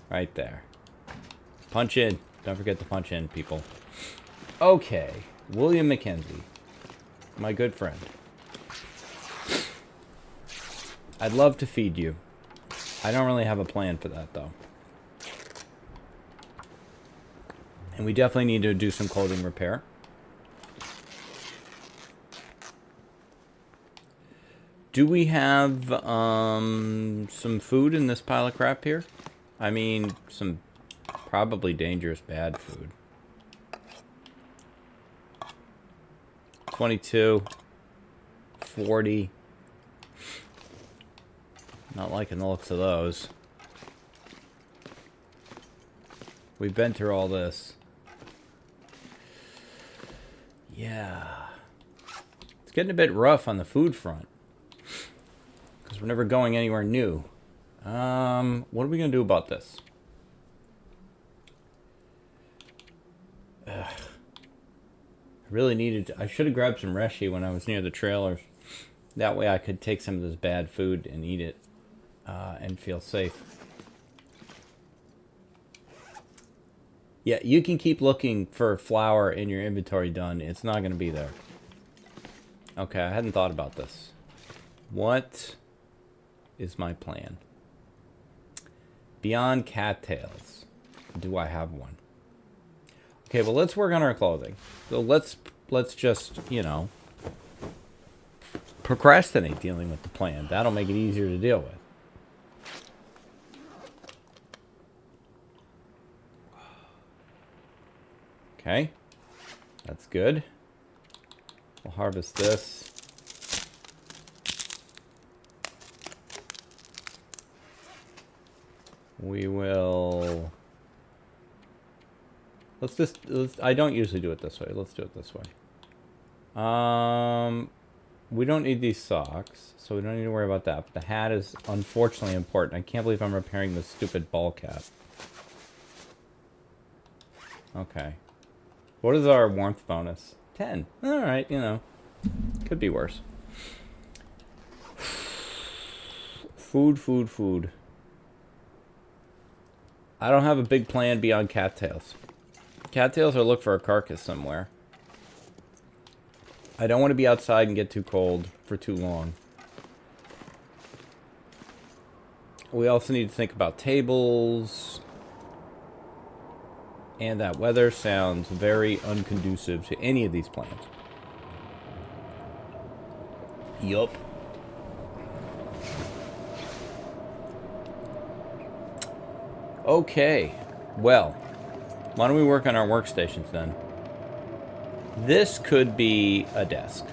Right there. Punch in. Don't forget to punch in, people. Okay. William McKenzie. My good friend. I'd love to feed you. I don't really have a plan for that, though. And we definitely need to do some clothing repair. Do we have some food in this pile of crap here? I mean, some probably dangerous bad food. 22. 40. Not liking the looks of those. We've been through all this. Yeah. It's getting a bit rough on the food front. Because we're never going anywhere new. What are we going to do about this? Ugh. I really needed to, I should have grabbed some reshi when I was near the trailers. That way I could take some of this bad food and eat it. And feel safe. Yeah, you can keep looking for flour in your inventory, Dunn. It's not going to be there. Okay, I hadn't thought about this. What is my plan? Beyond cattails, do I have one? Okay, well, let's work on our clothing. So let's just, you know, procrastinate dealing with the plan. That'll make it easier to deal with. Okay, that's good. We'll harvest this. We will... I don't usually do it this way. Let's do it this way. We don't need these socks, so we don't need to worry about that. But the hat is unfortunately important. I can't believe I'm repairing this stupid ball cap. Okay. What is our warmth bonus? 10. Alright, you know. Could be worse. Food. I don't have a big plan beyond cattails. Cattails or look for a carcass somewhere. I don't want to be outside and get too cold for too long. We also need to think about tables. And that weather sounds very unconducive to any of these plans. Yup. Okay. Well, why don't we work on our workstations then? This could be a desk.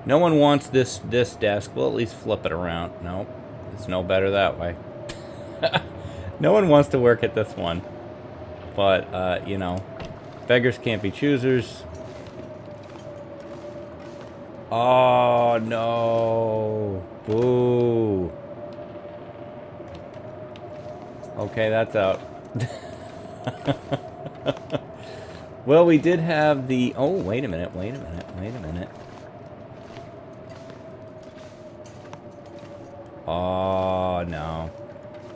No one wants this desk. We'll at least flip it around. Nope. It's no better that way. No one wants to work at this one. But, you know, beggars can't be choosers. Oh, no. Boo. Okay, that's out. Well, we did have the... Oh, wait a minute. Oh, no.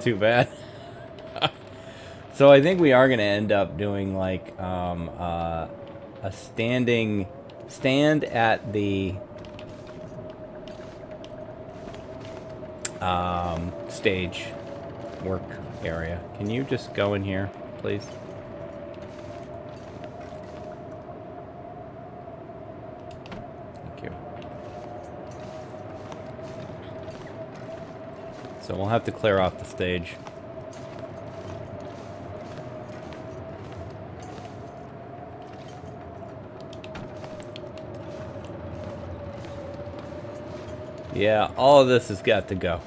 Too bad. So I think we are going to end up doing, like, a stand at the stage work area. Can you just go in here, please? Thank you. So we'll have to clear off the stage. Yeah, all of this has got to go.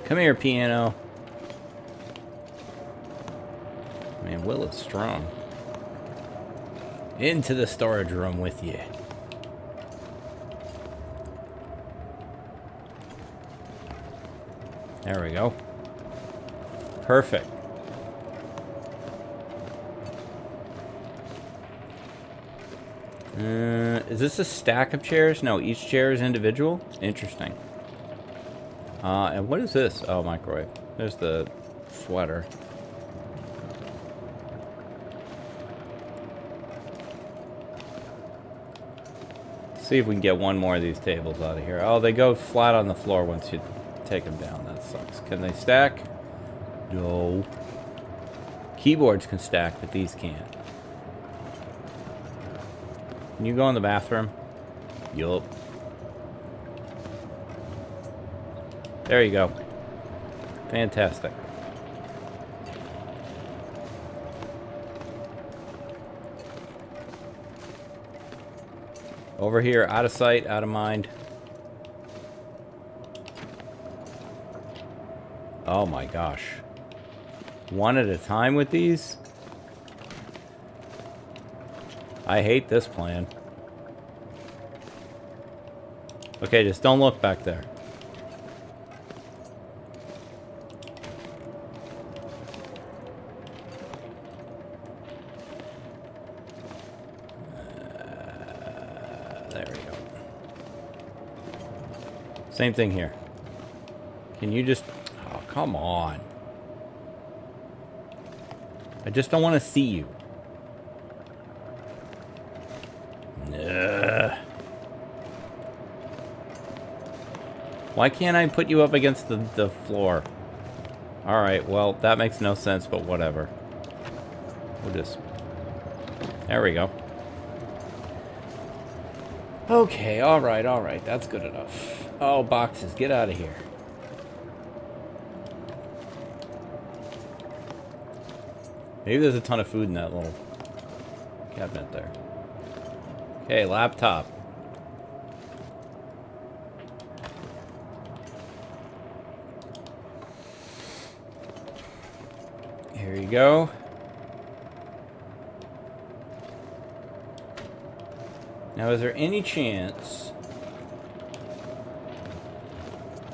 Come here, piano. Man, Will is strong. Into the storage room with you. There we go. Perfect. Is this a stack of chairs? No, each chair is individual? Interesting. And what is this? Oh, microwave. There's the sweater. See if we can get one more of these tables out of here. Oh, they go flat on the floor once you take them down. That sucks. Can they stack? No. Keyboards can stack, but these can't. Can you go in the bathroom? Yup. There you go. Fantastic. Over here, out of sight, out of mind. Oh my gosh. One at a time with these? I hate this plan. Okay, just don't look back there. There we go. Same thing here. Can you just... Oh, come on. I just don't want to see you. Ugh. Why can't I put you up against the floor? Alright, well, that makes no sense, but whatever. We'll just... There we go. Okay, alright. That's good enough. Oh, boxes, get out of here. Maybe there's a ton of food in that little cabinet there. Okay, laptop. Here you go. Now, is there any chance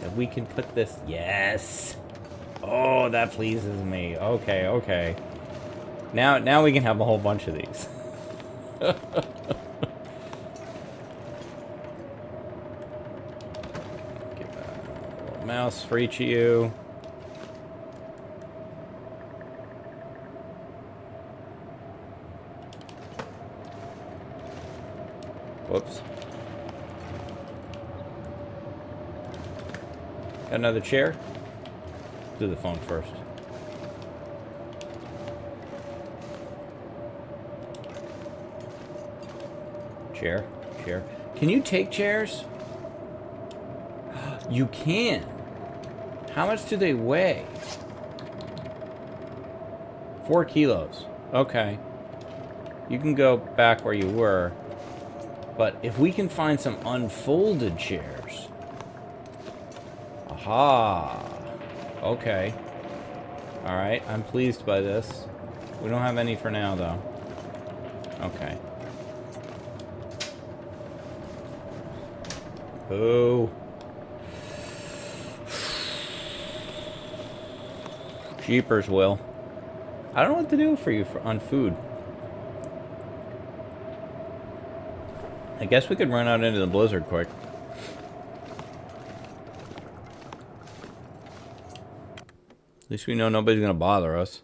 that we can put this... Yes! Oh, that pleases me. Okay. Now we can have a whole bunch of these. Get that little mouse for each of you. Whoops. Got another chair? Do the phone first. Chair. Can you take chairs? You can. How much do they weigh? 4 kilos. Okay. You can go back where you were. But if we can find some unfolded chairs... Aha! Okay. Alright, I'm pleased by this. We don't have any for now, though. Okay. Boo. Jeepers, Will. I don't know what to do for you on food. I guess we could run out into the blizzard quick. At least we know nobody's gonna bother us.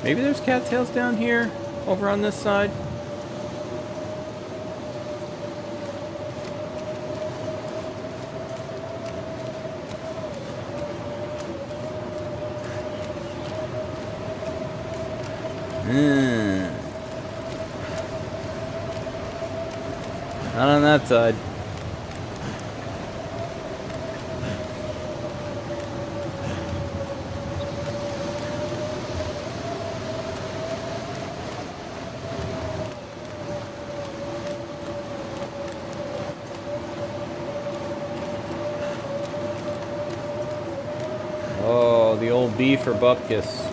Maybe there's cattails down here, over on this side. Not on that side. Oh, the old beef or bupkis.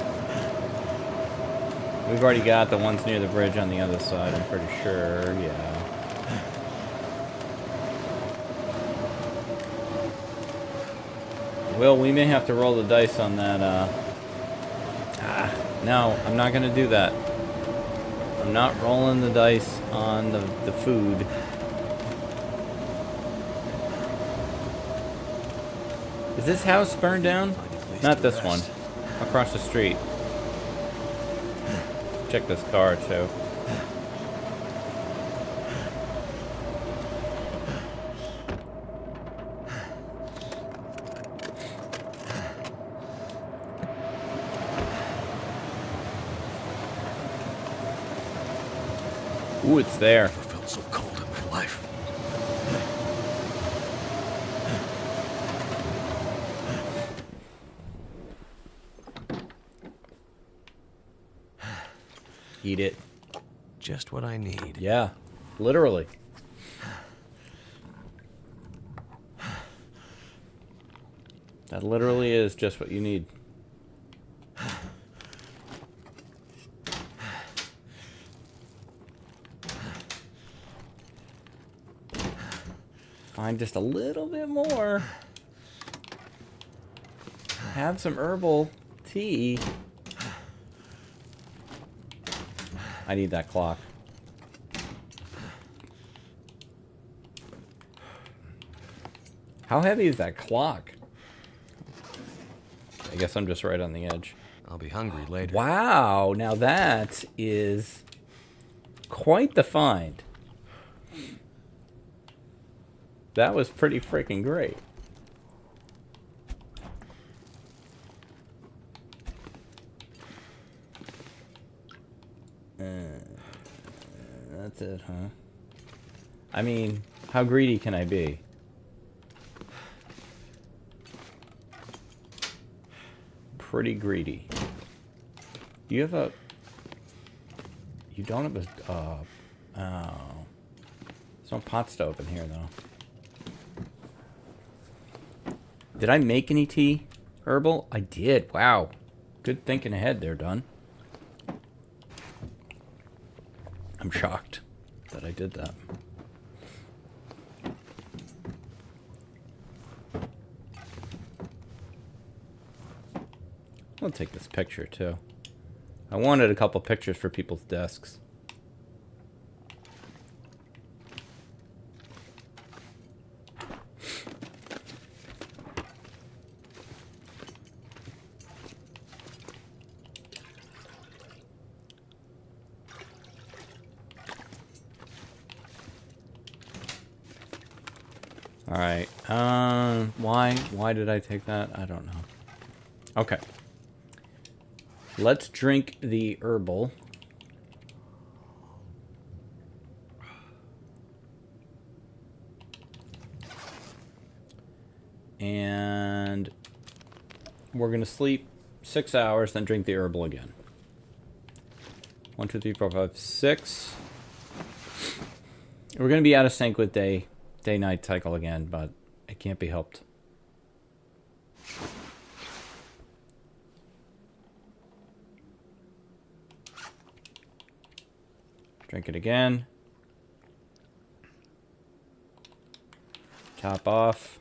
We've already got the ones near the bridge on the other side, I'm pretty sure, yeah. Well, we may have to roll the dice on that, no, I'm not gonna do that. I'm not rolling the dice on the food. Is this house burned down? Not this one. Across the street. Check this car, too. Ooh, it's there. I felt so cold in my life. Eat it. Just what I need. Yeah, literally. That literally is just what you need. Find just a little bit more. Have some herbal tea. I need that clock. How heavy is that clock? I guess I'm just right on the edge. I'll be hungry later. Wow, now that is quite the find. That was pretty freaking great. That's it, huh? I mean, how greedy can I be? Pretty greedy. You have a... You don't have a... oh. There's no pot stove in here, though. Did I make any tea? Herbal? I did. Wow. Good thinking ahead there, Dunn. I'm shocked that I did that. I'll take this picture, too. I wanted a couple pictures for people's desks. Alright, why did I take that? I don't know. Okay. Let's drink the herbal. And we're going to sleep 6 hours, then drink the herbal again. 1, 2, 3, 4, 5, 6. We're going to be out of sync with day-night cycle again, but it can't be helped. Drink it again. Top off.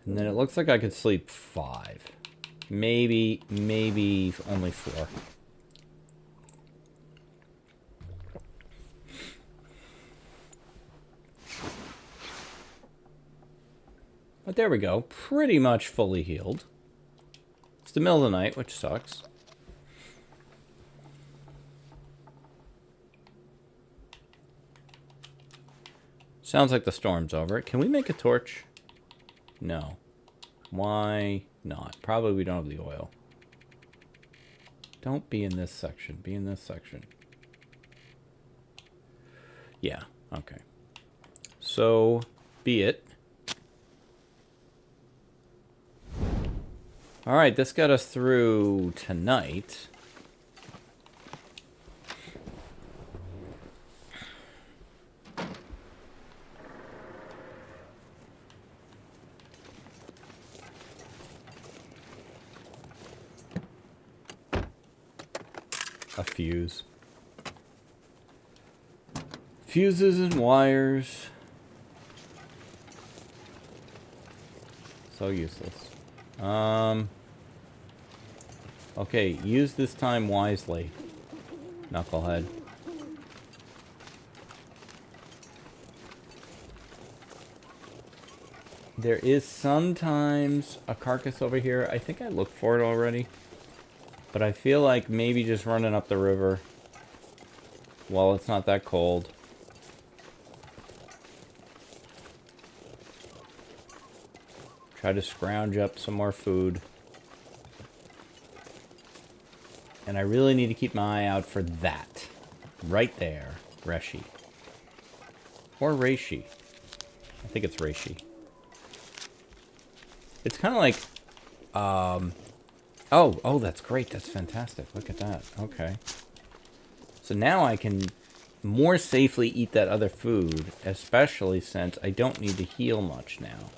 And then it looks like I could sleep 5. Maybe only 4. But there we go. Pretty much fully healed. It's the middle of the night, which sucks. Sounds like the storm's over. Can we make a torch? No. Why not? Probably we don't have the oil. Don't be in this section. Be in this section. Yeah, okay. So, be it. Alright, this got us through tonight. A fuse. Fuses and wires. So useless. Okay, use this time wisely, knucklehead. There is sometimes a carcass over here. I think I looked for it already. But I feel like maybe just running up the river while it's not that cold. Try to scrounge up some more food. And I really need to keep my eye out for that. Right there. Reshi. Or Reishi. I think it's Reishi. It's kind of like... Oh, that's great. That's fantastic. Look at that. Okay. So now I can more safely eat that other food, especially since I don't need to heal much now.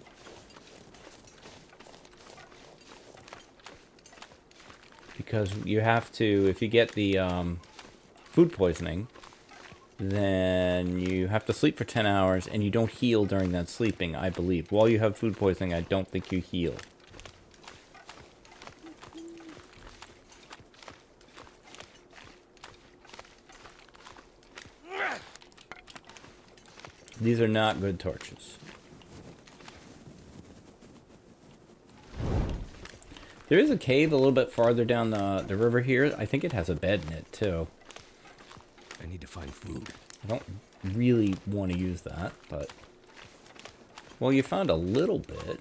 Because you have to, if you get the food poisoning, then you have to sleep for 10 hours, and you don't heal during that sleeping, I believe. While you have food poisoning, I don't think you heal. These are not good torches. There is a cave a little bit farther down the river here. I think it has a bed in it, too. I need to find food. I don't really want to use that, but... Well, you found a little bit.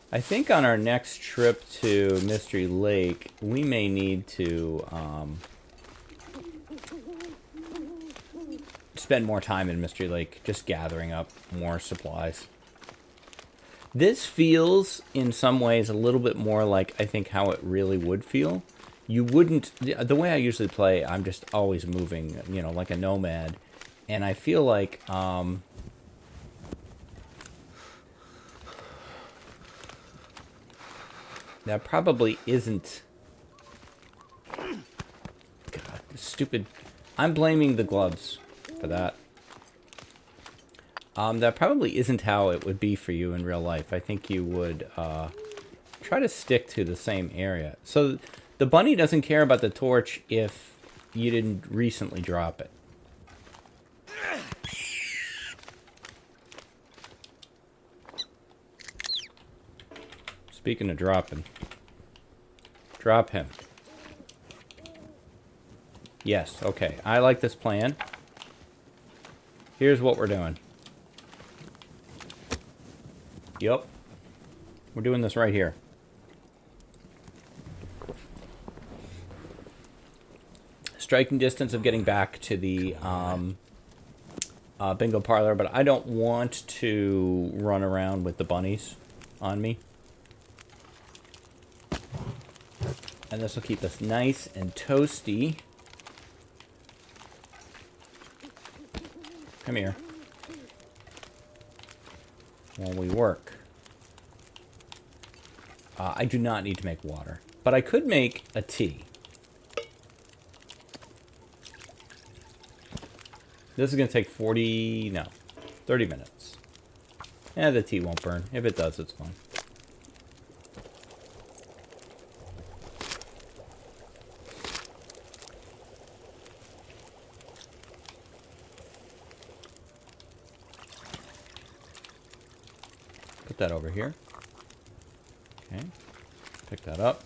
I think on our next trip to Mystery Lake, we may need to spend more time in Mystery Lake just gathering up more supplies. This feels, in some ways, a little bit more like, I think, how it really would feel. You wouldn't... The way I usually play, I'm just always moving, you know, like a nomad. And I feel like... that probably isn't... God, stupid... I'm blaming the gloves for that. That probably isn't how it would be for you in real life. I think you would try to stick to the same area. So the bunny doesn't care about the torch if you didn't recently drop it. Speaking of dropping, drop him. Yes, okay. I like this plan. Here's what we're doing. Yup. We're doing this right here. Striking distance of getting back to the bingo parlor, but I don't want to run around with the bunnies on me. And this will keep us nice and toasty. Come here. While we work. I do not need to make water. But I could make a tea. This is going to take 30 minutes. Yeah, the tea won't burn. If it does, it's fine. Put that over here. Okay. Pick that up.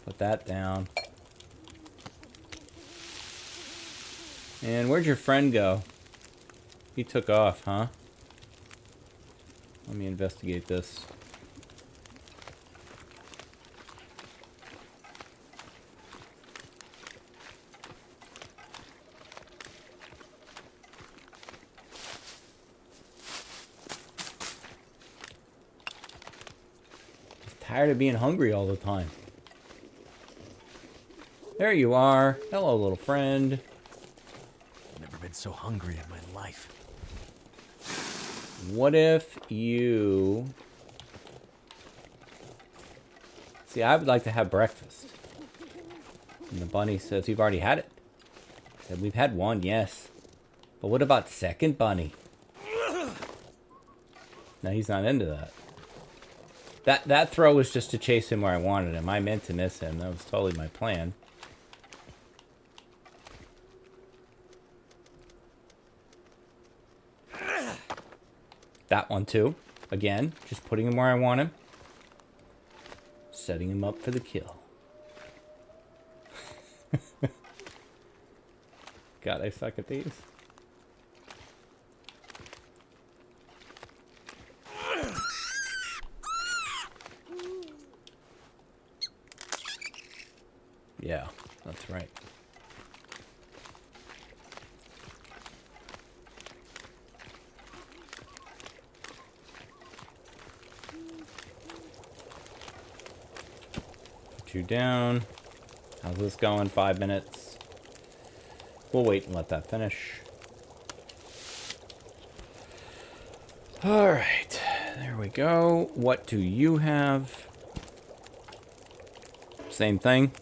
Put that down. And where'd your friend go? He took off, huh? Let me investigate this. Tired of being hungry all the time. There you are. Hello, little friend. Never been so hungry in my life. What if you... See, I would like to have breakfast. And the bunny says, you've already had it. I said, we've had one, yes. But what about second bunny? No, he's not into that. That throw was just to chase him where I wanted him. I meant to miss him. That was totally my plan. That one too. Again, just putting him where I want him. Setting him up for the kill. God, I suck at these. Yeah, that's right. Put you down. How's this going? 5 minutes. We'll wait and let that finish. All right, there we go. What do you have? Same thing.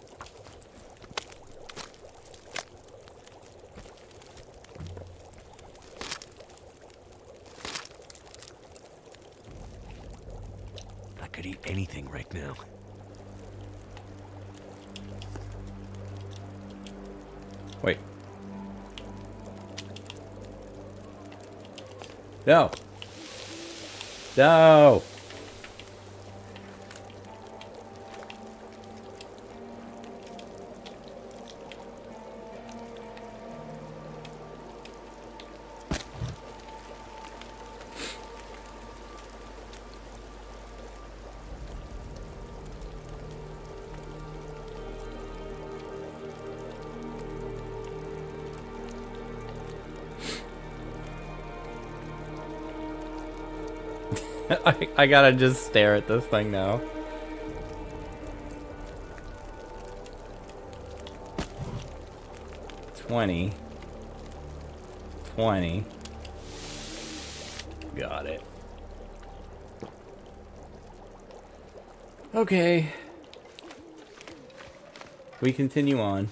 I could eat anything right now. Wait. No. No. I gotta just stare at this thing now. $20. Got it. Okay. We continue on.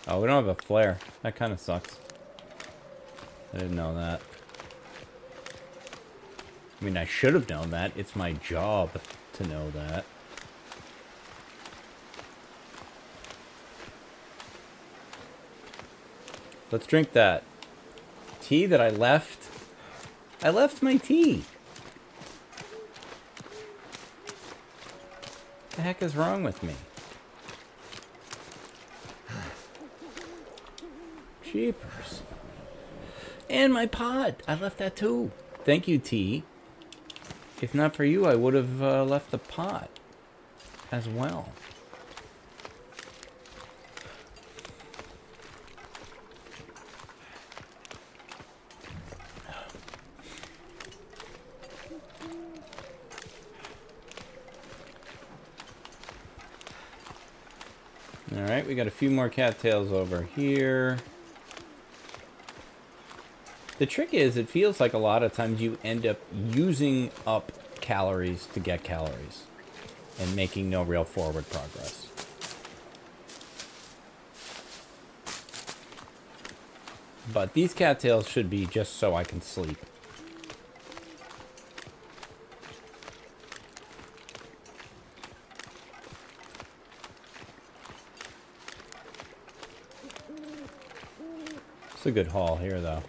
Oh, we don't have a flare. That kind of sucks. I didn't know that. I mean, I should have known that. It's my job to know that. Let's drink that tea that I left. I left my tea. What the heck is wrong with me? Jeepers. And my pot. I left that too. Thank you, tea. If not for you, I would have left the pot as well. Alright, we got a few more cattails over here. The trick is, it feels like a lot of times you end up using up calories to get calories and making no real forward progress. But these cattails should be just so I can sleep. It's a good haul here, though.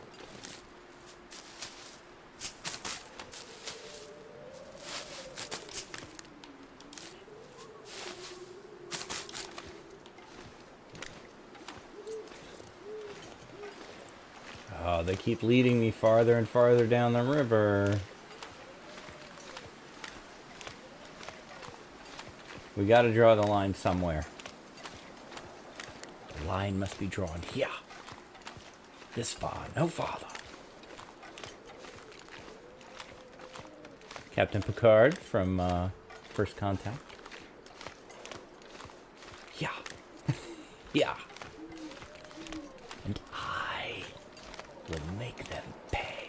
Oh, they keep leading me farther and farther down the river. We gotta draw the line somewhere. The line must be drawn here. This far, no farther. Captain Picard from First Contact. Yeah. Yeah. And I will make them pay.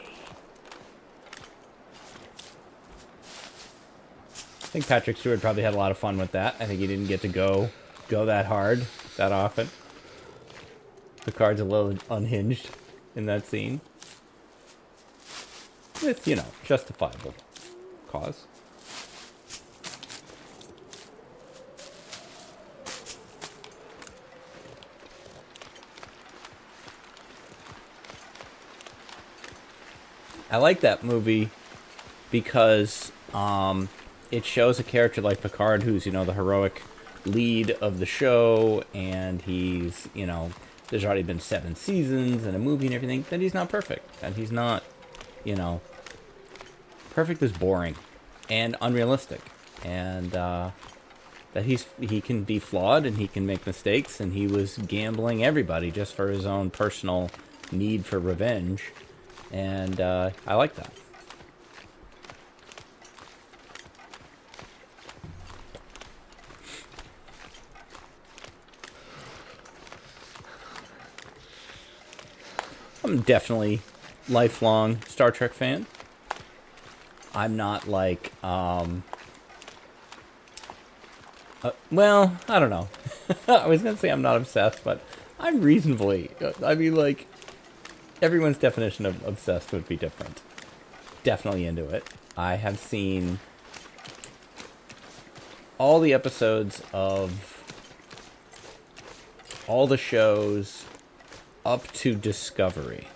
I think Patrick Stewart probably had a lot of fun with that. I think he didn't get to go that hard that often. Picard's a little unhinged in that scene. With, you know, justifiable cause. I like that movie because it shows a character like Picard who's, you know, the heroic lead of the show, and he's, you know, there's already been 7 seasons and a movie and everything, that he's not perfect. And he's not, you know, perfect is boring and unrealistic. And that he can be flawed and he can make mistakes, and he was gambling everybody just for his own personal need for revenge. And I like that. I'm definitely lifelong Star Trek fan. I'm not like, well, I don't know. I was going to say I'm not obsessed, but I'm reasonably, I mean, like, everyone's definition of obsessed would be different. Definitely into it. I have seen all the episodes of all the shows up to Discovery.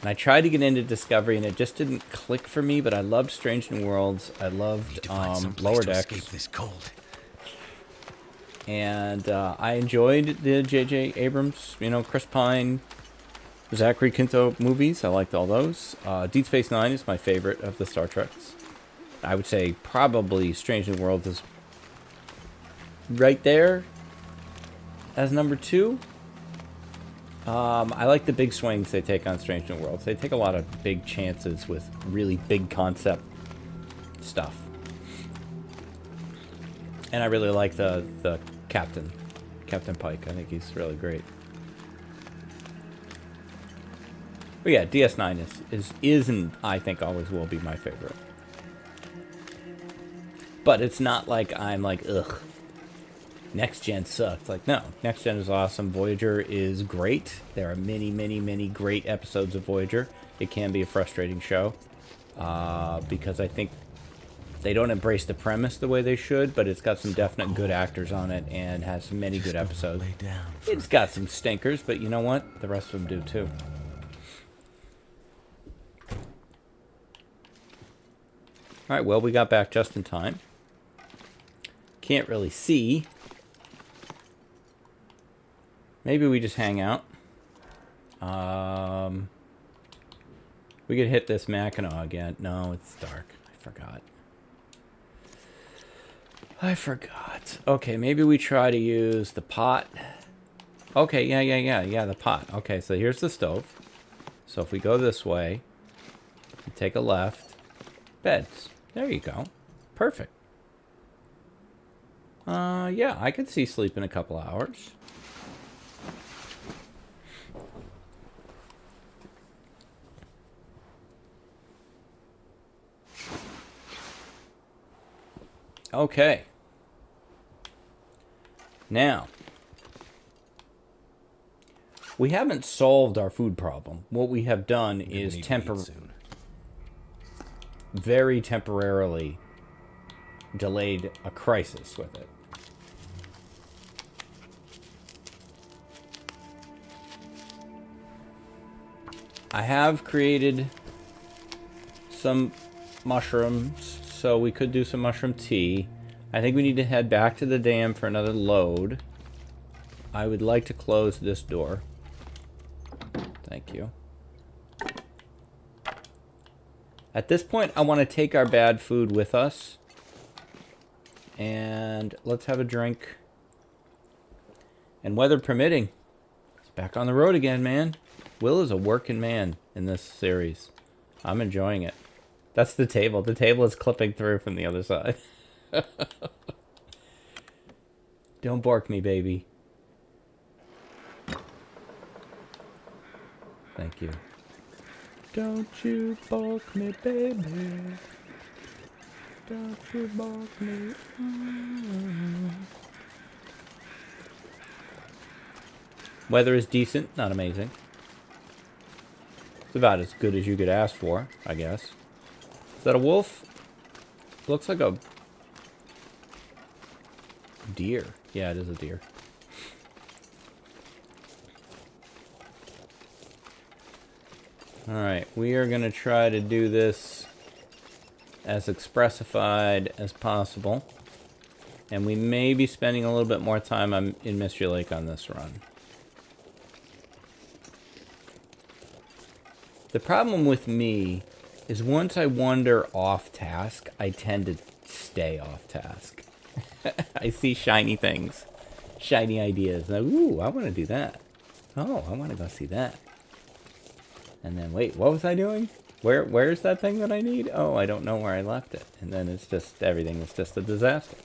And I tried to get into Discovery, and it just didn't click for me, but I loved Strange New Worlds. I loved Lower Decks. Escape this cold. And I enjoyed the J.J. Abrams, Chris Pine, Zachary Quinto movies. I liked all those. Deep Space Nine is my favorite of the Star Treks. I would say probably Strange New Worlds is right there as number 2. I like the big swings they take on Strange New Worlds. They take a lot of big chances with really big concept stuff. And I really like the Captain Pike. I think he's really great. But yeah, DS9 is and I think always will be my favorite. But it's not like I'm like, ugh, Next Gen sucks. Like, no, Next Gen is awesome. Voyager is great. There are many, many, many great episodes of Voyager. It can be a frustrating show because I think they don't embrace the premise the way they should, but it's got some definite good actors on it and has many good episodes. It's got some stinkers, but you know what? The rest of them do too. All right, well, we got back just in time. Can't really see. Maybe we just hang out. We could hit this Mackinac again. No, it's dark. I forgot. Okay, maybe we try to use the pot. Okay, yeah, the pot. Okay, so here's the stove. So if we go this way, take a left. Beds. There you go. Perfect. Yeah, I could see sleep in a couple hours. Okay. Now, we haven't solved our food problem. What we have done is very temporarily delayed a crisis with it. I have created some mushrooms, so we could do some mushroom tea. I think we need to head back to the dam for another load. I would like to close this door. Thank you. At this point, I want to take our bad food with us. And let's have a drink. And weather permitting, it's back on the road again, man. Will is a working man in this series. I'm enjoying it. That's the table. The table is clipping through from the other side. Don't bark me, baby. Thank you. Don't you bark me, baby. Don't you bark me. Weather is decent, not amazing. It's about as good as you could ask for, I guess. Is that a wolf? Looks like a deer. Yeah, it is a deer. Alright, we are going to try to do this as expressified as possible. And we may be spending a little bit more time in Mystery Lake on this run. The problem with me is once I wander off task, I tend to stay off task. I see shiny things, shiny ideas. Like, ooh, I want to do that. Oh, I want to go see that. And then, wait, what was I doing? Where's that thing that I need? Oh, I don't know where I left it. And then it's just, everything is just a disaster.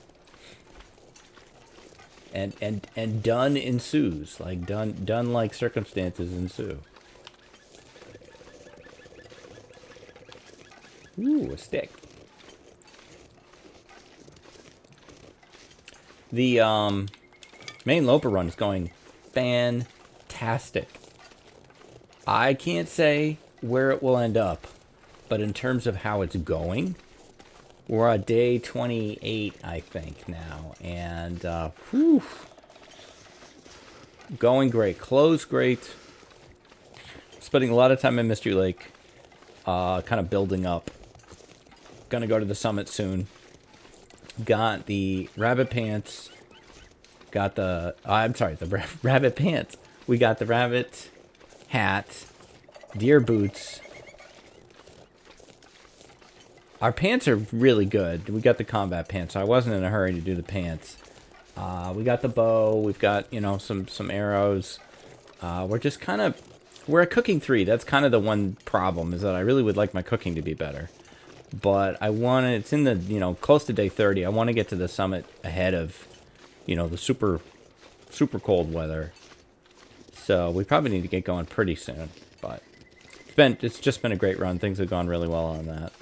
And done ensues. Like, done like circumstances ensue. Ooh, a stick. The main Lope run is going fantastic. I can't say where it will end up, but in terms of how it's going, We're on day 28, I think, now. And, whew. Going great. Close great. Spending a lot of time in Mystery Lake. Kind of building up. Gonna go to the summit soon. Got the rabbit pants. Got the... I'm sorry, the rabbit pants. We got the rabbit hat. Deer boots. Our pants are really good. We got the combat pants, so I wasn't in a hurry to do the pants. We got the bow. We've got, you know, some arrows. We're just kind of... We're at cooking 3. That's kind of the one problem, is that I really would like my cooking to be better. But I want to... It's in the, you know, close to day 30. I want to get to the summit ahead of, you know, the super cold weather. So we probably need to get going pretty soon. But it's just been a great run. Things have gone really well on that.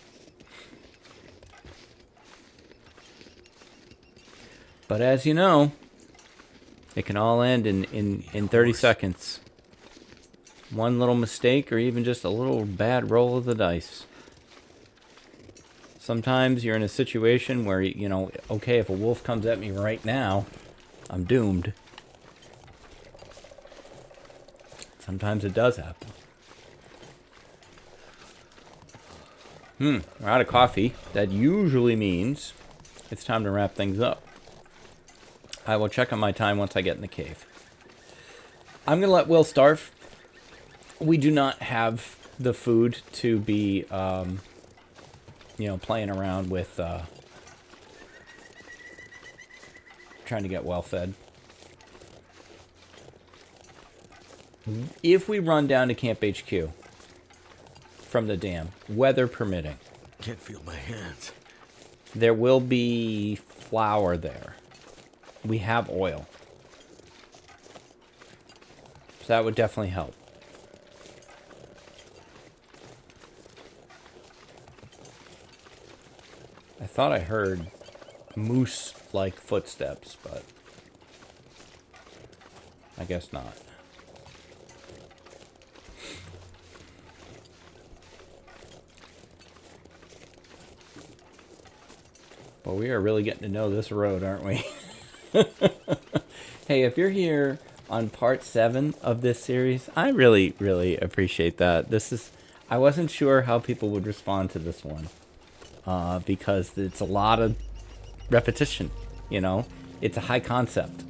But as you know, it can all end in 30 seconds. One little mistake or even just a little bad roll of the dice. Sometimes you're in a situation where, you know, okay, if a wolf comes at me right now, I'm doomed. Sometimes it does happen. We're out of coffee. That usually means it's time to wrap things up. I will check on my time once I get in the cave. I'm going to let Will starve. We do not have the food to be, you know, playing around with, trying to get well fed. If we run down to Camp HQ from the dam, weather permitting, Can't feel my hands. there will be flour there. We have oil. So that would definitely help. I thought I heard moose-like footsteps, but I guess not. But we are really getting to know this road, aren't we? Hey, if you're here on part 7 of this series, I really, really appreciate that. I wasn't sure how people would respond to this one. Because it's a lot of repetition, you know? It's a high concept.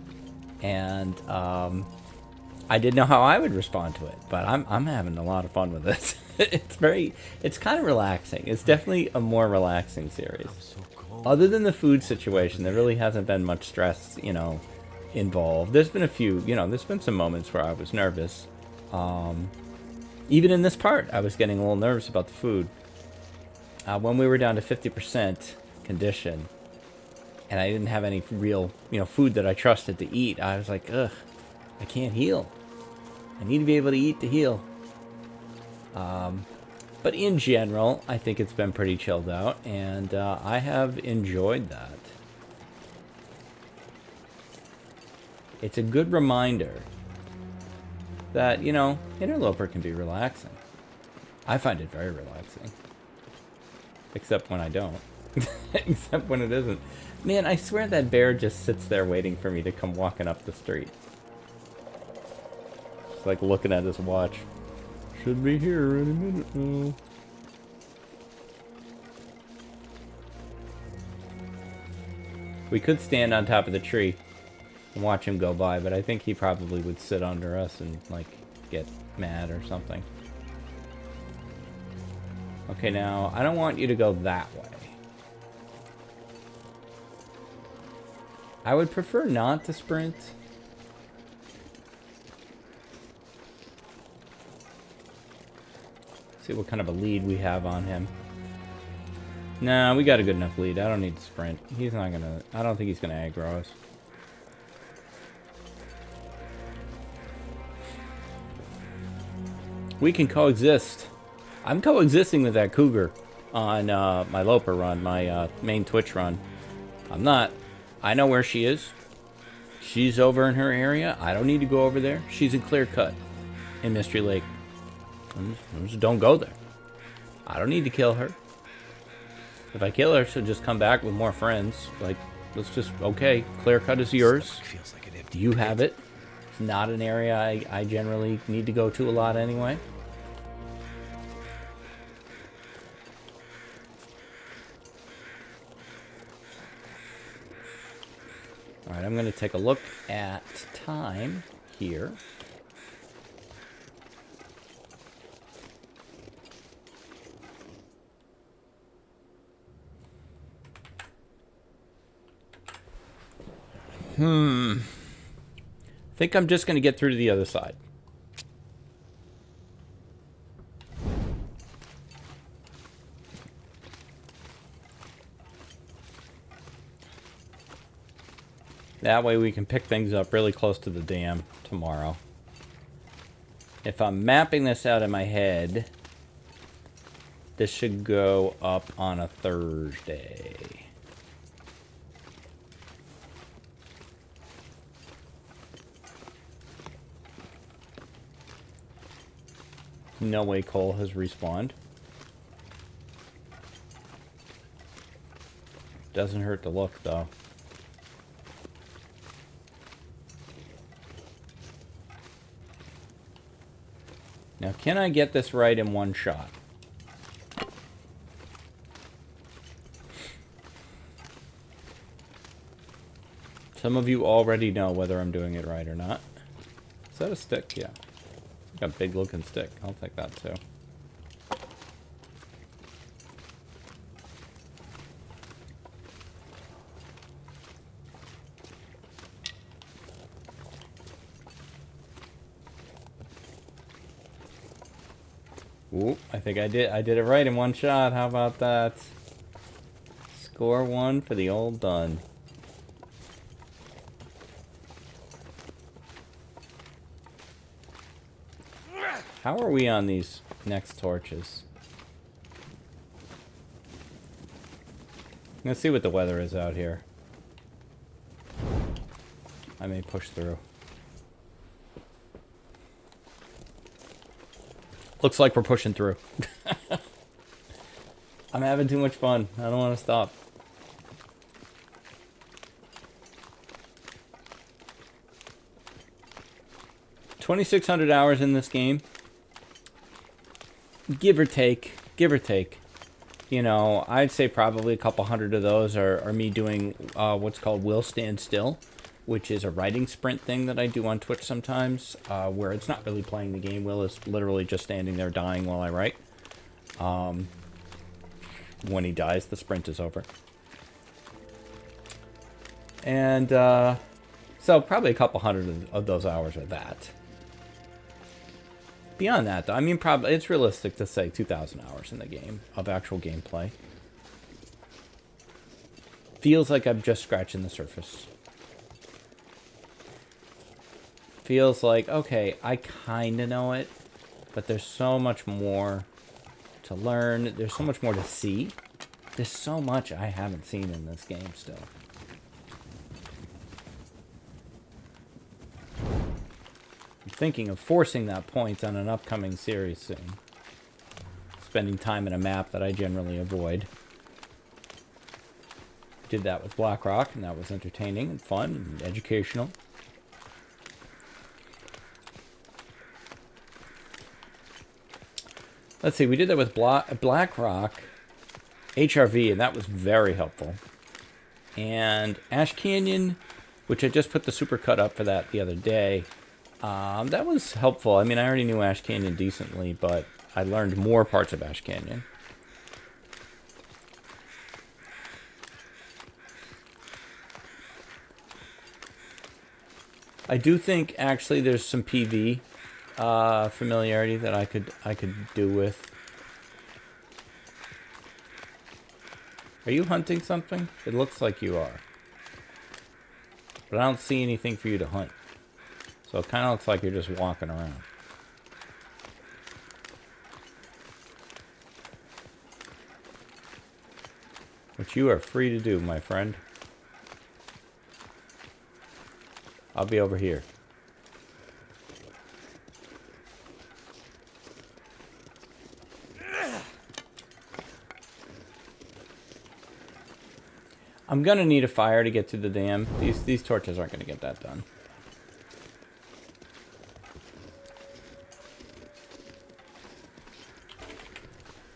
And I didn't know how I would respond to it, but I'm having a lot of fun with this. It's kind of relaxing. It's definitely a more relaxing series. Other than the food situation, there really hasn't been much stress, you know, involved. There's been a few, you know, there's been some moments where I was nervous. Even in this part, I was getting a little nervous about the food. When we were down to 50% condition, and I didn't have any real, you know, food that I trusted to eat, I was like, ugh, I can't heal. I need to be able to eat to heal. But in general, I think it's been pretty chilled out, and I have enjoyed that. It's a good reminder that, you know, Interloper can be relaxing. I find it very relaxing. Except when I don't. Except when it isn't. Man, I swear that bear just sits there waiting for me to come walking up the street. Just like looking at his watch. Should be here in a minute now. We could stand on top of the tree and watch him go by, but I think he probably would sit under us and, like, get mad or something. Okay, now, I don't want you to go that way. I would prefer not to sprint. See what kind of a lead we have on him. Nah, we got a good enough lead. I don't need to sprint. He's not gonna... I don't think he's gonna aggro us. We can coexist. I'm coexisting with that cougar on my Loper run, my main Twitch run. I'm not. I know where she is. She's over in her area. I don't need to go over there. She's in Clearcut in Mystery Lake. Just don't go there. I don't need to kill her. If I kill her, she'll just come back with more friends. Like, let's just, okay, clear cut is yours. Feels like an empty You pit. have it. It's not an area I generally need to go to a lot anyway. Alright, I'm going to take a look at time here. I think I'm just going to get through to the other side. That way we can pick things up really close to the dam tomorrow. If I'm mapping this out in my head, this should go up on a Thursday. No way Cole has respawned. Doesn't hurt to look, though. Now, can I get this right in one shot? Some of you already know whether I'm doing it right or not. Is that a stick? Yeah. Got a big looking stick. I'll take that too. Ooh, I think I did it right in one shot. How about that? Score one for the old Dunn. How are we on these next torches? Let's see what the weather is out here. I may push through. Looks like we're pushing through. I'm having too much fun. I don't want to stop. $2,600 hours in this game. Give or take. Give or take. You know, I'd say probably a couple hundred of those are me doing what's called Will Stand Still, which is a writing sprint thing that I do on Twitch sometimes, where it's not really playing the game. Will is literally just standing there dying while I write. When he dies, the sprint is over. And so probably a couple hundred of those hours are that. Beyond that, though, I mean, probably it's realistic to say 2,000 hours in the game of actual gameplay. Feels like I'm just scratching the surface. Feels like, okay, I kind of know it, but there's so much more to learn. There's so much more to see. There's so much I haven't seen in this game still. I'm thinking of forcing that point on an upcoming series soon. Spending time in a map that I generally avoid. Did that with Blackrock, and that was entertaining and fun and educational. Let's see, we did that with Blackrock, HRV, and that was very helpful. And Ash Canyon, which I just put the Supercut up for that the other day, that was helpful. I mean, I already knew Ash Canyon decently, but I learned more parts of Ash Canyon. I do think actually there's some PV familiarity that I could do with. Are you hunting something? It looks like you are. But I don't see anything for you to hunt. So it kind of looks like you're just walking around. Which you are free to do, my friend. I'll be over here. I'm gonna need a fire to get to the dam. These torches aren't gonna get that done.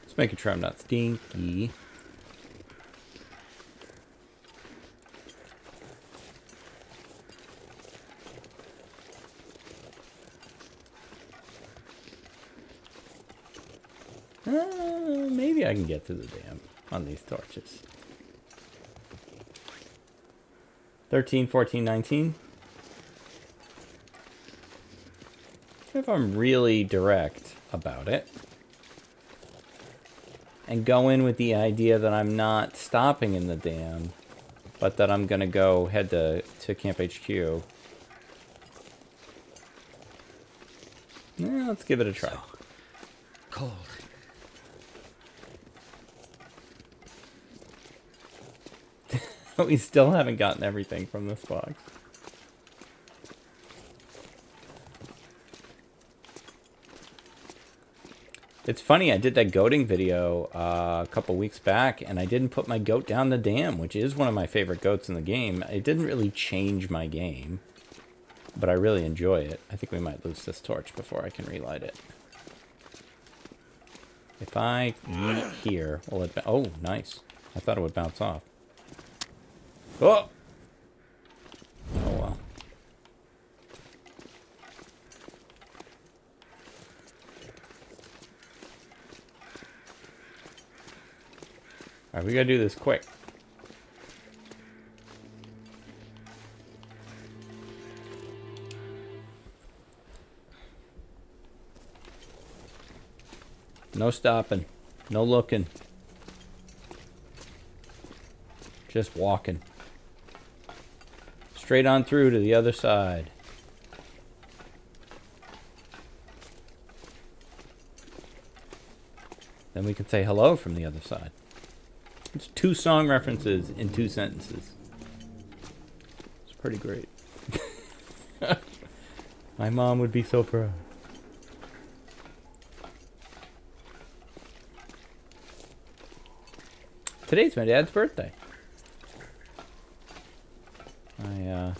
Let's make sure I'm not stinky. Maybe I can get to the dam on these torches. 13, 14, 19. If I'm really direct about it and go in with the idea that I'm not stopping in the dam, but that I'm gonna go head to Camp HQ. Yeah, let's give it a try. So cold. We still haven't gotten everything from this box. It's funny, I did that goating video a couple weeks back, and I didn't put my goat down the dam, which is one of my favorite goats in the game. It didn't really change my game, but I really enjoy it. I think we might lose this torch before I can relight it. If I meet here, will it... Oh, nice. I thought it would bounce off. Oh! Oh, well. Alright, we gotta do this quick. No stopping. No looking. Just walking. Straight on through to the other side. Then we can say hello from the other side. It's 2 song references in 2 sentences. It's pretty great. My mom would be so proud. Today's my dad's birthday. I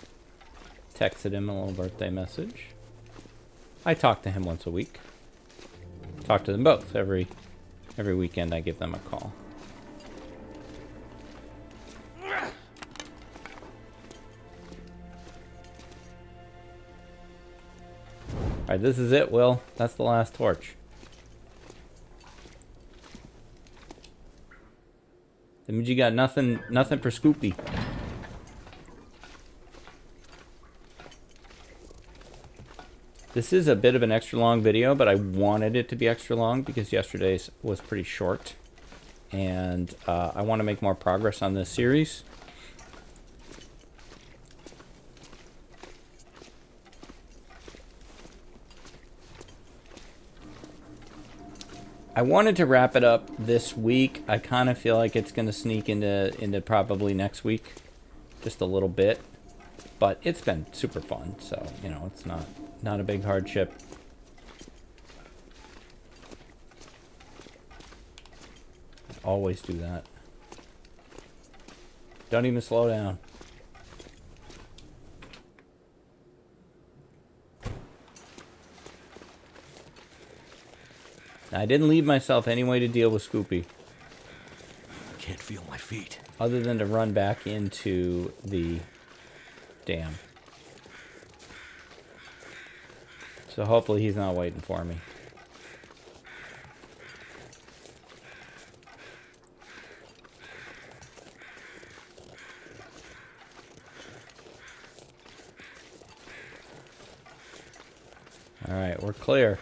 texted him a little birthday message. I talk to him once a week. Talk to them both. Every weekend I give them a call. Alright, this is it, Will. That's the last torch. That means you got nothing for Scoopy. This is a bit of an extra long video, but I wanted it to be extra long because yesterday's was pretty short. And I want to make more progress on this series. I wanted to wrap it up this week. I kind of feel like it's going to sneak into probably next week. Just a little bit. But it's been super fun, so, you know, it's not a big hardship. I always do that. Don't even slow down. I didn't leave myself any way to deal with Scoopy. Can't feel my feet. Other than to run back into the dam. So hopefully he's not waiting for me. Alright, we're clear.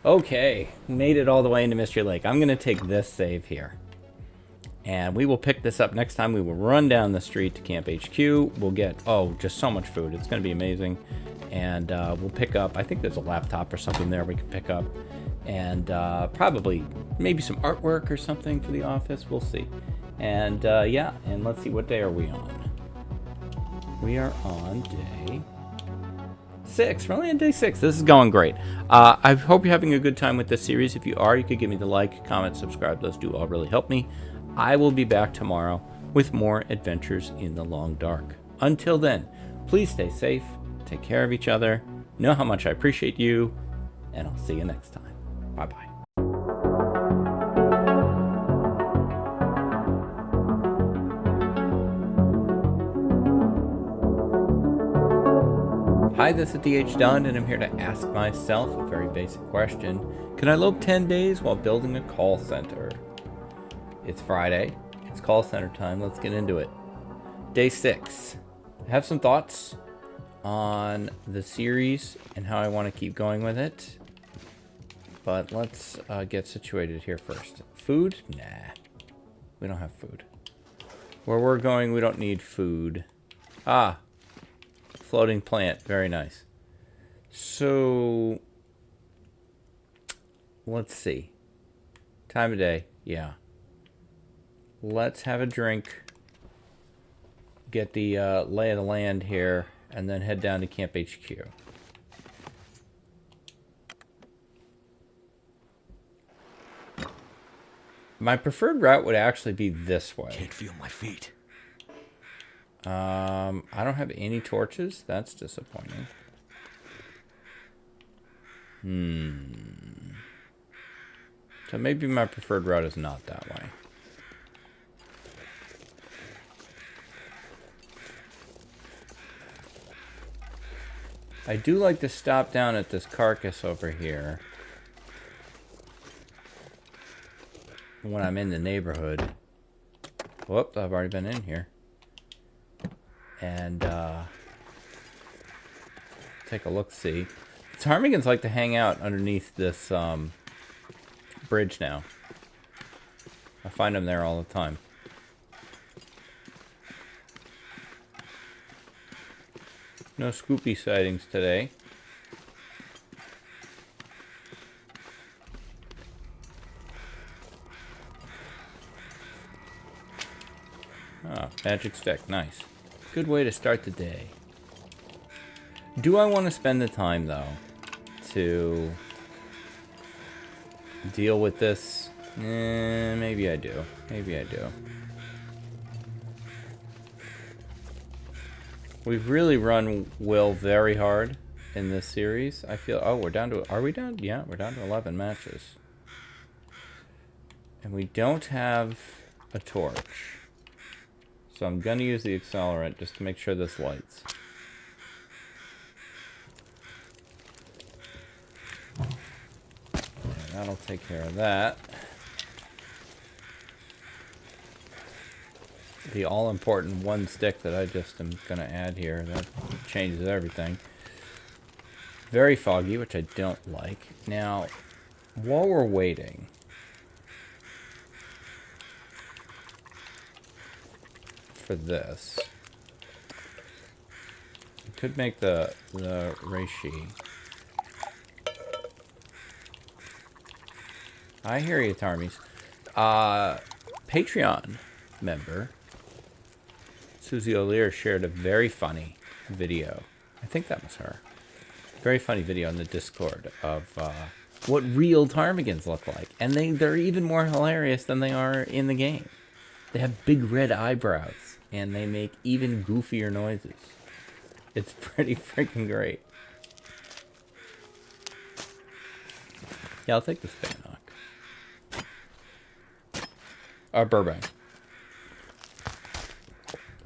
Okay, made it all the way into Mystery Lake. I'm going to take this save here. And we will pick this up next time. We will run down the street to Camp HQ. We'll get, just so much food. It's going to be amazing. And we'll pick up, I think there's a laptop or something there we can pick up. And probably maybe some artwork or something for the office. We'll see. And yeah, and let's see, what day are we on? We are on day 6. We're only on day 6. This is going great. I hope you're having a good time with this series. If you are, you could give me the like, comment, subscribe. Those do all really help me. I will be back tomorrow with more adventures in the long dark. Until then, please stay safe, take care of each other, know how much I appreciate you, and I'll see you next time. Bye-bye. Hi, this is DH Dunn, and I'm here to ask myself a very basic question. Can I lope 10 days while building a call center? It's Friday. It's call center time. Let's get into it. Day 6. I have some thoughts on the series and how I want to keep going with it. But let's get situated here first. Food? Nah. We don't have food. Where we're going, we don't need food. Ah. Floating plant. Very nice. So, let's see. Time of day. Yeah. Let's have a drink. Get the lay of the land here. And then head down to Camp HQ. My preferred route would actually be this way. Can't feel my feet. I don't have any torches. That's disappointing. So maybe my preferred route is not that way. I do like to stop down at this carcass over here when I'm in the neighborhood. Whoops, I've already been in here. And take a look-see. The ptarmigans like to hang out underneath this bridge now. I find them there all the time. No Scoopy sightings today. Ah, magic stick, nice. Good way to start the day. Do I want to spend the time, though, to deal with this? Maybe I do. Maybe I do. We've really run Will very hard in this series. I feel... Oh, we're down to... Are we down? Yeah, we're down to 11 matches. And we don't have a torch. So I'm going to use the accelerant just to make sure this lights. And that'll take care of that. The all-important one stick that I just am going to add here, that changes everything. Very foggy, which I don't like. Now, while we're waiting... for this. I could make the reishi. I hear you, Tarmies. Patreon member Suzy Olear shared a very funny video. I think that was her. Very funny video on the Discord of what real ptarmigans look like. And they're even more hilarious than they are in the game. They have big red eyebrows. And they make even goofier noises. It's pretty freaking great. Yeah, I'll take the Spanock. Burbank.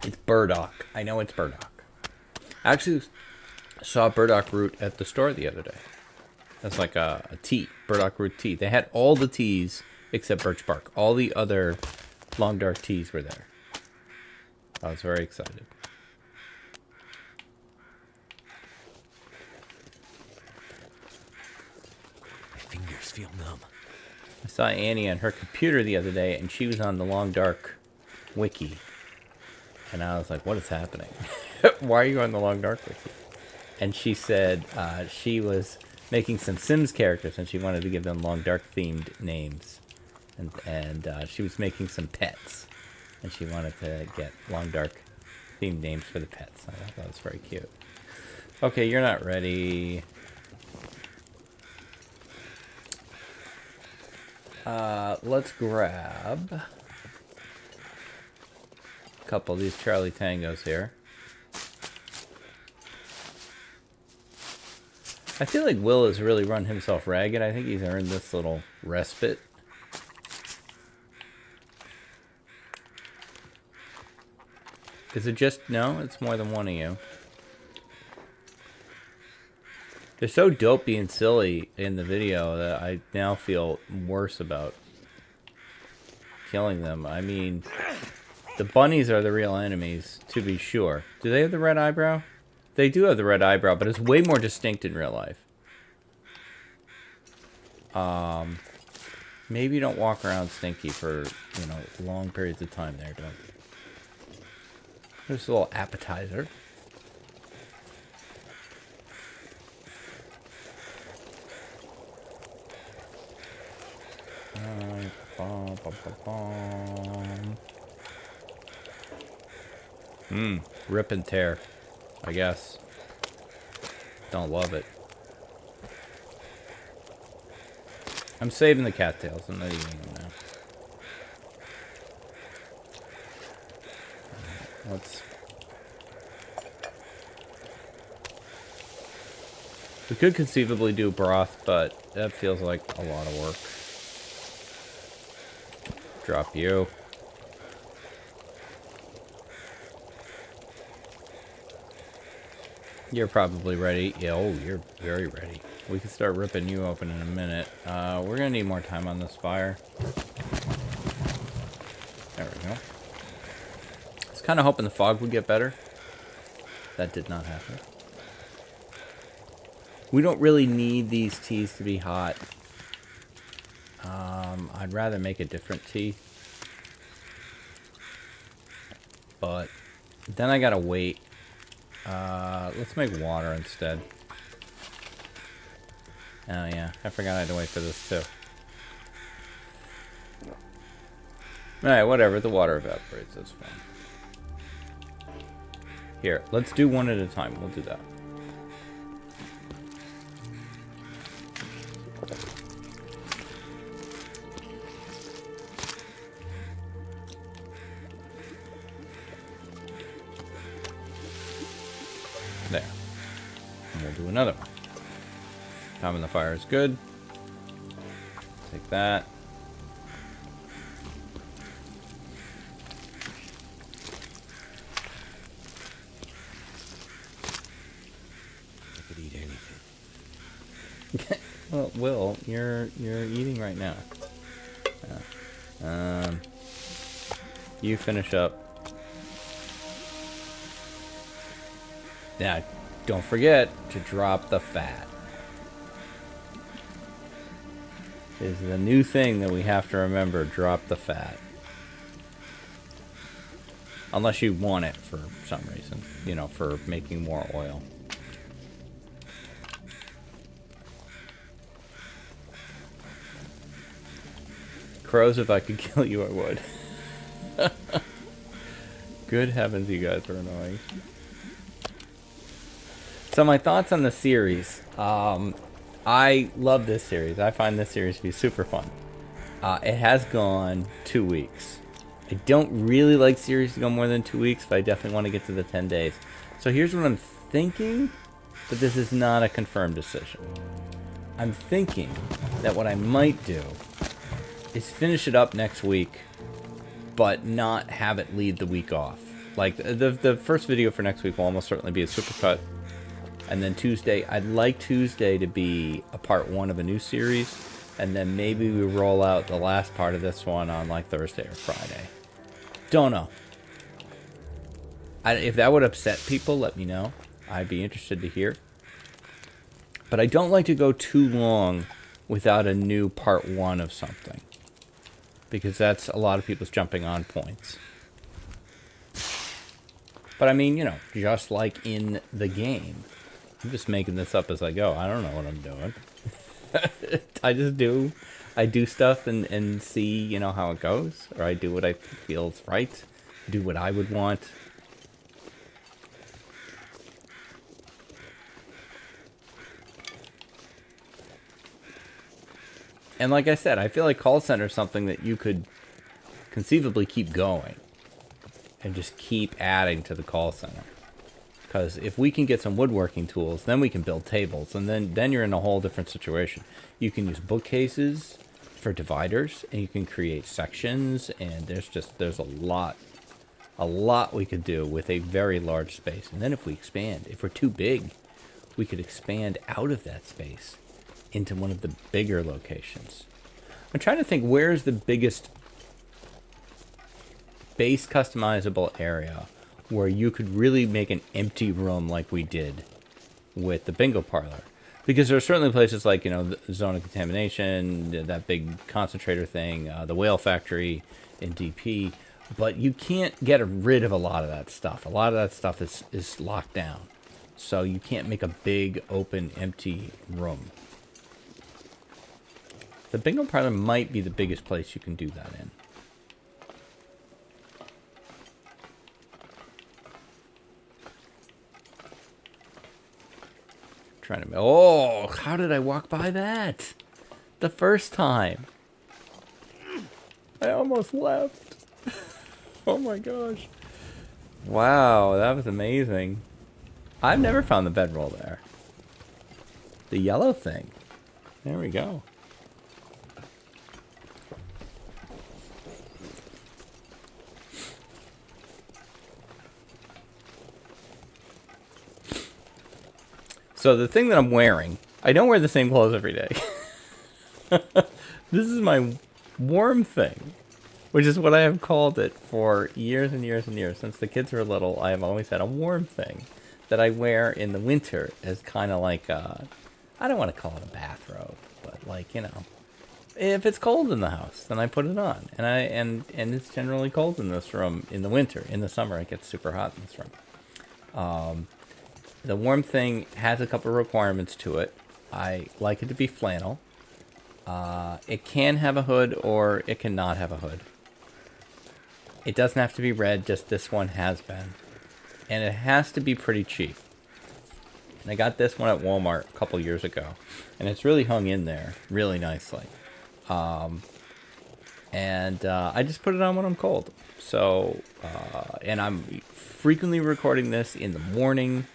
It's burdock. I know it's burdock. I actually saw burdock root at the store the other day. That's like a tea. Burdock root tea. They had all the teas except birch bark. All the other long dark teas were there. I was very excited. My fingers feel numb. I saw Annie on her computer the other day, and she was on the Long Dark wiki. And I was like, what is happening? Why are you on the Long Dark wiki? And she said she was making some Sims characters, and she wanted to give them Long Dark themed names. And she was making some pets. And she wanted to get Long Dark themed names for the pets. I thought that was very cute. Okay, you're not ready. Let's grab A couple of these Charlie Tangos here. I feel like Will has really run himself ragged. I think he's earned this little respite. Is it just... No, it's more than one of you. They're so dopey and silly in the video that I now feel worse about killing them. I mean, the bunnies are the real enemies, to be sure. Do they have the red eyebrow? They do have the red eyebrow, but it's way more distinct in real life. Maybe you don't walk around stinky for, you know, long periods of time there, Dunn. There's a little appetizer. Rip and tear, I guess. Don't love it. I'm saving the cattails. I'm not eating them now. Let's... We could conceivably do broth, but that feels like a lot of work. Drop you. You're probably ready. Yeah, oh, you're very ready. We can start ripping you open in a minute. We're gonna need more time on this fire. There we go. I was kind of hoping the fog would get better. That did not happen. We don't really need these teas to be hot. I'd rather make a different tea. But then I gotta wait. Let's make water instead. Oh yeah, I forgot I had to wait for this too. Alright, whatever, the water evaporates, that's fine. Here, let's do one at a time, we'll do that. There. And we'll do another one. Time on the fire is good. Take that. I could eat anything. Well, Will, you're eating right now. You finish up. Now, don't forget to drop the fat. Is the new thing that we have to remember. Drop the fat. Unless you want it for some reason. You know, for making more oil. Crows, if I could kill you, I would. Good heavens, you guys are annoying. So my thoughts on the series. I love this series. I find this series to be super fun. It has gone 2 weeks. I don't really like series to go more than 2 weeks, but I definitely want to get to the 10 days. So here's what I'm thinking, but this is not a confirmed decision. I'm thinking that what I might do is finish it up next week, but not have it lead the week off. Like, the first video for next week will almost certainly be a supercut. And then Tuesday, I'd like Tuesday to be a part 1 of a new series. And then maybe we roll out the last part of this one on like Thursday or Friday. Don't know. If that would upset people, let me know. I'd be interested to hear. But I don't like to go too long without a new part 1 of something. Because that's a lot of people's jumping on points. But I mean, you know, just like in the game. I'm just making this up as I go. I don't know what I'm doing. I do stuff and see, you know, how it goes. Or I do what I feel is right. Do what I would want. And like I said, I feel like call center is something that you could conceivably keep going. and just keep adding to the call center. Because if we can get some woodworking tools, then we can build tables, and then you're in a whole different situation. You can use bookcases for dividers, and you can create sections, and there's a lot we could do with a very large space. And then if we expand, if we're too big, we could expand out of that space into one of the bigger locations. I'm trying to think, where's the biggest base customizable area where you could really make an empty room like we did with the bingo parlor. Because there are certainly places like, you know, the zone of contamination, that big concentrator thing, the whale factory in DP, but you can't get rid of a lot of that stuff. A lot of that stuff is locked down. So you can't make a big, open, empty room. The bingo parlor might be the biggest place you can do that in. Trying to... Oh, how did I walk by that? The first time. I almost left. Oh my gosh. Wow, that was amazing. I've never found the bedroll there. The yellow thing. There we go. So the thing that I'm wearing, I don't wear the same clothes every day. This is my warm thing, which is what I have called it for years and years and years. Since the kids were little, I have always had a warm thing that I wear in the winter as kind of like a, I don't want to call it a bathrobe, but like, you know, if it's cold in the house, then I put it on. And it's generally cold in this room in the winter. In the summer, it gets super hot in this room. The warm thing has a couple of requirements to it. I like it to be flannel. It can have a hood or it cannot have a hood. It doesn't have to be red, just this one has been. And it has to be pretty cheap. And I got this one at Walmart a couple years ago. And it's really hung in there really nicely. I just put it on when I'm cold. So, and I'm frequently recording this in the morning.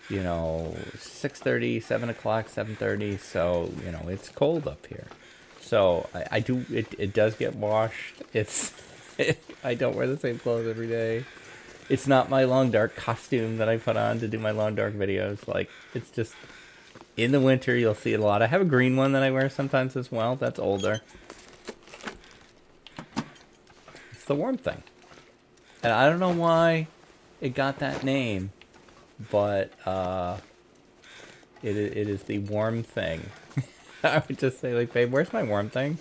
You know, 6:30, 7 o'clock, 7:30. So, you know, it's cold up here. So I do, it does get washed. I don't wear the same clothes every day. It's not my long dark costume that I put on to do my long dark videos. Like, it's just, in the winter you'll see it a lot. I have a green one that I wear sometimes as well. That's older. It's the warm thing. And I don't know why it got that name. But it is the warm thing. I would just say, like, babe, where's my warm thing?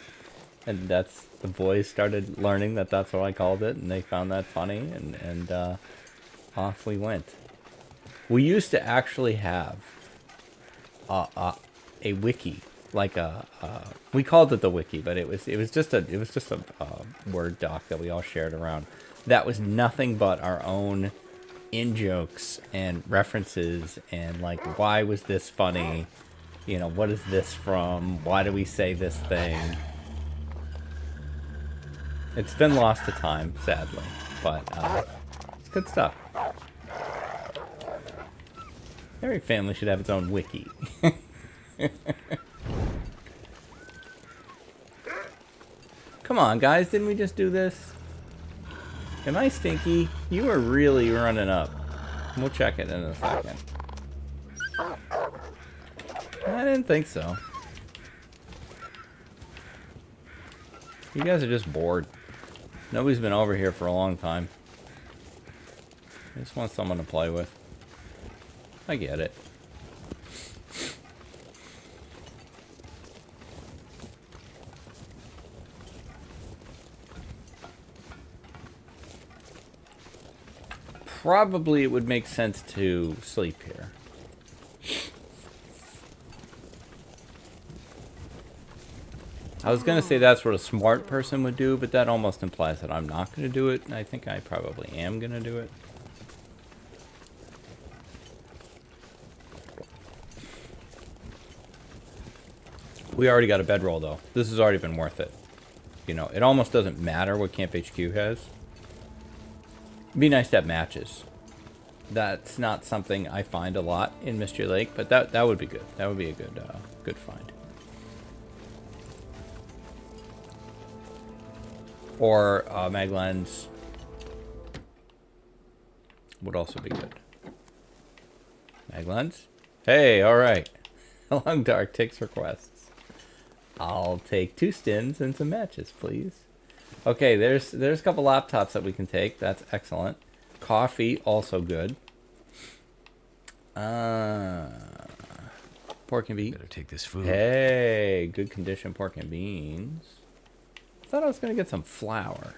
And that's, the boys started learning that that's what I called it, and they found that funny, and off we went. We used to actually have a wiki, like we called it the wiki, but it was just a Word doc that we all shared around. That was nothing but our own in-jokes and references and like, why was this funny, you know, what is this from, why do we say this thing. It's been lost to time, sadly, but it's good stuff. Every family should have its own wiki. Come on, guys, didn't we just do this? Am I stinky? You are really running up. We'll check it in a second. I didn't think so. You guys are just bored. Nobody's been over here for a long time. I just want someone to play with. I get it. Probably it would make sense to sleep here. I was going to say that's what a smart person would do, but that almost implies that I'm not going to do it, and I think I probably am going to do it. We already got a bedroll, though. This has already been worth it. You know, it almost doesn't matter what Camp HQ has. It'd be nice to have matches. That's not something I find a lot in Mystery Lake, but that would be good. That would be a good find. Or mag lens would also be good. Mag lens? Hey, all right. Long Dark takes requests. I'll take 2 stims and some matches, please. Okay, there's a couple laptops that we can take. That's excellent. Coffee, also good. Pork and beans. Better take this food. Hey, good condition pork and beans. I thought I was going to get some flour.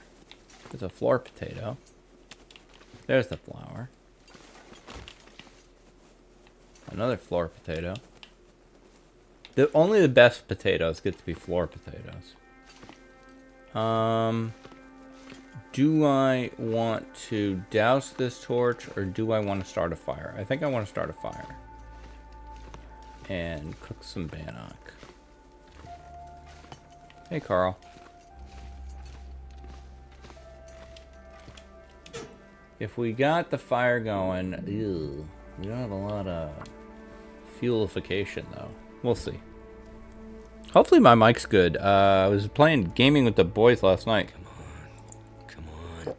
There's a floor potato. There's the flour. Another floor potato. Only the best potatoes get to be floor potatoes. Do I want to douse this torch or do I want to start a fire? I think I want to start a fire. And cook some bannock. Hey, Carl. If we got the fire going, ew, we don't have a lot of fuelification though. We'll see. Hopefully my mic's good. I was playing gaming with the boys last night. Come on.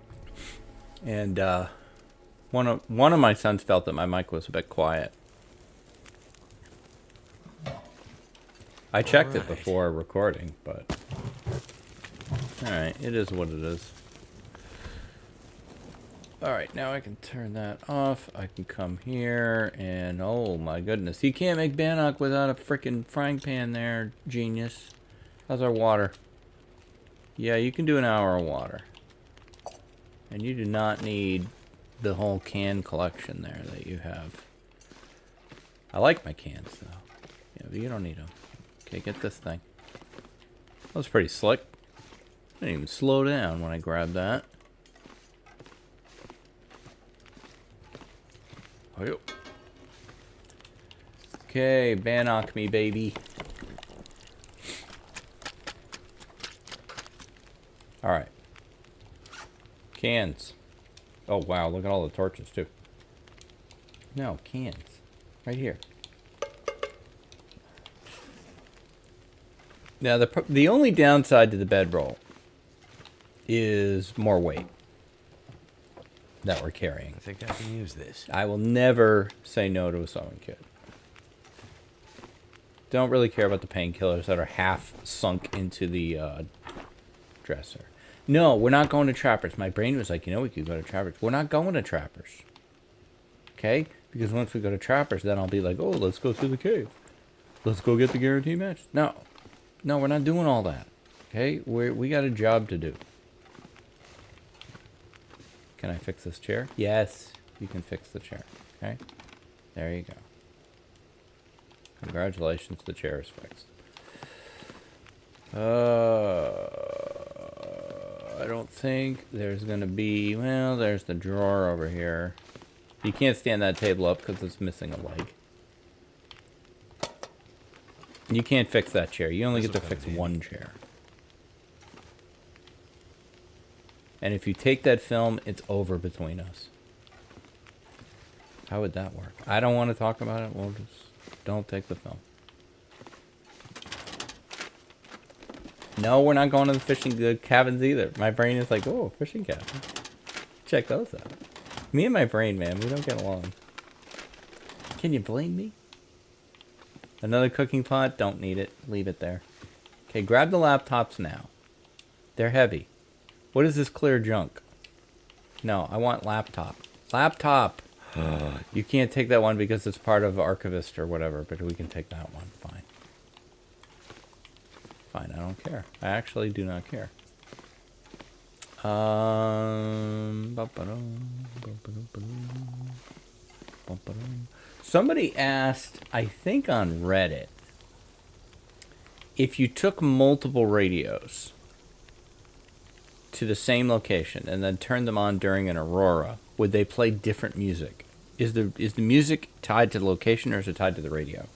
And one of my sons felt that my mic was a bit quiet. I checked it before recording, but alright, it is what it is. Alright, now I can turn that off. I can come here and oh my goodness. You can't make bannock without a freaking frying pan there, genius. How's our water? Yeah, you can do an hour of water. And you do not need the whole can collection there that you have. I like my cans though. Yeah, but you don't need them. Okay, get this thing. That was pretty slick. I didn't even slow down when I grabbed that. Okay, bannock me, baby. Alright. Cans. Oh, wow, look at all the torches, too. No, cans. Right here. Now, the only downside to the bedroll is more weight that we're carrying. I think I can use this. I will never say no to a sewing kit. Don't really care about the painkillers that are half sunk into the dresser. No, we're not going to Trappers. My brain was like, you know, we could go to Trappers. We're not going to Trappers. Okay? Because once we go to Trappers, then I'll be like, oh, let's go through the cave. Let's go get the guarantee match. No. No, we're not doing all that. Okay? We got a job to do. Can I fix this chair? Yes, you can fix the chair. Okay? There you go. Congratulations, the chair is fixed. I don't think there's going to be... Well, there's the drawer over here. You can't stand that table up because it's missing a leg. You can't fix that chair. You only get to fix one chair. And if you take that film, it's over between us. How would that work? I don't want to talk about it. We'll just don't take the film. No, we're not going to the fishing cabins either. My brain is like, oh, fishing cabins. Check those out. Me and my brain, man, we don't get along. Can you blame me? Another cooking pot? Don't need it. Leave it there. Okay, grab the laptops now. They're heavy. What is this clear junk? No, I want laptop. Laptop! You can't take that one because it's part of Archivist or whatever, but we can take that one. Fine. Fine, I don't care. I actually do not care. Somebody asked, I think on Reddit, if you took multiple radios to the same location and then turned them on during an aurora, would they play different music? Is the music tied to the location or is it tied to the radio?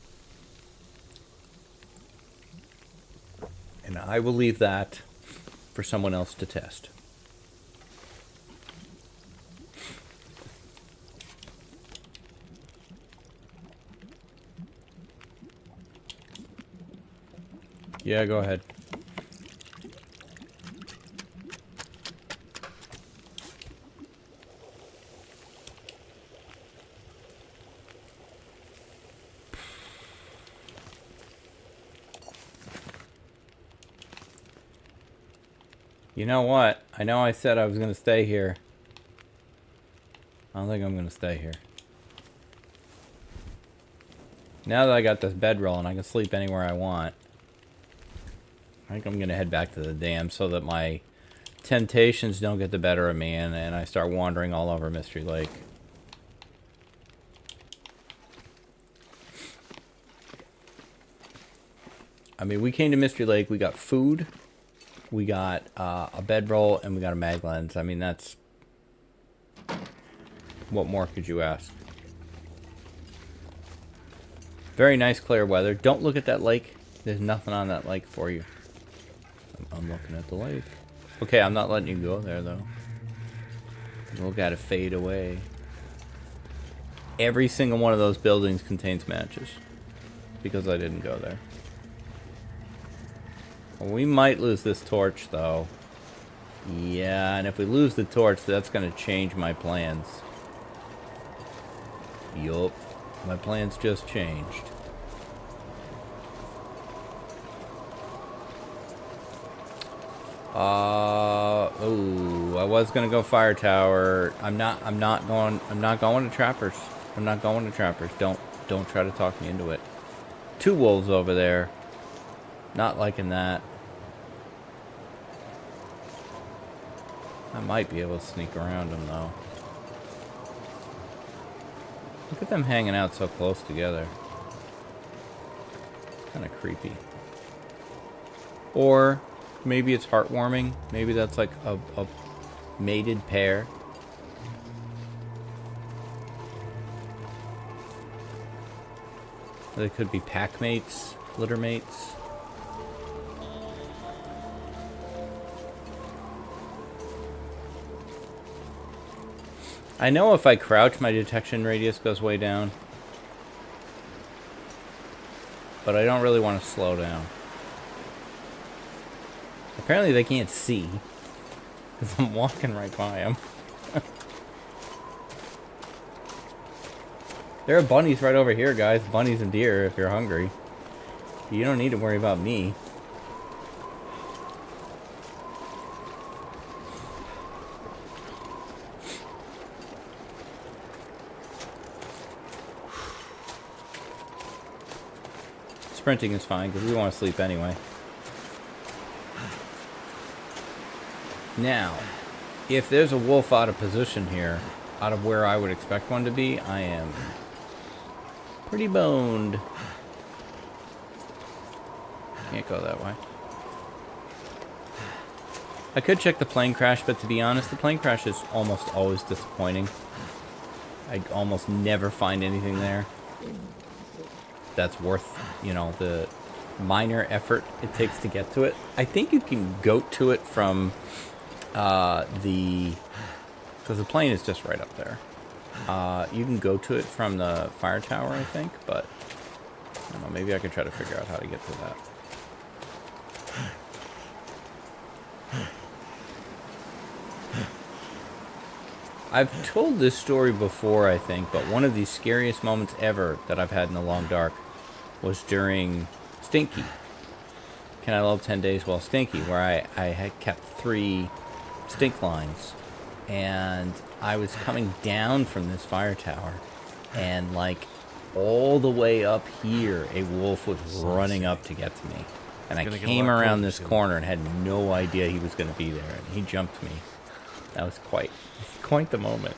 And I will leave that for someone else to test. Yeah, go ahead. You know what? I know I said I was going to stay here. I don't think I'm going to stay here. Now that I got this bedroll and I can sleep anywhere I want, I think I'm going to head back to the dam so that my temptations don't get the better of me and I start wandering all over Mystery Lake. I mean, we came to Mystery Lake, we got food, we got a bedroll, and we got a mag lens. I mean, that's... What more could you ask? Very nice clear weather. Don't look at that lake. There's nothing on that lake for you. I'm looking at the lake. Okay, I'm not letting you go there, though. Look at it fade away. Every single one of those buildings contains matches. Because I didn't go there. Well, we might lose this torch, though. Yeah, and if we lose the torch, that's going to change my plans. Yup. My plans just changed. Oh, I was gonna go fire tower. I'm not going to trappers. I'm not going to trappers. Don't try to talk me into it. 2 wolves over there. Not liking that. I might be able to sneak around them though. Look at them hanging out so close together. Kind of creepy. Or maybe it's heartwarming. Maybe that's like a mated pair. They could be pack mates, litter mates. I know if I crouch, my detection radius goes way down. But I don't really want to slow down. Apparently they can't see. Because I'm walking right by them. There are bunnies right over here, guys. Bunnies and deer if you're hungry. You don't need to worry about me. Sprinting is fine, because we want to sleep anyway. Now, if there's a wolf out of position here, out of where I would expect one to be, I am pretty boned. Can't go that way. I could check the plane crash, but to be honest, the plane crash is almost always disappointing. I almost never find anything there that's worth, you know, the minor effort it takes to get to it. I think you can goat to it from because the plane is just right up there. You can go to it from the fire tower, I think, but I don't know, maybe I could try to figure out how to get to that. I've told this story before, I think, but one of the scariest moments ever that I've had in the long dark was during Stinky. Can I Love 10 Days While Stinky, where I had kept 3 stink lines. And I was coming down from this fire tower, and like all the way up here, a wolf was running up to get to me. And I came around this corner and had no idea he was going to be there, and he jumped me. That was quite the moment.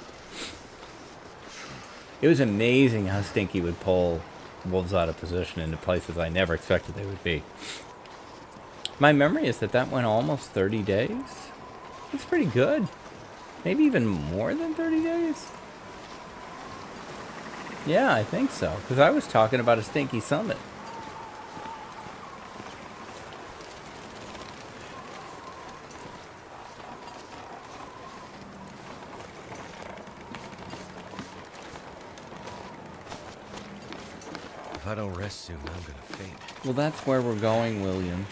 It was amazing how Stinky would pull wolves out of position into places I never expected they would be. My memory is that that went almost 30 days. It's pretty good. Maybe even more than 30 days? Yeah, I think so. Because I was talking about a Stinky Summit. If I don't rest soon, I'm gonna faint. Well, that's where we're going, William.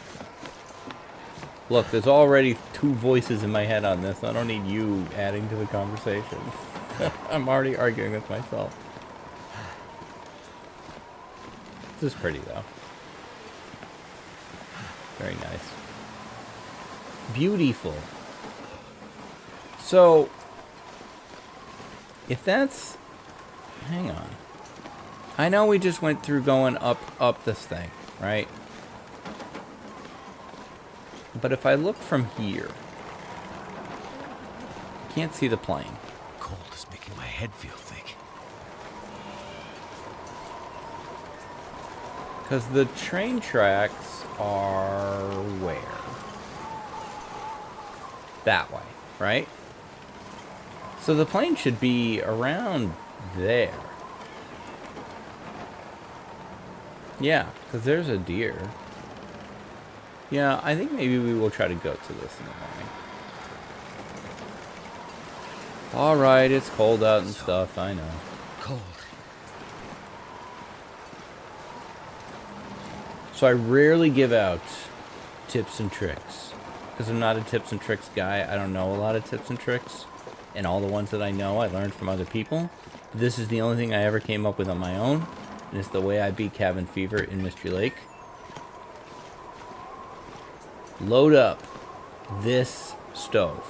Look, there's already 2 voices in my head on this. I don't need you adding to the conversation. I'm already arguing with myself. This is pretty, though. Very nice. Beautiful. So, if that's... Hang on. I know we just went through going up this thing, right? But if I look from here, I can't see the plane. Cold is making my head feel thick. Because the train tracks are where? That way, right? So the plane should be around there. Yeah, because there's a deer. Yeah, I think maybe we will try to go to this in the morning. Alright, it's cold out and stuff, I know. Cold. So I rarely give out tips and tricks. Because I'm not a tips and tricks guy. I don't know a lot of tips and tricks. And all the ones that I know, I learned from other people. This is the only thing I ever came up with on my own. And it's the way I beat cabin fever in Mystery Lake. Load up this stove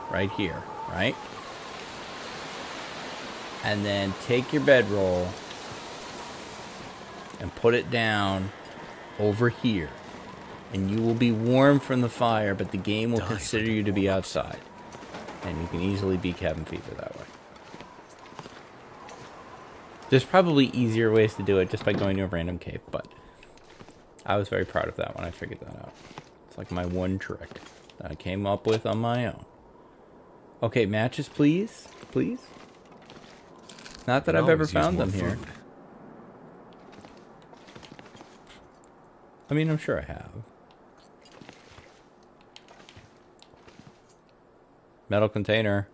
right here, right? And then take your bedroll and put it down over here. And you will be warm from the fire, but the game will consider you to be outside. And you can easily beat cabin fever that way. There's probably easier ways to do it just by going to a random cave, but I was very proud of that when I figured that out. It's like my one trick that I came up with on my own. Okay, matches, please. Please. Not that I've ever found them here. I mean, I'm sure I have. Metal container.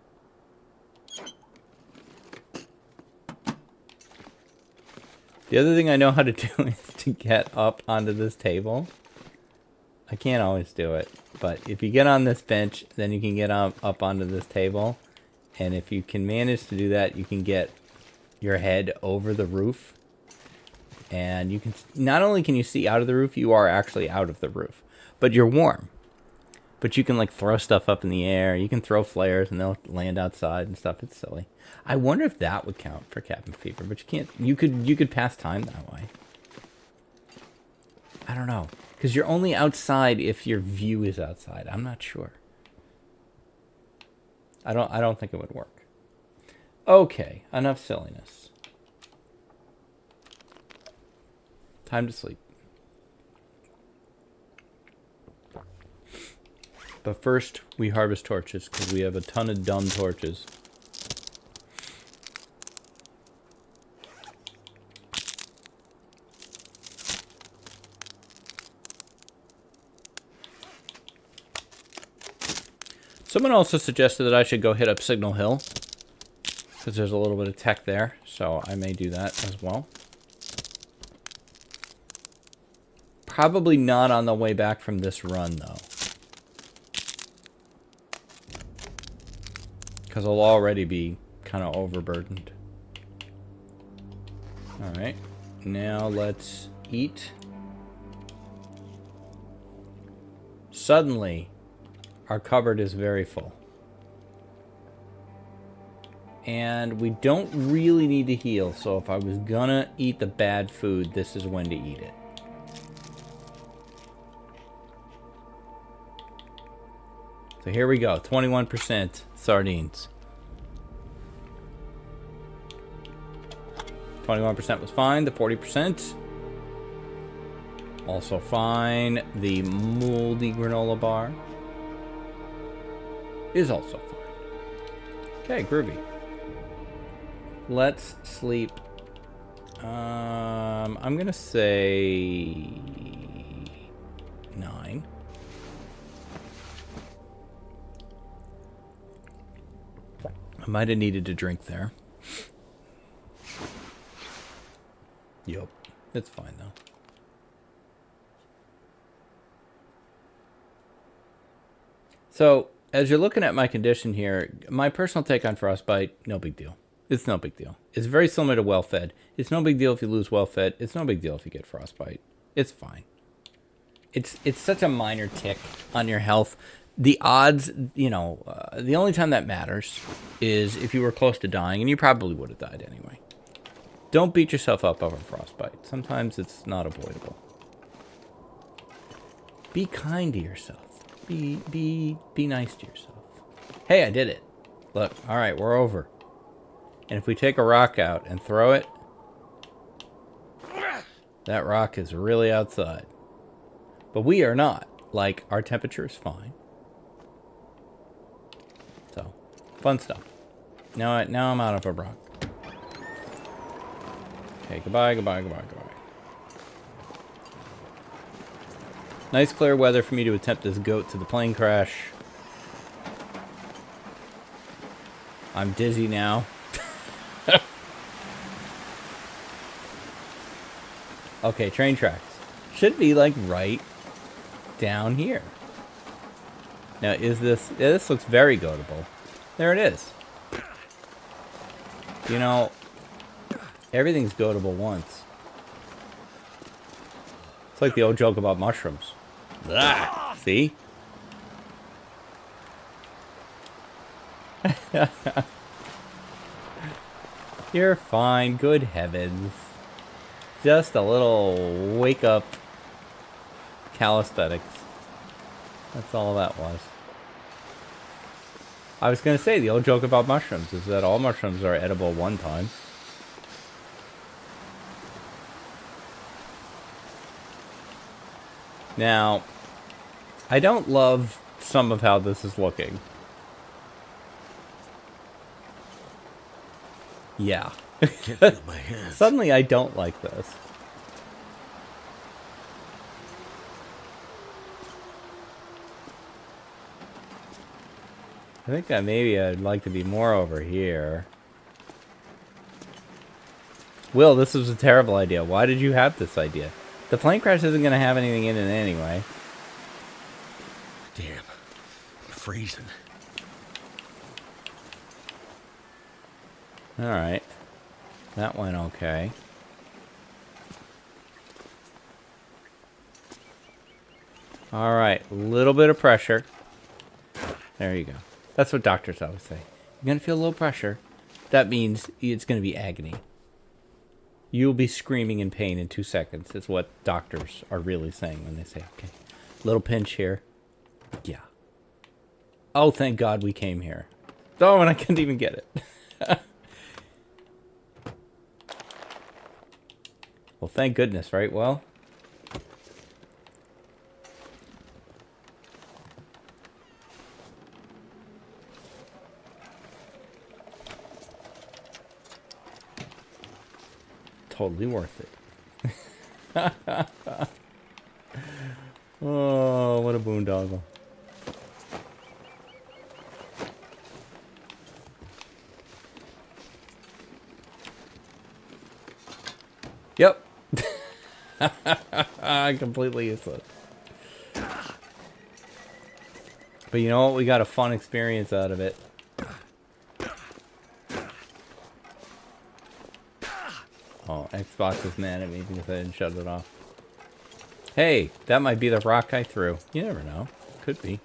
The other thing I know how to do is to get up onto this table. I can't always do it, but if you get on this bench, then you can get up onto this table. And if you can manage to do that, you can get your head over the roof. And you can, not only can you see out of the roof, you are actually out of the roof. But you're warm. But you can like throw stuff up in the air. You can throw flares and they'll land outside and stuff. It's silly. I wonder if that would count for cabin fever, but you can't. You could pass time that way. I don't know, because you're only outside if your view is outside. I'm not sure. I don't think it would work. Okay, enough silliness. Time to sleep. But first, we harvest torches, because we have a ton of dumb torches. Someone also suggested that I should go hit up Signal Hill, because there's a little bit of tech there, so I may do that as well. Probably not on the way back from this run, though. Because I'll already be kind of overburdened. Alright, now let's eat. Suddenly, our cupboard is very full. And we don't really need to heal, so if I was gonna eat the bad food, this is when to eat it. So here we go, 21% sardines. 21% was fine, the 40%. Also fine, the moldy granola bar is also fine. Okay, groovy. Let's sleep. I'm gonna say 9. I might have needed to drink there. Yup. It's fine, though. So, as you're looking at my condition here, my personal take on frostbite, no big deal. It's no big deal. It's very similar to well-fed. It's no big deal if you lose well-fed. It's no big deal if you get frostbite. It's fine. It's such a minor tick on your health. The odds, you know, the only time that matters is if you were close to dying, and you probably would have died anyway. Don't beat yourself up over frostbite. Sometimes it's not avoidable. Be kind to yourself. Be nice to yourself. Hey, I did it. Look, all right, we're over. And if we take a rock out and throw it, that rock is really outside. But we are not. Like, our temperature is fine. So, fun stuff. Now I'm out of a rock. Okay, goodbye. Nice clear weather for me to attempt this goat to the plane crash. I'm dizzy now. Okay, train tracks. Should be like right down here. Now is this... Yeah, this looks very goatable. There it is. You know, everything's goatable once. It's like the old joke about mushrooms. Ah, see? You're fine. Good heavens. Just a little wake up calisthenics. That's all that was. I was going to say, the old joke about mushrooms is that all mushrooms are edible one time. Now, I don't love some of how this is looking. Yeah. Can't feel my hands. Suddenly I don't like this. I think that maybe I'd like to be more over here. Will, this was a terrible idea. Why did you have this idea? The plane crash isn't going to have anything in it anyway. Damn. I'm freezing. Alright. That went okay. Alright. A little bit of pressure. There you go. That's what doctors always say. You're going to feel low pressure. That means it's going to be agony. You'll be screaming in pain in 2 seconds, is what doctors are really saying when they say, okay, little pinch here. Yeah. Oh, thank God we came here. Oh, and I couldn't even get it. Well, thank goodness, right? Well, totally worth it. Oh, what a boondoggle. Yep. Completely useless. But you know what? We got a fun experience out of it. Oh, Xbox is mad at me because I didn't shut it off. Hey, that might be the rock I threw. You never know. Could be.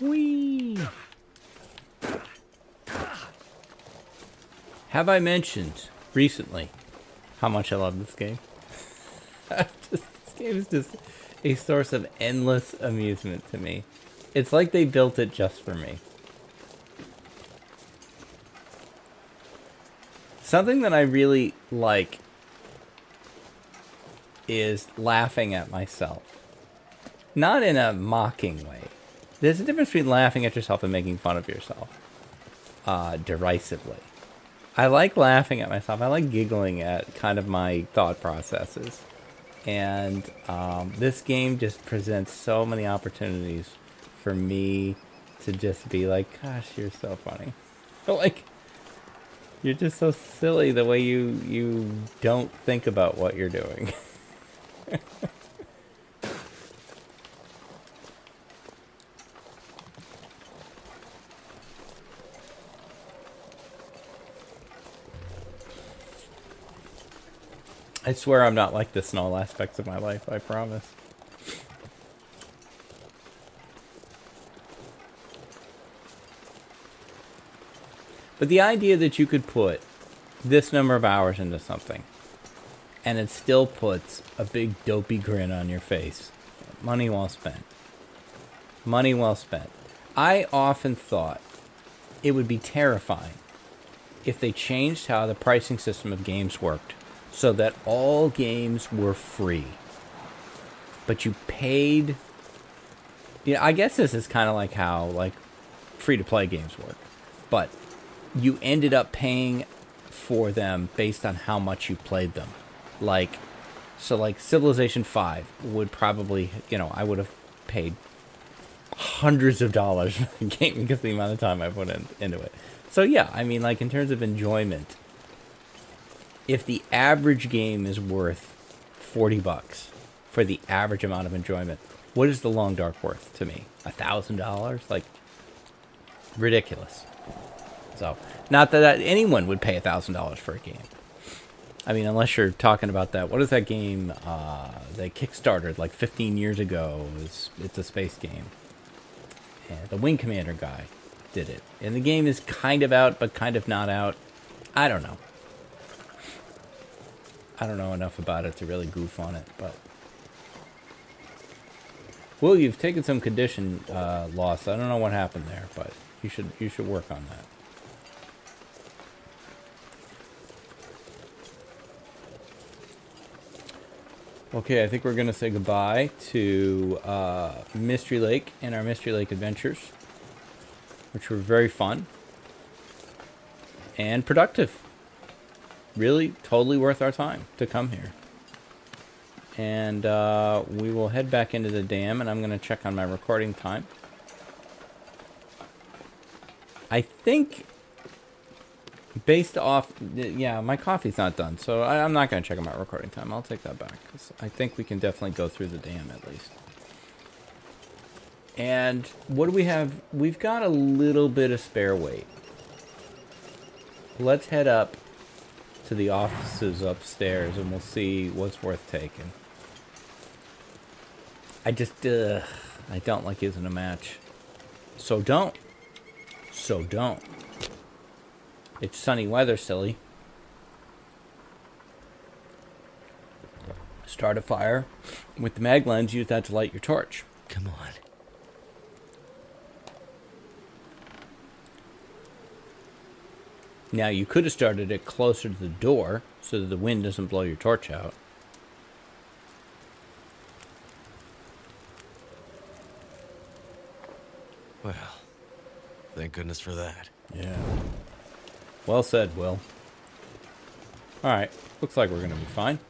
Whee! Have I mentioned recently how much I love this game? This game is just a source of endless amusement to me. It's like they built it just for me. Something that I really like is laughing at myself. Not in a mocking way. There's a difference between laughing at yourself and making fun of yourself. Derisively. I like laughing at myself. I like giggling at kind of my thought processes. And this game just presents so many opportunities for me to just be like, gosh, you're so funny. Like, you're just so silly the way you don't think about what you're doing. I swear I'm not like this in all aspects of my life, I promise. But the idea that you could put this number of hours into something and it still puts a big dopey grin on your face. Money well spent. Money well spent. I often thought it would be terrifying if they changed how the pricing system of games worked so that all games were free. But you paid... Yeah, I guess this is kind of like how like free-to-play games work. But you ended up paying for them based on how much you played them. Like, so like Civilization 5 would probably, you know, I would have paid hundreds of dollars for the game because of the amount of time I put into it. So yeah, I mean, like in terms of enjoyment, if the average game is worth $40 for the average amount of enjoyment, what is The Long Dark worth to me? $1,000? Like, ridiculous. So, not that anyone would pay $1,000 for a game. I mean, unless you're talking about that. What is that game they kickstarted like 15 years ago? It's a space game. And the Wing Commander guy did it. And the game is kind of out, but kind of not out. I don't know. I don't know enough about it to really goof on it, but... Well, you've taken some condition loss. I don't know what happened there, but you should work on that. Okay, I think we're going to say goodbye to Mystery Lake and our Mystery Lake adventures, which were very fun and productive. Really, totally worth our time to come here. And we will head back into the dam, and I'm going to check on my recording time. I think... Based off, yeah, my coffee's not done, so I'm not going to check on my recording time. I'll take that back, because I think we can definitely go through the dam at least. And what do we have? We've got a little bit of spare weight. Let's head up to the offices upstairs, and we'll see what's worth taking. I just, I don't like using a match. So don't. So don't. It's sunny weather, silly. Start a fire. With the mag lens, use that to light your torch. Come on. Now, you could have started it closer to the door so that the wind doesn't blow your torch out. Well, thank goodness for that. Yeah. Well said, Will. Alright, looks like we're going to be fine.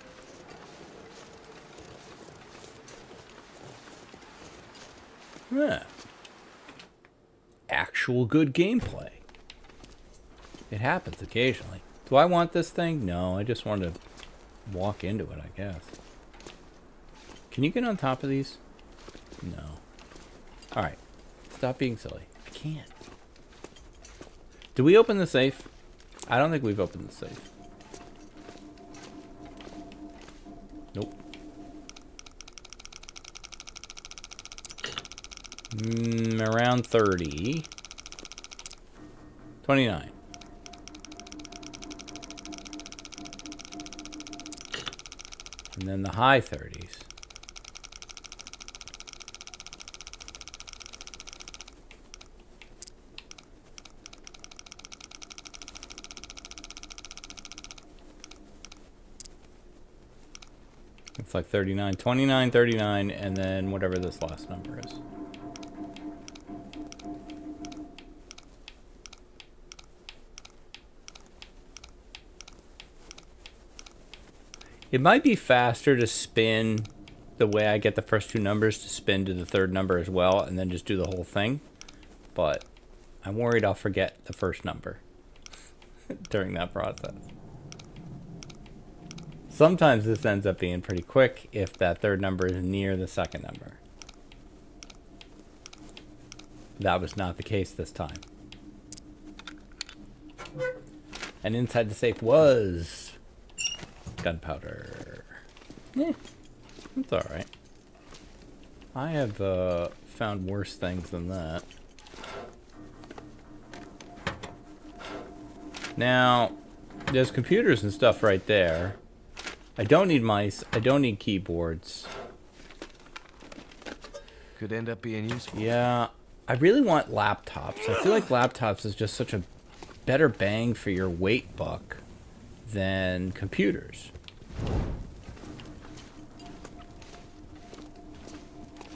Yeah. Actual good gameplay. It happens occasionally. Do I want this thing? No, I just want to walk into it, I guess. Can you get on top of these? No. Alright. Stop being silly. I can't. Did we open the safe? I don't think we've opened the safe. Nope. Around 30. 29. And then the high 30s. It's like 39, 29, 39, and then whatever this last number is. It might be faster to spin the way I get the first two numbers to spin to the third number as well, and then just do the whole thing. But I'm worried I'll forget the first number during that process. Sometimes this ends up being pretty quick if that third number is near the second number. That was not the case this time. And inside the safe was gunpowder. It's alright. I have found worse things than that. Now, there's computers and stuff right there. I don't need mice. I don't need keyboards. Could end up being useful. Yeah, I really want laptops. I feel like laptops is just such a better bang for your weight buck than computers.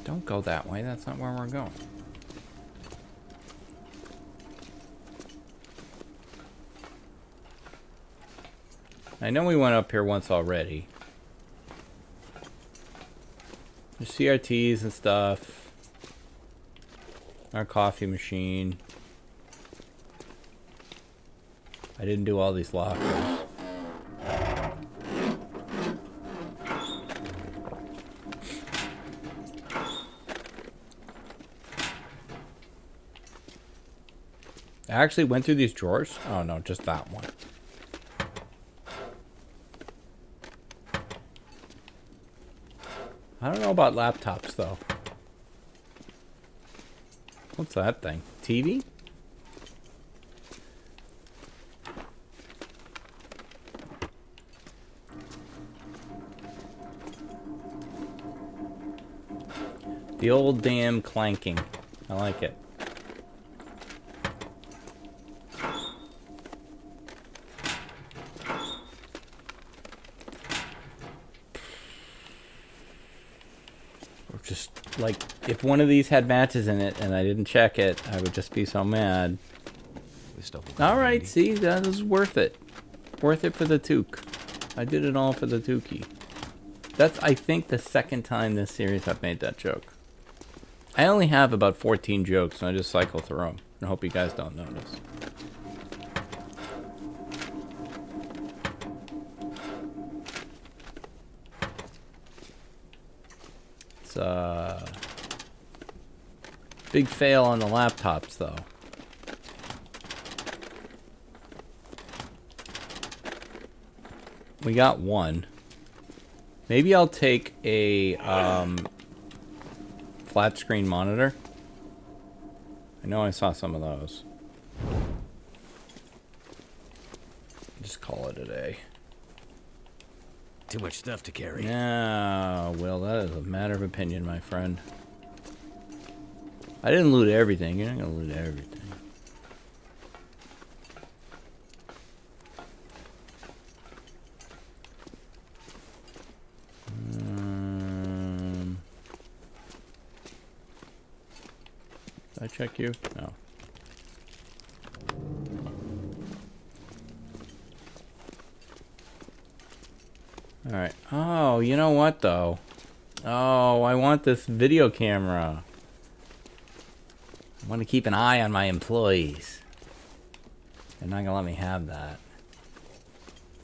Don't go that way. That's not where we're going. I know we went up here once already. There's CRTs and stuff. Our coffee machine. I didn't do all these lockers. I actually went through these drawers. Oh no, just that one. I don't know about laptops though. What's that thing? TV? The old damn clanking. I like it. Just like if one of these had matches in it and I didn't check it, I would just be so mad. All right, see, that was worth it. Worth it for the toque. I did it all for the toque. That's, I think, the second time this series I've made that joke. I only have about 14 jokes, and I just cycle through them. I hope you guys don't notice. Big fail on the laptops, though. We got one. Maybe I'll take a flat screen monitor. I know I saw some of those. Just call it a day. Too much stuff to carry. Yeah, well, that is a matter of opinion, my friend. I didn't loot everything. You're not gonna loot everything. Did I check you? No. Alright. Oh, you know what, though? Oh, I want this video camera. I want to keep an eye on my employees. They're not going to let me have that.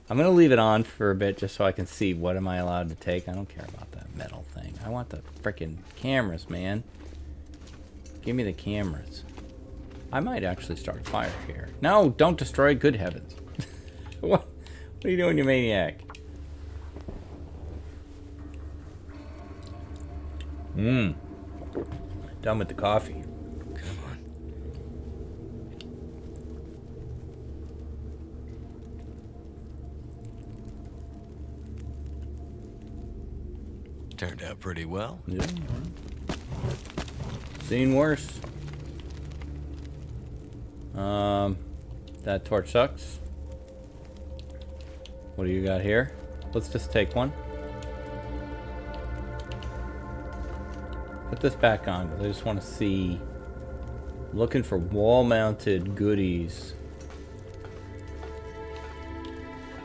I'm going to leave it on for a bit just so I can see what am I allowed to take. I don't care about that metal thing. I want the frickin' cameras, man. Give me the cameras. I might actually start a fire here. No, don't destroy. Good heavens. What are you doing, you maniac? Done with the coffee. Come on. Turned out pretty well. Yeah. Seen worse. That torch sucks. What do you got here? Let's just take one. Put this back on because I just want to see. I'm looking for wall-mounted goodies.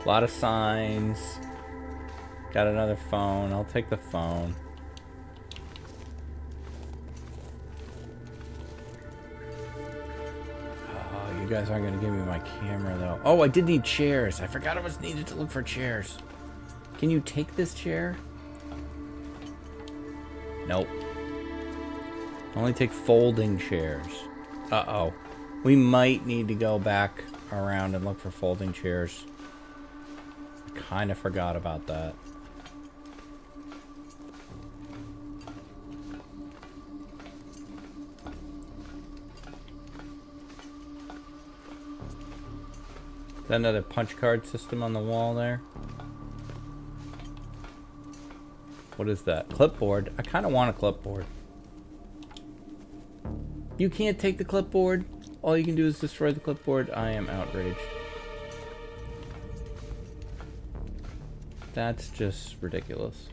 A lot of signs. Got another phone. I'll take the phone. You guys aren't going to give me my camera, though. Oh, I did need chairs. I forgot I was needed to look for chairs. Can you take this chair? Nope. Only take folding chairs. Uh-oh. We might need to go back around and look for folding chairs. I kind of forgot about that. Is that another punch card system on the wall there? What is that? Clipboard? I kind of want a clipboard. You can't take the clipboard? All you can do is destroy the clipboard? I am outraged. That's just ridiculous.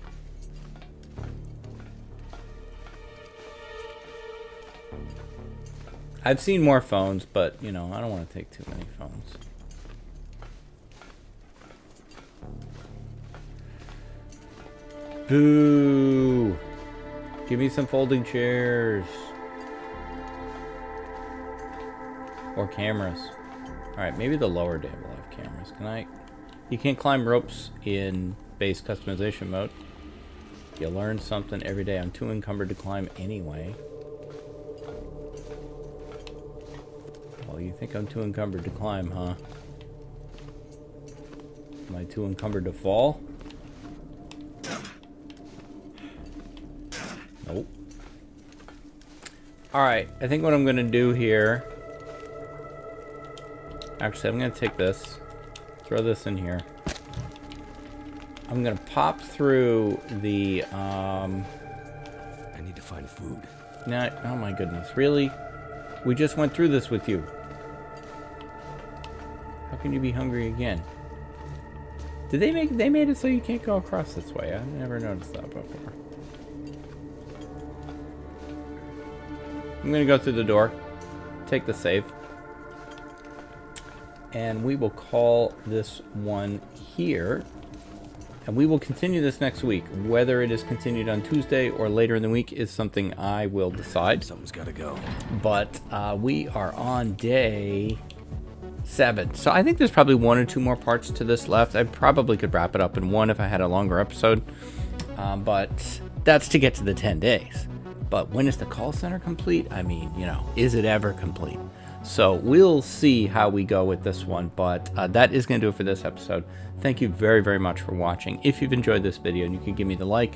I've seen more phones, but, you know, I don't want to take too many phones. Boo! Give me some folding chairs. Or cameras. Alright, maybe the lower day will have cameras. Can I? You can't climb ropes in base customization mode. You learn something every day. I'm too encumbered to climb anyway. Well, you think I'm too encumbered to climb, huh? Am I too encumbered to fall? Nope. Alright, I think what I'm going to do here... Actually, I'm going to take this. Throw this in here. I'm going to pop through the... I need to find food. No, oh my goodness. Really? We just went through this with you. How can you be hungry again? Did they made it so you can't go across this way? I've never noticed that before. I'm gonna go through the door, take the save, and we will call this one here. And we will continue this next week. Whether it is continued on Tuesday or later in the week is something I will decide. Something's gotta go. But we are on day 7. So I think there's probably 1 or 2 more parts to this left. I probably could wrap it up in one if I had a longer episode. But that's to get to the 10 days. But when is the call center complete? I mean, you know, is it ever complete? So we'll see how we go with this one. But that is going to do it for this episode. Thank you very, very much for watching. If you've enjoyed this video, and you can give me the like,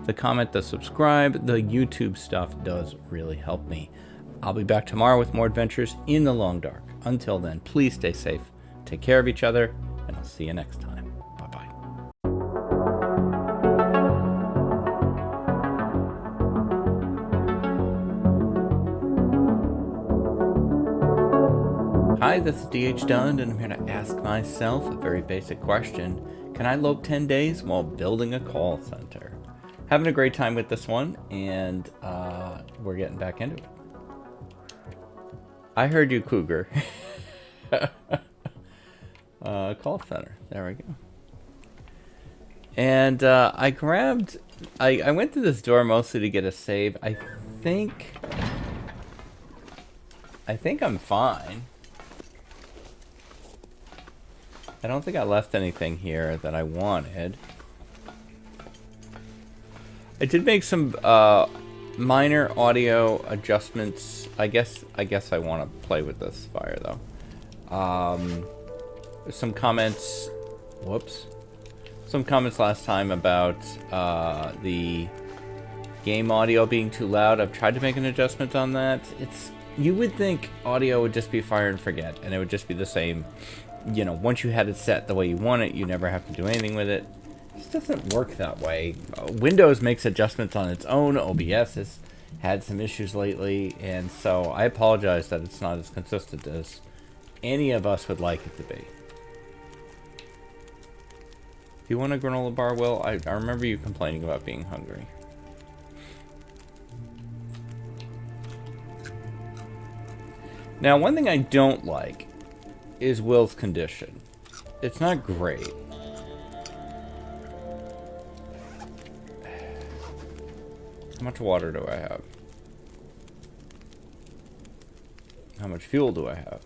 the comment, the subscribe, the YouTube stuff does really help me. I'll be back tomorrow with more adventures in the Long Dark. Until then, please stay safe, take care of each other, and I'll see you next time. Bye-bye. Hi, this is DH Dunn, and I'm here to ask myself a very basic question. Can I lope 10 days while building a call center? Having a great time with this one, and we're getting back into it. I heard you, Cougar. Call center. There we go. And I went to this door mostly to get a save. I think I'm fine. I don't think I left anything here that I wanted. I did make some minor audio adjustments. I guess I want to play with this fire though. Some comments. Whoops. Some comments last time about the game audio being too loud. I've tried to make an adjustment on that. You would think audio would just be fire and forget, and it would just be the same. You know, once you had it set the way you want it, you never have to do anything with it. It just doesn't work that way. Windows makes adjustments on its own. OBS has had some issues lately, and so I apologize that it's not as consistent as any of us would like it to be. Do you want a granola bar, Will? I remember you complaining about being hungry. Now, one thing I don't like is Will's condition. It's not great. How much water do I have? How much fuel do I have?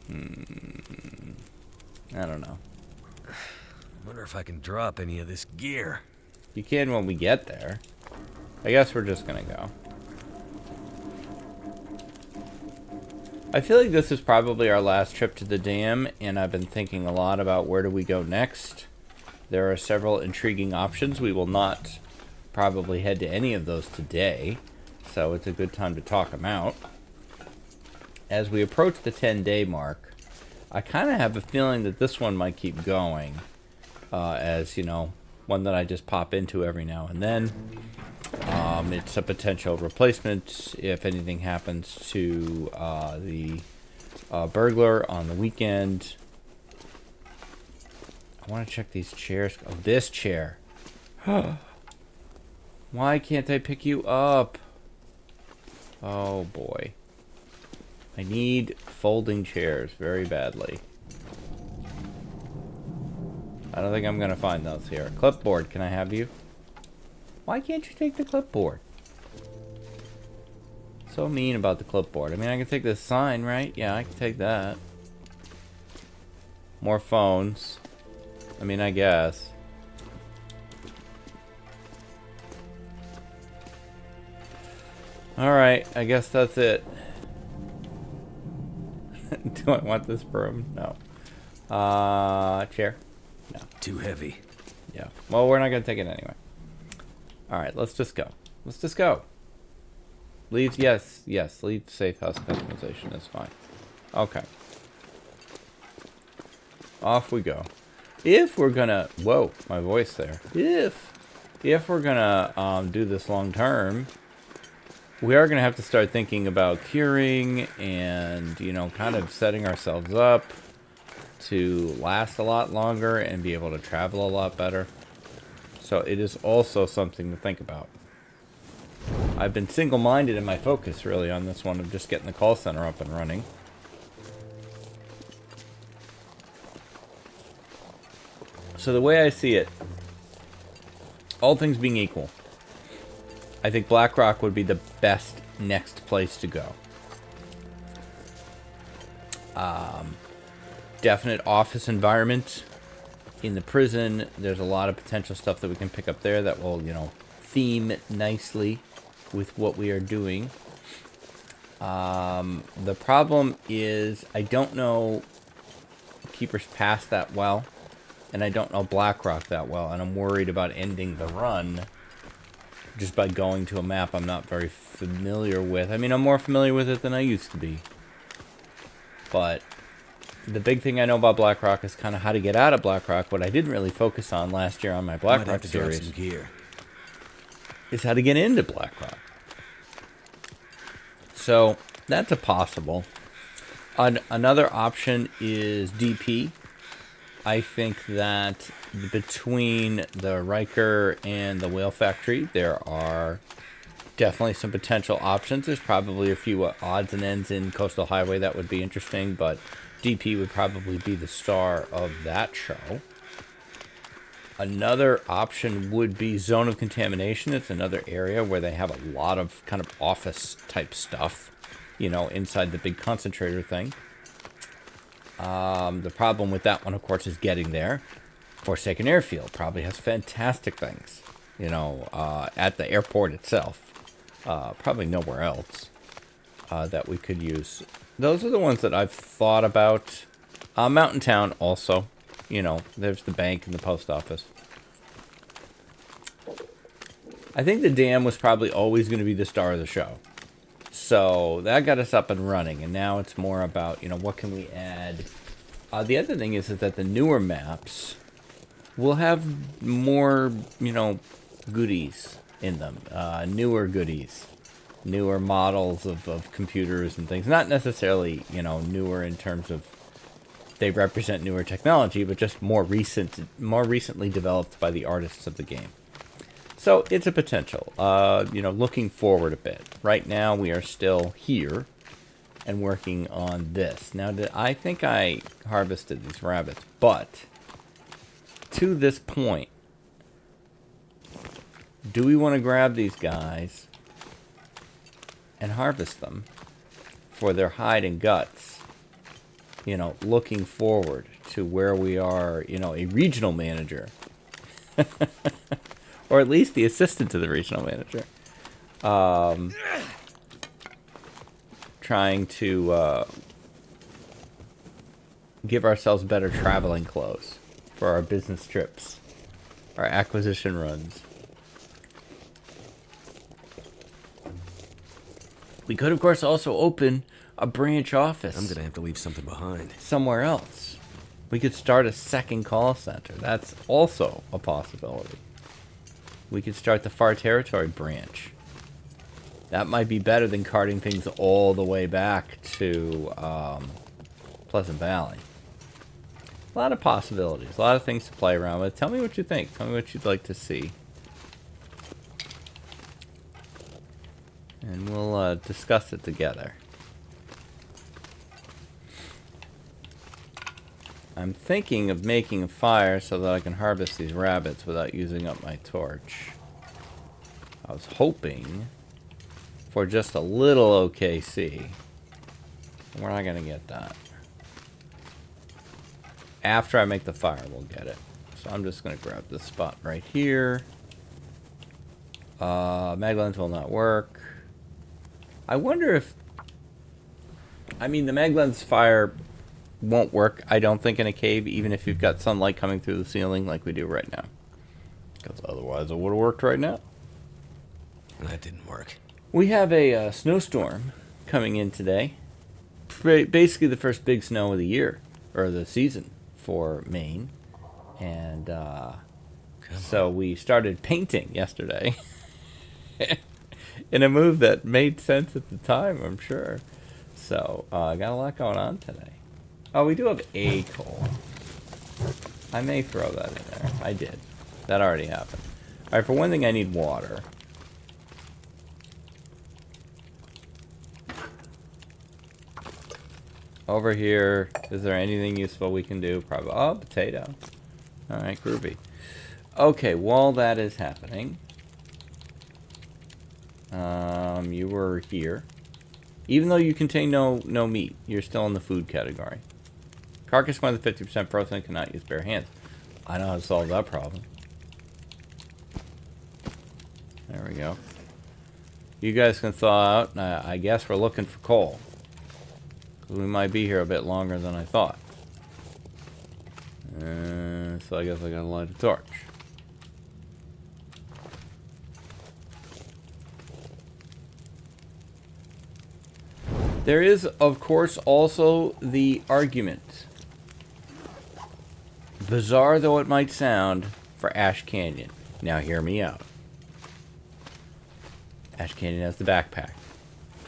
I don't know. Wonder if I can drop any of this gear. You can when we get there. I guess we're just gonna go. I feel like this is probably our last trip to the dam, and I've been thinking a lot about where do we go next. There are several intriguing options. We will not probably head to any of those today, so it's a good time to talk them out. As we approach the 10-day mark, I kind of have a feeling that this one might keep going, as, you know, one that I just pop into every now and then. It's a potential replacement if anything happens to the burglar on the weekend. I want to check these chairs. Oh, this chair. Why can't I pick you up? Oh, boy. I need folding chairs very badly. I don't think I'm going to find those here. Clipboard, can I have you? Why can't you take the clipboard? So mean about the clipboard. I mean, I can take this sign, right? Yeah, I can take that. More phones. I mean, I guess. Alright, I guess that's it. Do I want this broom? No. Chair? No. Too heavy. Yeah. Well, we're not going to take it anyway. Alright, let's just go. Let's just go. Leave, yes, leave safe house customization is fine. Okay. Off we go. If we're gonna, whoa, my voice there. If we're gonna do this long term, we are gonna have to start thinking about curing and, you know, kind of setting ourselves up to last a lot longer and be able to travel a lot better. So it is also something to think about. I've been single-minded in my focus, really, on this one of just getting the call center up and running. So the way I see it, all things being equal, I think BlackRock would be the best next place to go. Definite office environment in the prison. There's a lot of potential stuff that we can pick up there that will, you know, theme nicely with what we are doing. The problem is I don't know Keeper's Pass that well, and I don't know BlackRock that well, and I'm worried about ending the run just by going to a map I'm not very familiar with. I mean, I'm more familiar with it than I used to be. But the big thing I know about BlackRock is kind of how to get out of BlackRock. What I didn't really focus on last year on my BlackRock series is how to get into BlackRock. So that's a possible. Another option is DP. I think that between the Riker and the Whale Factory, there are definitely some potential options. There's probably a few odds and ends in Coastal Highway that would be interesting, but DP would probably be the star of that show. Another option would be Zone of Contamination. It's another area where they have a lot of kind of office type stuff, you know, inside the big concentrator thing. The problem with that one, of course, is getting there. Forsaken Airfield probably has fantastic things, you know, at the airport itself. Probably nowhere else that we could use. Those are the ones that I've thought about. Mountain Town also. You know, there's the bank and the post office. I think the dam was probably always going to be the star of the show. So that got us up and running. And now it's more about, you know, what can we add? The other thing is that the newer maps will have more, you know, goodies in them. Newer goodies. Newer models of computers and things. Not necessarily, you know, newer in terms of they represent newer technology, but just more recently developed by the artists of the game. So it's a potential. You know, looking forward a bit. Right now we are still here and working on this. Now, I think I harvested these rabbits, but to this point, do we want to grab these guys and harvest them for their hide and guts? looking forward to where we are, a regional manager. Or at least the assistant to the regional manager. Trying to give ourselves better traveling clothes for our business trips, our acquisition runs. We could, of course, also open a branch office. I'm going to have to leave something behind. Somewhere else. We could start a second call center. That's also a possibility. We could start the Far Territory branch. That might be better than carting things all the way back to Pleasant Valley. A lot of possibilities. A lot of things to play around with. Tell me what you think. Tell me what you'd like to see. And we'll discuss it together. I'm thinking of making a fire so that I can harvest these rabbits without using up my torch. I was hoping for just a little OKC. We're not going to get that. After I make the fire, we'll get it. So I'm just going to grab this spot right here. Maglens will not work. I wonder if... I mean, the Maglens fire won't work, I don't think, in a cave, even if you've got sunlight coming through the ceiling like we do right now. Because otherwise it would have worked right now. That didn't work. We have a snowstorm coming in today. Basically the first big snow of the year, or the season for Maine. And so we started painting yesterday. In a move that made sense at the time, I'm sure. So, I got a lot going on today. Oh, we do have a coal. I may throw that in there. I did. That already happened. Alright, for one thing, I need water. Over here, is there anything useful we can do? Probably. Oh, potato. Alright, groovy. Okay, while that is happening... you were here. Even though you contain no meat, you're still in the food category. Carcass more than 50% protein, cannot use bare hands. I know how to solve that problem. There we go. You guys can thaw out. I guess we're looking for coal. We might be here a bit longer than I thought. So I guess I gotta light a torch. There is, of course, also the argument, bizarre though it might sound, for Ash Canyon. Now hear me out. Ash Canyon has the backpack.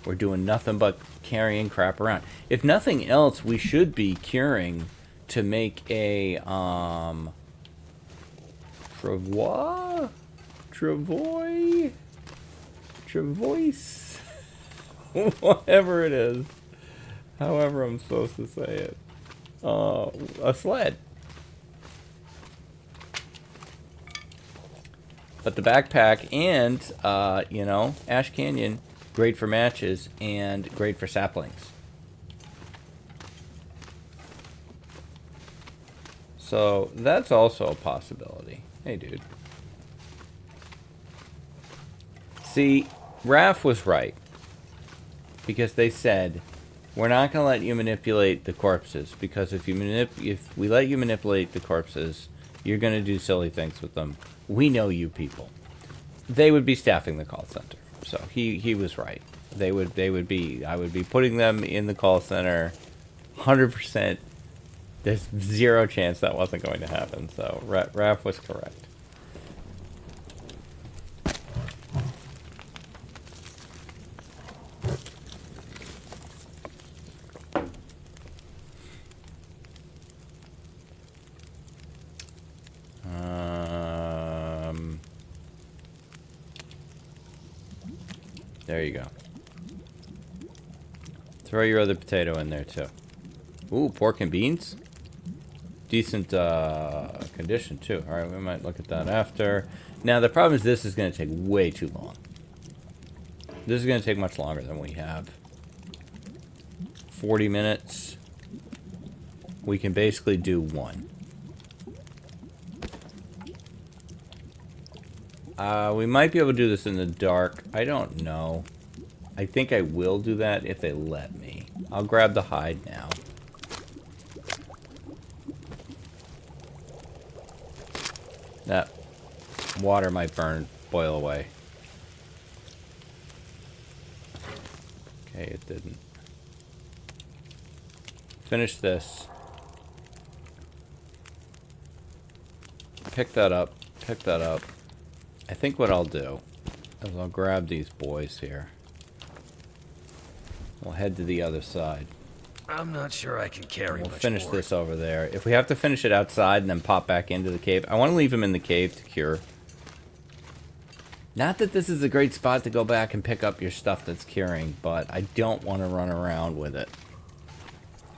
We're doing nothing but carrying crap around. If nothing else, we should be curing to make a, Travois? Whatever it is. However I'm supposed to say it. A sled. But the backpack and, Ash Canyon, great for matches and great for saplings. So that's also a possibility. Hey, dude. See, Raph was right. Because they said, we're not going to let you manipulate the corpses. Because if we let you manipulate the corpses, you're going to do silly things with them. We know you people. They would be staffing the call center. So he was right. I would be putting them in the call center 100%. There's zero chance that wasn't going to happen. So Raph was correct. There you go. Throw your other potato in there too. Ooh, pork and beans. Decent condition too. Alright, we might look at that after. Now the problem is this is going to take way too long. This is going to take much longer than we have. 40 minutes. we can basically do one. We might be able to do this in the dark. I don't know. I think I will do that if they let me. I'll grab the hide now. That water might boil away. Okay, it didn't. Finish this. Pick that up. Pick that up. I think what I'll do is I'll grab these boys here. We'll head to the other side. I'm not sure I can carry We'll much finish more. this over there. If we have to finish it outside and then pop back into the cave, I want to leave him in the cave to cure. Not that this is a great spot to go back and pick up your stuff that's curing, but I don't want to run around with it.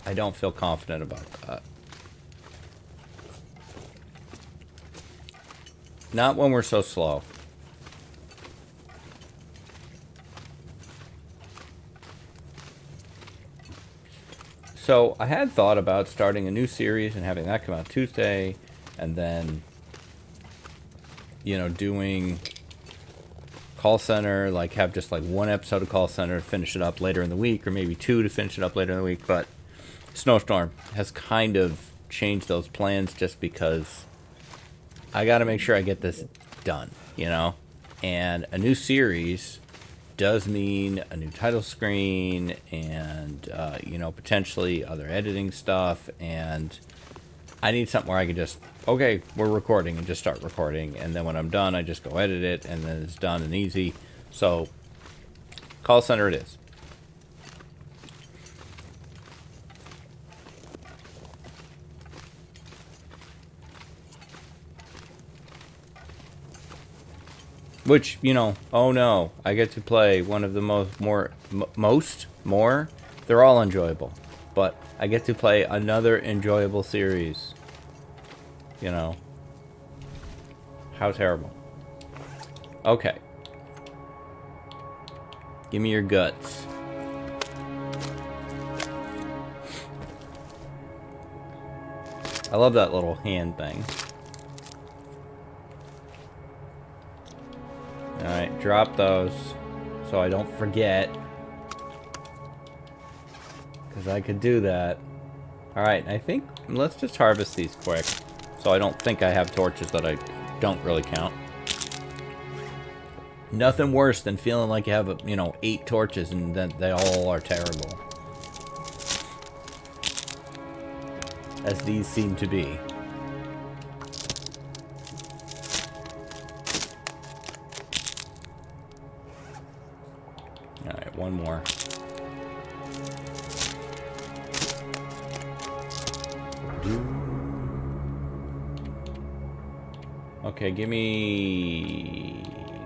I don't feel confident about that. Not when we're so slow. So I had thought about starting a new series and having that come out Tuesday, and then, you know, doing call center, like have just like one episode of call center to finish it up later in the week, or maybe two to finish it up later in the week. But Snowstorm has kind of changed those plans just because I got to make sure I get this done, you know? And a new series does mean a new title screen and, you know, potentially other editing stuff. And I need something where I can just, okay, we're recording, and just start recording. And then when I'm done, I just go edit it, and then it's done and easy. So, call center it is. Which, you know, oh no, I get to play one of the more, they're all enjoyable. But I get to play another enjoyable series. You know. How terrible. Okay. Give me your guts. I love that little hand thing. Alright, drop those so I don't forget. Because I could do that. Alright, I think let's just harvest these quick. So I don't think I have torches that I don't really count. Nothing worse than feeling like you have, you know, 8 torches and then they all are terrible. As these seem to be. Alright, one more. Okay, give me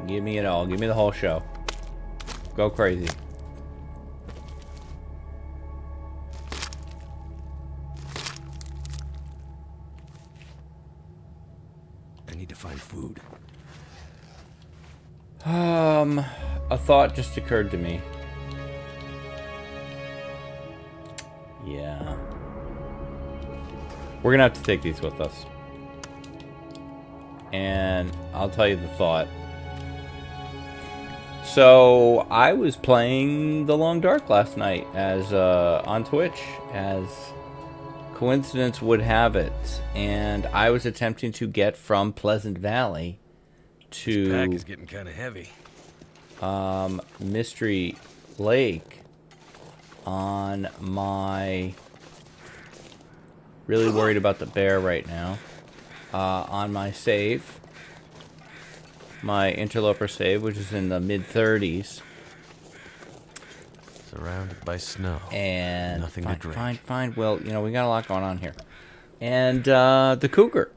it all. Give me the whole show. Go crazy. I need to find food. A thought just occurred to me. Yeah. We're gonna have to take these with us. And I'll tell you the thought. So I was playing The Long Dark last night as on Twitch, as coincidence would have it, and I was attempting to get from Pleasant Valley to This pack is getting kind of heavy. Mystery Lake on my. Really worried about the bear right now. On my save. My interloper save, which is in the mid-30s. Surrounded by snow. And nothing to drink. Fine. Well, you know, we got a lot going on here. And the cougar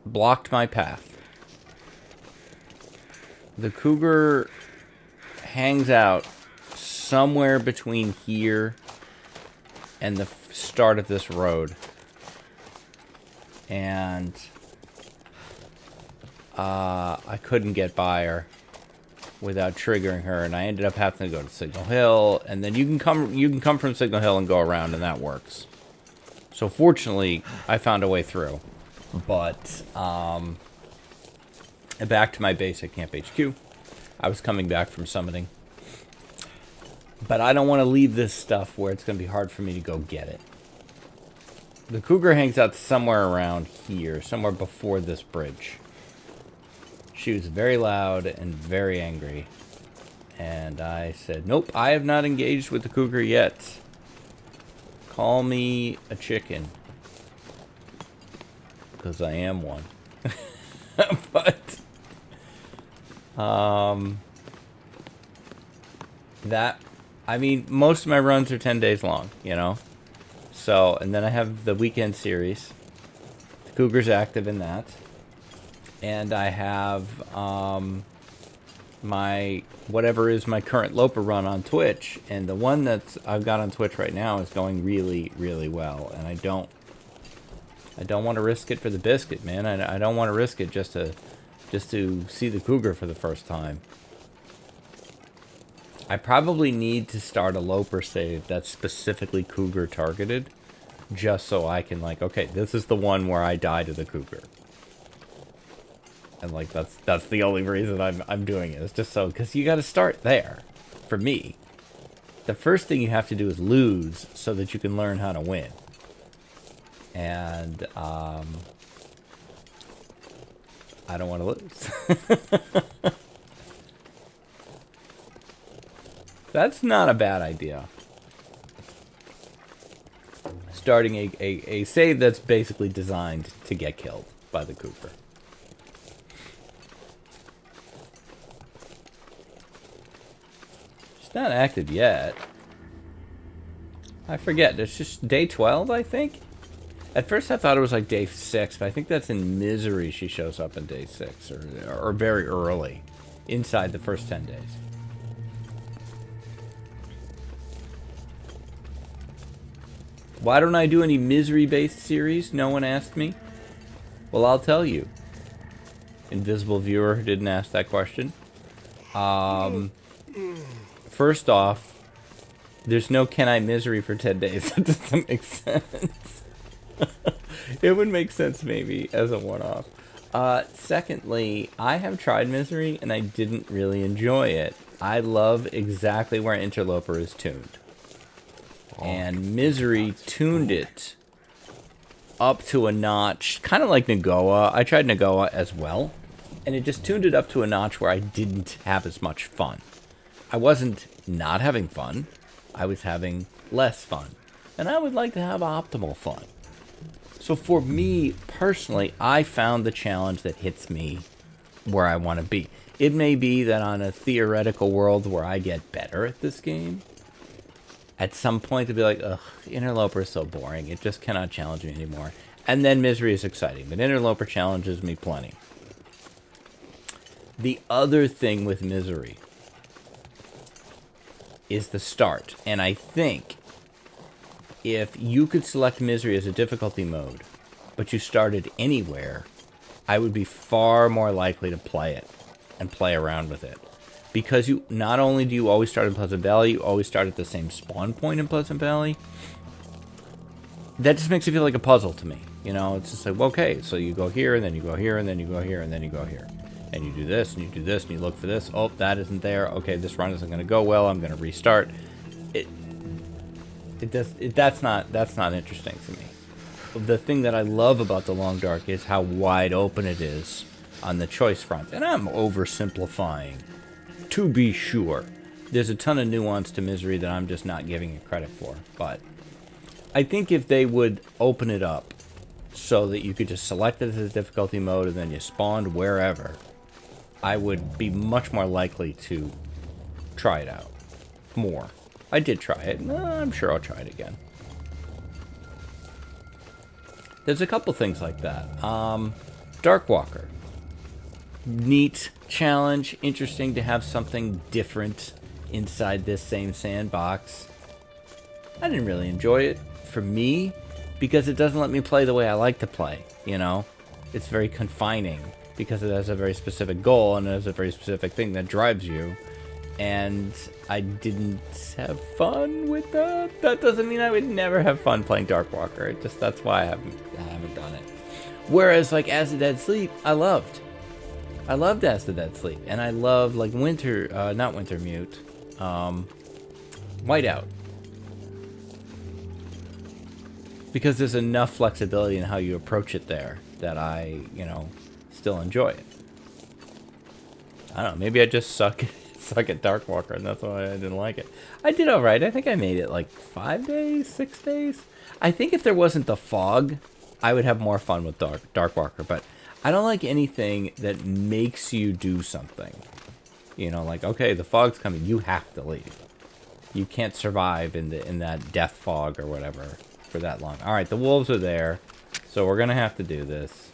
blocked my path. The cougar hangs out somewhere between here and the start of this road. And I couldn't get by her without triggering her, and I ended up having to go to Signal Hill, and then you can come from Signal Hill and go around, and that works. So fortunately, I found a way through. But back to my base at Camp HQ. I was coming back from summoning. But I don't want to leave this stuff where it's going to be hard for me to go get it. The cougar hangs out somewhere around here, somewhere before this bridge. She was very loud and very angry. And I said, nope, I have not engaged with the cougar yet. Call me a chicken. Because I am one. But, I mean, most of my runs are 10 days long, you know? So, and then I have the weekend series. The cougar's active in that. And I have, my, whatever is my current Loper run on Twitch. And the one that's I've got on Twitch right now is going really, really well. And I don't want to risk it for the biscuit, man. I don't want to risk it just to see the cougar for the first time. I probably need to start a Loper save that's specifically cougar targeted, just so I can, like, okay, this is the one where I die to the cougar. And, like, that's the only reason I'm doing it. It's just so, because you got to start there. For me, the first thing you have to do is lose so that you can learn how to win. And I don't want to lose. That's not a bad idea. Starting a save that's basically designed to get killed by the cougar. It's not active yet. I forget. It's just day 12, I think? At first I thought it was like day 6, but I think that's in Misery she shows up in day 6, or very early, inside the first 10 days. Why don't I do any Misery-based series? No one asked me. Well, I'll tell you. Invisible viewer who didn't ask that question. First off, there's no Can I Misery for 10 days. That doesn't make sense. It would make sense maybe as a one-off. Secondly, I have tried Misery and I didn't really enjoy it. I love exactly where Interloper is tuned. And Misery tuned it up to a notch, kind of like Nagoa. I tried Nagoa as well, and it just tuned it up to a notch where I didn't have as much fun. I wasn't not having fun. I was having less fun. And I would like to have optimal fun. So for me, personally, I found the challenge that hits me where I want to be. It may be that on a theoretical world where I get better at this game, at some point to be like, ugh, Interloper is so boring. It just cannot challenge me anymore. And then Misery is exciting, but Interloper challenges me plenty. The other thing with Misery is the start. And I think if you could select Misery as a difficulty mode, but you started anywhere, I would be far more likely to play it and play around with it. Because you not only do you always start in Pleasant Valley, you always start at the same spawn point in Pleasant Valley. That just makes it feel like a puzzle to me. You know, it's just like, well, okay, so you go here, and then you go here, and then you go here, and then you go here. And you do this, and you do this, and you look for this. Oh, that isn't there. Okay, this run isn't going to go well. I'm going to restart. That's not interesting to me. The thing that I love about the Long Dark is how wide open it is on the choice front. And I'm oversimplifying. To be sure, there's a ton of nuance to Misery that I'm just not giving it credit for. But I think if they would open it up so that you could just select it as a difficulty mode and then you spawned wherever, I would be much more likely to try it out more. I did try it, and I'm sure I'll try it again. There's a couple things like that. Darkwalker. Neat challenge, interesting to have something different inside this same sandbox. I didn't really enjoy it for me because it doesn't let me play the way I like to play, you know? It's very confining because it has a very specific goal and it has a very specific thing that drives you. and I didn't have fun with that. That doesn't mean I would never have fun playing Darkwalker. It just, that's why I haven't done it. Whereas like As the Dead Sleep, I loved As the Dead Sleep, and I love like not Wintermute, Whiteout, because there's enough flexibility in how you approach it there that I, still enjoy it. I don't know, maybe I just suck at Darkwalker, and that's why I didn't like it. I did alright. I think I made it like 5 days, 6 days. I think if there wasn't the fog, I would have more fun with Darkwalker, but I don't like anything that makes you do something. Like, okay, the fog's coming, you have to leave. You can't survive in that death fog or whatever for that long. Alright, the wolves are there, so we're gonna have to do this.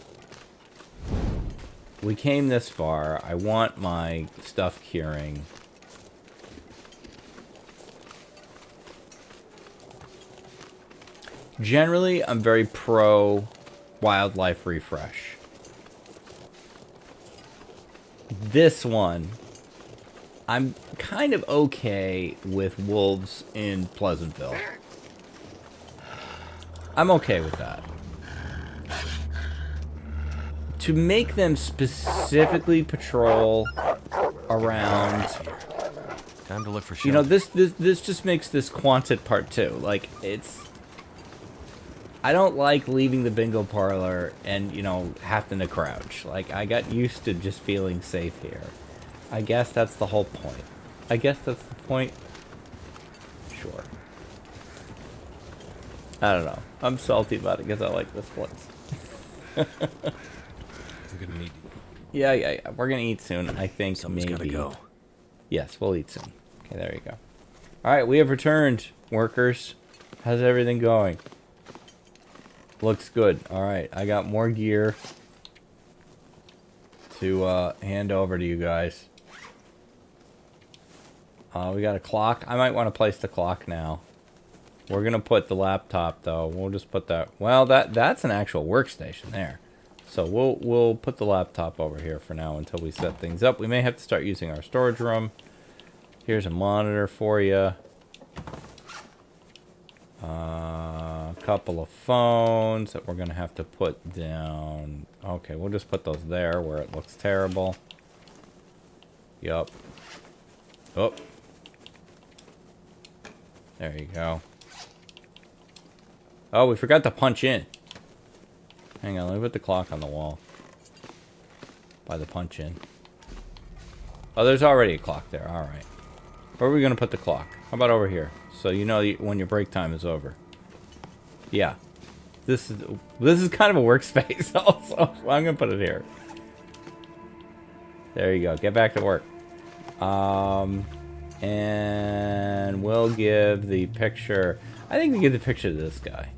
We came this far. I want my stuff curing. Generally, I'm very pro wildlife refresh. This one, I'm kind of okay with wolves in Pleasantville. I'm okay with that. To make them specifically patrol around, time to look for shelter. this just makes this Quonset part 2. Like, I don't like leaving the bingo parlor and, having to crouch. Like, I got used to just feeling safe here. I guess that's the whole point. I guess that's the point. Sure. I don't know. I'm salty about it because I like this place. We're gonna eat. Yeah. We're gonna eat soon. I think Someone's maybe. gotta go. Yes, we'll eat soon. Okay, there you go. All right, we have returned, workers. How's everything going? Looks good. All right, I got more gear to hand over to you guys. We got a clock. I might want to place the clock now. We're gonna put the laptop though. We'll just put that. Well, that's an actual workstation there. So we'll put the laptop over here for now until we set things up. We may have to start using our storage room. Here's a monitor for you. A couple of phones that we're gonna have to put down. Okay, we'll just put those there where it looks terrible. Yup. Oh. There you go. Oh, we forgot to punch in. Hang on, let me put the clock on the wall. By the punch in. Oh, there's already a clock there. Alright. Where are we going to put the clock? How about over here? So you know when your break time is over. Yeah. This is kind of a workspace also. I'm going to put it here. There you go. Get back to work. And we'll give the picture... I think we give the picture to this guy.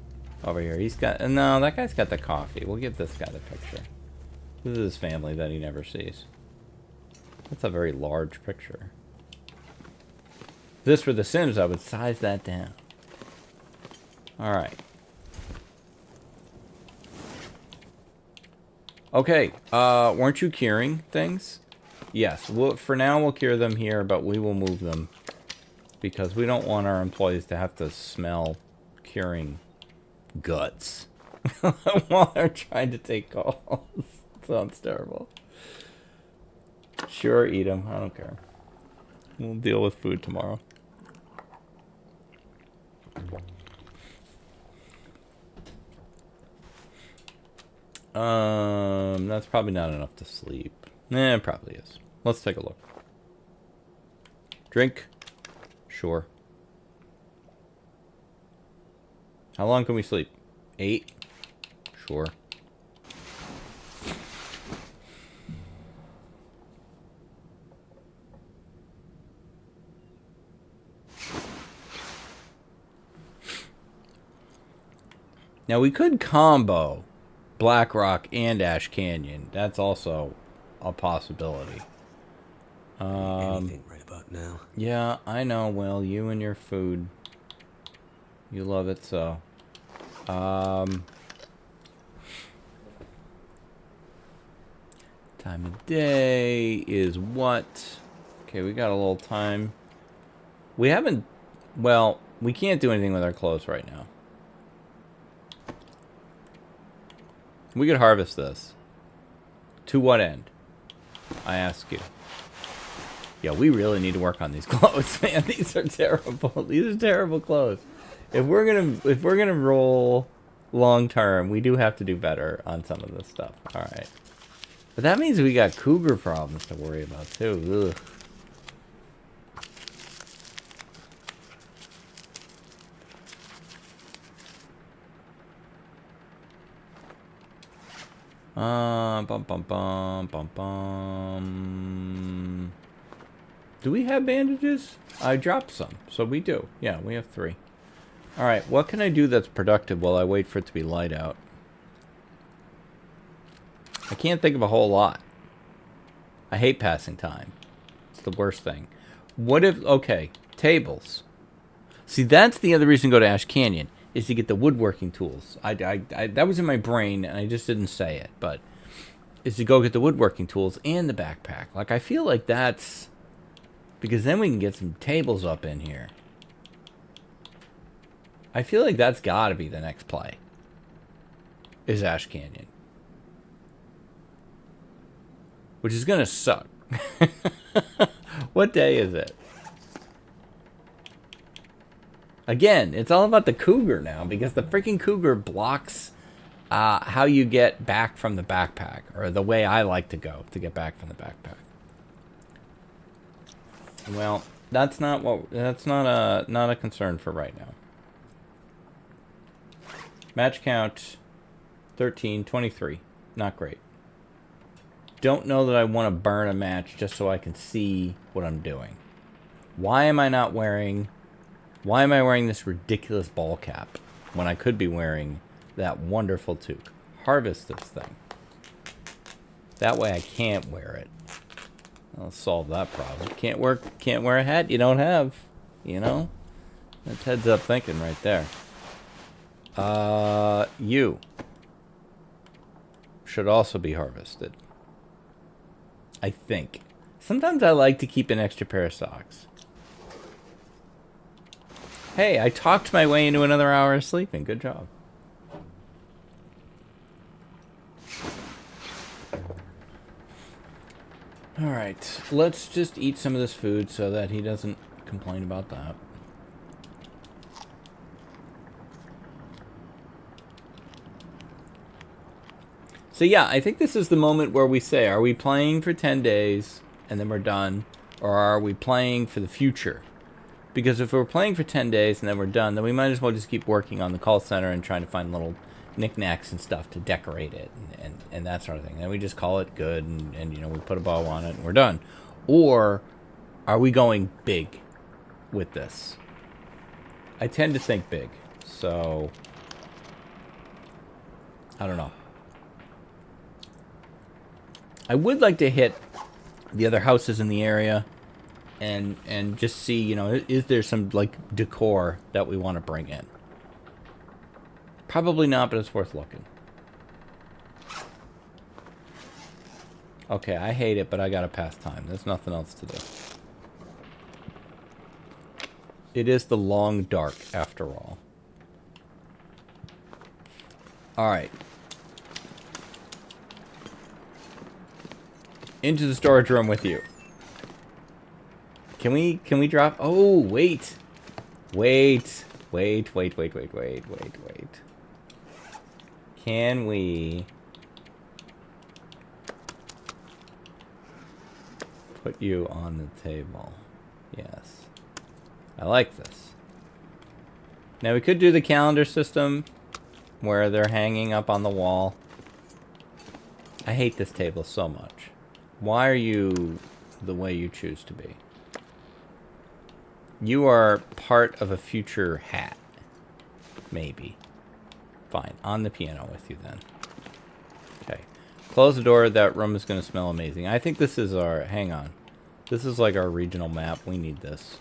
Over here. He's got... No, that guy's got the coffee. We'll give this guy the picture. This is his family that he never sees. That's a very large picture. If this were The Sims, I would size that down. Alright. Okay. Weren't you curing things? Yes. For now, we'll cure them here, but we will move them. Because we don't want our employees to have to smell curing guts while they're trying to take calls. Sounds terrible. Sure, eat them. I don't care. We'll deal with food tomorrow. That's probably not enough to sleep. It probably is. Let's take a look. Drink. Sure. How long can we sleep? 8? Sure. Now we could combo Black Rock and Ash Canyon. That's also a possibility. Anything right about now. Yeah, I know, Will. You and your food. You love it so. Time of day is what? Okay, we got a little time. We haven't... Well, we can't do anything with our clothes right now. We could harvest this. To what end? I ask you. Yeah, we really need to work on these clothes, man. These are terrible. These are terrible clothes. If we're gonna roll long term, we do have to do better on some of this stuff. All right. But that means we got cougar problems to worry about too. Ugh. Do we have bandages? I dropped some, so we do. Yeah, we have 3. All right, what can I do that's productive while I wait for it to be light out? I can't think of a whole lot. I hate passing time. It's the worst thing. What if... Okay, tables. See, that's the other reason to go to Ash Canyon, is to get the woodworking tools. That was in my brain, and I just didn't say it, but... Is to go get the woodworking tools and the backpack. Like, I feel like that's... Because then we can get some tables up in here. I feel like that's got to be the next play. Is Ash Canyon. Which is going to suck. What day is it? Again, it's all about the cougar now. Because the freaking cougar blocks how you get back from the backpack. Or the way I like to go to get back from the backpack. Well, that's not a concern for right now. Match count 13, 23. Not great. Don't know that I want to burn a match just so I can see what I'm doing. Why am I wearing this ridiculous ball cap when I could be wearing that wonderful toque? Harvest this thing. That way I can't wear it. I'll solve that problem. Can't wear a hat you don't have. You know? That's heads up thinking right there. You should also be harvested. I think. Sometimes I like to keep an extra pair of socks. Hey, I talked my way into another hour of sleeping. Good job. Alright, let's just eat some of this food so that he doesn't complain about that. So yeah, I think this is the moment where we say, are we playing for 10 days and then we're done? Or are we playing for the future? Because if we're playing for 10 days and then we're done, then we might as well just keep working on the call center and trying to find little knickknacks and stuff to decorate it and that sort of thing. And we just call it good and you know, we put a bow on it and we're done. Or are we going big with this? I tend to think big. So I don't know. I would like to hit the other houses in the area and just see, you know, is there some like decor that we want to bring in? Probably not, but it's worth looking. Okay, I hate it, but I gotta pass time. There's nothing else to do. It is the long dark, after all. Alright. Into the storage room with you. Can we drop? Oh, wait. Wait. Can we put you on the table? Yes. I like this. Now we could do the calendar system where they're hanging up on the wall. I hate this table so much. Why are you the way you choose to be? You are part of a future hat. Maybe. Fine. On the piano with you then. Okay. Close the door. That room is going to smell amazing. I think this is our... Hang on. This is like our regional map. We need this.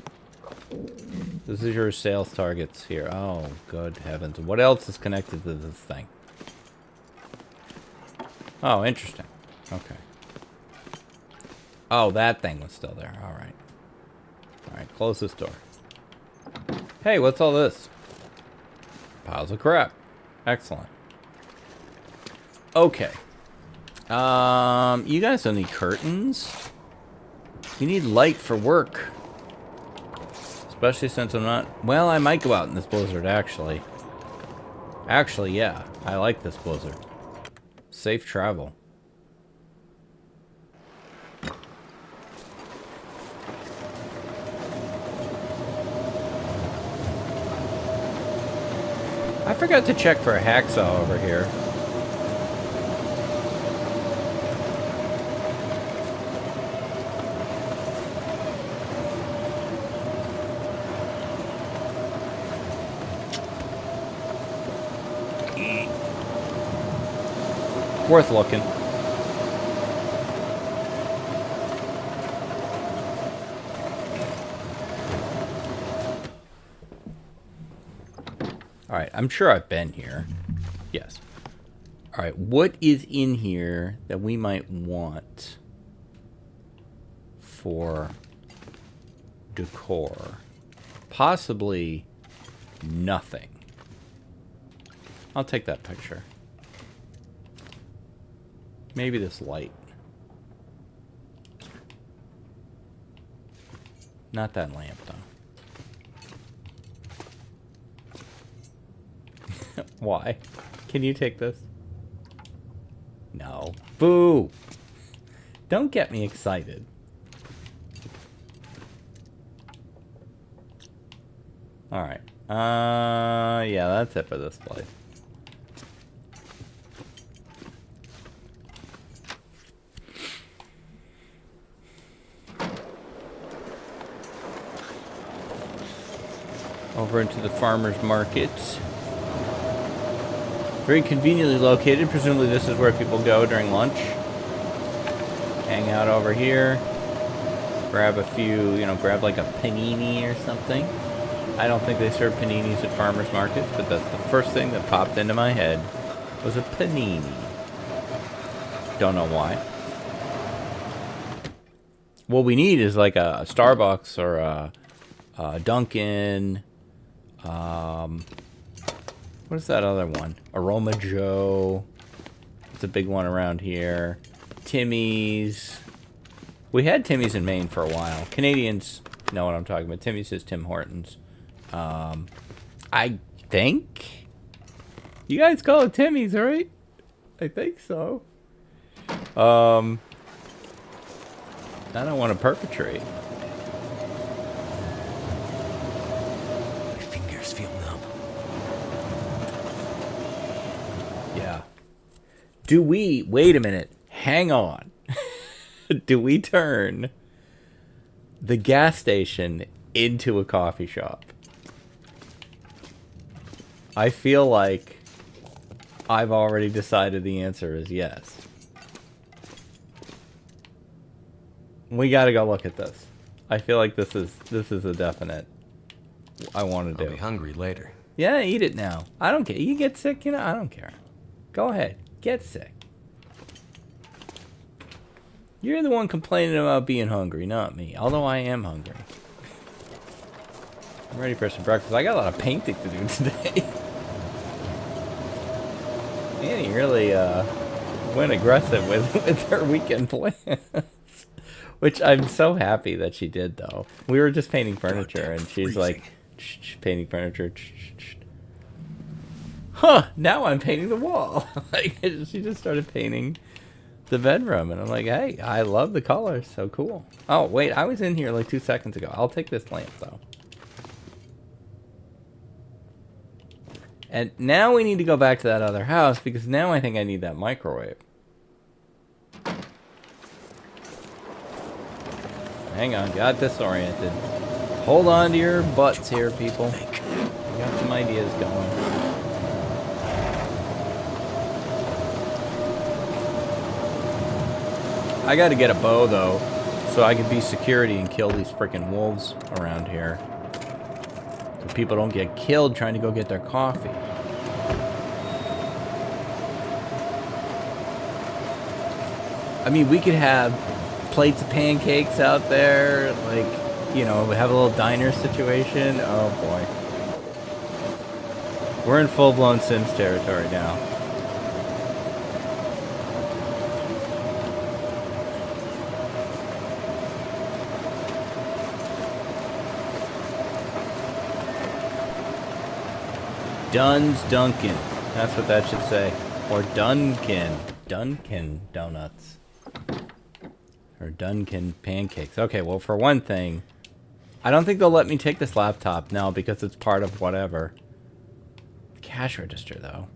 This is your sales targets here. Oh, good heavens. What else is connected to this thing? Oh, interesting. Okay. Oh, that thing was still there. All right. Alright, close this door. Hey, what's all this? Piles of crap. Excellent. Okay. You guys don't need curtains. You need light for work. Especially since I'm not... Well, I might go out in this blizzard, actually. Actually, yeah. I like this blizzard. Safe travel. I forgot to check for a hacksaw over here. Worth looking. Alright, I'm sure I've been here. Yes. Alright, what is in here that we might want for decor? Possibly nothing. I'll take that picture. Maybe this light. Not that lamp, though. Why? Can you take this? No. Boo! Don't get me excited. Alright. Yeah, that's it for this place. Over into the farmer's market. Very conveniently located. Presumably this is where people go during lunch. Hang out over here. Grab a few, you know, grab like a panini or something. I don't think they serve paninis at farmer's markets, but that's the first thing that popped into my head was a panini. Don't know why. What we need is like a Starbucks or a Dunkin'. What is that other one? Aroma Joe. It's a big one around here. Timmy's. We had Timmy's in Maine for a while. Canadians know what I'm talking about. Timmy's is Tim Hortons. I think you guys call it Timmy's, right? I think so. I don't want to perpetrate. My fingers feel numb. Yeah. Do we... Wait a minute. Hang on. Do we turn the gas station into a coffee shop? I feel like I've already decided the answer is yes. We gotta go look at this. I feel like this is a definite I want to do. I'll be hungry later. Yeah, eat it now. I don't care. You get sick, you know, I don't care. Go ahead. Get sick. You're the one complaining about being hungry, not me. Although I am hungry. I'm ready for some breakfast. I got a lot of painting to do today. Annie really went aggressive with her weekend plans. Which I'm so happy that she did, though. We were just painting furniture, and she's like, painting furniture. Huh, now I'm painting the wall. Like, she just started painting the bedroom, and I'm like, hey, I love the colors, so cool. Oh, wait, I was in here like 2 seconds ago. I'll take this lamp, though. And now we need to go back to that other house, because now I think I need that microwave. Hang on, got disoriented. Hold on to your butts here, people. We got some ideas going. I gotta get a bow, though, so I can be security and kill these freaking wolves around here. So people don't get killed trying to go get their coffee. I mean, we could have plates of pancakes out there, like, you know, we have a little diner situation. Oh boy. We're in full-blown Sims territory now. Dunn's Dunkin'. That's what that should say. Or Dunkin'. Dunkin' donuts. Or Dunkin' pancakes. Okay, well, for one thing, I don't think they'll let me take this laptop now because it's part of whatever. Cash register, though.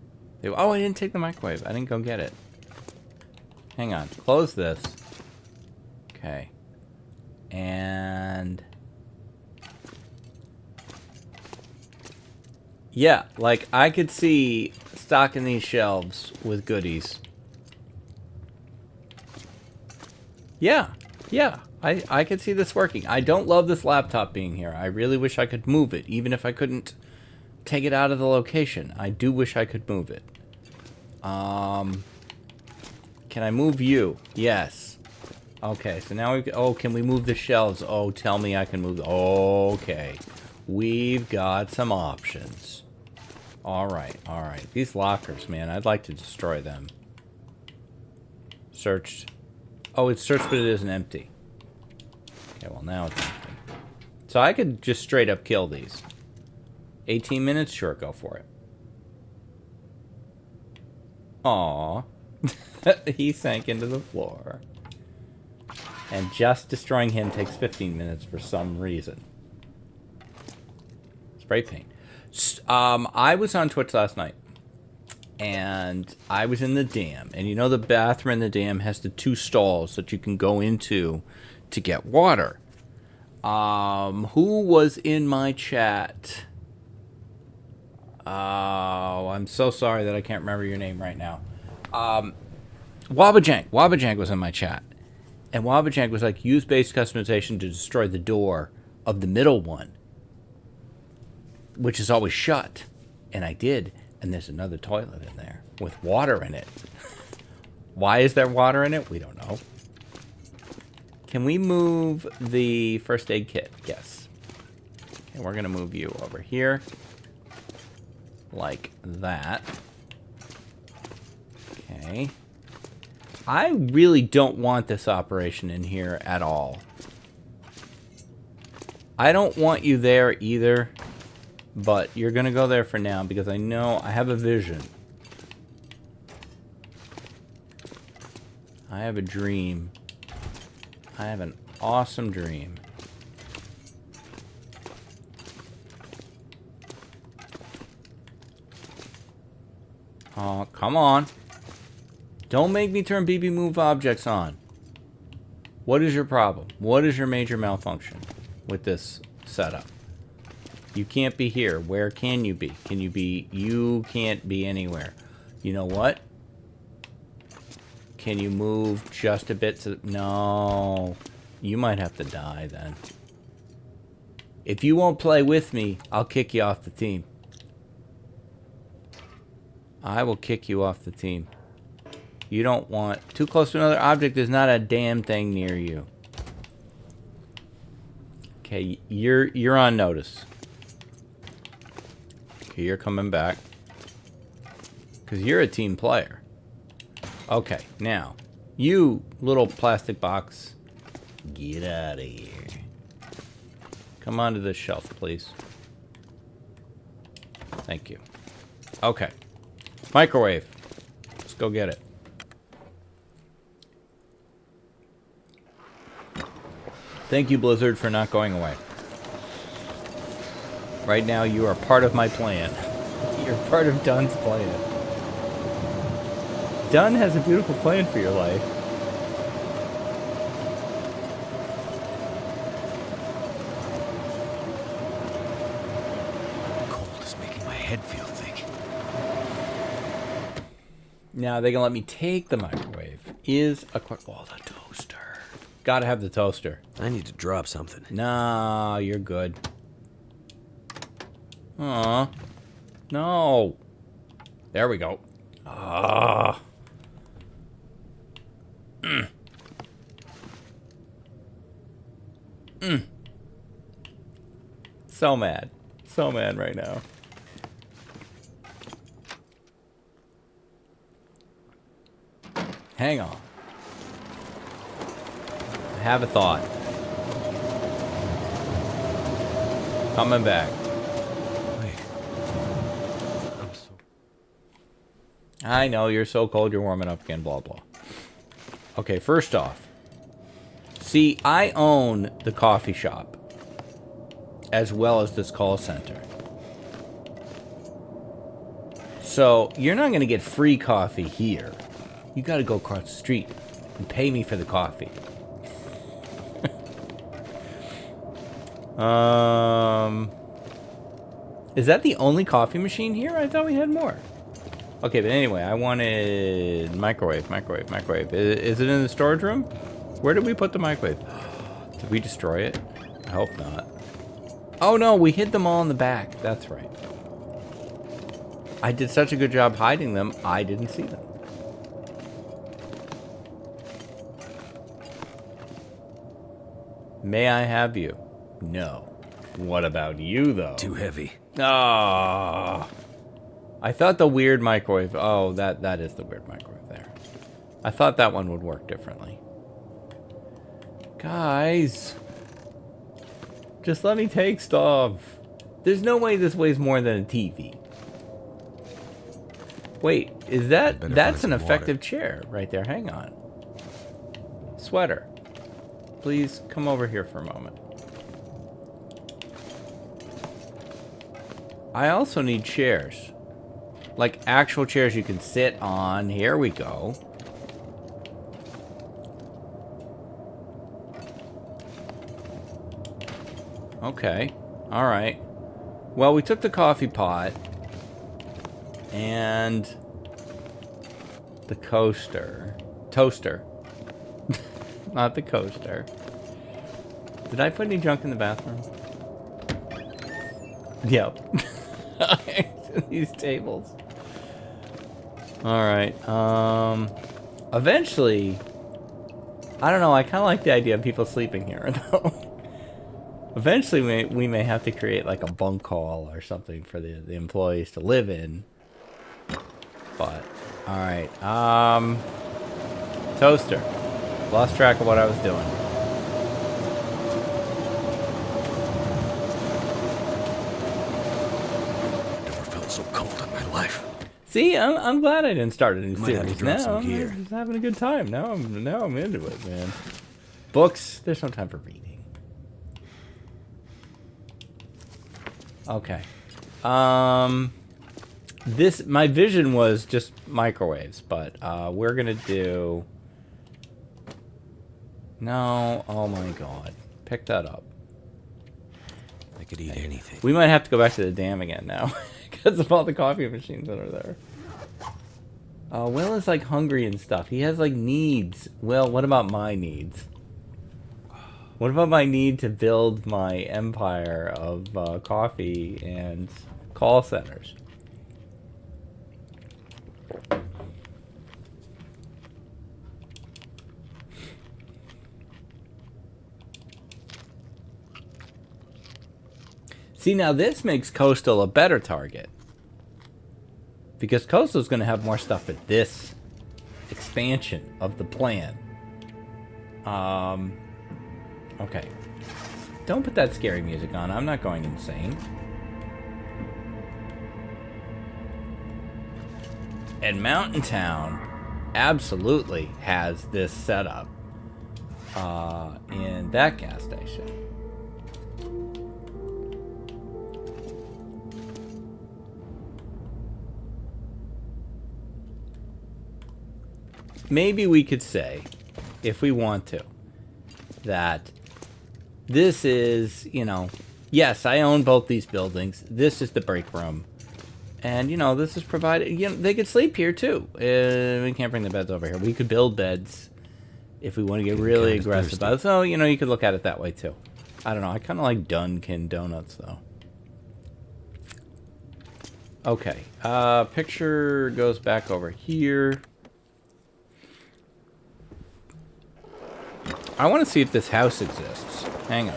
Oh, I didn't take the microwave. I didn't go get it. Hang on. Close this. Okay. And... yeah, like, I could see stocking these shelves with goodies. Yeah, I could see this working. I don't love this laptop being here. I really wish I could move it, even if I couldn't take it out of the location. I do wish I could move it. Can I move you? Yes. Okay, so now we... oh, can we move the shelves? Oh, tell me I can move... okay. We've got some options. Alright, alright. These lockers, man, I'd like to destroy them. Searched. Oh, it's searched, but it isn't empty. Okay, well, now it's empty. So I could just straight up kill these. 18 minutes? Sure, go for it. Aww. He sank into the floor. And just destroying him takes 15 minutes for some reason. Spray paint. I was on Twitch last night. And I was in the dam. And you know the bathroom in the dam has the 2 stalls that you can go into to get water. Who was in my chat? Oh, I'm so sorry that I can't remember your name right now. Wabajank. Wabajank was in my chat. And Wabajank was like, use base customization to destroy the door of the middle one, which is always shut. And I did. And there's another toilet in there with water in it. Why is there water in it? We don't know. Can we move the first aid kit? Yes. Okay, we're going to move you over here. Like that. Okay. I really don't want this operation in here at all. I don't want you there either. But you're going to go there for now because I know I have a vision. I have a dream. I have an awesome dream. Oh, come on. Don't make me turn BB move objects on. What is your problem? What is your major malfunction with this setup? You can't be here. Where can you be? Can you be... you can't be anywhere. You know what? Can you move just a bit to... no. You might have to die then. If you won't play with me, I'll kick you off the team. I will kick you off the team. You don't want... too close to another object. There's not a damn thing near you. Okay, you're on notice. You're coming back. Because you're a team player. Okay, now. You little plastic box. Get out of here. Come onto this shelf, please. Thank you. Okay. Microwave. Let's go get it. Thank you, Blizzard, for not going away. Right now, you are part of my plan. You're part of Dunn's plan. Dunn has a beautiful plan for your life. Cold is making my head feel thick. Now, they can let me take the microwave. Is a quick... oh, the toaster. Gotta have the toaster. I need to drop something. No, you're good. Aw. No. There we go. Ah. So mad. So mad right now. Hang on. I have a thought. Coming back. Wait. I'm so... I know, you're so cold, you're warming up again, blah, blah. Okay, first off. See, I own the coffee shop. As well as this call center. So, you're not going to get free coffee here. You got to go across the street and pay me for the coffee. Is that the only coffee machine here? I thought we had more. Okay, but anyway, I wanted microwave. Is it in the storage room? Where did we put the microwave? Did we destroy it? I hope not. Oh no, we hid them all in the back. That's right. I did such a good job hiding them, I didn't see them. May I have you? No. What about you, though? Too heavy. Ah. I thought the weird microwave... Oh, that is the weird microwave there. I thought that one would work differently. Guys. Just let me take stuff. There's no way this weighs more than a TV. Wait, is that... That's an effective chair right there. Hang on. Sweater. Please come over here for a moment. I also need chairs. Like actual chairs you can sit on. Here we go. Okay. Alright. Well, we took the coffee pot. And... the coaster. Toaster. Not the coaster. Did I put any junk in the bathroom? Yep. These tables. Alright. Eventually... I don't know, I kind of like the idea of people sleeping here, though. Eventually, we may have to create, like, a bunk hall or something for the employees to live in. But, alright. Toaster. Lost track of what I was doing. Never felt so cold in my life. See, I'm glad I didn't start a new Might have to series. drop Now some I'm gear. just having a good time. Now I'm into it, man. Books. There's no time for reading. Okay. This my vision was just microwaves, but we're gonna do. No, oh my god, pick that up. I could eat anything. We might have to go back to the dam again now because of all the coffee machines that are there. Will is like hungry and stuff. He has like needs. Will, what about my needs? What about my need to build my empire of coffee and call centers? See, now this makes Coastal a better target. Because Coastal's going to have more stuff at this expansion of the plan. Okay. Don't put that scary music on. I'm not going insane. And Mountain Town absolutely has this setup in that gas station. Maybe we could say, if we want to, that this is, you know, yes, I own both these buildings. This is the break room. And, you know, this is provided, you know, they could sleep here too. We can't bring the beds over here. We could build beds if we want to get really aggressive about it. So, you know, you could look at it that way too. I don't know. I kind of like Dunkin' Donuts though. Okay. Picture goes back over here. I want to see if this house exists. Hang on.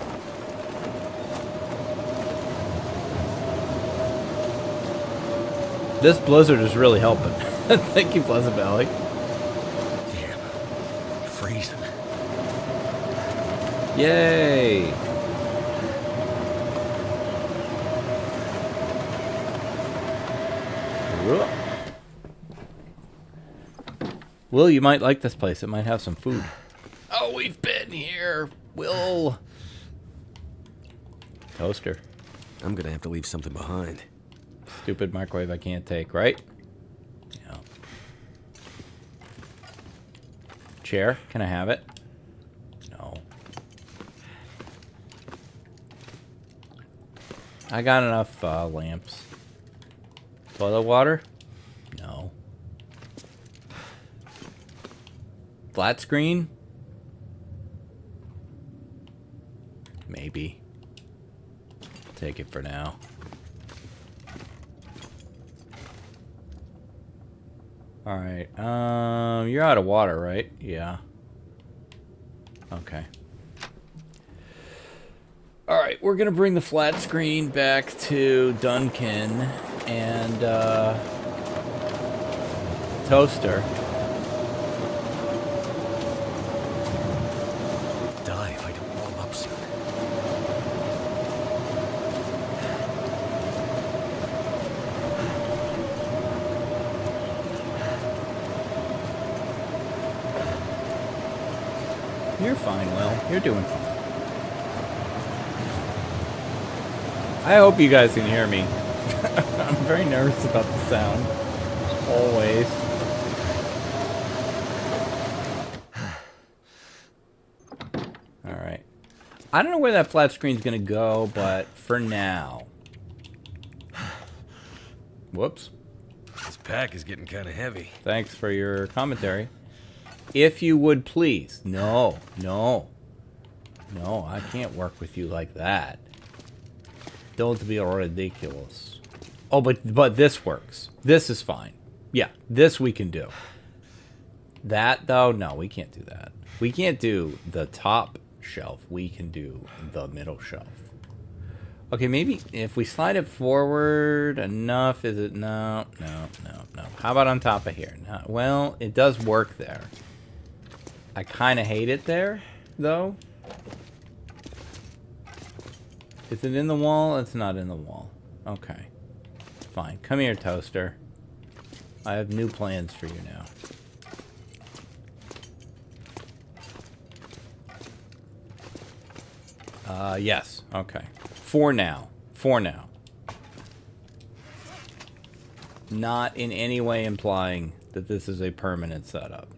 This blizzard is really helping. Thank you, Pleasant Valley. Damn. I'm freezing. Yay! Will, you might like this place. It might have some food. Oh, we've been here. Will. Toaster. I'm gonna have to leave something behind. Stupid microwave I can't take, right? Yeah. Chair, can I have it? No. I got enough lamps. Toilet water? No. Flat screen? Maybe. Take it for now. Alright, you're out of water, right? Yeah. Okay. Alright, we're gonna bring the flat screen back to Duncan and, Toaster. Die if I don't warm up soon. You're fine, Will. You're doing fine. I hope you guys can hear me. I'm very nervous about the sound. Always. Alright. I don't know where that flat screen's gonna go, but for now. Whoops. This pack is getting kind of heavy. Thanks for your commentary. If you would please. No, no. No, I can't work with you like that. Don't be ridiculous. Oh, but this works. This is fine. Yeah, this we can do. That, though, no, we can't do that. We can't do the top shelf. We can do the middle shelf. Okay, maybe if we slide it forward enough, is it? No, no, no, no. How about on top of here? No, well, it does work there. I kind of hate it there, though. Is it in the wall? It's not in the wall. Okay. Fine. Come here, Toaster. I have new plans for you now. Yes. Okay. For now. For now. Not in any way implying that this is a permanent setup.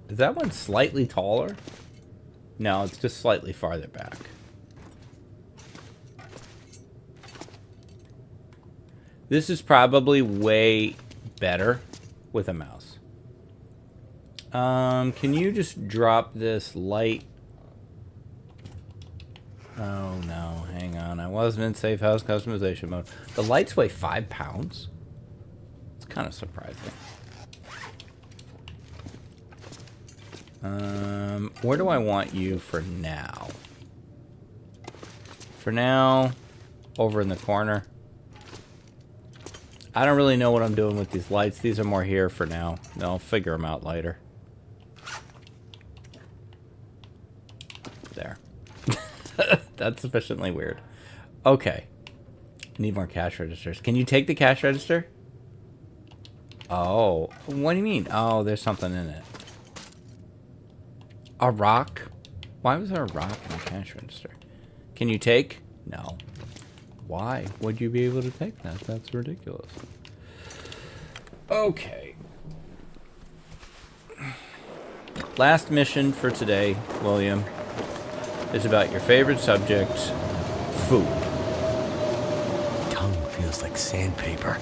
Is that one slightly taller? No, it's just slightly farther back. This is probably way better with a mouse. Can you just drop this light? Oh no, hang on. I wasn't in safe house customization mode. The lights weigh 5 pounds? It's kind of surprising. Where do I want you for now? For now, over in the corner. I don't really know what I'm doing with these lights. These are more here for now. I'll figure them out later. There. That's sufficiently weird. Okay. Need more cash registers. Can you take the cash register? Oh. What do you mean? Oh, there's something in it. A rock? Why was there a rock in the cash register? Can you take? No. Why would you be able to take that? That's ridiculous. Okay. Last mission for today, William, is about your favorite subject, food. Tongue feels like sandpaper.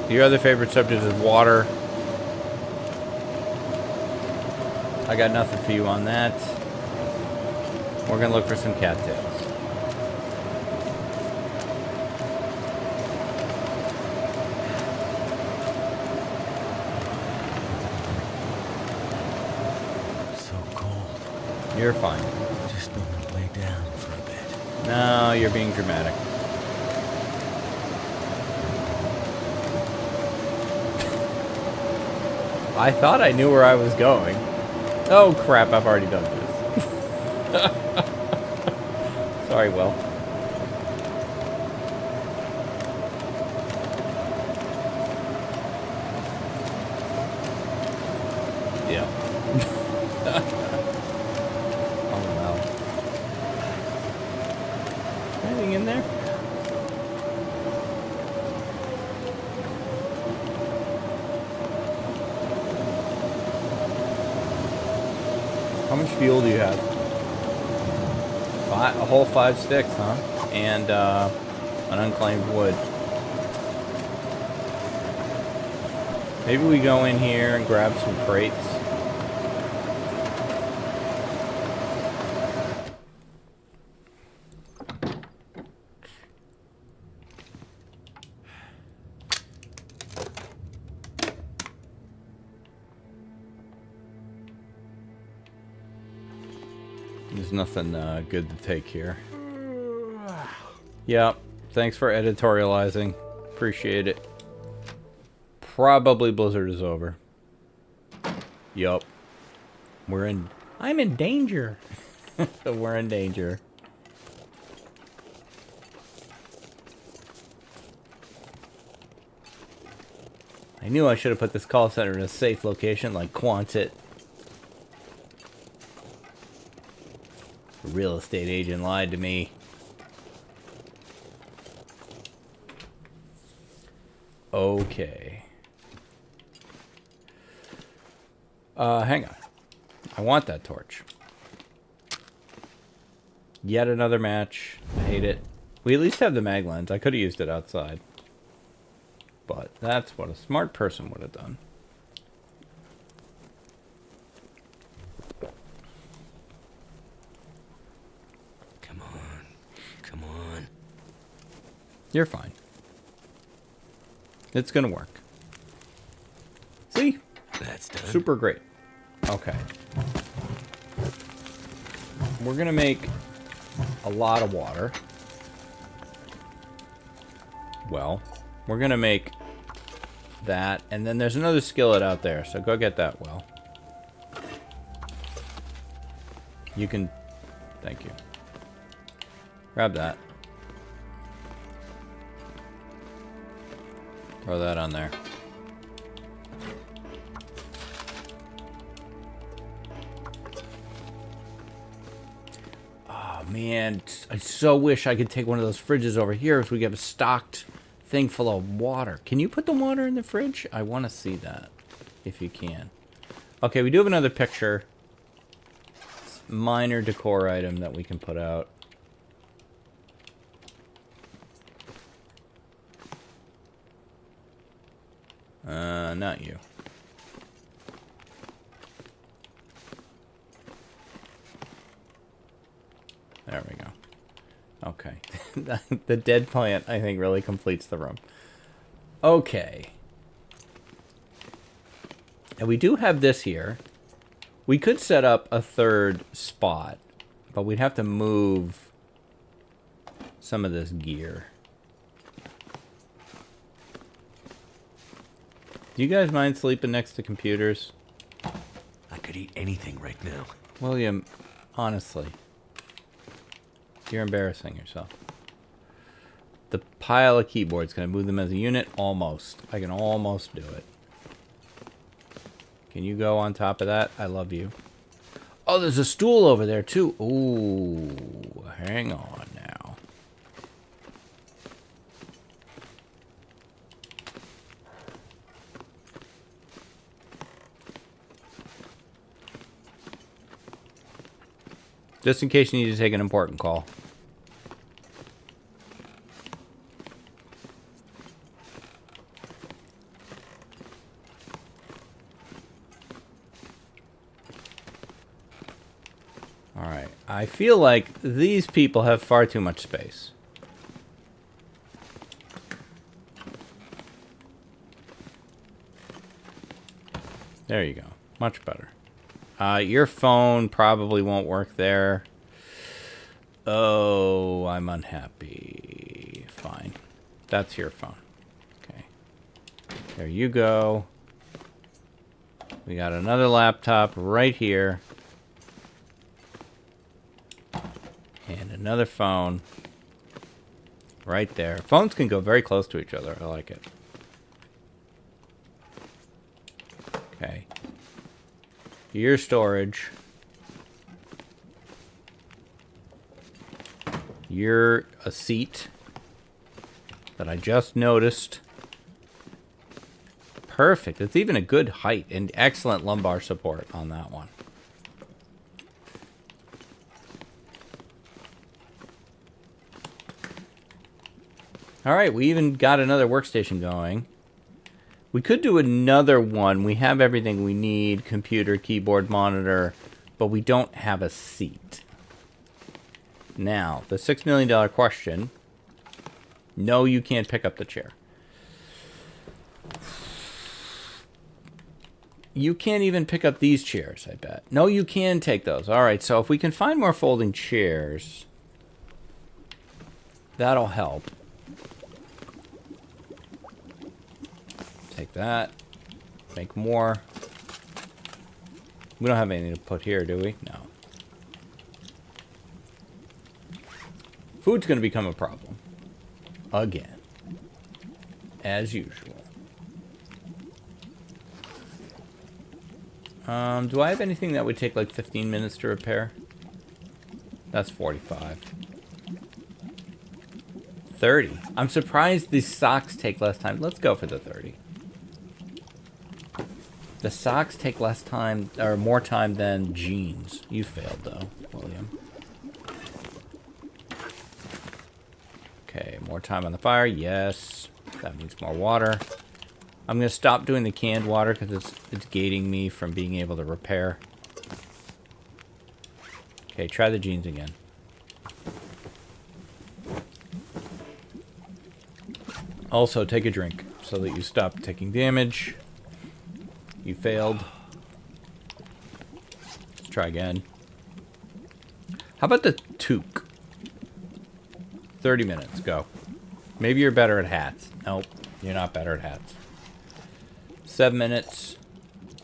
Your other favorite subject is water. I got nothing for you on that. We're gonna look for some cattails. So cold. You're fine. Just want to lay down for a bit. No, you're being dramatic. I thought I knew where I was going. Oh crap, I've already done this. Sorry, Will. Yeah. Oh no. Anything in there? How much fuel do you have? A whole 5 sticks, huh? And an unclaimed wood. Maybe we go in here and grab some crates. There's nothing good to take here. Yep. Thanks for editorializing. Appreciate it. Probably Blizzard is over. Yup. I'm in danger. We're in danger. I knew I should have put this call center in a safe location like Quonset. The real estate agent lied to me. Okay. Hang on. I want that torch. Yet another match. I hate it. We at least have the mag lens. I could have used it outside. But that's what a smart person would have done. Come on. Come on. You're fine. It's gonna work. See? That's done. Super great. Okay. We're gonna make a lot of water. Well, we're gonna make that, and then there's another skillet out there, so go get that, Will. You can... Thank you. Grab that. Throw that on there. Oh, man. I so wish I could take one of those fridges over here so we have a stocked thing full of water. Can you put the water in the fridge? I want to see that, if you can. Okay, we do have another picture. Minor decor item that we can put out. Not you. There we go. Okay. The dead plant, I think, really completes the room. Okay. And we do have this here. We could set up a third spot, but we'd have to move some of this gear. Do you guys mind sleeping next to computers? I could eat anything right now. William, honestly. You're embarrassing yourself. The pile of keyboards, can I move them as a unit? Almost. I can almost do it. Can you go on top of that? I love you. Oh, there's a stool over there, too. Ooh, hang on now. Just in case you need to take an important call. Alright, I feel like these people have far too much space. There you go. Much better. Your phone probably won't work there. Oh, I'm unhappy. Fine. That's your phone. Okay. There you go. We got another laptop right here. And another phone right there. Phones can go very close to each other. I like it. Okay. Your storage. You're a seat that I just noticed. Perfect. It's even a good height and excellent lumbar support on that one. All right, we even got another workstation going. We could do another one. We have everything we need, computer, keyboard, monitor, but we don't have a seat. Now, the $6 million question. No, you can't pick up the chair. You can't even pick up these chairs, I bet. No, you can take those. All right, so if we can find more folding chairs, that'll help. Take that. Make more. We don't have anything to put here, do we? No. Food's going to become a problem. Again. As usual. Do I have anything that would take like 15 minutes to repair? That's 45. 30. I'm surprised these socks take less time. Let's go for the 30. The socks take less time, or more time than jeans. You failed though, William. Okay, more time on the fire. Yes. That means more water. I'm going to stop doing the canned water because it's gating me from being able to repair. Okay, try the jeans again. Also, take a drink so that you stop taking damage. You failed. Let's try again. How about the toque? 30 minutes, go. Maybe you're better at hats. Nope, you're not better at hats. 7 minutes.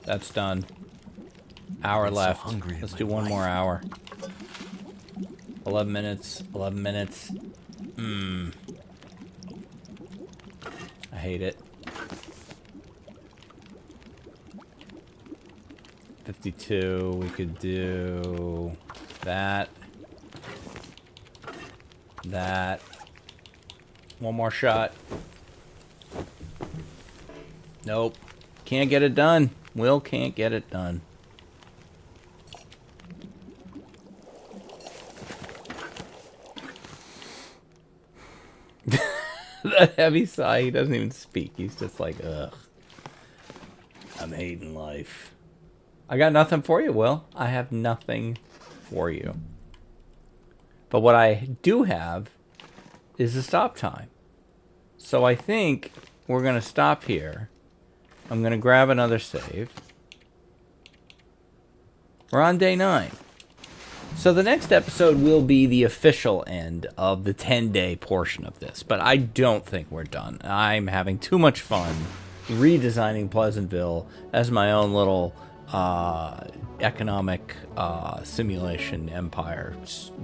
That's done. Hour left. So hungry. Let's do one more hour. 11 minutes. 11 minutes. I hate it. 52. We could do that. That. One more shot. Nope. Can't get it done. Will can't get it done. That heavy sigh, he doesn't even speak. He's just like, ugh. I'm hating life. I got nothing for you, Will. I have nothing for you. But what I do have is a stop time. So I think we're going to stop here. I'm going to grab another save. We're on day 9. So the next episode will be the official end of the 10-day portion of this. But I don't think we're done. I'm having too much fun redesigning Pleasantville as my own little economic simulation empire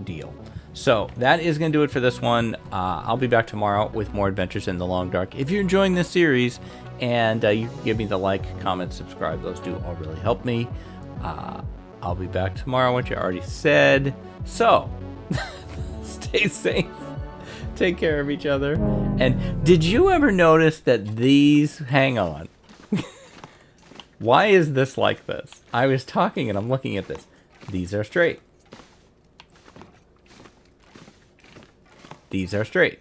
deal. So that is going to do it for this one. I'll be back tomorrow with more adventures in the Long Dark. If you're enjoying this series and you can give me the like, comment, subscribe, those do all really help me. I'll be back tomorrow, which I already said. So stay safe. Take care of each other. And did you ever notice that these... Hang on. Why is this like this? I was talking and I'm looking at this. These are straight. These are straight.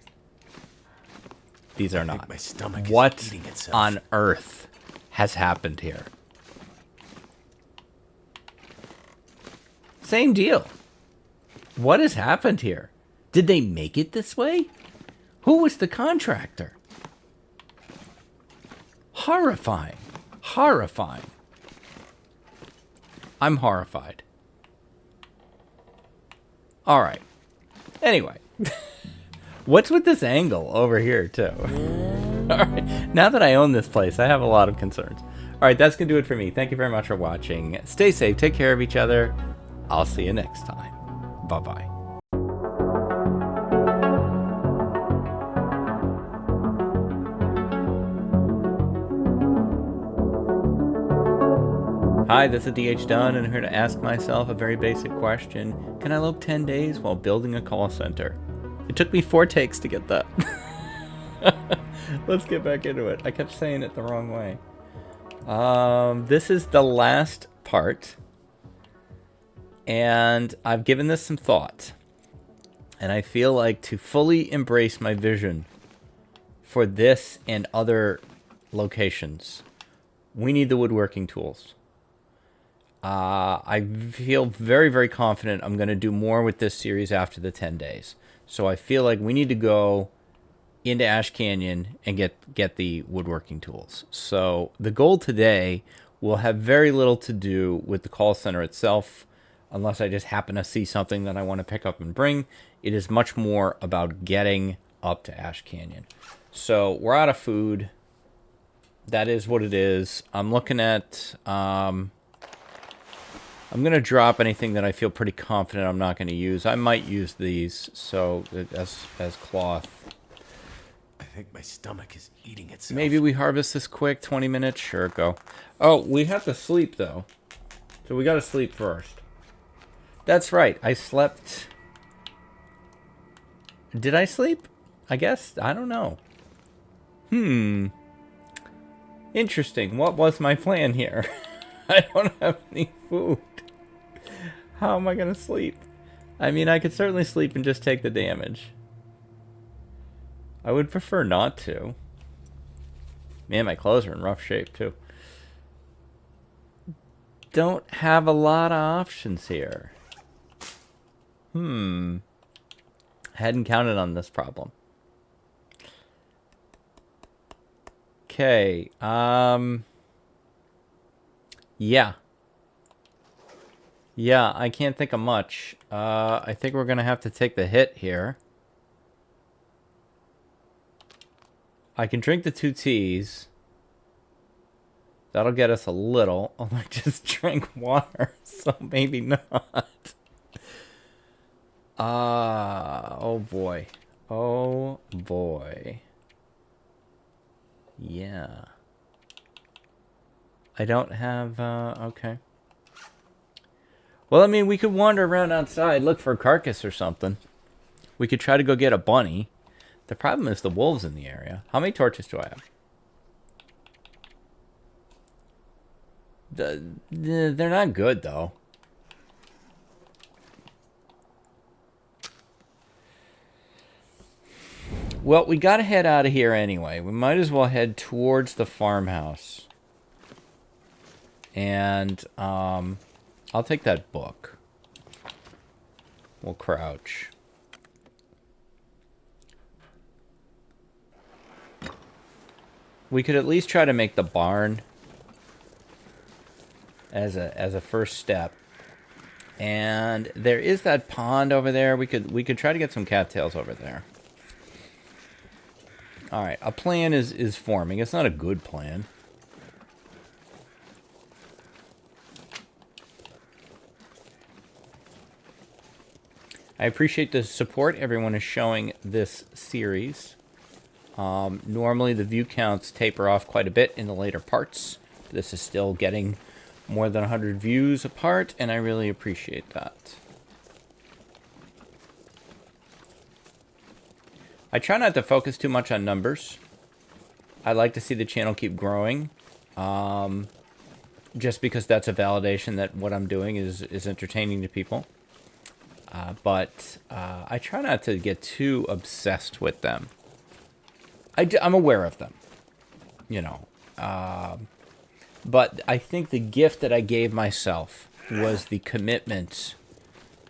These are not. My stomach is what eating itself. on earth has happened here? Same deal. What has happened here? Did they make it this way? Who was the contractor? Horrifying. Horrifying. I'm horrified. All right. Anyway. What's with this angle over here, too? Alright, now that I own this place, I have a lot of concerns. Alright, that's going to do it for me. Thank you very much for watching. Stay safe, take care of each other. I'll see you next time. Bye-bye. Hi, this is DH Dunn, and I'm here to ask myself a very basic question. Can I lope 10 days while building a call center? It took me 4 takes to get that. Let's get back into it. I kept saying it the wrong way. This is the last part. And I've given this some thought. And I feel like to fully embrace my vision for this and other locations, we need the woodworking tools. I feel very, very confident I'm going to do more with this series after the 10 days. So I feel like we need to go into Ash Canyon and get the woodworking tools. So the goal today will have very little to do with the call center itself, unless I just happen to see something that I want to pick up and bring. It is much more about getting up to Ash Canyon. So we're out of food. That is what it is. I'm looking at... I'm going to drop anything that I feel pretty confident I'm not going to use. I might use these, so as cloth. I think my stomach is eating itself. Maybe we harvest this quick, 20 minutes? Sure, go. Oh, we have to sleep, though. So we got to sleep first. That's right, I slept... Did I sleep? I guess, I don't know. Interesting, what was my plan here? I don't have any food. How am I going to sleep? I mean, I could certainly sleep and just take the damage. I would prefer not to. Man, my clothes are in rough shape, too. Don't have a lot of options here. Hadn't counted on this problem. Okay, yeah. Yeah, I can't think of much. I think we're going to have to take the hit here. I can drink the 2 teas. That'll get us a little. Oh, I just drank water, so maybe not. Oh boy. Oh boy. Yeah. I don't have, okay. Well, I mean, we could wander around outside, look for a carcass or something. We could try to go get a bunny. The problem is the wolves in the area. How many torches do I have? They're not good, though. Well, we gotta head out of here anyway. We might as well head towards the farmhouse. And, I'll take that book. We'll crouch. We could at least try to make the barn as a first step. And there is that pond over there. We could try to get some cattails over there. All right, a plan is forming. It's not a good plan. I appreciate the support everyone is showing this series. Normally the view counts taper off quite a bit in the later parts. This is still getting more than 100 views apart, and I really appreciate that. I try not to focus too much on numbers. I like to see the channel keep growing. Just because that's a validation that what I'm doing is entertaining to people. But I try not to get too obsessed with them. I'm aware of them, you know. But I think the gift that I gave myself was the commitment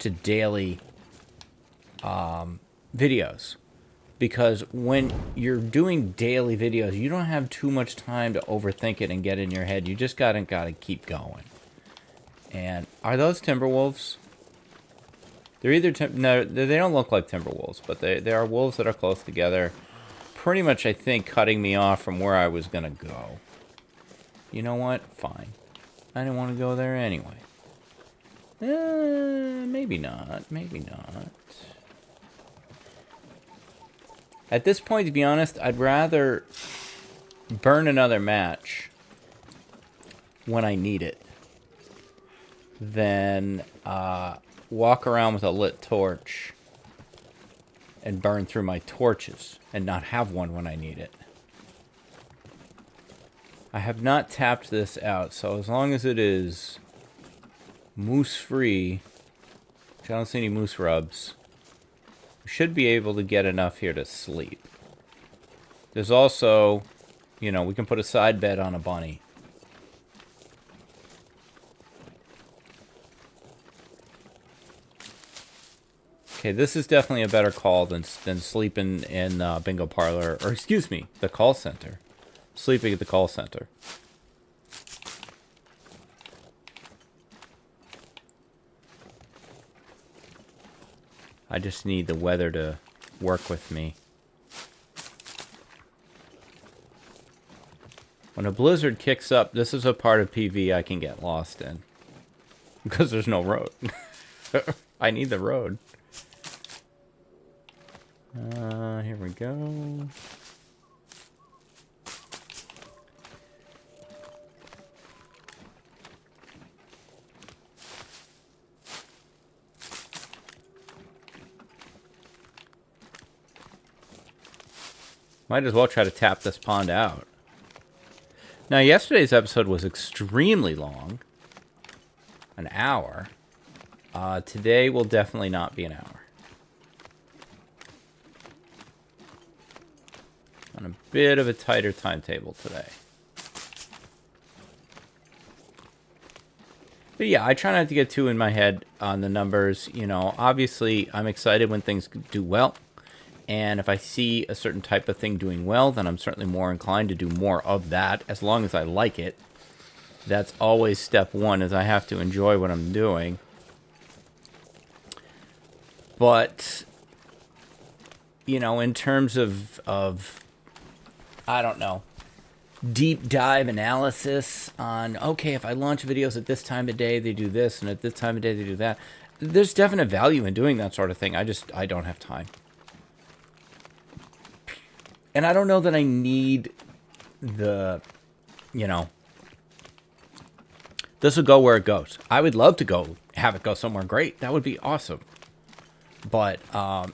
to daily videos. Because when you're doing daily videos, you don't have too much time to overthink it and get in your head. You just gotta keep going. And are those timber wolves? They're either no, they don't look like timber wolves, but they are wolves that are close together. Pretty much, I think, cutting me off from where I was gonna go. You know what? Fine. I didn't want to go there anyway. Maybe not. Maybe not. At this point, to be honest, I'd rather burn another match when I need it than walk around with a lit torch and burn through my torches and not have one when I need it. I have not tapped this out, so as long as it is moose-free, which I don't see any moose rubs, we should be able to get enough here to sleep. There's also, you know, we can put a side bed on a bunny. Okay, this is definitely a better call than sleeping in bingo parlor, or excuse me, the call center. Sleeping at the call center. I just need the weather to work with me. When a blizzard kicks up, this is a part of PV I can get lost in. Because there's no road. I need the road. Here we go. Might as well try to tap this pond out. Now, yesterday's episode was extremely long. An hour. Today will definitely not be an hour. On a bit of a tighter timetable today. But yeah, I try not to get too in my head on the numbers. You know, obviously, I'm excited when things do well. And if I see a certain type of thing doing well, then I'm certainly more inclined to do more of that, as long as I like it. That's always step one, is I have to enjoy what I'm doing. But, you know, in terms of I don't know, deep dive analysis on, okay, if I launch videos at this time of day, they do this, and at this time of day, they do that. There's definite value in doing that sort of thing. I don't have time. And I don't know that I need the, you know, this will go where it goes. I would love to have it go somewhere great. That would be awesome. But,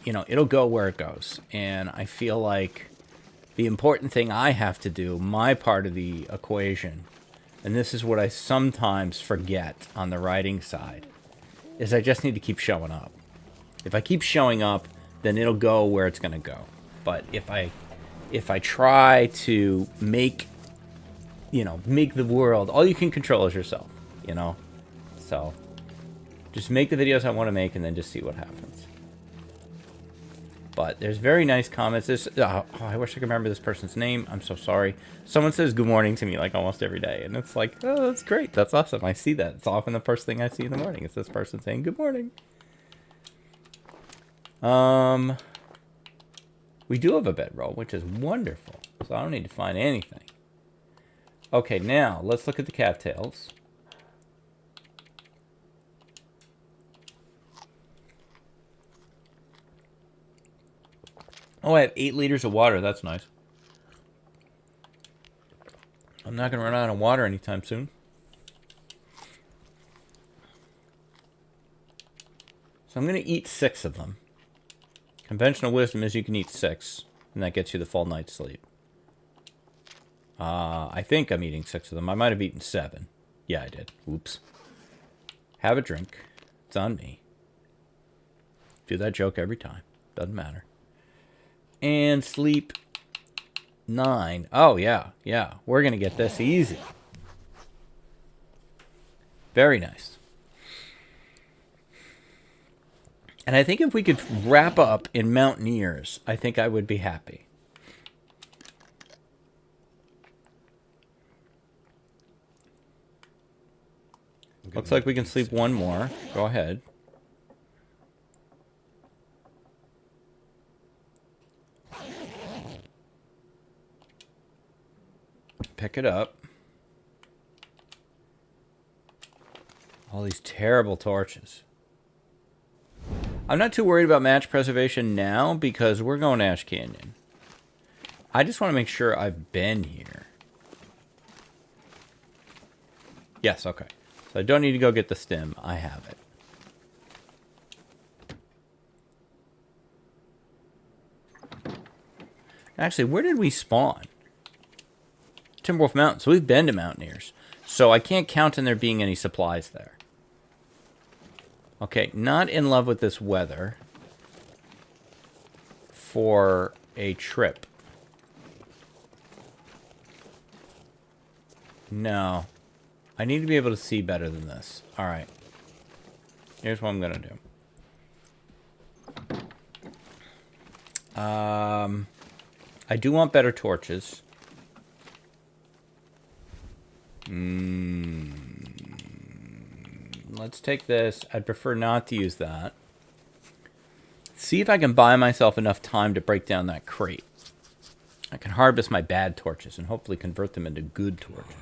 you know, it'll go where it goes. And I feel like the important thing I have to do, my part of the equation, and this is what I sometimes forget on the writing side, is I just need to keep showing up. If I keep showing up, then it'll go where it's going to go. But if I try to make the world, all you can control is yourself, you know? So, just make the videos I want to make and then just see what happens. But there's very nice comments. I wish I could remember this person's name. I'm so sorry. Someone says good morning to me like almost every day. And it's like, oh, that's great. That's awesome. I see that. It's often the first thing I see in the morning. It's this person saying good morning. We do have a bedroll, which is wonderful. So I don't need to find anything. Okay, now let's look at the cattails. Oh, I have 8 liters of water. That's nice. I'm not going to run out of water anytime soon. So I'm going to eat 6 of them. Conventional wisdom is you can eat 6, and that gets you the full night's sleep. I think I'm eating 6 of them. I might have eaten 7. Yeah, I did. Oops. Have a drink. It's on me. Do that joke every time. Doesn't matter. And sleep 9. Oh, yeah. Yeah. We're going to get this easy. Very nice. And I think if we could wrap up in Mountaineers, I think I would be happy. Looks like we can sleep one more. Go ahead. pick it up. All these terrible torches. I'm not too worried about match preservation now because we're going to Ash Canyon. I just want to make sure I've been here. Yes, okay. So I don't need to go get the stem. I have it. Actually, where did we spawn? Timberwolf Mountain. So we've been to Mountaineers. So I can't count on there being any supplies there. Okay, not in love with this weather for a trip. No. I need to be able to see better than this. Alright. Here's what I'm going to do. I do want better torches. Let's take this. I'd prefer not to use that. See if I can buy myself enough time to break down that crate. I can harvest my bad torches and hopefully convert them into good torches.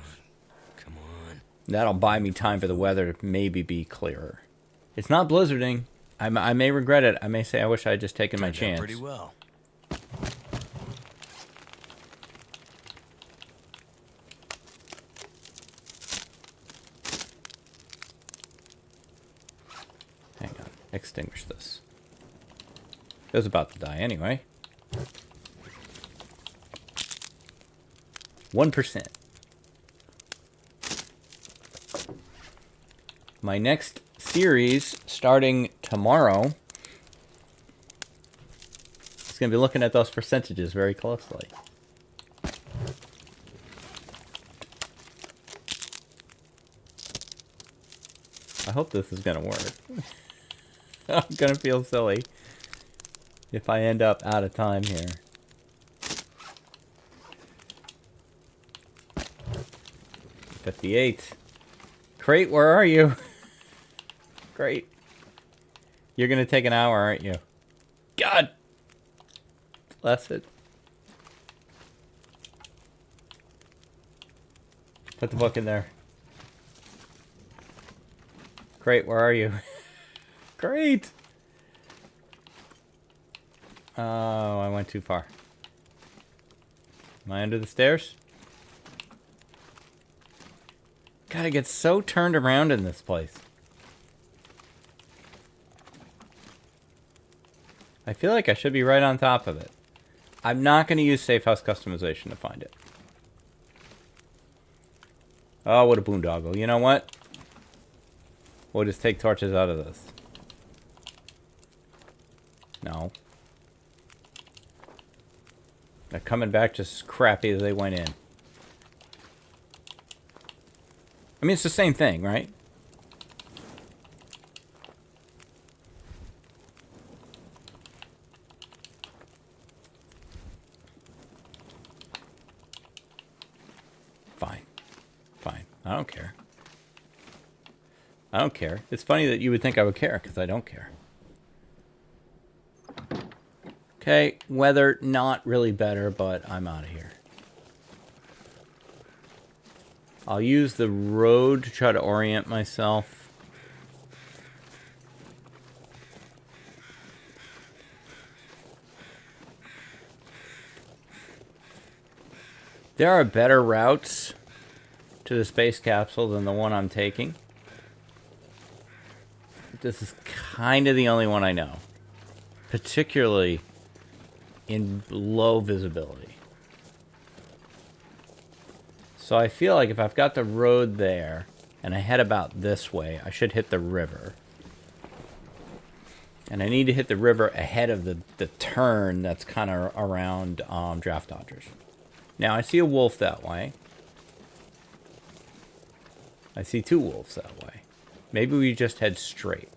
Come on. That'll buy me time for the weather to maybe be clearer. It's not blizzarding. I may regret it. I may say I wish I had just taken my chance. Pretty well. Hang on. Extinguish this. It was about to die anyway. 1%. My next series, starting tomorrow, is going to be looking at those percentages very closely. I hope this is going to work. I'm going to feel silly if I end up out of time here. $58. Crate, where are you? Great. You're going to take an hour, aren't you? God! Bless it. Put the book in there. Crate, where are you? Great! Oh, I went too far. Am I under the stairs? God, I get so turned around in this place. I feel like I should be right on top of it. I'm not going to use Safe House customization to find it. Oh, what a boondoggle. You know what? We'll just take torches out of this. No. They're coming back just as crappy as they went in. I mean, it's the same thing, right? Fine. Fine. I don't care. I don't care. It's funny that you would think I would care, because I don't care. Okay, weather not really better, but I'm out of here. I'll use the road to try to orient myself. There are better routes to the space capsule than the one I'm taking. This is kind of the only one I know. Particularly in low visibility. So I feel like if I've got the road there, and I head about this way, I should hit the river. And I need to hit the river ahead of the turn that's kind of around Draft Dodgers. Now, I see a wolf that way. I see two wolves that way. Maybe we just head straight.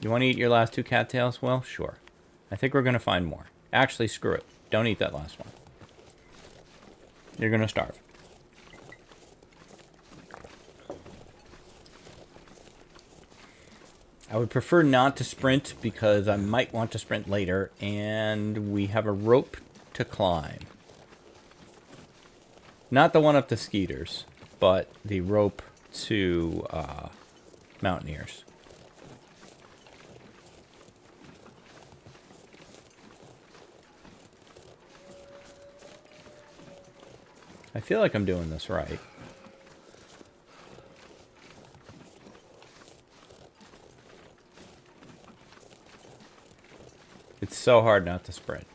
You want to eat your last two cattails? Well, sure. I think we're going to find more. Actually, screw it. Don't eat that last one. You're going to starve. I would prefer not to sprint because I might want to sprint later, and we have a rope to climb. Not the one up to Skeeters, but the rope to Mountaineers. I feel like I'm doing this right. It's so hard not to sprint.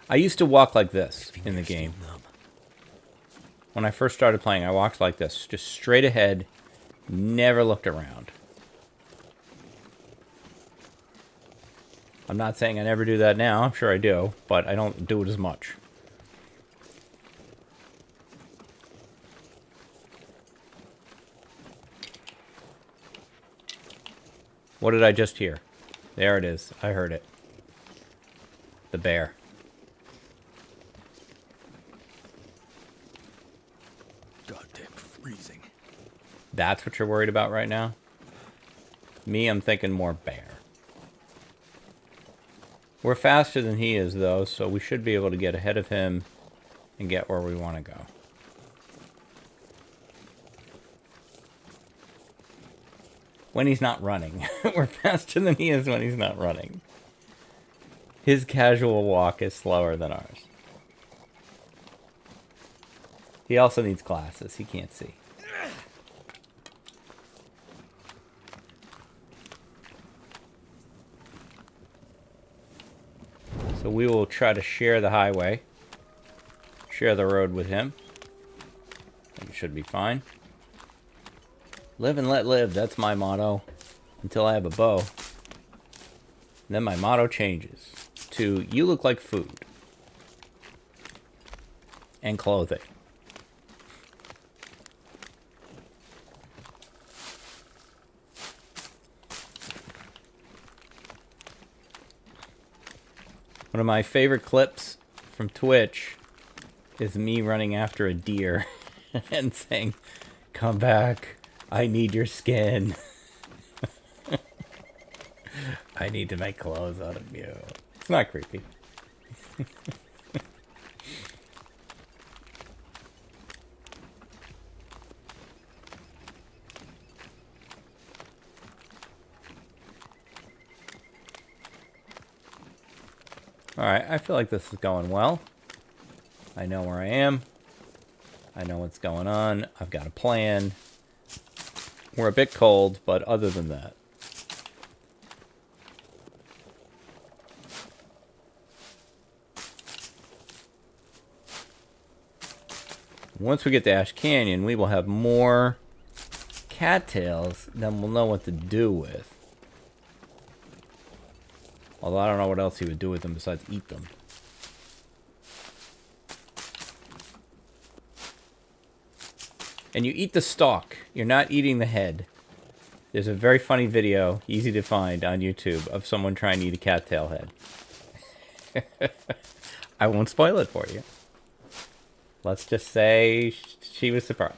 I used to walk like this in the game. When I first started playing, I walked like this, just straight ahead, never looked around. I'm not saying I never do that now. I'm sure I do, but I don't do it as much. What did I just hear? There it is. I heard it. The bear. Goddamn freezing. That's what you're worried about right now? Me, I'm thinking more bear. We're faster than he is, though, so we should be able to get ahead of him and get where we want to go. When he's not running. We're faster than he is when he's not running. His casual walk is slower than ours. He also needs glasses. He can't see. So we will try to share the highway. Share the road with him. It should be fine. Live and let live. That's my motto. Until I have a bow. Then my motto changes to you look like food. And clothing. One of my favorite clips from Twitch is me running after a deer and saying, "Come back, I need your skin. I need to make clothes out of you." It's not creepy. Alright, I feel like this is going well. I know where I am. I know what's going on. I've got a plan. We're a bit cold, but other than that. Once we get to Ash Canyon, we will have more cattails than we'll know what to do with. Although I don't know what else he would do with them besides eat them. And you eat the stalk. You're not eating the head. There's a very funny video, easy to find on YouTube, of someone trying to eat a cattail head. I won't spoil it for you. Let's just say she was surprised.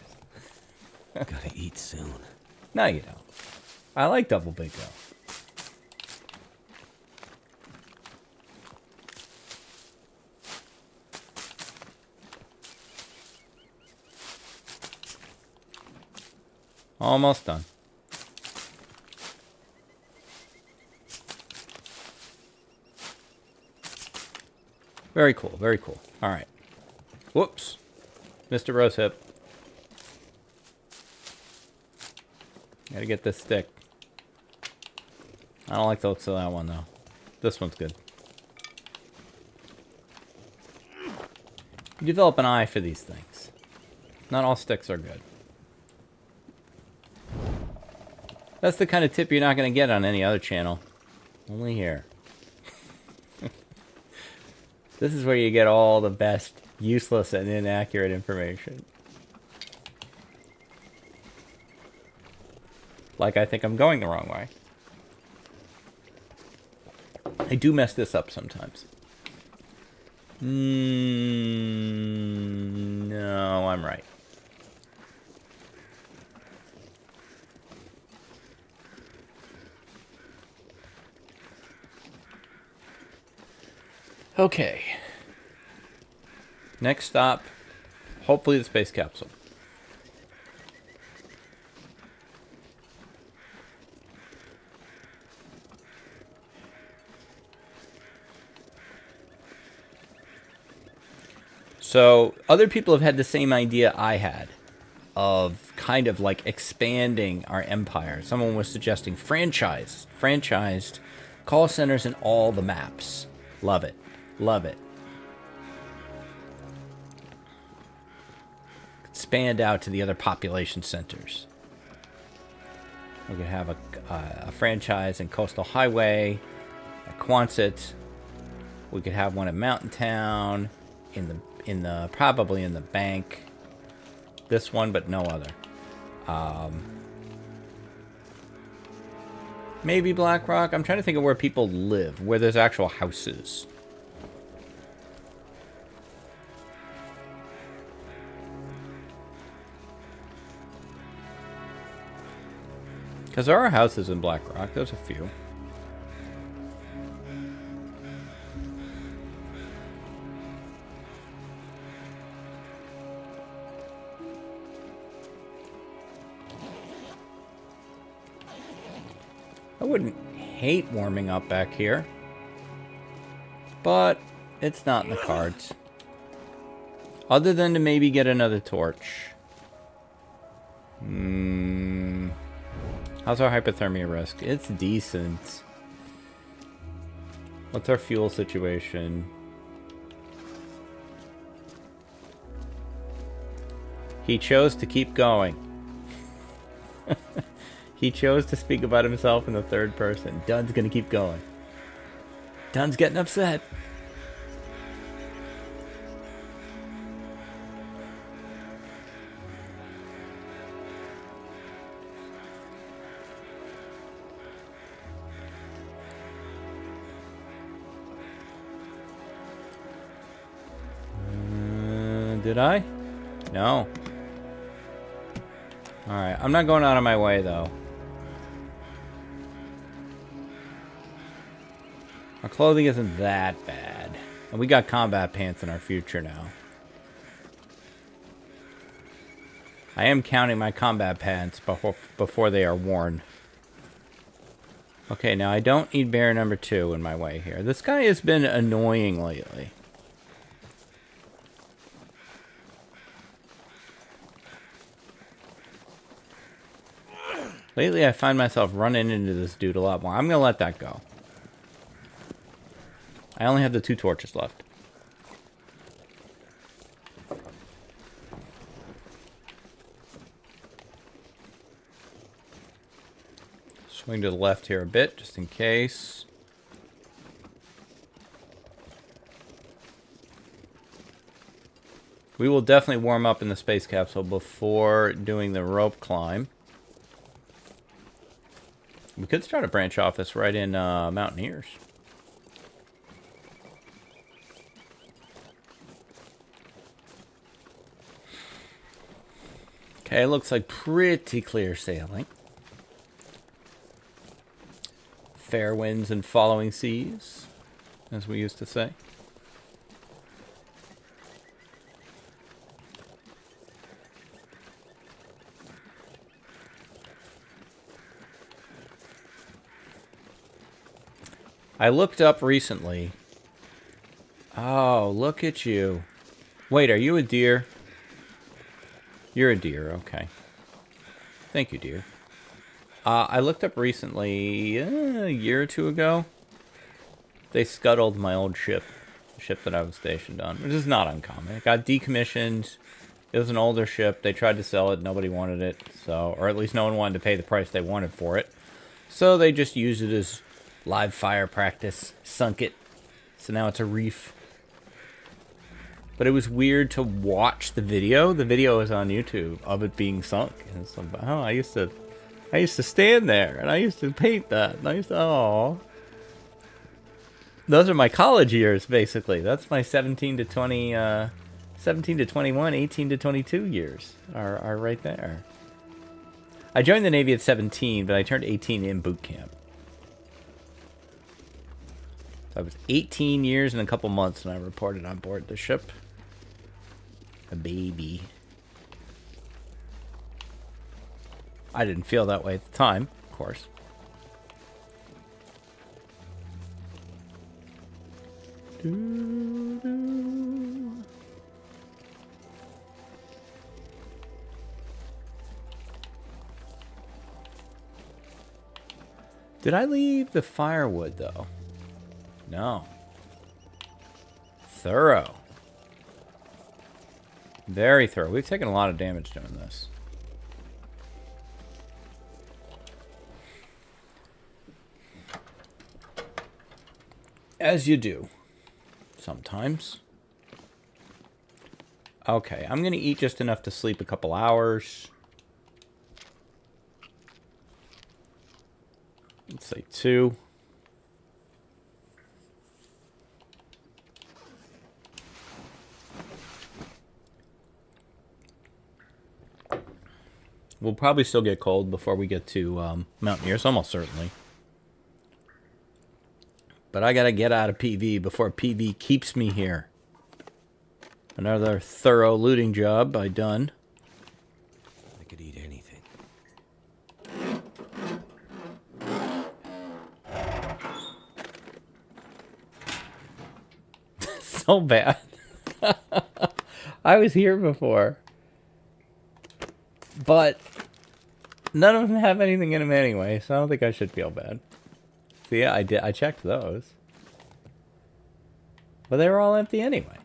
Gotta eat soon. No, you don't. I like double big though. Almost done. Very cool, very cool. All right. Whoops. Mr. Rosehip. Gotta get this stick. I don't like the looks of that one, though. This one's good. You develop an eye for these things. Not all sticks are good. That's the kind of tip you're not going to get on any other channel. Only here. This is where you get all the best useless and inaccurate information. Like I think I'm going the wrong way. I do mess this up sometimes. No, I'm right. Okay. Next stop, hopefully the space capsule. So, other people have had the same idea I had of kind of like expanding our empire. Someone was suggesting franchised call centers in all the maps. Love it. Love it. Expand out to the other population centers. We could have a franchise in Coastal Highway, at Quonset. We could have one at Mountain Town, probably in the bank. This one, but no other. Maybe Black Rock. I'm trying to think of where people live, where there's actual houses. Because there are houses in Black Rock. There's a few. I wouldn't hate warming up back here, but it's not in the cards. Other than to maybe get another torch. How's our hypothermia risk? It's decent. What's our fuel situation? He chose to keep going. He chose to speak about himself in the third person. Dunn's gonna keep going. Dunn's getting upset. Did I? No. Alright, I'm not going out of my way, though. Our clothing isn't that bad. And we got combat pants in our future now. I am counting my combat pants before they are worn. Okay, now I don't need bear number 2 in my way here. This guy has been annoying lately. Lately, I find myself running into this dude a lot more. I'm going to let that go. I only have the 2 torches left. Swing to the left here a bit, just in case. We will definitely warm up in the space capsule before doing the rope climb. We could start a branch office right in Mountaineers. Okay, looks like pretty clear sailing. Fair winds and following seas, as we used to say. I looked up recently. Oh, look at you. Wait, are you a deer? You're a deer, okay. Thank you, deer. I looked up recently, a year or 2 ago. They scuttled my old ship. The ship that I was stationed on, which is not uncommon. It got decommissioned. It was an older ship. They tried to sell it. Nobody wanted it. So, or at least no one wanted to pay the price they wanted for it. So they just used it as live fire practice, sunk it. So now it's a reef. But it was weird to watch the video. The video is on YouTube of it being sunk. And it's like, oh, I used to stand there and I used to paint that. And I used to, oh. Those are my college years, basically. That's my 17 to 20, 17 to 21, 18 to 22 years are right there. I joined the Navy at 17, but I turned 18 in boot camp. So I was 18 years and a couple months when I reported on board the ship. A baby. I didn't feel that way at the time, of course. Did I leave the firewood, though? No. Thorough. Very thorough. We've taken a lot of damage doing this. As you do. Sometimes. Okay, I'm going to eat just enough to sleep a couple hours. Let's say 2. We'll probably still get cold before we get to Mountaineers, almost certainly. But I gotta get out of PV before PV keeps me here. Another thorough looting job by Dunn. I could eat anything. So bad. I was here before. But none of them have anything in them anyway, so I don't think I should feel bad. So yeah, I checked those. But they were all empty anyway.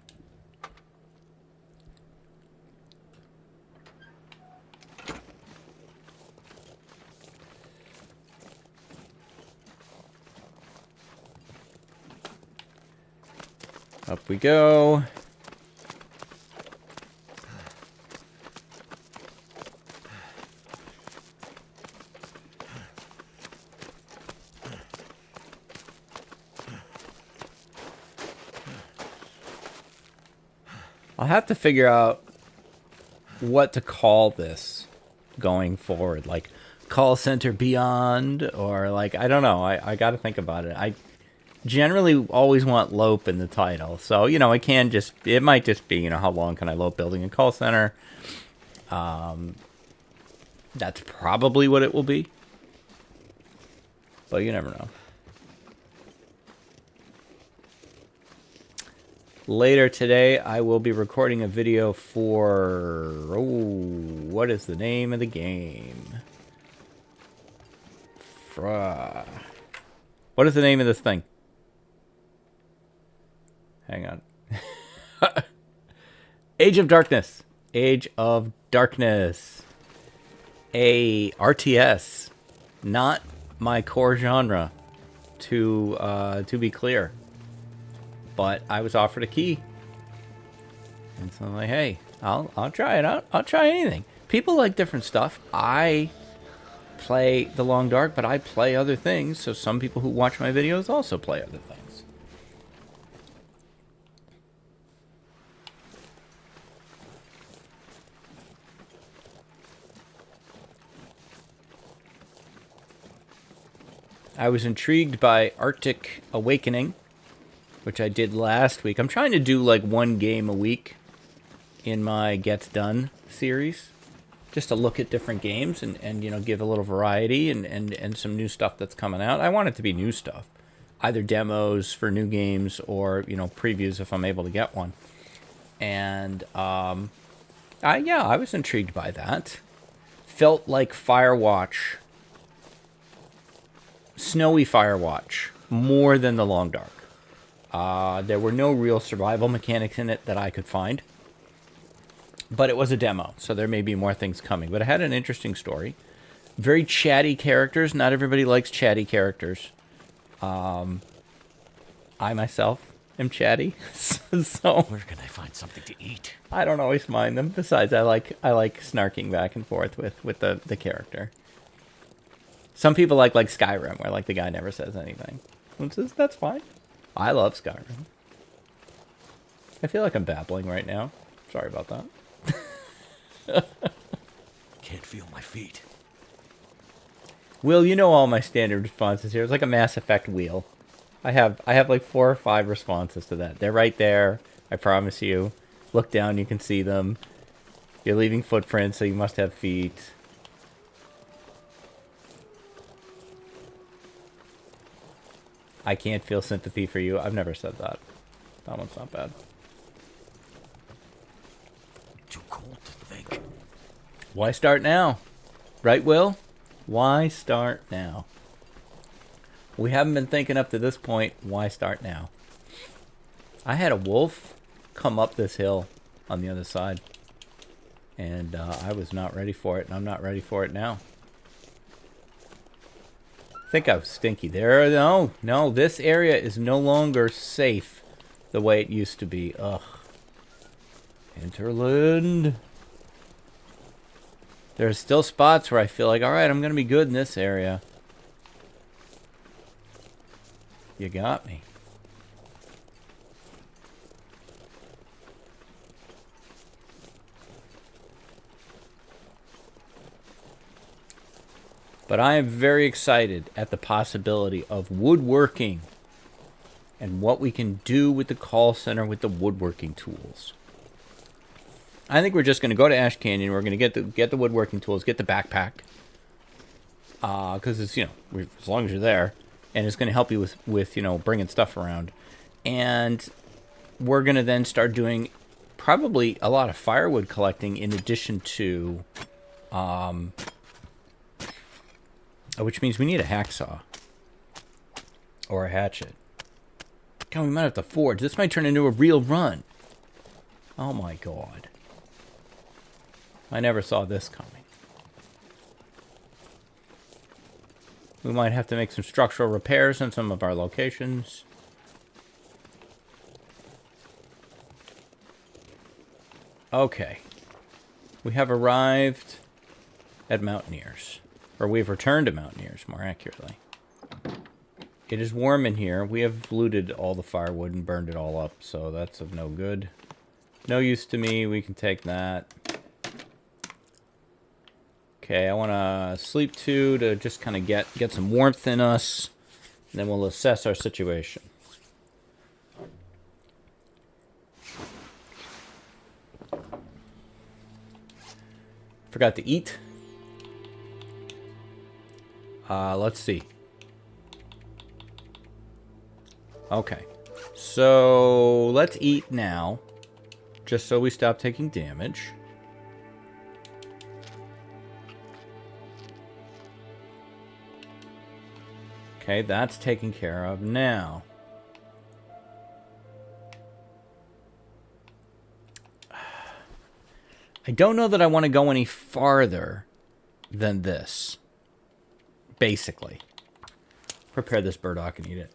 Up we go. I'll have to figure out what to call this going forward. Like, call center beyond, or like, I don't know. I got to think about it. I generally always want Lope in the title. So, you know, it might just be, you know, how long can I Lope building a call center? That's probably what it will be. But you never know. Later today, I will be recording a video for... Oh, what is the name of the game? What is the name of this thing? Hang on. Age of Darkness. Age of Darkness. A RTS. Not my core genre, to be clear. But I was offered a key. And so I'm like, hey, I'll try it out. I'll try anything. People like different stuff. I play The Long Dark, but I play other things. So some people who watch my videos also play other things. I was intrigued by Arctic Awakening, which I did last week. I'm trying to do like one game a week in my Gets Done series, just to look at different games and you know, give a little variety and some new stuff that's coming out. I want it to be new stuff, either demos for new games or, you know, previews if I'm able to get one. And I was intrigued by that. Felt like Firewatch, snowy Firewatch, more than The Long Dark. There were no real survival mechanics in it that I could find. But it was a demo, so there may be more things coming. But it had an interesting story. Very chatty characters. Not everybody likes chatty characters. I myself am chatty. So where can I find something to eat? I don't always mind them. Besides, I like snarking back and forth with the character. Some people like Skyrim, where like the guy never says anything. That's fine. I love Skyrim. I feel like I'm babbling right now. Sorry about that. Can't feel my feet. Will, you know all my standard responses here. It's like a Mass Effect wheel. I have like 4 or 5 responses to that. They're right there. I promise you. Look down, you can see them. You're leaving footprints, so you must have feet. I can't feel sympathy for you. I've never said that. That one's not bad. Too cold to think. Why start now? Right, Will? Why start now? We haven't been thinking up to this point. Why start now? I had a wolf come up this hill on the other side. And I was not ready for it, and I'm not ready for it now. I think I was stinky there. No, this area is no longer safe the way it used to be. Ugh. Interland. There's still spots where I feel like, alright, I'm going to be good in this area. You got me. But I am very excited at the possibility of woodworking and what we can do with the call center with the woodworking tools. I think we're just going to go to Ash Canyon. We're going to get the woodworking tools, get the backpack, because it's, you know, as long as you're there, and it's going to help you with you know, bringing stuff around. And we're going to then start doing probably a lot of firewood collecting in addition to, which means we need a hacksaw or a hatchet. God, we might have to forge. This might turn into a real run. Oh my god. I never saw this coming. We might have to make some structural repairs in some of our locations. Okay. We have arrived at Mountaineers. Or we've returned to Mountaineers, more accurately. It is warm in here. We have looted all the firewood and burned it all up, so that's of no good. No use to me. We can take that. Okay, I want to sleep 2 to just kind of get some warmth in us. And then we'll assess our situation. Forgot to eat. Let's see. Okay. So, let's eat now. Just so we stop taking damage. Okay, that's taken care of now. I don't know that I want to go any farther than this. Basically. Prepare this burdock and eat it.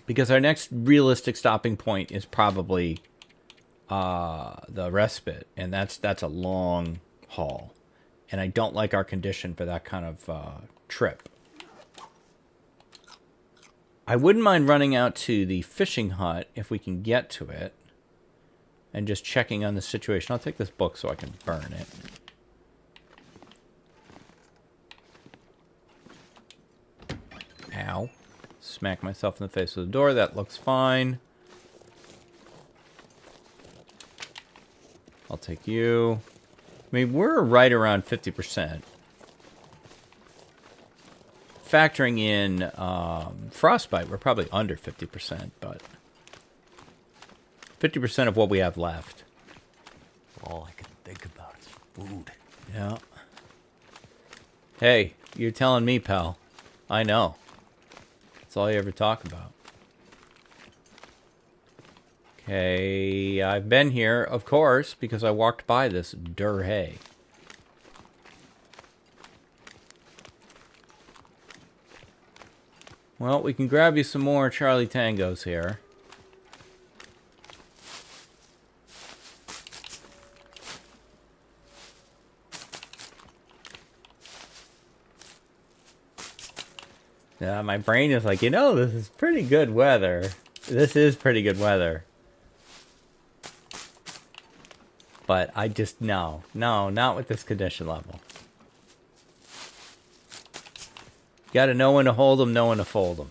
Because our next realistic stopping point is probably the respite. And that's a long haul. And I don't like our condition for that kind of trip. I wouldn't mind running out to the fishing hut if we can get to it. And just checking on the situation. I'll take this book so I can burn it. Ow. Smack myself in the face with the door. That looks fine. I'll take you. I mean, we're right around 50%. Factoring in frostbite, we're probably under 50%, but 50% of what we have left. All I can think about is food. Yeah. Hey, you're telling me, pal. I know. That's all you ever talk about. Okay, I've been here, of course, because I walked by this hay. Well, we can grab you some more Charlie Tangos here. Yeah, my brain is like, you know, this is pretty good weather. This is pretty good weather. But I just, no, not with this condition level. Got to know when to hold them, know when to fold them.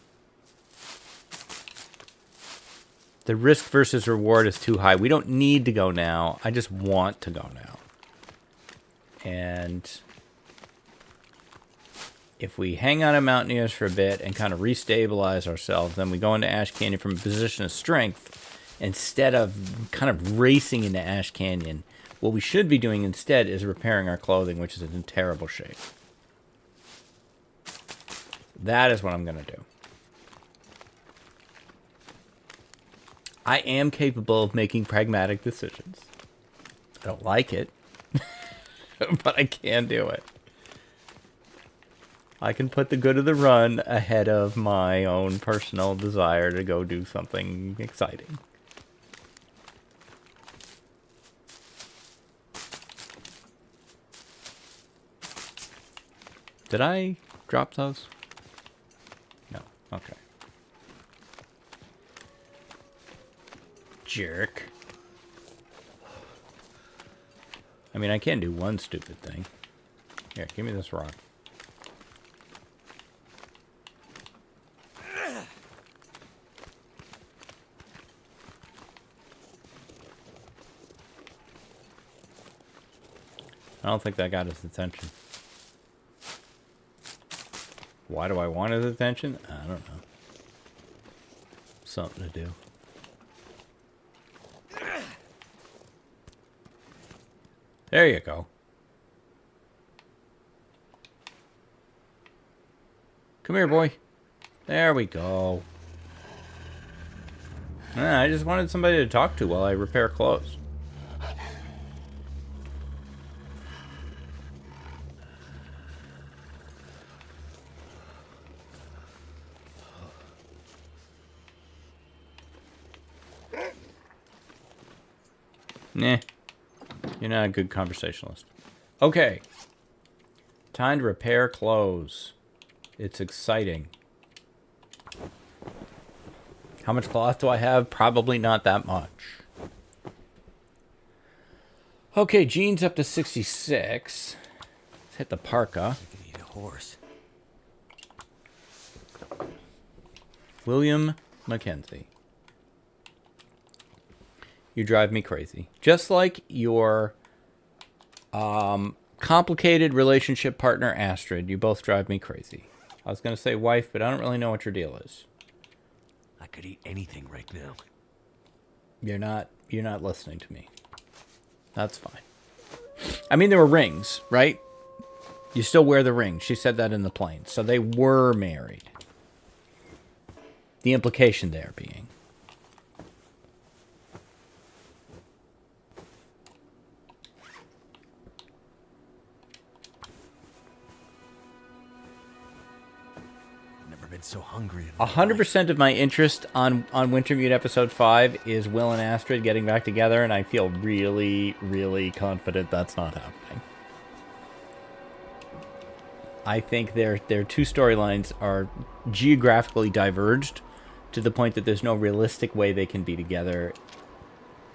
The risk versus reward is too high. We don't need to go now. I just want to go now. And if we hang on at Mountaineers for a bit and kind of restabilize ourselves, then we go into Ash Canyon from a position of strength instead of kind of racing into Ash Canyon. What we should be doing instead is repairing our clothing, which is in terrible shape. That is what I'm going to do. I am capable of making pragmatic decisions. I don't like it, but I can do it. I can put the good of the run ahead of my own personal desire to go do something exciting. Did I drop those? No. Okay. Jerk. I mean, I can do one stupid thing. Here, give me this rock. I don't think that got his attention. Why do I want his attention? I don't know. Something to do. There you go. Come here, boy. There we go. I just wanted somebody to talk to while I repair clothes. Nah. You're not a good conversationalist. Okay. Time to repair clothes. It's exciting. How much cloth do I have? Probably not that much. Okay, jeans up to 66. Let's hit the parka. I could eat a horse. William McKenzie. You drive me crazy. Just like your complicated relationship partner, Astrid, you both drive me crazy. I was going to say wife, but I don't really know what your deal is. I could eat anything right now. You're not listening to me. That's fine. I mean, there were rings, right? You still wear the ring. She said that in the plane. So they were married. The implication there being. So hungry. 100% of my interest on Wintermute episode 5 is Will and Astrid getting back together, and I feel really, really confident that's not happening. I think their two storylines are geographically diverged to the point that there's no realistic way they can be together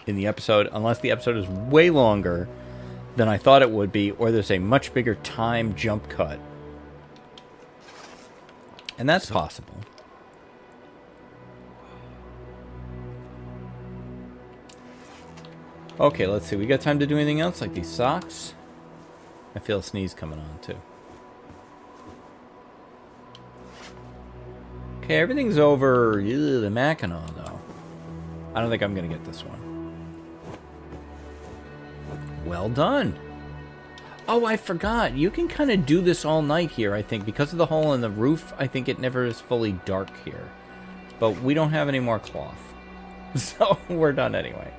in the episode, unless the episode is way longer than I thought it would be, or there's a much bigger time jump cut. And that's possible. Okay, let's see. We got time to do anything else, like these socks? I feel a sneeze coming on, too. Okay, everything's over the Mackinac, though. I don't think I'm going to get this one. Well done. Oh, I forgot. You can kind of do this all night here, I think. Because of the hole in the roof, I think it never is fully dark here. But we don't have any more cloth. So we're done anyway.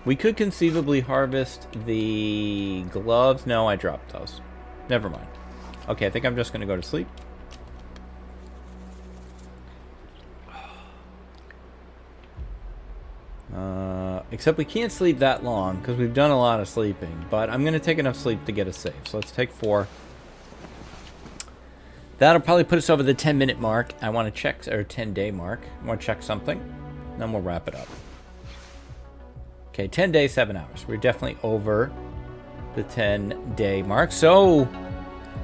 We could conceivably harvest the gloves. No, I dropped those. Never mind. Okay, I think I'm just going to go to sleep. Except we can't sleep that long because we've done a lot of sleeping. But I'm going to take enough sleep to get us safe. So let's take 4. That'll probably put us over the 10-minute mark. I want to check, or 10-day mark. I want to check something. Then we'll wrap it up. Okay, 10 days, 7 hours. We're definitely over the 10-day mark. So,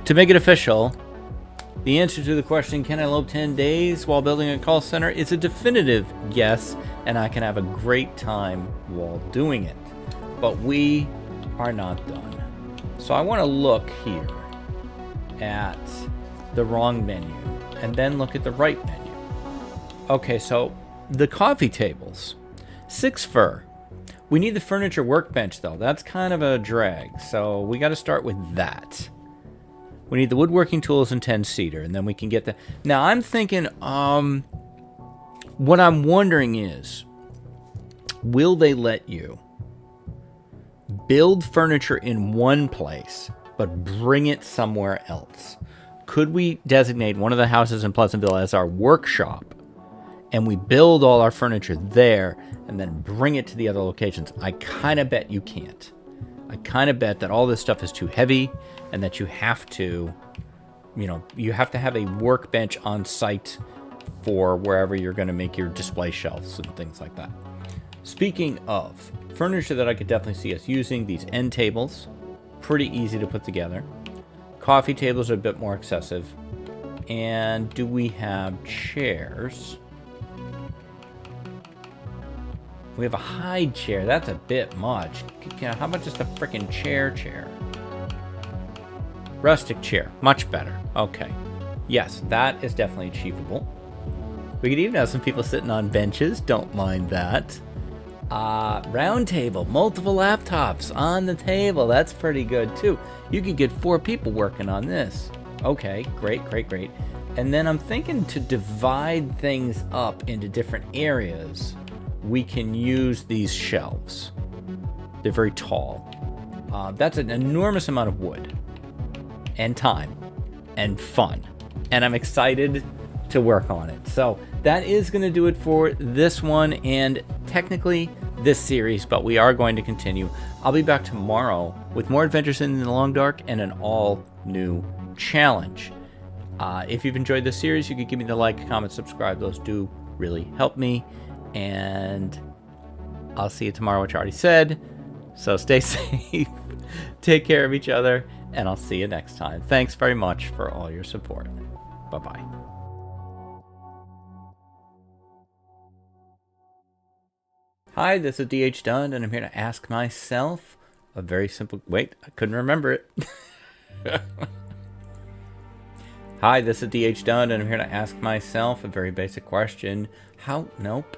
to make it official, The answer to the question, can I lope 10 days while building a call center, is a definitive yes, and I can have a great time while doing it. But we are not done. So I want to look here at the wrong menu and then look at the right menu. Okay, so the coffee tables. 6 fur. We need the furniture workbench though. That's kind of a drag. So we got to start with that. We need the woodworking tools and 10 cedar, and then we can get the... Now I'm thinking, what I'm wondering is, will they let you build furniture in one place, but bring it somewhere else? Could we designate one of the houses in Pleasantville as our workshop, and we build all our furniture there, and then bring it to the other locations? I kind of bet you can't. I kind of bet that all this stuff is too heavy, and that you have to, you have to have a workbench on site for wherever you're going to make your display shelves and things like that. Speaking of furniture that I could definitely see us using, these end tables, pretty easy to put together. Coffee tables are a bit more excessive. And do we have chairs? We have a hide chair. That's a bit much. How about just a freaking chair? Rustic chair. Much better. Okay. Yes, that is definitely achievable. We could even have some people sitting on benches. Don't mind that. Round table. Multiple laptops on the table. That's pretty good, too. You could get 4 people working on this. Okay. Great. And then I'm thinking to divide things up into different areas. We can use these shelves. They're very tall. That's an enormous amount of wood and time and fun, and I'm excited to work on it. So that is going to do it for this one and technically this series, but we are going to continue. I'll be back tomorrow with more adventures in the Long Dark and an all new challenge. If you've enjoyed this series, you could give me the like, comment, subscribe. Those do really help me. And I'll see you tomorrow, which I already said. So stay safe, take care of each other, and I'll see you next time. Thanks very much for all your support. Bye-bye. Hi, this is DH Dunn, and I'm here to ask myself a very simple... Wait, I couldn't remember it. Hi, this is DH Dunn, and I'm here to ask myself a very basic question. Nope.